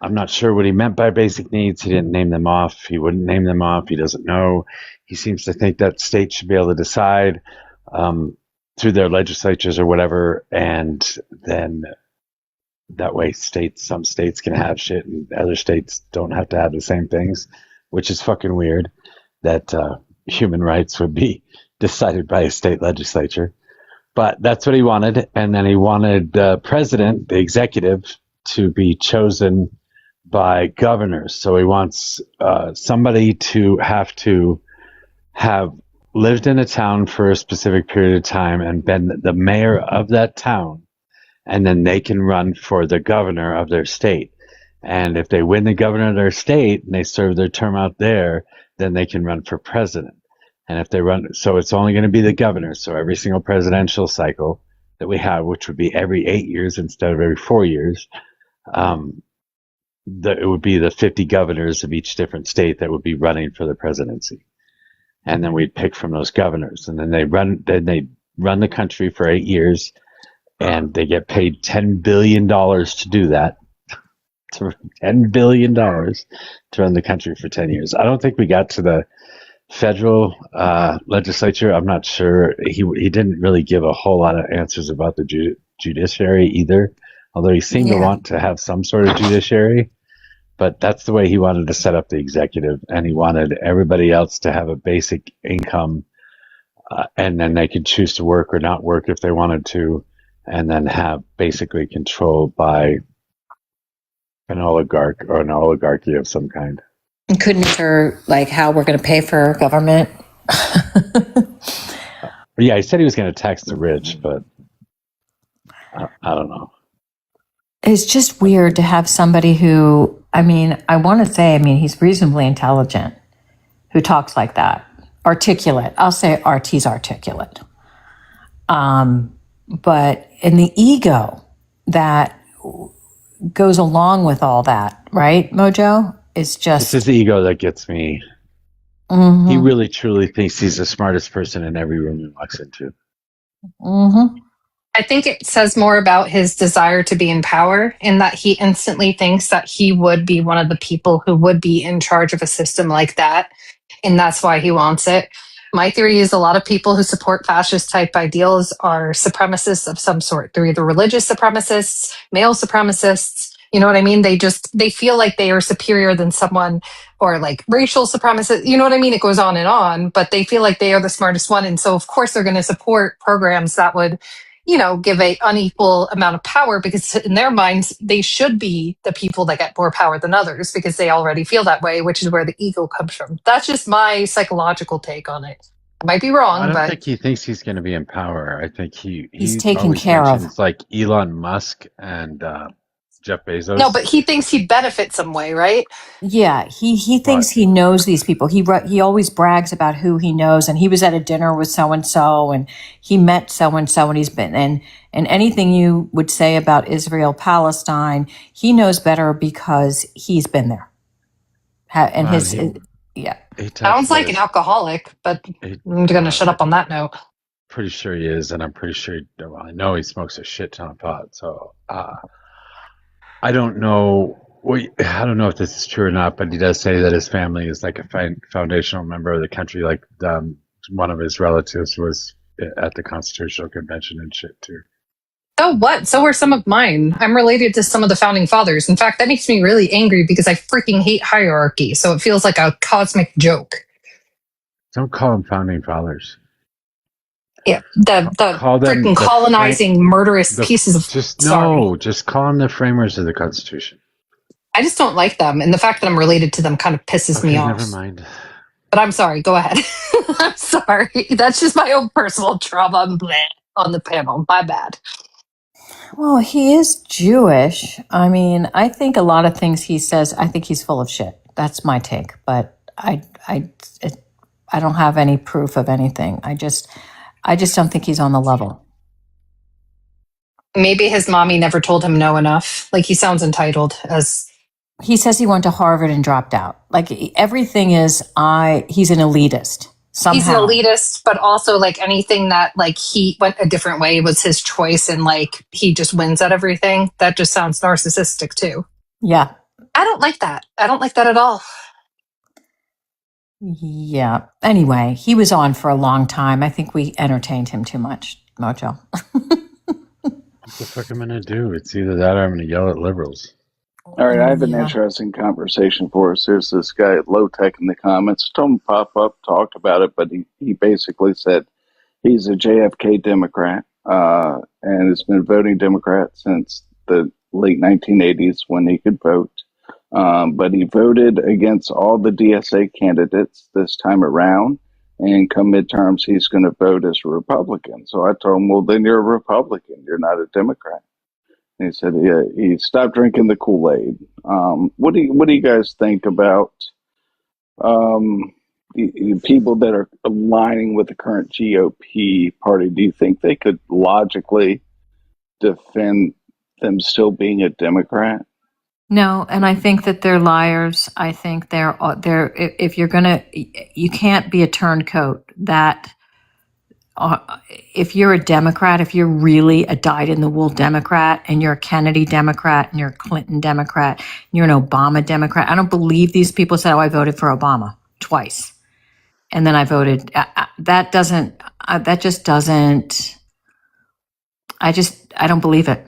I'm not sure what he meant by basic needs. He didn't name them off. He wouldn't name them off. He doesn't know. He seems to think that states should be able to decide through their legislatures or whatever, and then that way some states can have shit and other states don't have to have the same things, which is fucking weird that human rights would be decided by a state legislature. But that's what he wanted. And then he wanted the president, the executive, to be chosen by governors. So he wants somebody to have lived in a town for a specific period of time and been the mayor of that town. And then they can run for the governor of their state. And if they win the governor of their state and they serve their term out there, then they can run for president. And if they run, so it's only going to be the governor. So every single presidential cycle that we have, which would be every 8 years instead of every 4 years, it would be the 50 governors of each different state that would be running for the presidency. And then we'd pick from those governors. And then they run the country for 8 years, and they get paid $10 billion to do that. $10 billion to run the country for 10 years. I don't think we got to the federal legislature. I'm not sure. He didn't really give a whole lot of answers about the judiciary either, although he seemed to want to have some sort of judiciary. But that's the way he wanted to set up the executive, and he wanted everybody else to have a basic income, and then they could choose to work or not work if they wanted to, and then have basically control by an oligarch or an oligarchy of some kind. Couldn't answer like how we're going to pay for government. Yeah, he said he was going to tax the rich, but I don't know. It's just weird to have somebody who I mean, I want to say, I mean, he's reasonably intelligent who talks like that. Articulate. I'll say he's articulate. But in the ego that goes along with all that, right, Mojo? It's just... It's his ego that gets me. Mm-hmm. He really, truly thinks he's the smartest person in every room he walks into. Mm-hmm. I think it says more about his desire to be in power, in that he instantly thinks that he would be one of the people who would be in charge of a system like that. And that's why he wants it. My theory is a lot of people who support fascist type ideals are supremacists of some sort. They're either religious supremacists, male supremacists. You know what I mean? They feel like they are superior than someone, or like racial supremacists. You know what I mean? It goes on, but they feel like they are the smartest one. And so of course they're going to support programs that would, give a unequal amount of power, because in their minds, they should be the people that get more power than others because they already feel that way, which is where the ego comes from. That's just my psychological take on it. I might be wrong, I don't but think he thinks he's going to be in power. I think he's taken always care of. mentions, like Elon Musk and Jeff Bezos. no, but he thinks he'd benefit some way, right? Yeah, he thinks he knows these people. He always brags about who he knows, and he was at a dinner with so and so, and he met so and so, and he's been and anything you would say about Israel Palestine, he knows better because he's been there. And yeah, Sounds like an alcoholic, but I'm going to shut up on that note. Pretty sure he is, and I'm pretty sure. I know he smokes a shit ton of pot. So I don't know. I don't know if this is true or not, but he does say that his family is like a foundational member of the country. Like one of his relatives was at the Constitutional Convention and shit too. So what? So are some of mine. I'm related to some of the founding fathers. In fact, that makes me really angry because I freaking hate hierarchy. So it feels like a cosmic joke. Don't call them founding fathers. Yeah, the freaking colonizing, murderous pieces of... Just call them the framers of the Constitution. I just don't like them, and the fact that I'm related to them kind of pisses me off. Never mind. But I'm sorry, go ahead. I'm sorry. That's just my own personal trauma on the panel. My bad. Well, he is Jewish. I mean, I think a lot of things he says, I think he's full of shit. That's my take. But I don't have any proof of anything. I just don't think he's on the level. Maybe his mommy never told him no enough. Like, he sounds entitled. As he says he went to Harvard and dropped out. Like, everything is, he's an elitist. Somehow. He's an elitist, but also like anything that like he went a different way was his choice, and like he just wins at everything. That just sounds narcissistic too. Yeah. I don't like that. I don't like that at all. Yeah. Anyway, he was on for a long time. I think we entertained him too much, Mojo. What the fuck am I going to do? It's either that or I'm going to yell at liberals. All right, I have an interesting conversation for us. There's this guy at Low Tech in the comments. Told him to pop up, talk about it, but he basically said he's a JFK Democrat and has been voting Democrat since the late 1980s when he could vote. But he voted against all the DSA candidates this time around, and come midterms, he's going to vote as a Republican. So I told him, well, then you're a Republican. You're not a Democrat. And he said, yeah, he stopped drinking the Kool-Aid. What do you guys think about people that are aligning with the current GOP party? Do you think they could logically defend them still being a Democrat? No, and I think that they're liars. I think they're if you're gonna, you can't be a turncoat. That if you're a Democrat, if you're really a dyed-in-the-wool Democrat, and you're a Kennedy Democrat, and you're a Clinton Democrat, and you're an Obama Democrat, I don't believe these people said, "Oh, I voted for Obama twice, and then I voted." That just doesn't. I don't believe it.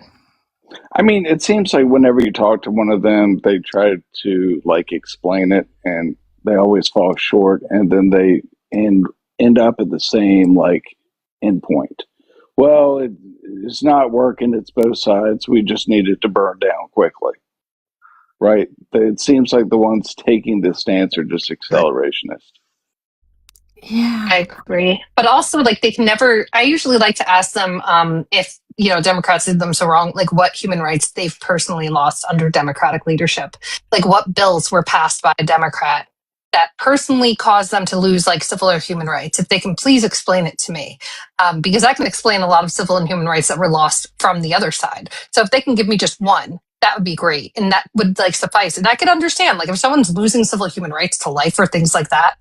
I mean, it seems like whenever you talk to one of them, they try to like explain it, and they always fall short, and then they end up at the same like end point. Well, it's not working. It's both sides. We just need it to burn down quickly, right? It seems like the ones taking this stance are just accelerationists. Yeah, I agree. But also, like, they can never. I usually like to ask them if Democrats did them so wrong, like what human rights they've personally lost under Democratic leadership. Like what bills were passed by a Democrat that personally caused them to lose like civil or human rights. If they can please explain it to me, because I can explain a lot of civil and human rights that were lost from the other side. So if they can give me just one, that would be great. And that would like suffice. And I could understand, like if someone's losing civil human rights to life or things like that,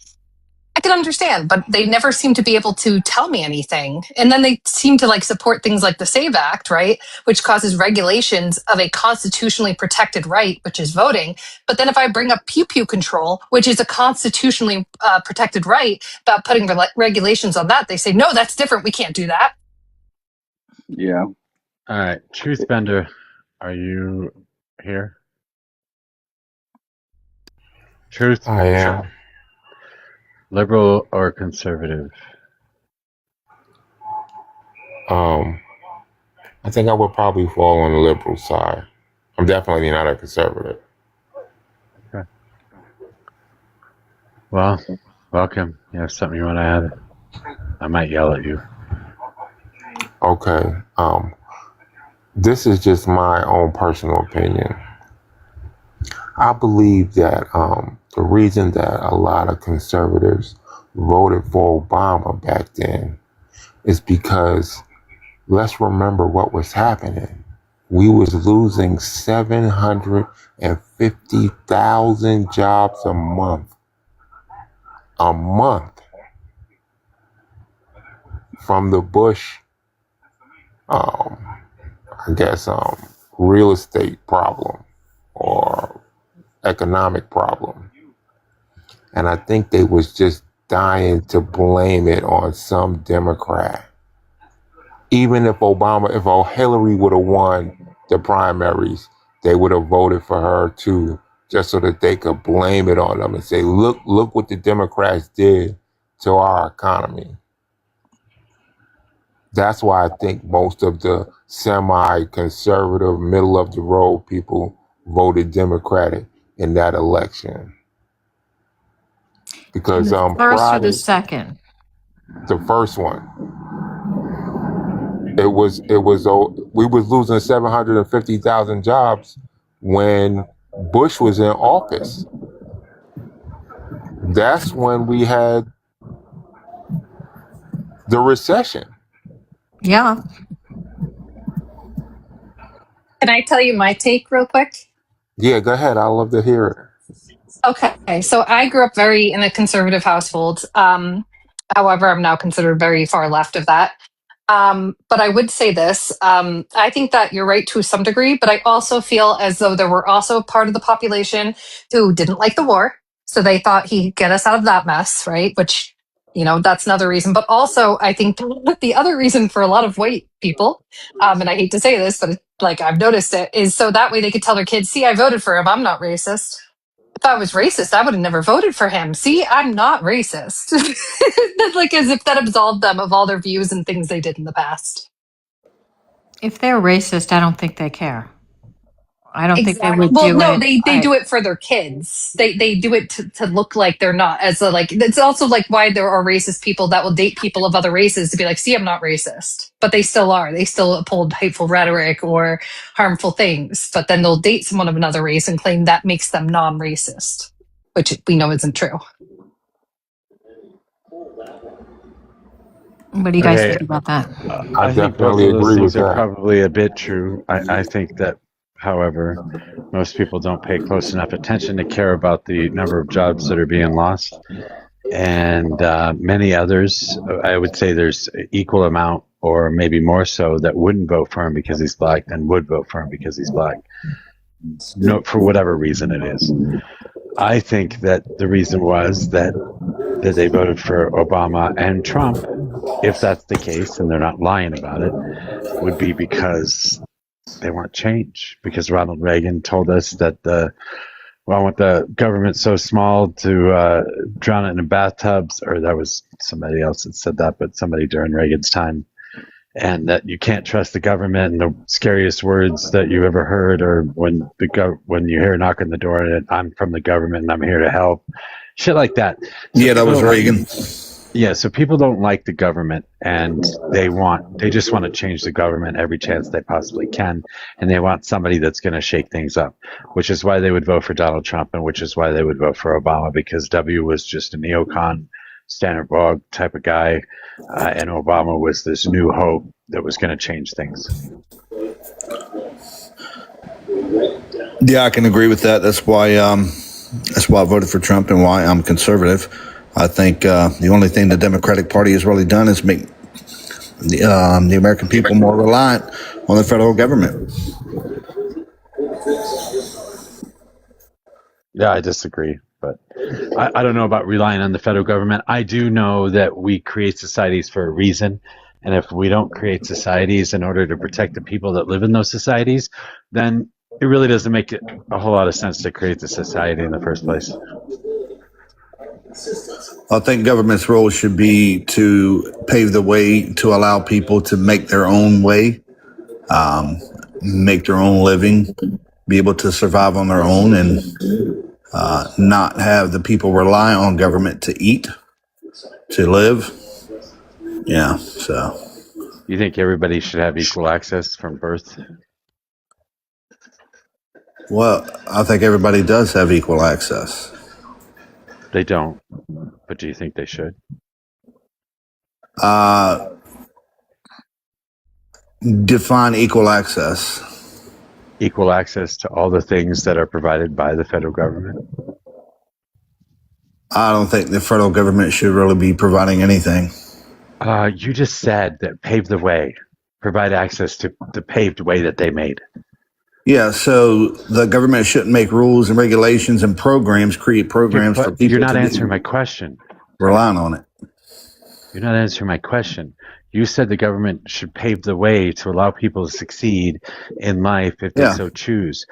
I can understand, but they never seem to be able to tell me anything. And then they seem to like support things like the SAVE Act, right? Which causes regulations of a constitutionally protected right, which is voting. But then if I bring up pew pew control, which is a constitutionally protected right, about putting regulations on that, they say, no, that's different. We can't do that. Yeah. All right. Truthbender, are you here? Truth? I am. Liberal or conservative? I think I would probably fall on the liberal side. I'm definitely not a conservative. Okay. Well, welcome. You have something you want to add? I might yell at you. Okay. This is just my own personal opinion. I believe that the reason that a lot of conservatives voted for Obama back then is because let's remember what was happening. We was losing 750,000 jobs a month. From the Bush, real estate problem or economic problem. And I think they was just dying to blame it on some Democrat. Even if Hillary would have won the primaries, they would have voted for her too, just so that they could blame it on them and say, look what the Democrats did to our economy. That's why I think most of the semi-conservative, middle-of-the-road people voted Democratic in that election. Because First or the second? The first one. We was losing 750,000 jobs when Bush was in office. That's when we had the recession. Yeah. Can I tell you my take real quick? Yeah, go ahead. I'd love to hear it. Okay, so I grew up in a conservative household. However, I'm now considered very far left of that. But I would say this. I think that you're right to some degree, but I also feel as though there were also a part of the population who didn't like the war. So they thought he'd get us out of that mess, right? Which, that's another reason. But also, I think the other reason for a lot of white people, and I hate to say this, but I've noticed it, is so that way they could tell their kids, see, I voted for him. I'm not racist. If I was racist, I would have never voted for him. See, I'm not racist. As if that absolved them of all their views and things they did in the past. If they're racist, I don't think they care. I don't think they would Well, do no, it. they do it for their kids. They do it to look like they're not. It's also why there are racist people that will date people of other races to be like, see, I'm not racist. But they still are. They still uphold hateful rhetoric or harmful things. But then they'll date someone of another race and claim that makes them non-racist, which we know isn't true. What do you guys think about that? I think both of those things are probably a bit true. I think that, however, most people don't pay close enough attention to care about the number of jobs that are being lost. And many others, I would say there's equal amount or maybe more so that wouldn't vote for him because he's black than would vote for him because he's black. No, for whatever reason it is. I think that the reason was that they voted for Obama and Trump, if that's the case, and they're not lying about it, would be because they want change. Because Ronald Reagan told us that with the government so small to drown it in bathtubs, or that was somebody else that said that, but somebody during Reagan's time, and that you can't trust the government, and the scariest words that you ever heard are when you hear a knock on the door and I'm from the government and I'm here to help. Shit like that. Yeah, that was Reagan. Yeah, so people don't like the government and they just want to change the government every chance they possibly can. And they want somebody that's going to shake things up, which is why they would vote for Donald Trump and which is why they would vote for Obama because W was just a neocon, Standard Bog type of guy. And Obama was this new hope that was going to change things. Yeah, I can agree with that. That's why I voted for Trump and why I'm conservative. I think the only thing the Democratic Party has really done is make the American people more reliant on the federal government. Yeah, I disagree, but I don't know about relying on the federal government. I do know that we create societies for a reason. And if we don't create societies in order to protect the people that live in those societies, then it really doesn't make it a whole lot of sense to create the society in the first place. I think government's role should be to pave the way to allow people to make their own way, make their own living, be able to survive on their own, and not have the people rely on government to eat, to live. Yeah, so. You think everybody should have equal access from birth? Well, I think everybody does have equal access. They don't, but do you think they should? Define equal access. Equal access to all the things that are provided by the federal government? I don't think the federal government should really be providing anything. You just said that pave the way, provide access to the paved way that they made. Yeah, so the government shouldn't make rules and regulations and programs, create programs for people. You're not answering my question. Relying on it. You're not answering my question. You said the government should pave the way to allow people to succeed in life if they so choose.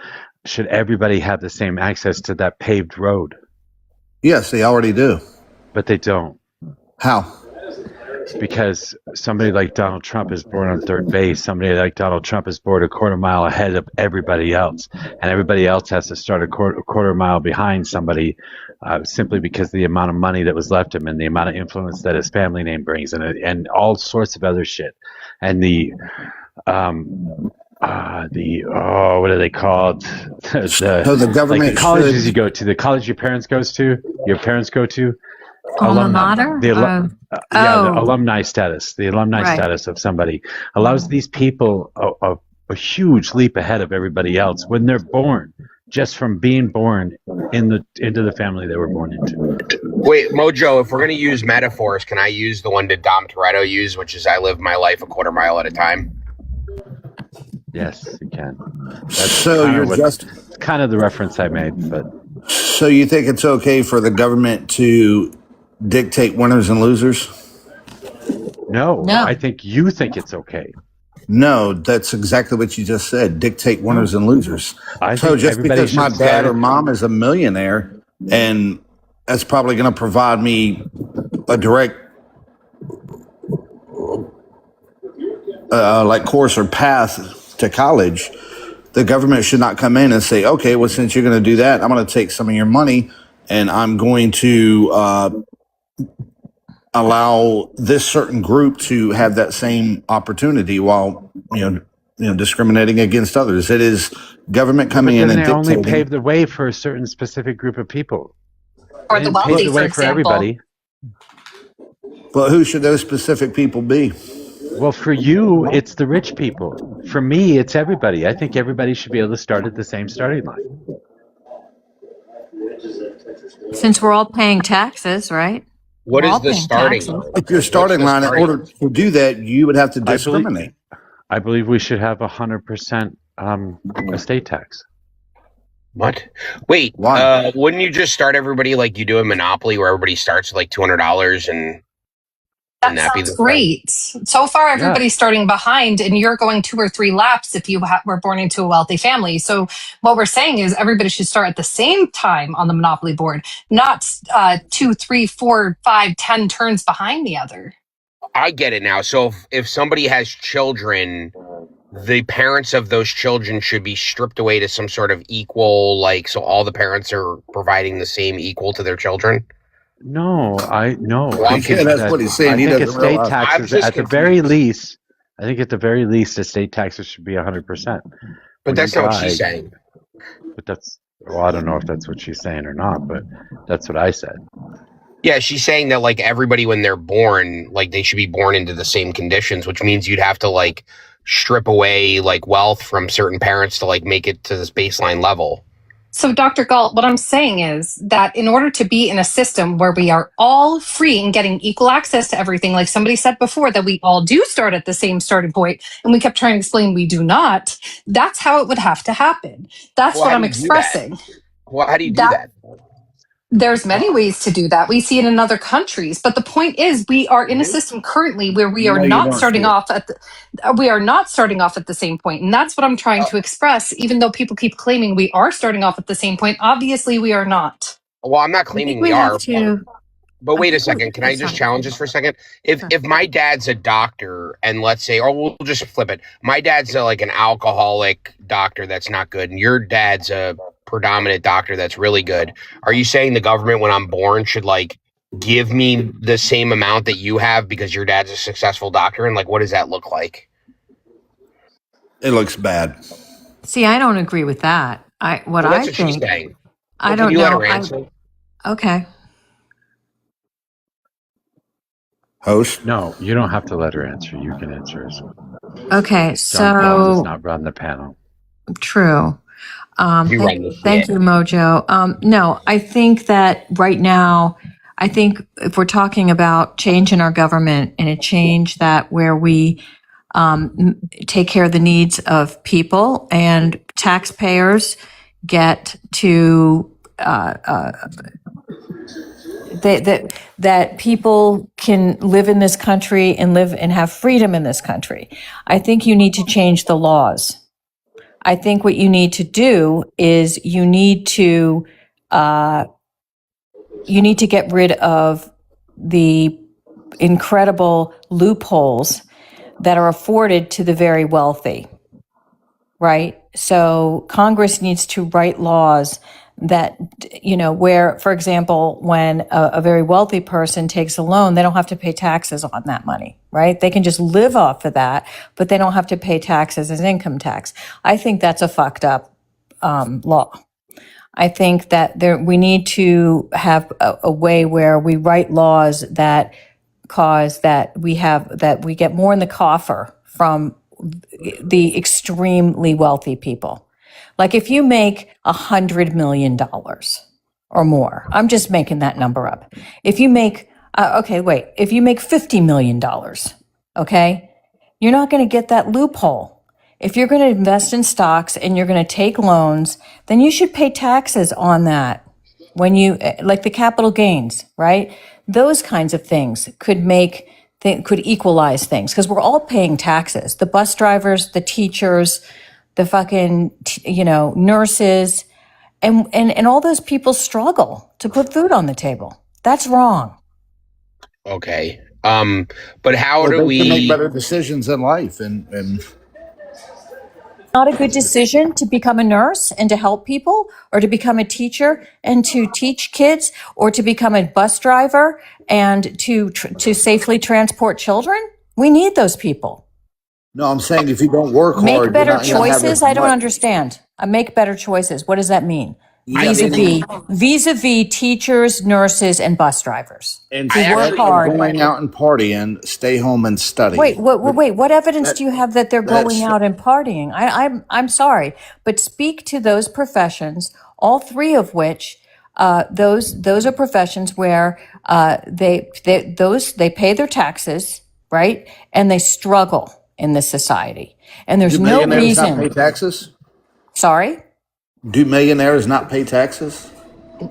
Should everybody have the same access to that paved road? Yes, they already do. But they don't. How? Because somebody like Donald Trump is born on third base. Somebody like Donald Trump is born a quarter mile ahead of everybody else. And everybody else has to start a quarter mile behind somebody simply because of the amount of money that was left him and the amount of influence that his family name brings and all sorts of other shit. And the what are they called? the government like the colleges you go to, the college your parents go to. Alma mater? The alumni status. The alumni status of somebody allows these people a huge leap ahead of everybody else when they're born, just from being born into the family they were born into. Wait, Mojo, if we're going to use metaphors, can I use the one that Dom Toretto used, which is I live my life a quarter mile at a time? Yes, you can. That's kind of the reference I made, but. So you think it's okay for the government to dictate winners and losers? No, I think you think it's okay. No, that's exactly what you just said. Dictate winners and losers. So just because my dad or mom is a millionaire and that's probably going to provide me a direct course or path to college, the government should not come in and say, okay, well, since you're going to do that, I'm going to take some of your money and I'm going to allow this certain group to have that same opportunity while, discriminating against others. It is government coming in and dictating. They only pave the way for a certain specific group of people. Or the wealthy, for example. Everybody. But who should those specific people be? Well, for you, it's the rich people. For me, it's everybody. I think everybody should be able to start at the same starting line. Since we're all paying taxes, right? What is the starting? If your starting line, in order to do that, you would have to discriminate. I believe we should have 100% estate tax. What? Wait, wouldn't you just start everybody like you do in Monopoly, where everybody starts with like $200 and that sounds great. So far, everybody's starting behind, and you're going 2 or 3 laps if you were born into a wealthy family. So what we're saying is everybody should start at the same time on the Monopoly board, not 2, 3, 4, 5, 10 turns behind the other. I get it now. So if somebody has children, the parents of those children should be stripped away to some sort of equal, so all the parents are providing the same equal to their children? No, I no. Well, I I'm think Yeah, that's that what he's saying. I He think doesn't estate realize. I'm taxes just at the very confused. least. I think at the very least, estate taxes should be 100%. But When you that's not what she's die, saying. but that's well, I don't know if that's what she's saying or not, but that's what I said. Yeah, she's saying that like everybody when they're born, like they should be born into the same conditions, which means you'd have to like strip away like wealth from certain parents to like make it to this baseline level. So, Dr. Galt, what I'm saying is that in order to be in a system where we are all free and getting equal access to everything, like somebody said before, that we all do start at the same starting point, and we kept trying to explain we do not, that's how it would have to happen. That's Well, what how I'm do you do that? expressing. Well, how do you do That that? there's many ways to do that. We see it in other countries, but the point is, we are in a system currently where we are No, you not don't, starting Steve. off at we are not starting off at the same point, and that's what I'm trying to express. Even though people keep claiming we are starting off at the same point, obviously we are not. Well, I'm not I think claiming we we have are, to. but wait a second. Can I just challenge this for a second? If my dad's a doctor, and let's say, or we'll just flip it, my dad's like an alcoholic doctor that's not good, and your dad's a predominant doctor that's really good. Are you saying the government, when I'm born, should like give me the same amount that you have because your dad's a successful doctor? And like, what does that look like? It looks bad. See, I don't agree with that. What Well, I that's what she's think, saying. I Well, don't can you let know. her answer? Okay. Host? No, you don't have to let her answer. You can answer as well. Okay. John does So not run the panel. true. You run the Thank shit. you, Mojo. No, I think that right now, I think if we're talking about change in our government and a change that where we take care of the needs of people and taxpayers get to that people can live in this country and live and have freedom in this country. I think you need to change the laws. I think what you need to do is you need to get rid of the incredible loopholes that are afforded to the very wealthy, right? So Congress needs to write laws that, where, for example, when a very wealthy person takes a loan, they don't have to pay taxes on that money, right? They can just live off of that, but they don't have to pay taxes as income tax. I think that's a fucked up law. I think that we need to have a way where we write laws that cause that we get more in the coffer from the extremely wealthy people. Like if you make $100 million or more, I'm just making that number up. If you make, if you make $50 million, okay, you're not going to get that loophole. If you're going to invest in stocks and you're going to take loans, then you should pay taxes on that. When you, like the capital gains, right? Those kinds of things could equalize things because we're all paying taxes. The bus drivers, the teachers, the fucking, nurses, and all those people struggle to put food on the table. That's wrong. Okay. But how do They can we make better decisions in life, and Not a good decision to become a nurse and to help people, or to become a teacher and to teach kids, or to become a bus driver and to safely transport children. We need those people. no, I'm saying if you don't work hard, Make you're better not gonna have choices. as I don't much. understand. Make better choices. What does that mean? I think- Vis-a-vis teachers, nurses, and bus drivers. And Who work hard. going out and partying, stay home and study. Wait, what evidence do you have that they're that's- going out and partying? I'm sorry, but speak to those professions, all three of which, those are professions where they pay their taxes, right? And they struggle in this society. And there's Do no millionaires not pay reason. taxes? Sorry? Do millionaires not pay taxes?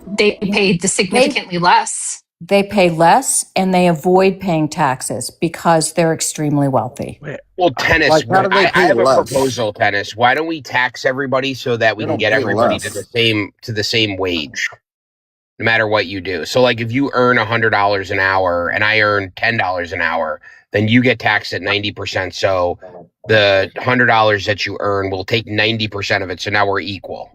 They paid significantly less. They pay less and they avoid paying taxes because they're extremely wealthy. Well, Tennis, Like, how do they I pay have a less? proposal, Tennis. Why don't we tax everybody so that we They can don't get pay everybody less. to the same wage, no matter what you do. So, like, if you earn $100 an hour and I earn $10 an hour, then you get taxed at 90%. So the $100 that you earn will take 90% of it. So now we're equal.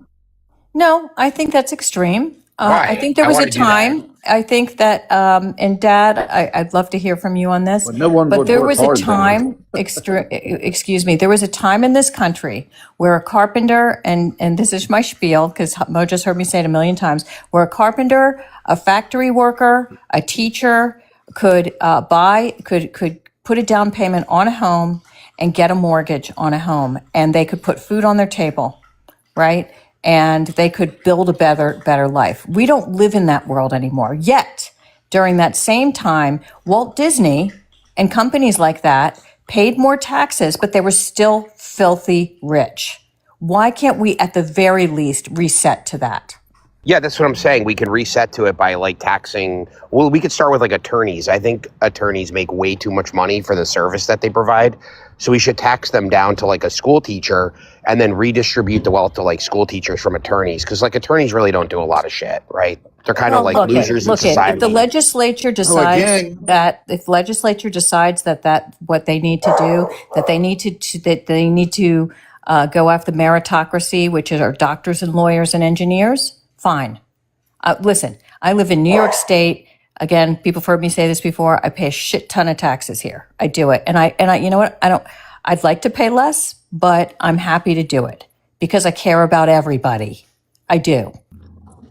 No, I think that's extreme. Why? I think there I was a wanna do that. time. I think that, and Dad, I'd love to hear from you on this. Well, no one But would there work was a hard then. time, excuse me, there was a time in this country where a carpenter, and this is my spiel because Mo just heard me say it a million times, where a carpenter, a factory worker, a teacher could could put a down payment on a home and get a mortgage on a home, and they could put food on their table, right? And they could build a better life. We don't live in that world anymore. Yet, during that same time, Walt Disney and companies like that paid more taxes, but they were still filthy rich. Why can't we, at the very least, reset to that? Yeah, that's what I'm saying. We could reset to it by like taxing. Well, we could start with like attorneys. I think attorneys make way too much money for the service that they provide. So we should tax them down to like a school teacher and then redistribute the wealth to like school teachers from attorneys. Because like attorneys really don't do a lot of shit, right? They're kind of like losers in society. If the legislature decides that what they need to do, that they need to go after the meritocracy, which are doctors and lawyers and engineers, fine. Listen, I live in New York State. Again, people have heard me say this before. I pay a shit ton of taxes here. I do it, and I, you know what? I'd like to pay less, but I'm happy to do it because I care about everybody. I do.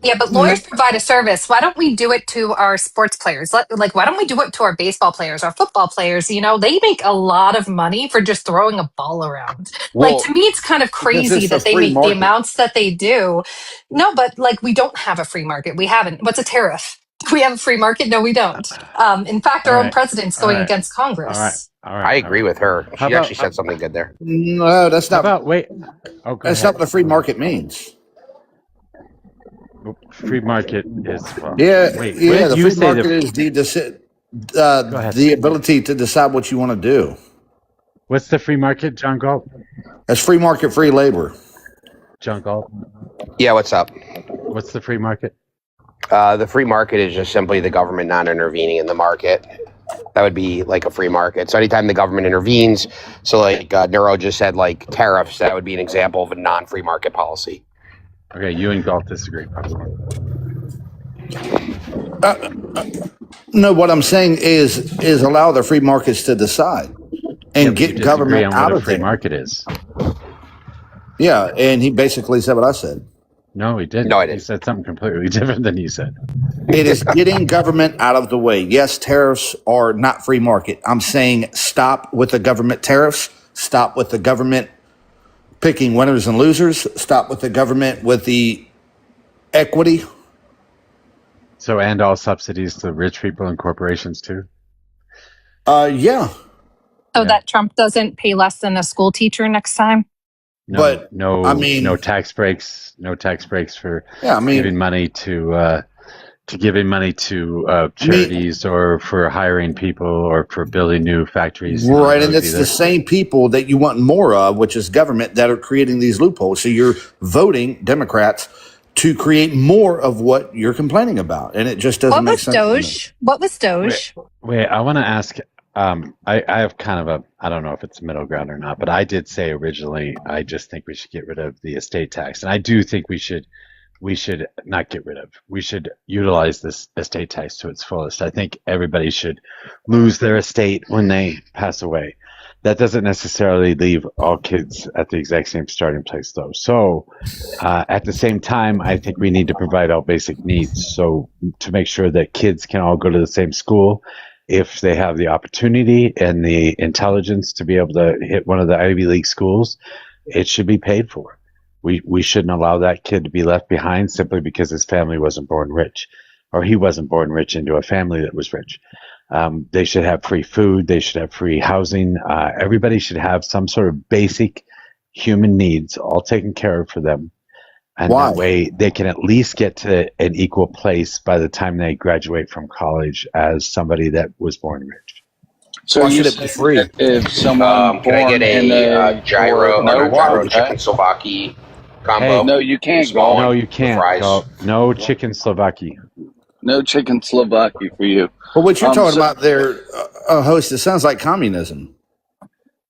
Yeah, but lawyers provide a service. Why don't we do it to our sports players? Like, why don't we do it to our baseball players, our football players? You know, they make a lot of money for just throwing a ball around. Well, like, to me, it's kind of crazy that they make the amounts that they do. No, but like, we don't have a free market. We haven't. What's a tariff? Do we have a free market? No, we don't. In fact, our own president's going against Congress. All right. I agree with her. She actually said something good there. No, that's not. Not what the free market means. Free market is the free market is the ability to decide what you want to do. What's the free market, John Galt? That's free market, free labor. John Galt? Yeah, what's up? What's the free market? The free market is just simply the government not intervening in the market. That would be like a free market. So anytime the government intervenes, so like Neuro just said, like tariffs, that would be an example of a non-free market policy. Okay, you and Galt disagree. No, what I'm saying is allow the free markets to decide and get government out of free there. Market is. Yeah, and he basically said what I said. No, he didn't. No, I didn't. He said something completely different than you said. It is getting government out of the way. Yes, tariffs are not free market. I'm saying stop with the government tariffs. Stop with the government picking winners and losers. Stop with the government with the equity. So, and all subsidies to rich people and corporations too? Yeah. So that Trump doesn't pay less than a school teacher next time? No tax breaks. No tax breaks for giving money to charities or for hiring people or for building new factories. Right, and it's the same people that you want more of, which is government, that are creating these loopholes. So you're voting Democrats to create more of what you're complaining about, and it just doesn't make sense. What was Doge? Wait, I want to ask. I have kind of a, I don't know if it's middle ground or not, but I did say originally, I just think we should get rid of the estate tax. And I do think we should not get rid of, we should utilize this estate tax to its fullest. I think everybody should lose their estate when they pass away. That doesn't necessarily leave all kids at the exact same starting place though. So, at the same time, I think we need to provide all basic needs. So to make sure that kids can all go to the same school, if they have the opportunity and the intelligence to be able to hit one of the Ivy League schools, it should be paid for. We shouldn't allow that kid to be left behind simply because his family wasn't born rich, or he wasn't born rich into a family that was rich. They should have free food. They should have free housing. Everybody should have some sort of basic human needs all taken care of for them. And that way they can at least get to an equal place by the time they graduate from college as somebody that was born rich. So you should be free. If someone can I get a gyro chicken Slovaki combo? Hey, no, you can't. No, you can't. No chicken Slovaki. No chicken Slovaki for you. Well, what you're talking about there, host, it sounds like communism.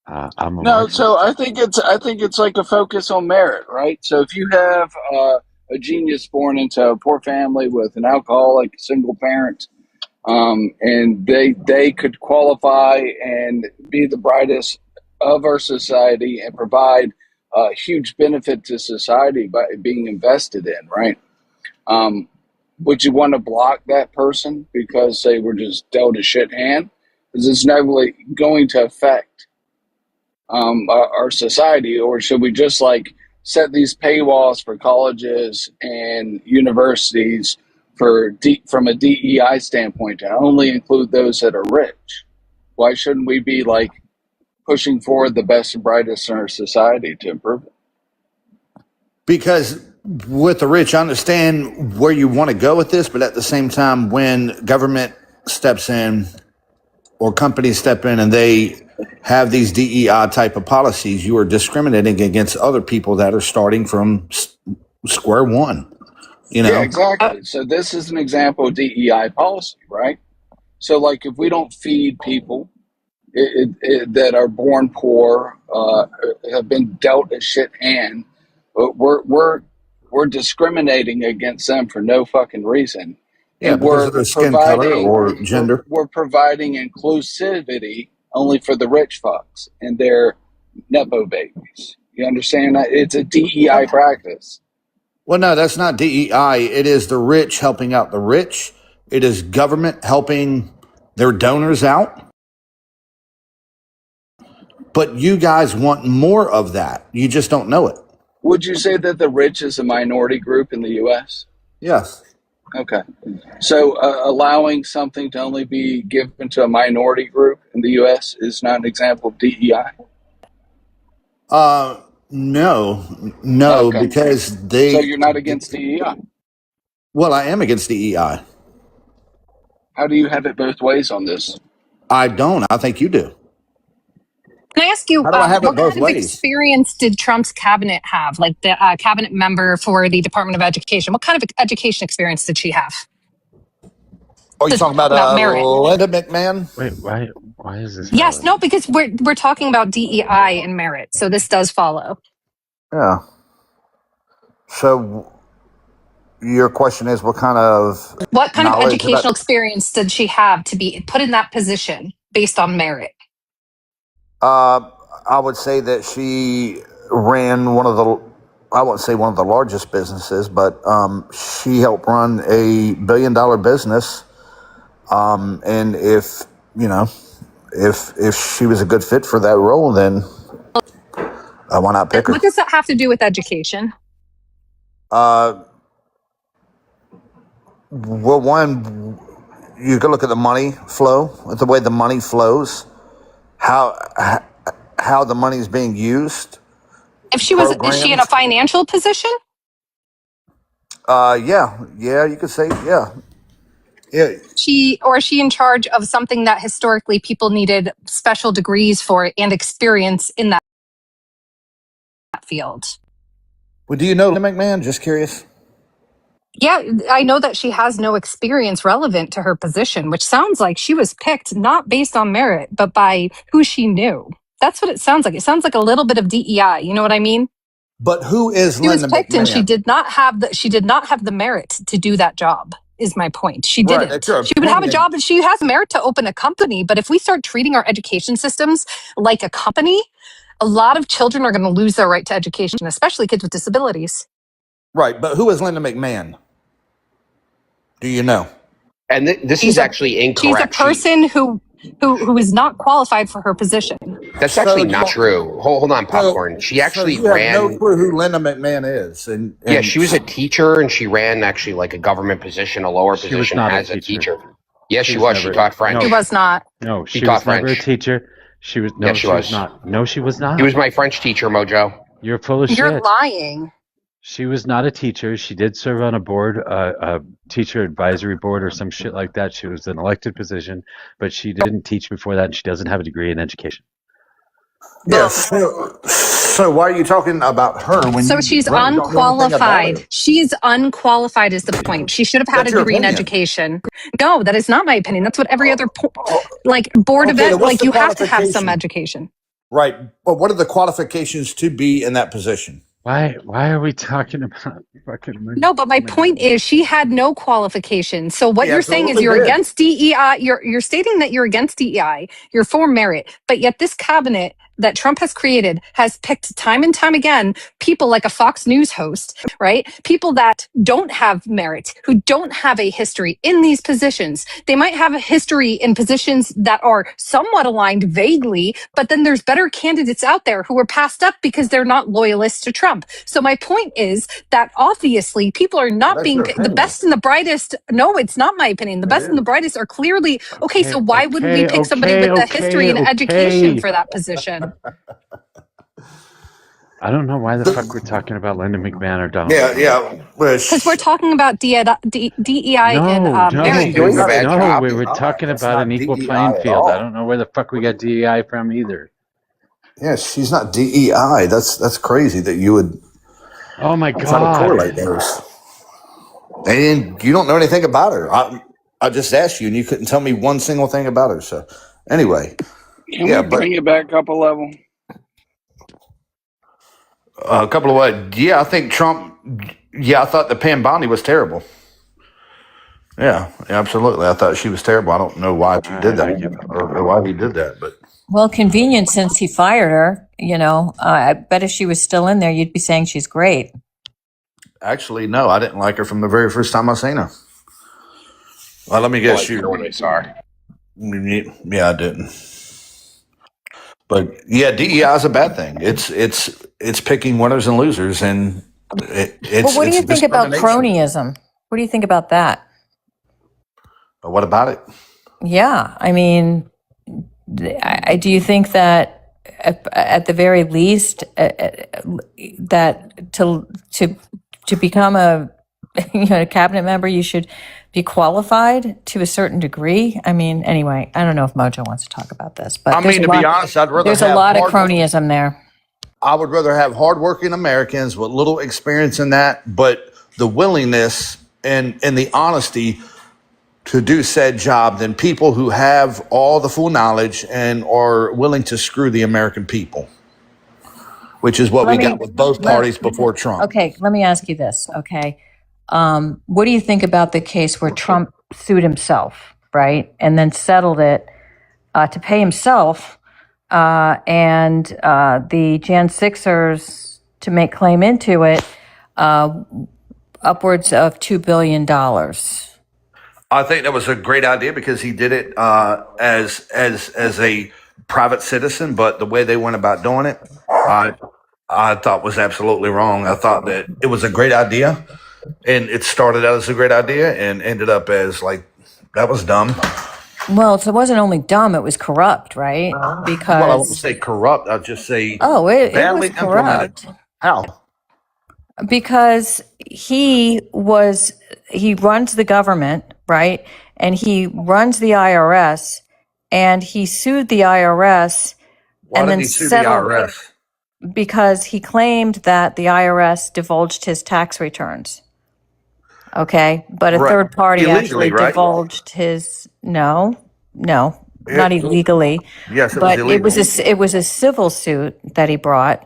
So I think it's like a focus on merit, right? So if you have a a genius born into a poor family with an alcoholic single parent, and they could qualify and be the brightest of our society and provide a huge benefit to society by being invested in, right? Would you want to block that person because they were just dealt a shit hand? Is this never going to affect our society, or should we just like set these paywalls for colleges and universities from a DEI standpoint to only include those that are rich? Why shouldn't we be like pushing forward the best and brightest in our society to improve it? Because with the rich, I understand where you want to go with this, but at the same time, when government steps in or companies step in and they have these DEI type of policies, you are discriminating against other people that are starting from square one. You know? Yeah, exactly. So this is an example of DEI policy, right? So like if we don't feed people that are born poor, have been dealt a shit hand, we're discriminating against them for no fucking reason. Yeah, And because of their skin color or gender. we're providing inclusivity only for the rich fucks and their nepo babies. You understand that? It's a DEI practice. Well, no, that's not DEI. It is the rich helping out the rich. It is government helping their donors out. But you guys want more of that. You just don't know it. Would you say that the rich is a minority group in the U.S.? Yes. Okay. So allowing something to only be given to a minority group in the U.S. is not an example of DEI? No, Okay. because So they, you're not against DEI? well, I am against DEI. How do you have it both ways on this? I don't. I think you do. Can I ask you, How do I have it what both kind of ways? experience did Trump's cabinet have? Like the cabinet member for the Department of Education. What kind of education experience did she have? Oh, you Just talking about merit. Linda McMahon? Wait, why is this? Yes, no, because we're talking about DEI and merit, so this does follow. Yeah. So your question is, what kind of What kind of knowledge educational about? experience did she have to be put in that position based on merit? I would say that she ran one of the, I wouldn't say one of the largest businesses, but she helped run a $1 billion business. And if, you know, if she was a good fit for that role, then why not pick her? What does that have to do with education? Well, one, you can look at the money flow, at the way the money flows, how the money is being used. If she was, is she in a financial position? Yeah, you could say, yeah. Is she in charge of something that historically people needed special degrees for and experience in that field? Well, do you know Linda McMahon? Just curious. Yeah, I know that she has no experience relevant to her position, which sounds like she was picked not based on merit, but by who she knew. That's what it sounds like. It sounds like a little bit of DEI. You know what I mean? But who is She was Linda picked, McMahon? and she did not have the merit to do that job. Is my point. She Right, didn't. that's your She would have a opinion. job, and she has merit to open a company. But if we start treating our education systems like a company, a lot of children are going to lose their right to education, especially kids with disabilities. Right, but who is Linda McMahon? Do you know? And this She's is actually She's a incorrect. person who is not qualified for her position. That's actually not true. Hold on, Popcorn. She actually you have no ran. clue who Linda McMahon is, and Yeah, she was a teacher, and she ran actually like a government position, a lower She was position not a as a teacher. teacher. Yes, she She was. was She never- taught French. no. She was not. No, She she taught was never a French. teacher. She was no, Yes, she was. not. No, she was not. She was my French teacher, Mojo. You're full of You're shit. lying. She was not a teacher. She did serve on a board, a teacher advisory board or some shit like that. She was an elected position, but she didn't teach before that, and she doesn't have a degree in education. Yeah. So why are you talking about her when So you she's really don't know anything about unqualified. her? She's unqualified is the point. She should have had That's a your degree in opinion. education. No, that is not my opinion. That's what every other board of Okay, ed, then what's like the you have to have some qualification? education. Right, but what are the qualifications to be in that position? Why are we talking about fucking No, but my point is she had no qualifications. So what He you're saying is absolutely you're did. against DEI. You're stating that you're against DEI. You're for merit, but yet this cabinet that Trump has created has picked time and time again people like a Fox News host, right? People that don't have merit, who don't have a history in these positions. They might have a history in positions that are somewhat aligned vaguely, but then there's better candidates out there who are passed up because they're not loyalists to Trump. So my point is that obviously people are not That's being your the opinion. best and the brightest. No, it's not my opinion. The It best and the is. brightest are clearly okay. So why wouldn't we pick somebody with the history and education okay. for that position? I don't know why the fuck we're talking about Linda McMahon or Donald Yeah, Trump. yeah. Because we're talking about DEI and No, merit. She's doing a bad job. we were talking That's about not an equal DEI playing at field. I all. don't know where the fuck we got DEI from either. Yeah, she's not DEI. That's crazy that you would Oh my try to God. correlate those. And you don't know anything about her. I just asked you, and you couldn't tell me one single thing about her. So, anyway, Can yeah, we but bring it back up a level? a couple of what? Yeah, I think Trump. Yeah, I thought the Pam Bondi was terrible. Yeah, absolutely. I thought she was terrible. I don't know why she did that or why he did that, but Well, convenient since he fired her, you know. I bet if she was still in there, you'd be saying she's great. actually, no, I didn't like her from the very first time I seen her. Well, let me guess you. When I saw her. Yeah, I didn't. But yeah, DEI is a bad thing. It's picking winners and losers, and it's. Well, what do you it's think about discrimination. cronyism? What do you think about that? What about it? Yeah, I mean, do you think that at the very least that to become a a cabinet member, you should be qualified to a certain degree? I mean, anyway, I don't know if Mojo wants to talk about this, but I mean, to be honest, I'd rather there's have a lot of hard- cronyism there. I would rather have hardworking Americans with little experience in that, but the willingness and the honesty to do said job than people who have all the full knowledge and are willing to screw the American people, which is what we got with both parties before Trump. Okay, let me ask you this. Okay, what do you think about the case where Trump sued himself, right, and then settled it to pay himself and the Jan Sixers to make claim into it, upwards of $2 billion? I think that was a great idea because he did it as a private citizen, but the way they went about doing it, I thought was absolutely wrong. I thought that it was a great idea, and it started out as a great idea and ended up as like that was dumb. Well, it wasn't only dumb; it was corrupt, right? Because Well, I won't say corrupt. I'll just say it was badly implemented. corrupt. How? Because he runs the government, right? And he runs the IRS, and he sued the IRS Why and did then he sue the settled IRS? because he claimed that the IRS divulged his tax returns. Okay, but a Right. third party Illegally, actually right? divulged his not illegally. Yes, it was But illegal. it was a civil suit that he brought.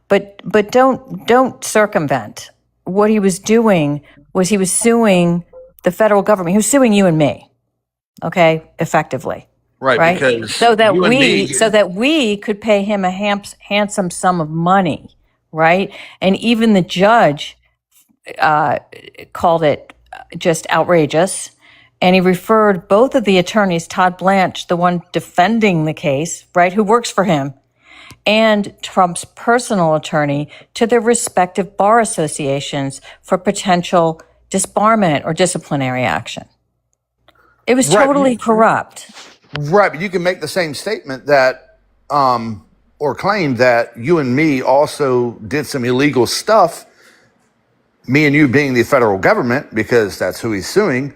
But don't circumvent. What he was doing was he was suing the federal government. He was suing you and me. Okay, effectively. Right, because so that you and me- we could pay him a handsome sum of money, right? And even the judge called it just outrageous, and he referred both of the attorneys, Todd Blanche, the one defending the case, right, who works for him, and Trump's personal attorney, to their respective bar associations for potential disbarment or disciplinary action. It was Right. totally corrupt. Right, but you can make the same statement that, or claim that you and me also did some illegal stuff, me and you being the federal government, because that's who he's suing,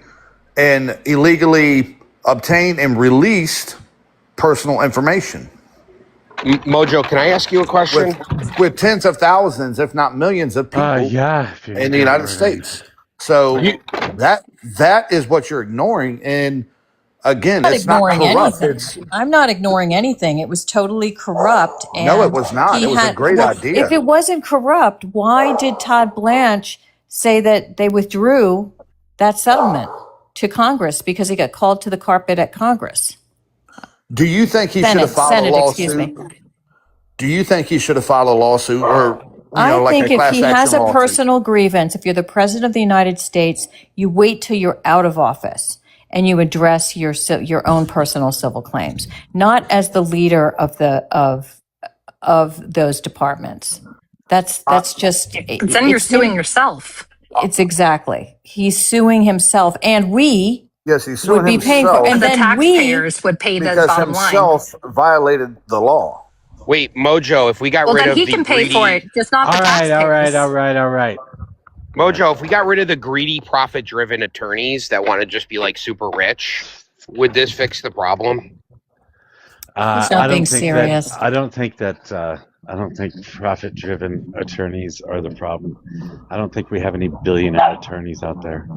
and illegally obtained and released personal information. Mojo, can I ask you a question? With tens of thousands, if not millions of people in the United States. So that is what you're ignoring. And Again, I'm not it's not ignoring corrupt. anything. I'm not ignoring anything. It was totally corrupt. No, it And was not. he It was a had, great well, if idea. it wasn't corrupt, why did Todd Blanche say that they withdrew that settlement to Congress because he got called to the carpet at Congress? Do you think he should have filed a Senate, excuse me. lawsuit? Do you think he should have filed a lawsuit or, I like think a if class he action has a lawsuit? personal grievance, if you're the president of the United States, you wait till you're out of office and you address your own personal civil claims, not as the leader of those departments. That's just. But then you're suing yourself. It's exactly. He's suing himself, and we Yes, he's would suing be paying for, himself and The then taxpayers would pay the because bottom line. himself violated the law. Wait, Mojo, if we got Well, rid then of he the can pay greedy, for it, just not the taxpayers. All right. Mojo, if we got rid of the greedy, profit-driven attorneys that want to just be like super rich, would this fix the problem? He's not being serious. I don't think profit-driven attorneys are the problem. I don't think we have any billionaire attorneys out there.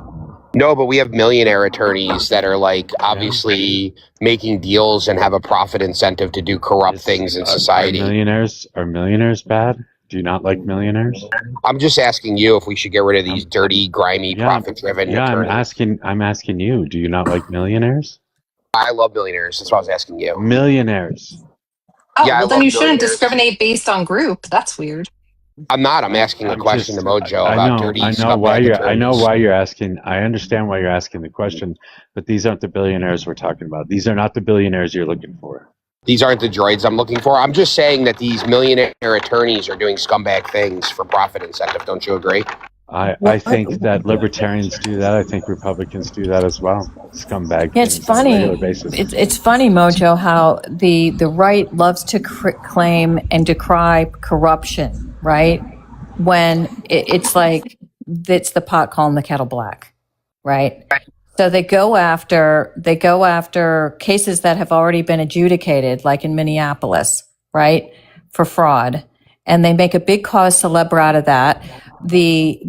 No, but we have millionaire attorneys that are like obviously making deals and have a profit incentive to do corrupt things in society. Are millionaires bad? Do you not like millionaires? I'm just asking you if we should get rid of these dirty, grimy, profit-driven attorneys. I'm asking you. Do you not like millionaires? I love millionaires. That's what I was asking you. Millionaires. Oh, Yeah, I well, then love you shouldn't millionaires. discriminate based on group. That's weird. I'm not. I'm asking a question to Mojo about dirty I know scumbag why attorneys. you're asking. I understand why you're asking the question, but these aren't the billionaires we're talking about. These are not the billionaires you're looking for. These aren't the droids I'm looking for. I'm just saying that these millionaire attorneys are doing scumbag things for profit incentive. Don't you agree? I think that libertarians do that. I think Republicans do that as well. Scumbag. Yeah, it's things on a funny. regular basis. It's funny, Mojo, how the right loves to claim and decry corruption, right? When it's like it's the pot calling the kettle black, right? So they go after cases that have already been adjudicated, like in Minneapolis, right, for fraud, and they make a big cause célèbre out of that. The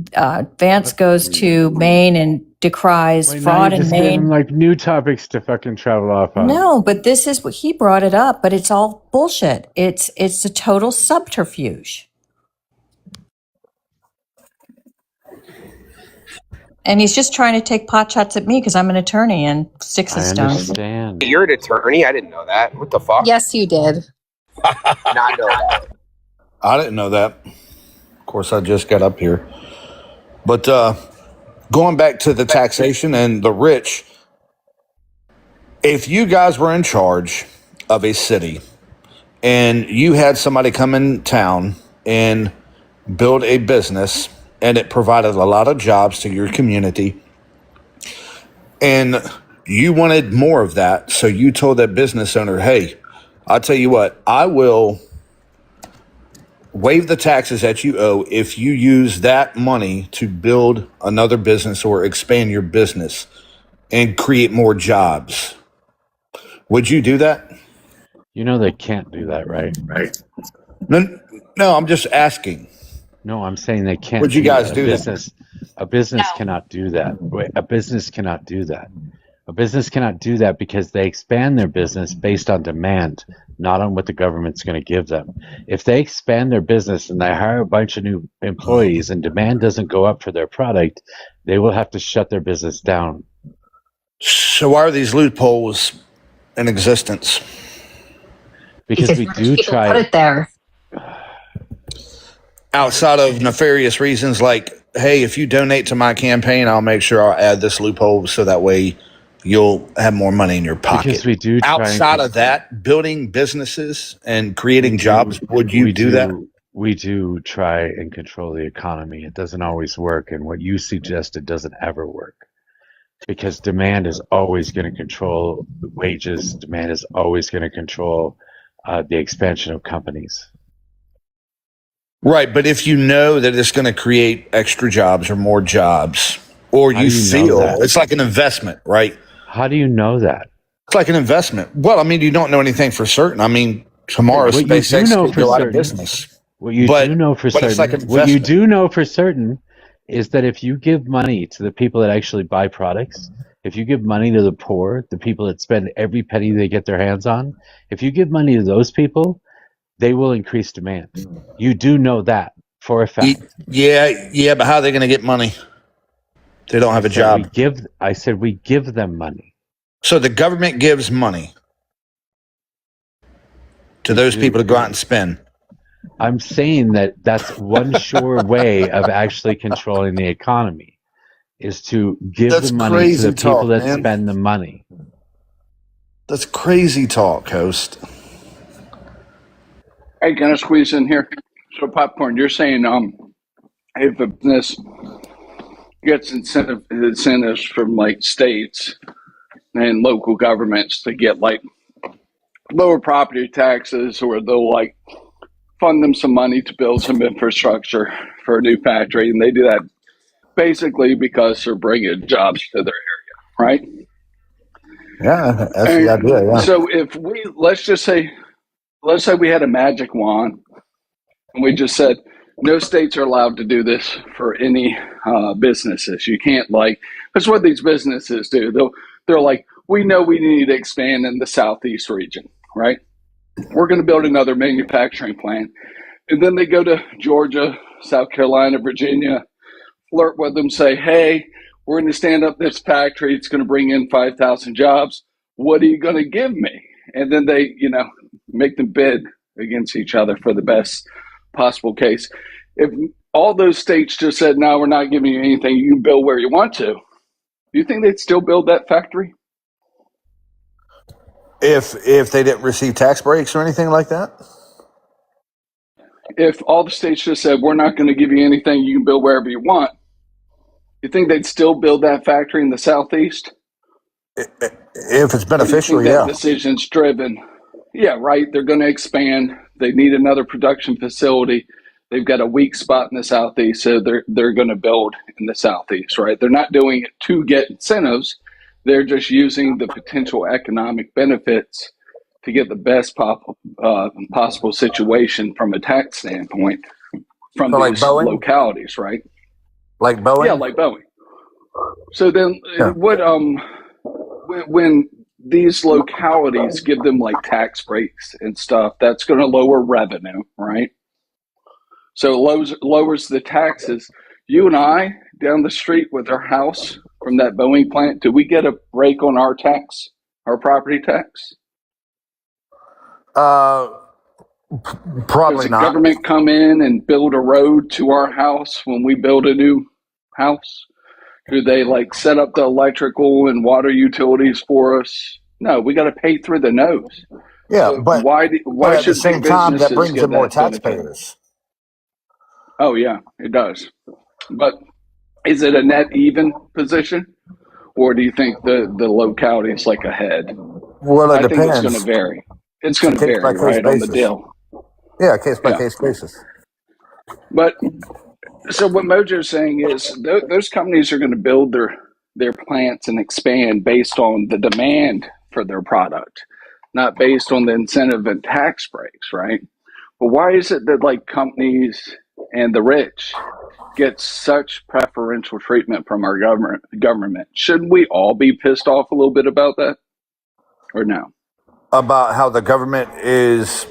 Vance goes to Maine and decries fraud in Maine. Like new topics to fucking travel off on. No, but this is what he brought it up, but it's all bullshit. It's a total subterfuge. And he's just trying to take pot shots at me because I'm an attorney and sticks and I stones. understand. You're an attorney? I didn't know that. What the fuck? Yes, you did. Not know that. I didn't know that. Of course, I just got up here. But going back to the taxation and the rich, if you guys were in charge of a city and you had somebody come in town and build a business and it provided a lot of jobs to your community and you wanted more of that, so you told that business owner, hey, I'll tell you what, I will waive the taxes that you owe if you use that money to build another business or expand your business and create more jobs. Would you do that? You know they can't do that, right? No, I'm just asking. No, I'm saying they can't. Would you guys do that? A business cannot do that. A business cannot do that. A business cannot do that because they expand their business based on demand, not on what the government's going to give them. If they expand their business and they hire a bunch of new employees and demand doesn't go up for their product, they will have to shut their business down. So why are these loopholes in existence? Because we do try. Put it there. Outside of nefarious reasons like, hey, if you donate to my campaign, I'll make sure I'll add this loophole so that way you'll have more money in your pocket. Because we do try. Outside of that, building businesses and creating jobs, would you do that? We do try and control the economy. It doesn't always work, and what you suggested doesn't ever work. Because demand is always going to control wages. Demand is always going to control the expansion of companies. Right, but if you know that it's going to create extra jobs or more jobs, or you feel it's like an investment, right? How do you know that? It's like an investment. Well, I mean, you don't know anything for certain. I mean, tomorrow SpaceX could go out of business. What you do know for certain, what you do know for certain is that if you give money to the people that actually buy products If you give money to the poor, the people that spend every penny they get their hands on, if you give money to those people, they will increase demand. You do know that for a fact. Yeah, but how are they going to get money? They don't have a job. I said we give them money. So the government gives money to those people to go out and spend. I'm saying that that's one sure way of actually controlling the economy is to give That's the money to crazy the people talk, that man. spend the money. That's crazy talk, Host. Hey, can I squeeze in here? So, Popcorn, you're saying if a business gets incentives from like states and local governments to get like lower property taxes, or they'll like fund them some money to build some infrastructure for a new factory, and they do that basically because they're bringing jobs to their area, right? Yeah, that's the idea. Yeah. So if let's say we had a magic wand and we just said no states are allowed to do this for any businesses. You can't that's what these businesses do. They're like, we know we need to expand in the Southeast region, right? We're going to build another manufacturing plant. And then they go to Georgia, South Carolina, Virginia, flirt with them, say, hey, we're going to stand up this factory. It's going to bring in 5,000 jobs. What are you going to give me? And then they, make them bid against each other for the best possible case. If all those states just said, no, we're not giving you anything, you can build where you want to, do you think they'd still build that factory? If they didn't receive tax breaks or anything like that? If all the states just said, we're not going to give you anything, you can build wherever you want, you think they'd still build that factory in the Southeast? If it's beneficial, that decision's driven. Yeah, right. They're going to expand. They need another production facility. They've got a weak spot in the Southeast, so they're going to build in the Southeast, right? They're not doing it to get incentives. They're just using the potential economic benefits to get the best possible situation from a tax standpoint from these localities, right? Like Boeing? Yeah, like Boeing. So then when these localities give them like tax breaks and stuff, that's going to lower revenue, right? So it lowers the taxes. You and I down the street with our house from that Boeing plant, do we get a break on our tax, our property tax? Probably Does the not. government come in and build a road to our house when we build a new house? Do they set up the electrical and water utilities for us? No, we got to pay through the nose. Yeah, So but why at should the same big time, that businesses brings get in more that benefit? taxpayers. Oh yeah, it does. But is it a net even position, or do you think the locality is ahead? Well, it I think it's depends. going to vary. It's going to Case by vary, case right, on the basis. deal. Yeah, case by case basis. But so what Mojo's saying is those companies are going to build their plants and expand based on the demand for their product, not based on the incentive and tax breaks, right? But why is it that companies and the rich get such preferential treatment from our government? Shouldn't we all be pissed off a little bit about that, or no? About how the government is.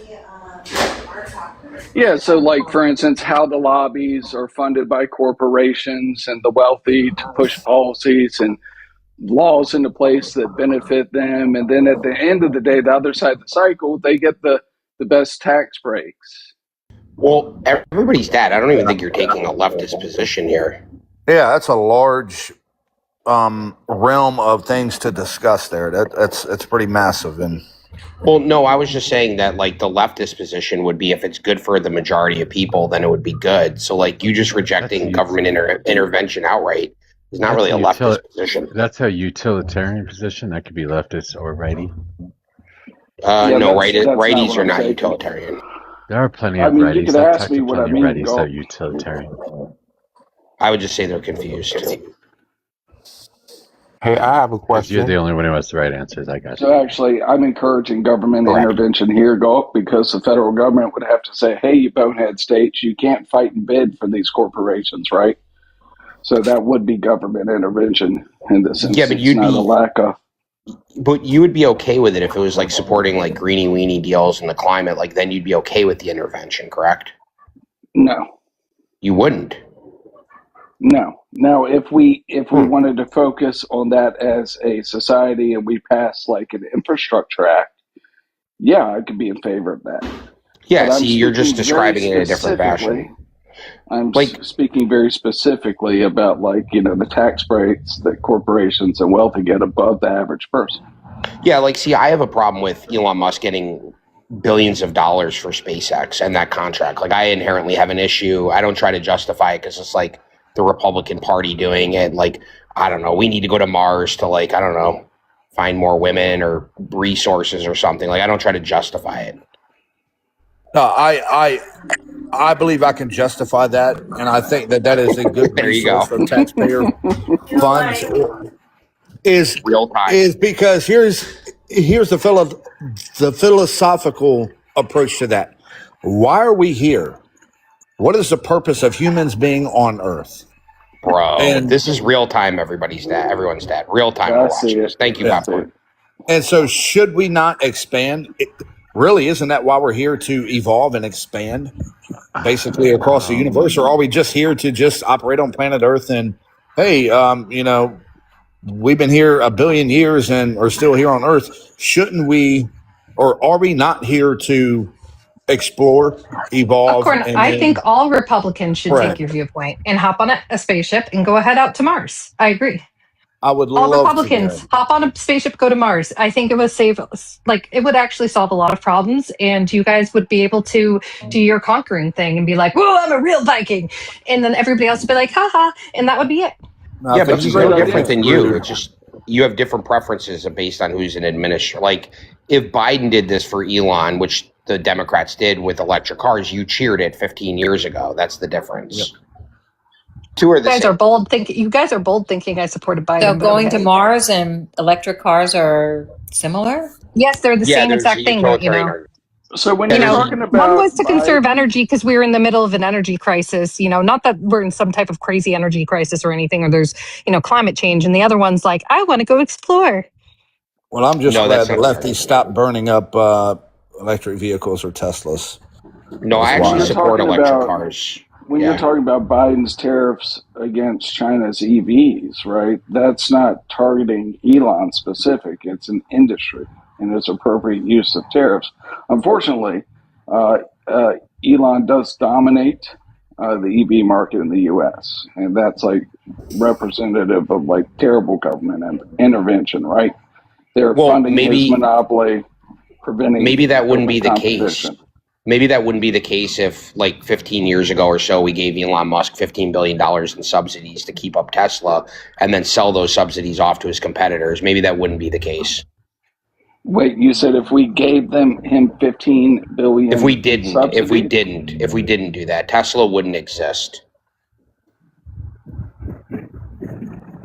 Yeah, so for instance, how the lobbies are funded by corporations and the wealthy to push policies and laws into place that benefit them. And then at the end of the day, the other side of the cycle, they get the best tax breaks. Well, everybody's dead. I don't even think you're taking a leftist position here. Yeah, that's a large realm of things to discuss there. That's pretty massive. And Well, no, I was just saying that the leftist position would be if it's good for the majority of people, then it would be good. So you just rejecting government intervention outright is not really a leftist position. That's a utilitarian position. That could be leftist or righty. No, that's not righties what are I'm not saying. utilitarian. There are plenty I of mean, you righties could that ask me what I plenty mean, of righties Go. that are utilitarian. I would just say they're confused. Hey, I have a Because you're question. the only one who has the right answers. I got you. So actually, I'm encouraging government Correct. intervention here, because the federal government would have to say, hey, you bonehead states, you can't fight and bid for these corporations, right? So that would be government intervention in this instance. Yeah, but you'd not be a lack of. But you would be okay with it if it was like supporting like greeny weeny deals in the climate. Like then you'd be okay with the intervention, correct? No. You wouldn't. No. Now, if we wanted to focus on that as a society and we passed like an infrastructure act, yeah, I could be in favor of that. Yeah, But I'm see, you're just speaking describing very it in a different specifically- fashion. I'm speaking very specifically about like, the tax breaks that corporations and wealthy get above the average person. Yeah, like, see, I have a problem with Elon Musk getting billions of dollars for SpaceX and that contract. Like, I inherently have an issue. I don't try to justify it because it's like the Republican Party doing it. Like, I don't know, we need to go to Mars to, like, I don't know, find more women or resources or something. Like, I don't try to justify it. No, I believe I can justify that, and I think that is a good There you resource go. for taxpayer funds. Real time. Is because here's the philosophical approach to that. Why are we here? What is the purpose of humans being on Earth? Bro, And- this is real time. Everybody's dead. Everyone's dead. Real time. I we're see watching it. this. Thank you, Yeah. Popcorn. And so, should we not expand? Really, isn't that why we're here, to evolve and expand, basically across the universe, or are we just here to just operate on planet Earth? And hey, we've been here a billion years and are still here on Earth. Shouldn't we, or are we not here to explore, evolve? Popcorn, and I then- think all Republicans should Right. take your viewpoint and hop on a spaceship and go head out to Mars. I agree. I would All love Republicans to. hop on a spaceship, go to Mars. I think it would save, like, it would actually solve a lot of problems, and you guys would be able to do your conquering thing and be like, "Whoa, I'm a real Viking," and then everybody else would be like, "Haha," and that would be it. No, Yeah, but that's a he's great no idea. different than you. It's just you have different preferences based on who's an administrator. Like, if Biden did this for Elon, which the Democrats did with electric cars, you cheered it 15 years ago. That's the difference. Two are You the guys same. are bold thinking. You guys are bold thinking. I supported Biden. So but going to okay. Mars and electric cars are similar? Yes, they're the Yeah, same there's exact a thing, but utilitarian you know. argument. So when You you're know, talking about one was to conserve Biden- energy because we were in the middle of an energy crisis. You know, not that we're in some type of crazy energy crisis or anything, or there's, climate change. And the other one's like, I want to go explore. Well, I'm just No, glad that's the not lefties stopped burning up electric vehicles or Teslas. No, I That's actually why. support Talking electric about- cars. When Yeah. you're talking about Biden's tariffs against China's EVs, right? That's not targeting Elon specific. It's an industry and it's appropriate use of tariffs. Unfortunately, Elon does dominate the EV market in the U.S. and that's like representative of like terrible government intervention, right? They're Well, funding maybe- his monopoly, preventing Maybe that wouldn't be the open case. competition. Maybe that wouldn't be the case if, like, 15 years ago or so, we gave Elon Musk $15 billion in subsidies to keep up Tesla and then sell those subsidies off to his competitors. Maybe that wouldn't be the case. Wait, you said if we gave him $15 billion? If we didn't subsidies? do that, Tesla wouldn't exist.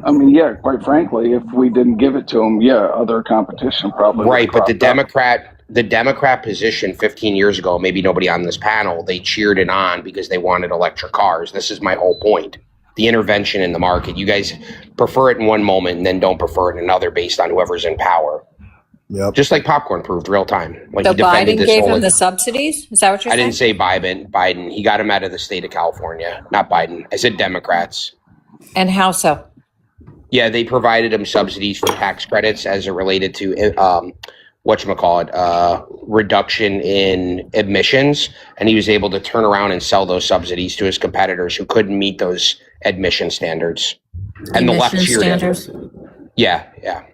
I mean, yeah, quite frankly, if we didn't give it to him, yeah, other competition probably would Right, have but the cropped up. Democrat position 15 years ago, maybe nobody on this panel, they cheered it on because they wanted electric cars. This is my whole point. The intervention in the market. You guys prefer it in one moment and then don't prefer it in another based on whoever's in power. Yep. Just like Popcorn proved real time. Like So he defended Biden this gave whole him the subsidies? Is that what you're I saying? didn't say Biden. He got him out of the state of California, not Biden. I said Democrats. And how so? Yeah, they provided him subsidies for tax credits as it related to reduction in emissions, and he was able to turn around and sell those subsidies to his competitors who couldn't meet those emission standards. And the left Emission cheered him. standards? Yeah.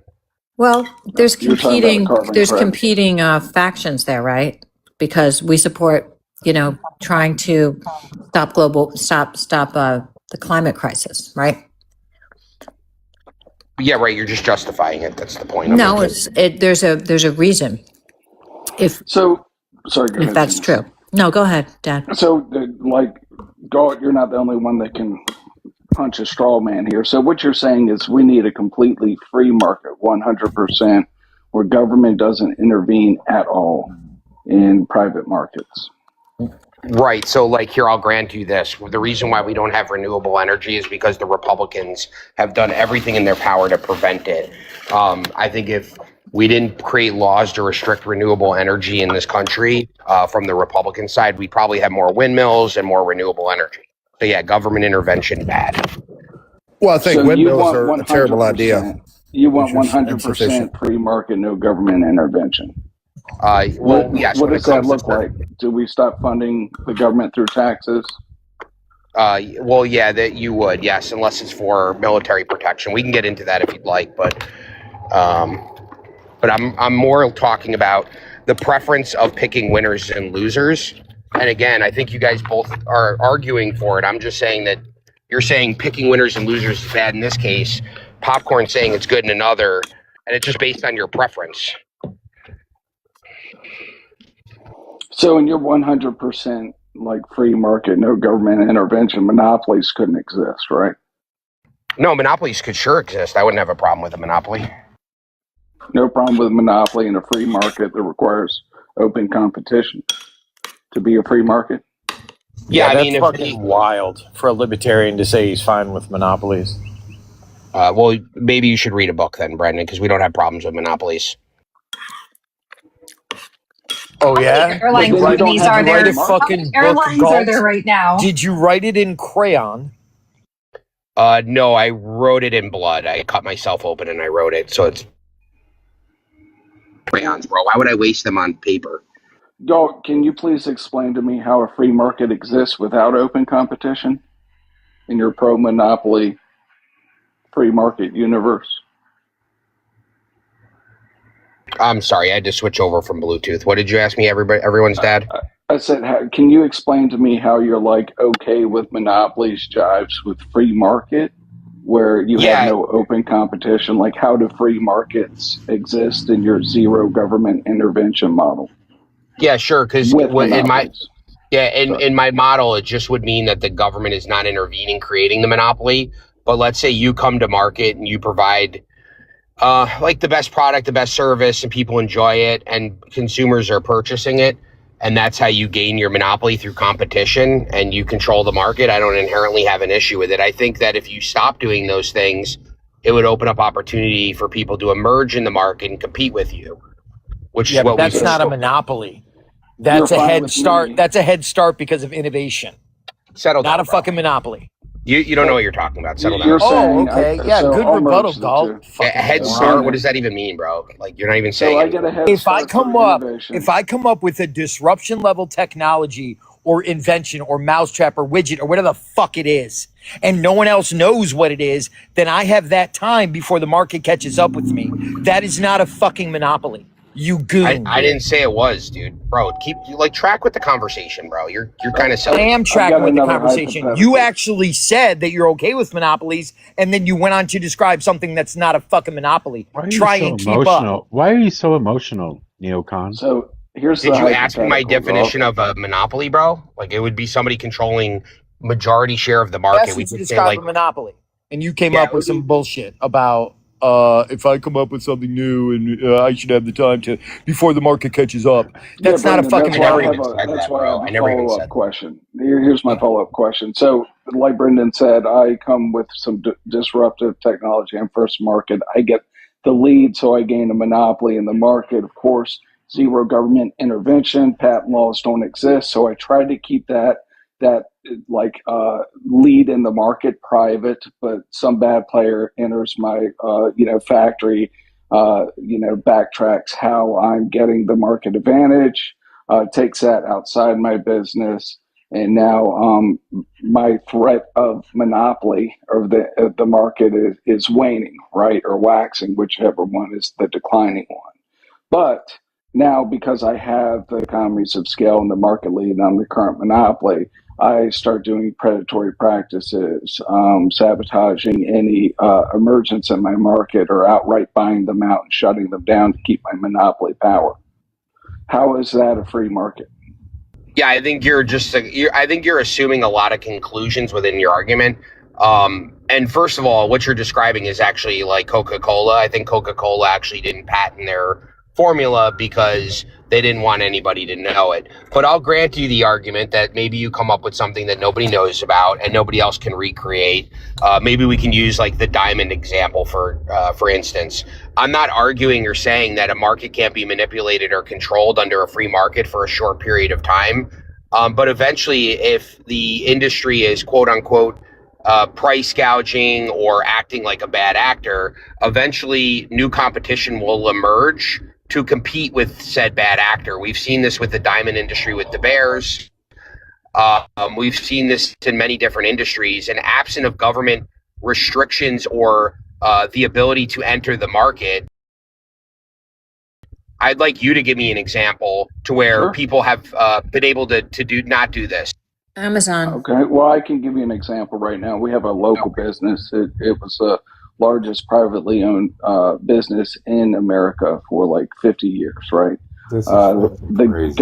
Well, there's You're talking about the carbon competing credit. factions there, right? Because we support, trying to stop the climate crisis, right? Yeah, right. You're just justifying it. That's the point. I'm No, making. there's a reason. If Sorry, go if ahead, that's Denise. true. No, go ahead, Dad. So, God, you're not the only one that can punch a straw man here. So what you're saying is we need a completely free market, 100%, where government doesn't intervene at all in private markets. Right. So, like, here, I'll grant you this. The reason why we don't have renewable energy is because the Republicans have done everything in their power to prevent it. I think if we didn't create laws to restrict renewable energy in this country from the Republican side, we'd probably have more windmills and more renewable energy. So, yeah, government intervention, bad. Well, I think So you windmills want are a terrible 100%. idea. You want Which is 100% insufficient. free market, no government intervention. Well, yes. What when does it that comes to look like? Do we stop funding the government through taxes? Well, yeah, that you would, yes, unless it's for military protection. We can get into that if you'd like, but I'm more talking about the preference of picking winners and losers. And again, I think you guys both are arguing for it. I'm just saying that you're saying picking winners and losers is bad in this case. Popcorn saying it's good in another, and it's just based on your preference. So in your 100% like free market, no government intervention, monopolies couldn't exist, right? No, monopolies could sure exist. I wouldn't have a problem with a monopoly. No problem with monopoly in a free market that requires open competition to be a free market. Yeah, I that's mean, if fucking wild for a libertarian to say he's fine with monopolies. Well, maybe you should read a book then, Brendan, because we don't have problems with monopolies. Oh yeah, airline Did you companies are write there. a fucking book, Airlines are Galt? there right now. Did you write it in crayon? No, I wrote it in blood. I cut myself open and I wrote it, so it's crayons, bro. Why would I waste them on paper? Galt, can you please explain to me how a free market exists without open competition in your pro-monopoly free market universe? I'm sorry, I had to switch over from Bluetooth. What did you ask me, everyone's dad? I said, can you explain to me how you're like okay with monopolies jives with free market where you have no open competition? Like, how do free markets exist in your zero government intervention model? Yeah, sure, because With in my monopolies. in my model, it just would mean that the government is not intervening, creating the monopoly. But let's say you come to market and you provide like the best product, the best service, and people enjoy it, and consumers are purchasing it, and that's how you gain your monopoly through competition, and you control the market. I don't inherently have an issue with it. I think that if you stop doing those things, it would open up opportunity for people to emerge in the market and compete with you, which Yeah, is but what that's we not a monopoly. That's You're a fine head with start. me. That's a head start because of innovation. Settle Not down, a fucking monopoly. You don't know what you're talking about. Settle down. You're Oh, saying, okay. Yeah, so good I'll rebuttal, merge the Galt. two. A head So start. What does that even mean, bro? Like, you're not even saying So I anything. get a head If I start come for up, innovation. if I come up with a disruption level technology or invention or mousetrap or widget or whatever the fuck it is, and no one else knows what it is, then I have that time before the market catches up with me. That is not a fucking monopoly. You goon. I didn't say it was, dude. Bro, track with the conversation, bro. You're kind of I silly. am tracking with the conversation. You actually said that you're okay with monopolies, and then you went on to describe something that's not a fucking monopoly. Try and keep up. Why are you so emotional, Neocon? So here's Did you ask me my definition of a monopoly, bro? Like, it would be somebody controlling majority share of the market. That's We what you could say, describe like, a monopoly, and you came Yeah, up with some bullshit about if I come up with something new and I should have the time to before the market catches up. That's Yeah, not a Brendan, fucking that's monopoly. why I have a follow-up question. Here's my follow-up question. So, like Brendan said, I come with some disruptive technology. I'm first market. I get the lead, so I gain a monopoly in the market. Of course, zero government intervention. Patent laws don't exist, so I try to keep that lead in the market private, but some bad player enters my factory, backtracks how I'm getting the market advantage, takes that outside my business, and now my threat of monopoly of the market is waning, right, or waxing, whichever one is the declining one. But now, because I have the economies of scale and the market lead and I'm the current monopoly, I start doing predatory practices, sabotaging any emergence in my market or outright buying them out and shutting them down to keep my monopoly power. How is that a free market? Yeah, I think you're assuming a lot of conclusions within your argument. And first of all, what you're describing is actually like Coca-Cola. I think Coca-Cola actually didn't patent their formula because they didn't want anybody to know it. But I'll grant you the argument that maybe you come up with something that nobody knows about and nobody else can recreate. Maybe we can use like the diamond example for instance. I'm not arguing or saying that a market can't be manipulated or controlled under a free market for a short period of time. But eventually, if the industry is quote unquote price gouging or acting like a bad actor, eventually new competition will emerge to compete with said bad actor. We've seen this with the diamond industry with the Bears. We've seen this in many different industries, and absent of government restrictions or the ability to enter the market, I'd like you to give me an example to where people have been able to not do this. Amazon. Okay, well, I can give you an example right now. We have a local business. It was the largest privately owned business in America for like 50 years, right? The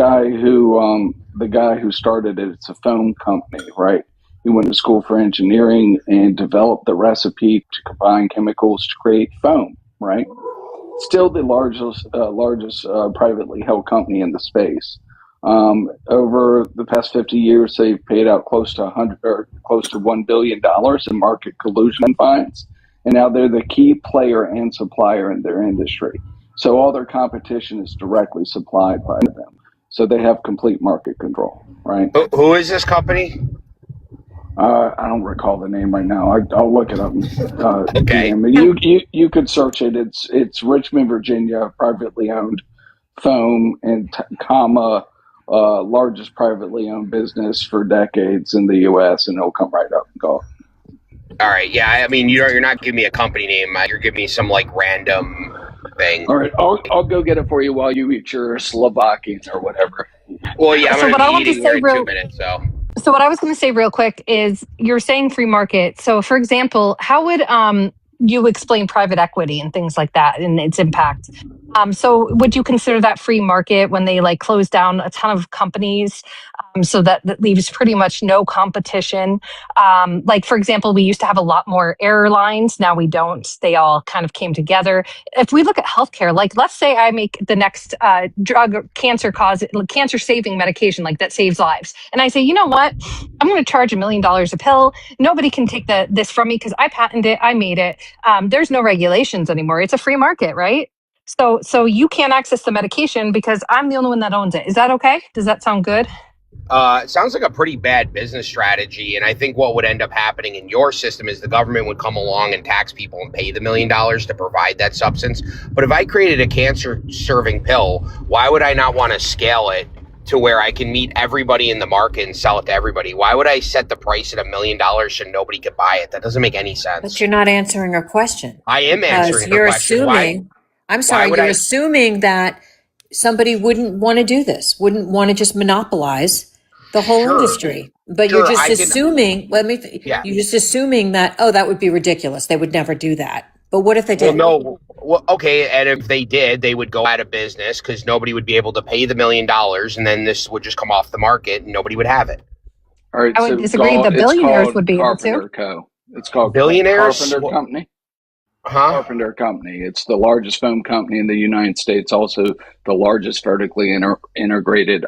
guy who started it, it's a foam company, right? He went to school for engineering and developed the recipe to combine chemicals to create foam, right? Still the largest privately held company in the space. Over the past 50 years, they've paid out close to $1 billion in market collusion fines, and now they're the key player and supplier in their industry. So all their competition is directly supplied by them. So they have complete market control, right? Who is this company? I don't recall the name right now. I'll look it up. Okay. You could search it. It's Richmond, Virginia, privately owned foam and largest privately owned business for decades in the U.S. and it'll come right up and go. All right. Yeah. I mean, you're not giving me a company name. You're giving me some like random thing. All right. I'll go get it for you while you eat your Slovakian or whatever. Well, yeah. I'm So going what I to want be to eating say here in real- 2 minutes. So what I was going to say real quick is you're saying free market. So for example, how would you explain private equity and things like that and its impact? So would you consider that free market when they like close down a ton of companies? So that leaves pretty much no competition. Like, for example, we used to have a lot more airlines. Now we don't. They all kind of came together. If we look at healthcare, like let's say I make the next drug cancer saving medication, like that saves lives. And I say, you know what? I'm going to charge $1 million a pill. Nobody can take this from me because I patented it. I made it. There's no regulations anymore. It's a free market, right? So you can't access the medication because I'm the only one that owns it. Is that okay? Does that sound good? It sounds like a pretty bad business strategy. And I think what would end up happening in your system is the government would come along and tax people and pay the $1 million to provide that substance. But if I created a cancer serving pill, why would I not want to scale it to where I can meet everybody in the market and sell it to everybody? Why would I set the price at $1 million so nobody could buy it? That doesn't make any sense. But you're not answering her question. I am answering her You're question. assuming, I'm sorry, would you're I- assuming that somebody wouldn't want to do this, wouldn't want to just monopolize the whole Sure. industry. But Sure, you're just I can- assuming, Yeah. you're just assuming that, oh, that would be ridiculous. They would never do that. But what if they Well, did? no. Well, okay, and if they did, they would go out of business because nobody would be able to pay the $1 million, and then this would just come off the market and nobody would have it. All right. I would so disagree. it's The billionaires called would be able to. Carpenter Co. It's called Billionaires? Carpenter Company. Huh? Carpenter Company. It's the largest foam company in the United States. Also, the largest vertically integrated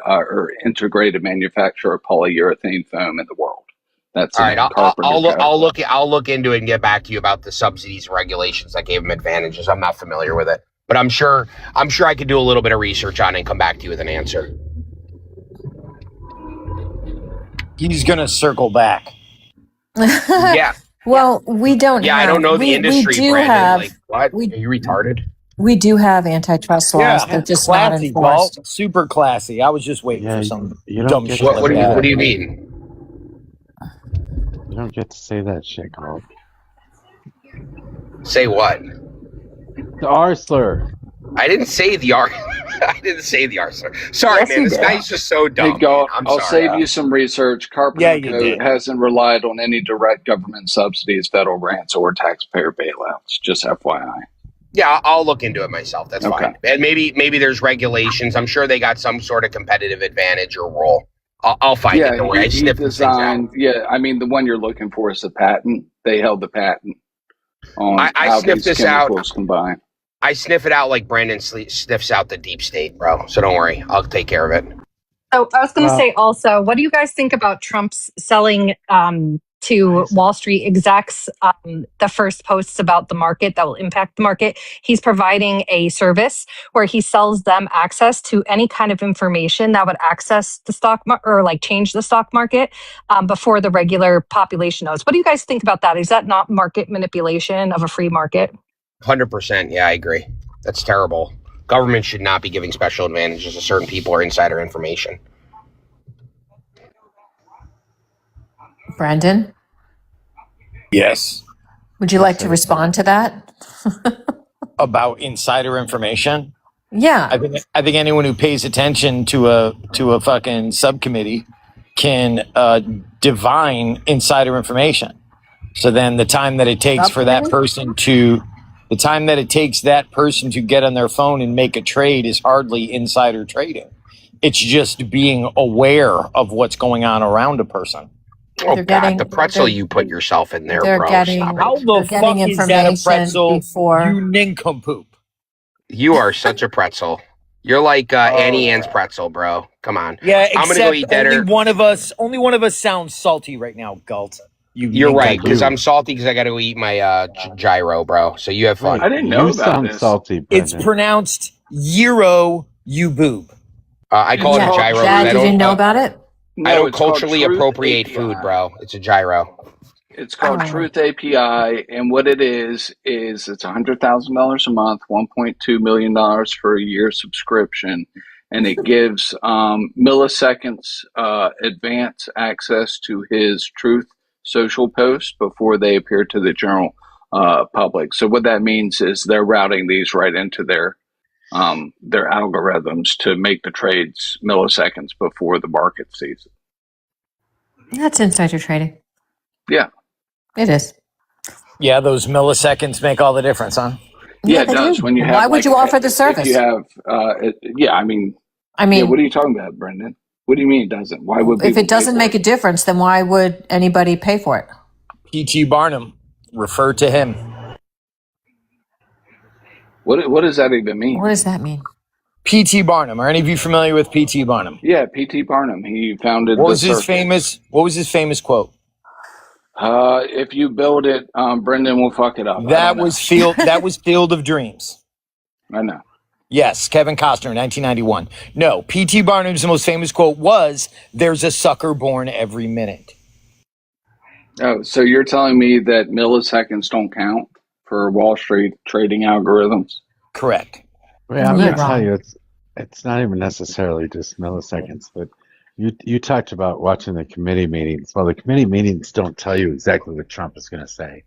manufacturer of polyurethane foam in the world. That's All the right, name, I'll Carpenter Co. I'll look into it and get back to you about the subsidies and regulations that gave them advantages. I'm not familiar with it, but I'm sure I could do a little bit of research on it and come back to you with an answer. He's gonna circle back. Yeah. Well, we don't Yeah, have. I don't know the industry, We do Brandon. have. Like, what? we- Are you retarded? We do have antitrust laws. They're just not classy, Paul. enforced. Super classy. I was just waiting for some you don't dumb get shit to like What do you that. What do you mean? You don't get to say that shit, Carl. Say what? The R slur. I didn't say the R. I didn't say the R. Sorry, Yes, man. you This did. guy's just so dumb. Hey, Galt, I'm I'll sorry. save you some research. Carpenter Yeah, you Co. did. hasn't relied on any direct government subsidies, federal grants, or taxpayer bailouts. Just FYI. Yeah, I'll look into it myself. That's Okay. fine. And maybe there's regulations. I'm sure they got some sort of competitive advantage or rule. I'll find it. Don't worry. I he sniffed these things out. designed. Yeah, I mean the one you're looking for is the patent. They held the patent on I how sniffed these this out. chemicals combine. I sniff it out like Brandon sniffs out the deep state, bro. So don't worry, I'll take care of it. So I was going to say also, what do you guys think about Trump's selling to Wall Street execs the first posts about the market that will impact the market? He's providing a service where he sells them access to any kind of information that would access the stock or like change the stock market before the regular population knows. What do you guys think about that? Is that not market manipulation of a free market? 100%. Yeah, I agree. That's terrible. Government should not be giving special advantages to certain people or insider information. Brandon, Yes. would you like to respond to that? About insider information. Yeah. I think anyone who pays attention to a fucking subcommittee can divine insider information. So then the time that it takes for that person to get on their phone and make a trade is hardly insider trading. It's just being aware of what's going on around a person. Oh, God, the pretzel you put yourself in there, bro. Stop it. How the fuck is that a pretzel, you nincompoop? You are such a pretzel. You're like Annie Ann's pretzel, bro. Come on. Yeah, I'm gonna go eat dinner. Only one of us sounds salty right now, Galt. You're right, because I'm salty because I got to eat my gyro, bro. So you have fun. I didn't know about this. Salty, Brendan. It's pronounced gyro, you boob. I call it a gyro. Dad, you didn't know about it? I don't culturally appropriate food, bro. It's a gyro. It's called Truth API, and what it is it's $100,000 a month, $1.2 million for a year subscription, and it gives milliseconds advance access to his Truth social posts before they appear to the general public. So what that means is they're routing these right into their algorithms to make the trades milliseconds before the market sees it. That's insider trading. Yeah. It is. Yeah, those milliseconds make all the difference, huh? Yeah, it does. When you have, why would you offer the service? If you have, I mean, what are you talking about, Brendan? What do you mean it doesn't? Why would if it doesn't make a difference, then why would anybody pay for it? P.T. Barnum, refer to him. What does that even mean? What does that mean? P.T. Barnum. Are any of you familiar with P.T. Barnum? Yeah, P.T. Barnum. He founded. What was his famous quote? If you build it, Brendan will fuck it up. That was Field of Dreams. I know. Yes, Kevin Costner, 1991. No, P.T. Barnum's most famous quote was, "There's a sucker born every minute." Oh, so you're telling me that milliseconds don't count for Wall Street trading algorithms? Correct. Wait, I'm going to tell you, it's not even necessarily just milliseconds, but you talked about watching the committee meetings. Well, the committee meetings don't tell you exactly what Trump is going to say.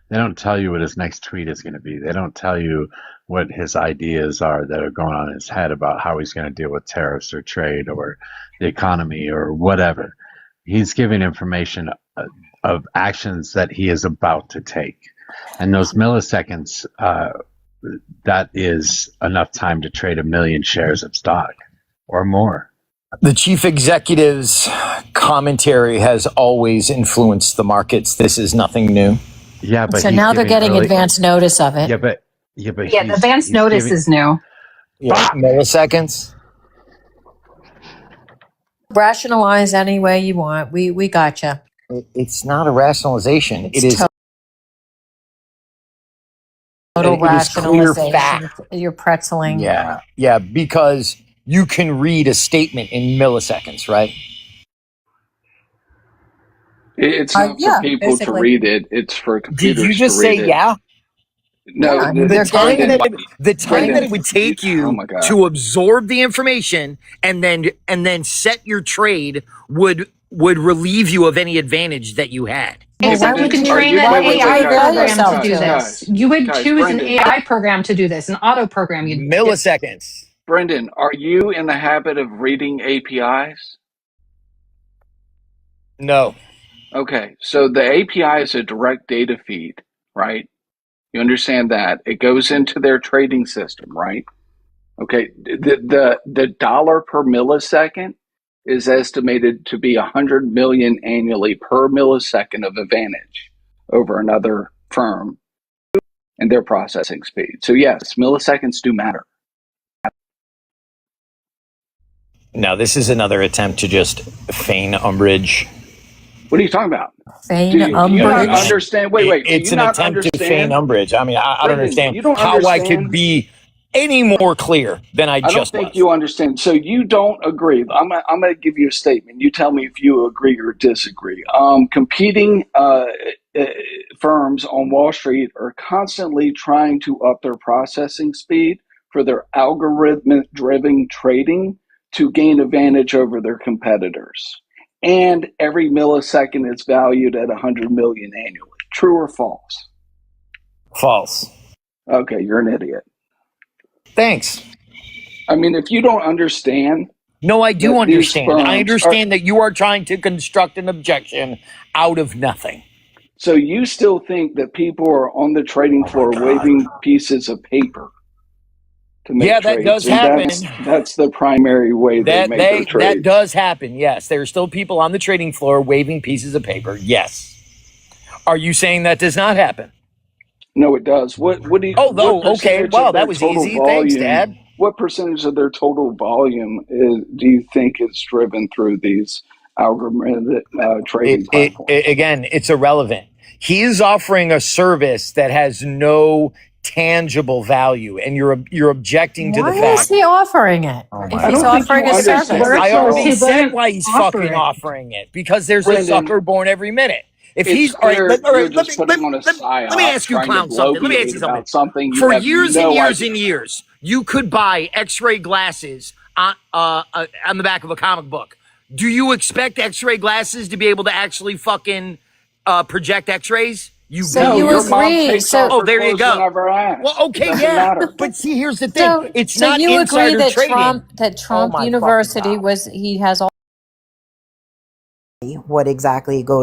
They don't tell you what his next tweet is going to be. They don't tell you what his ideas are that are going on in his head about how he's going to deal with tariffs or trade or the economy or whatever. He's giving information of actions that he is about to take. And those milliseconds, that is enough time to trade 1 million shares of stock or more. The chief executive's commentary has always influenced the markets. This is nothing new. Yeah, but so now they're getting advance notice of it. Yeah, but the advance notice is new. Yeah, milliseconds. Rationalize any way you want. We gotcha. It's not a rationalization. It is total rationalization. Fact. You're pretzeling. Yeah, because you can read a statement in milliseconds, right? It's not for people to read it. It's for computers to read it. Did you just say yeah? No, the time that it would take you to absorb the information and then set your trade would relieve you of any advantage that you had. Except you can train an AI program to do this. You would choose an AI program to do this, an auto program. Milliseconds. Brendan, are you in the habit of reading APIs? No. Okay, so the API is a direct data feed, right? You understand that it goes into their trading system, right? Okay, the dollar per millisecond is estimated to be 100 million annually per millisecond of advantage over another firm. and their processing speed. So yes, milliseconds do matter. Now, this is another attempt to just feign umbrage. What are you talking about? Feign Do you not umbrage. understand? Wait. Do It's you an not attempt to feign understand? umbrage. I mean, I don't Brendan, understand you don't how I could understand. be any more clear than I I don't just think was. you understand. So you don't agree. I'm going to give you a statement. You tell me if you agree or disagree. Competing firms on Wall Street are constantly trying to up their processing speed for their algorithmic-driven trading to gain advantage over their competitors. And every millisecond is valued at 100 million annually. True or false? False. Okay, you're an idiot. Thanks. I mean, if you don't understand. No, I do that these understand. I firms understand that you are trying to construct an objection out of nothing. So you still think that people are on the trading floor waving pieces of paper to make Yeah, trades? that does And happen. That's the primary way they make their That trades. does happen. Yes, there are still people on the trading floor waving pieces of paper. Yes. Are you saying that does not happen? No, it does. What do you? Oh, no. What Okay. percentage Well, of their that was total easy. Thanks, volume? Dad. What percentage of their total volume do you think is driven through these algorithmic trading platforms? Again, it's irrelevant. He is offering a service that has no tangible value, and you're objecting to the Why fact. is he offering it? If he's offering a service. I already said why he's fucking offering it, because there's Brendan, a sucker born every minute. If It's he's clear all you're right, just putting on a psyop, let me ask you, trying to clown, something. Let me ask you bloviate something. about something you For have years no and years idea. and years, you could buy X-ray glasses on the back of a comic book. Do you expect X-ray glasses to be able to actually fucking project X-rays? So you your mom agree? takes So off her there you clothes go. whenever I ask. Well, It okay, doesn't yeah, matter. but see, here's the thing: it's so not you agree insider that trading. Trump my fucking University God. he has all what exactly goes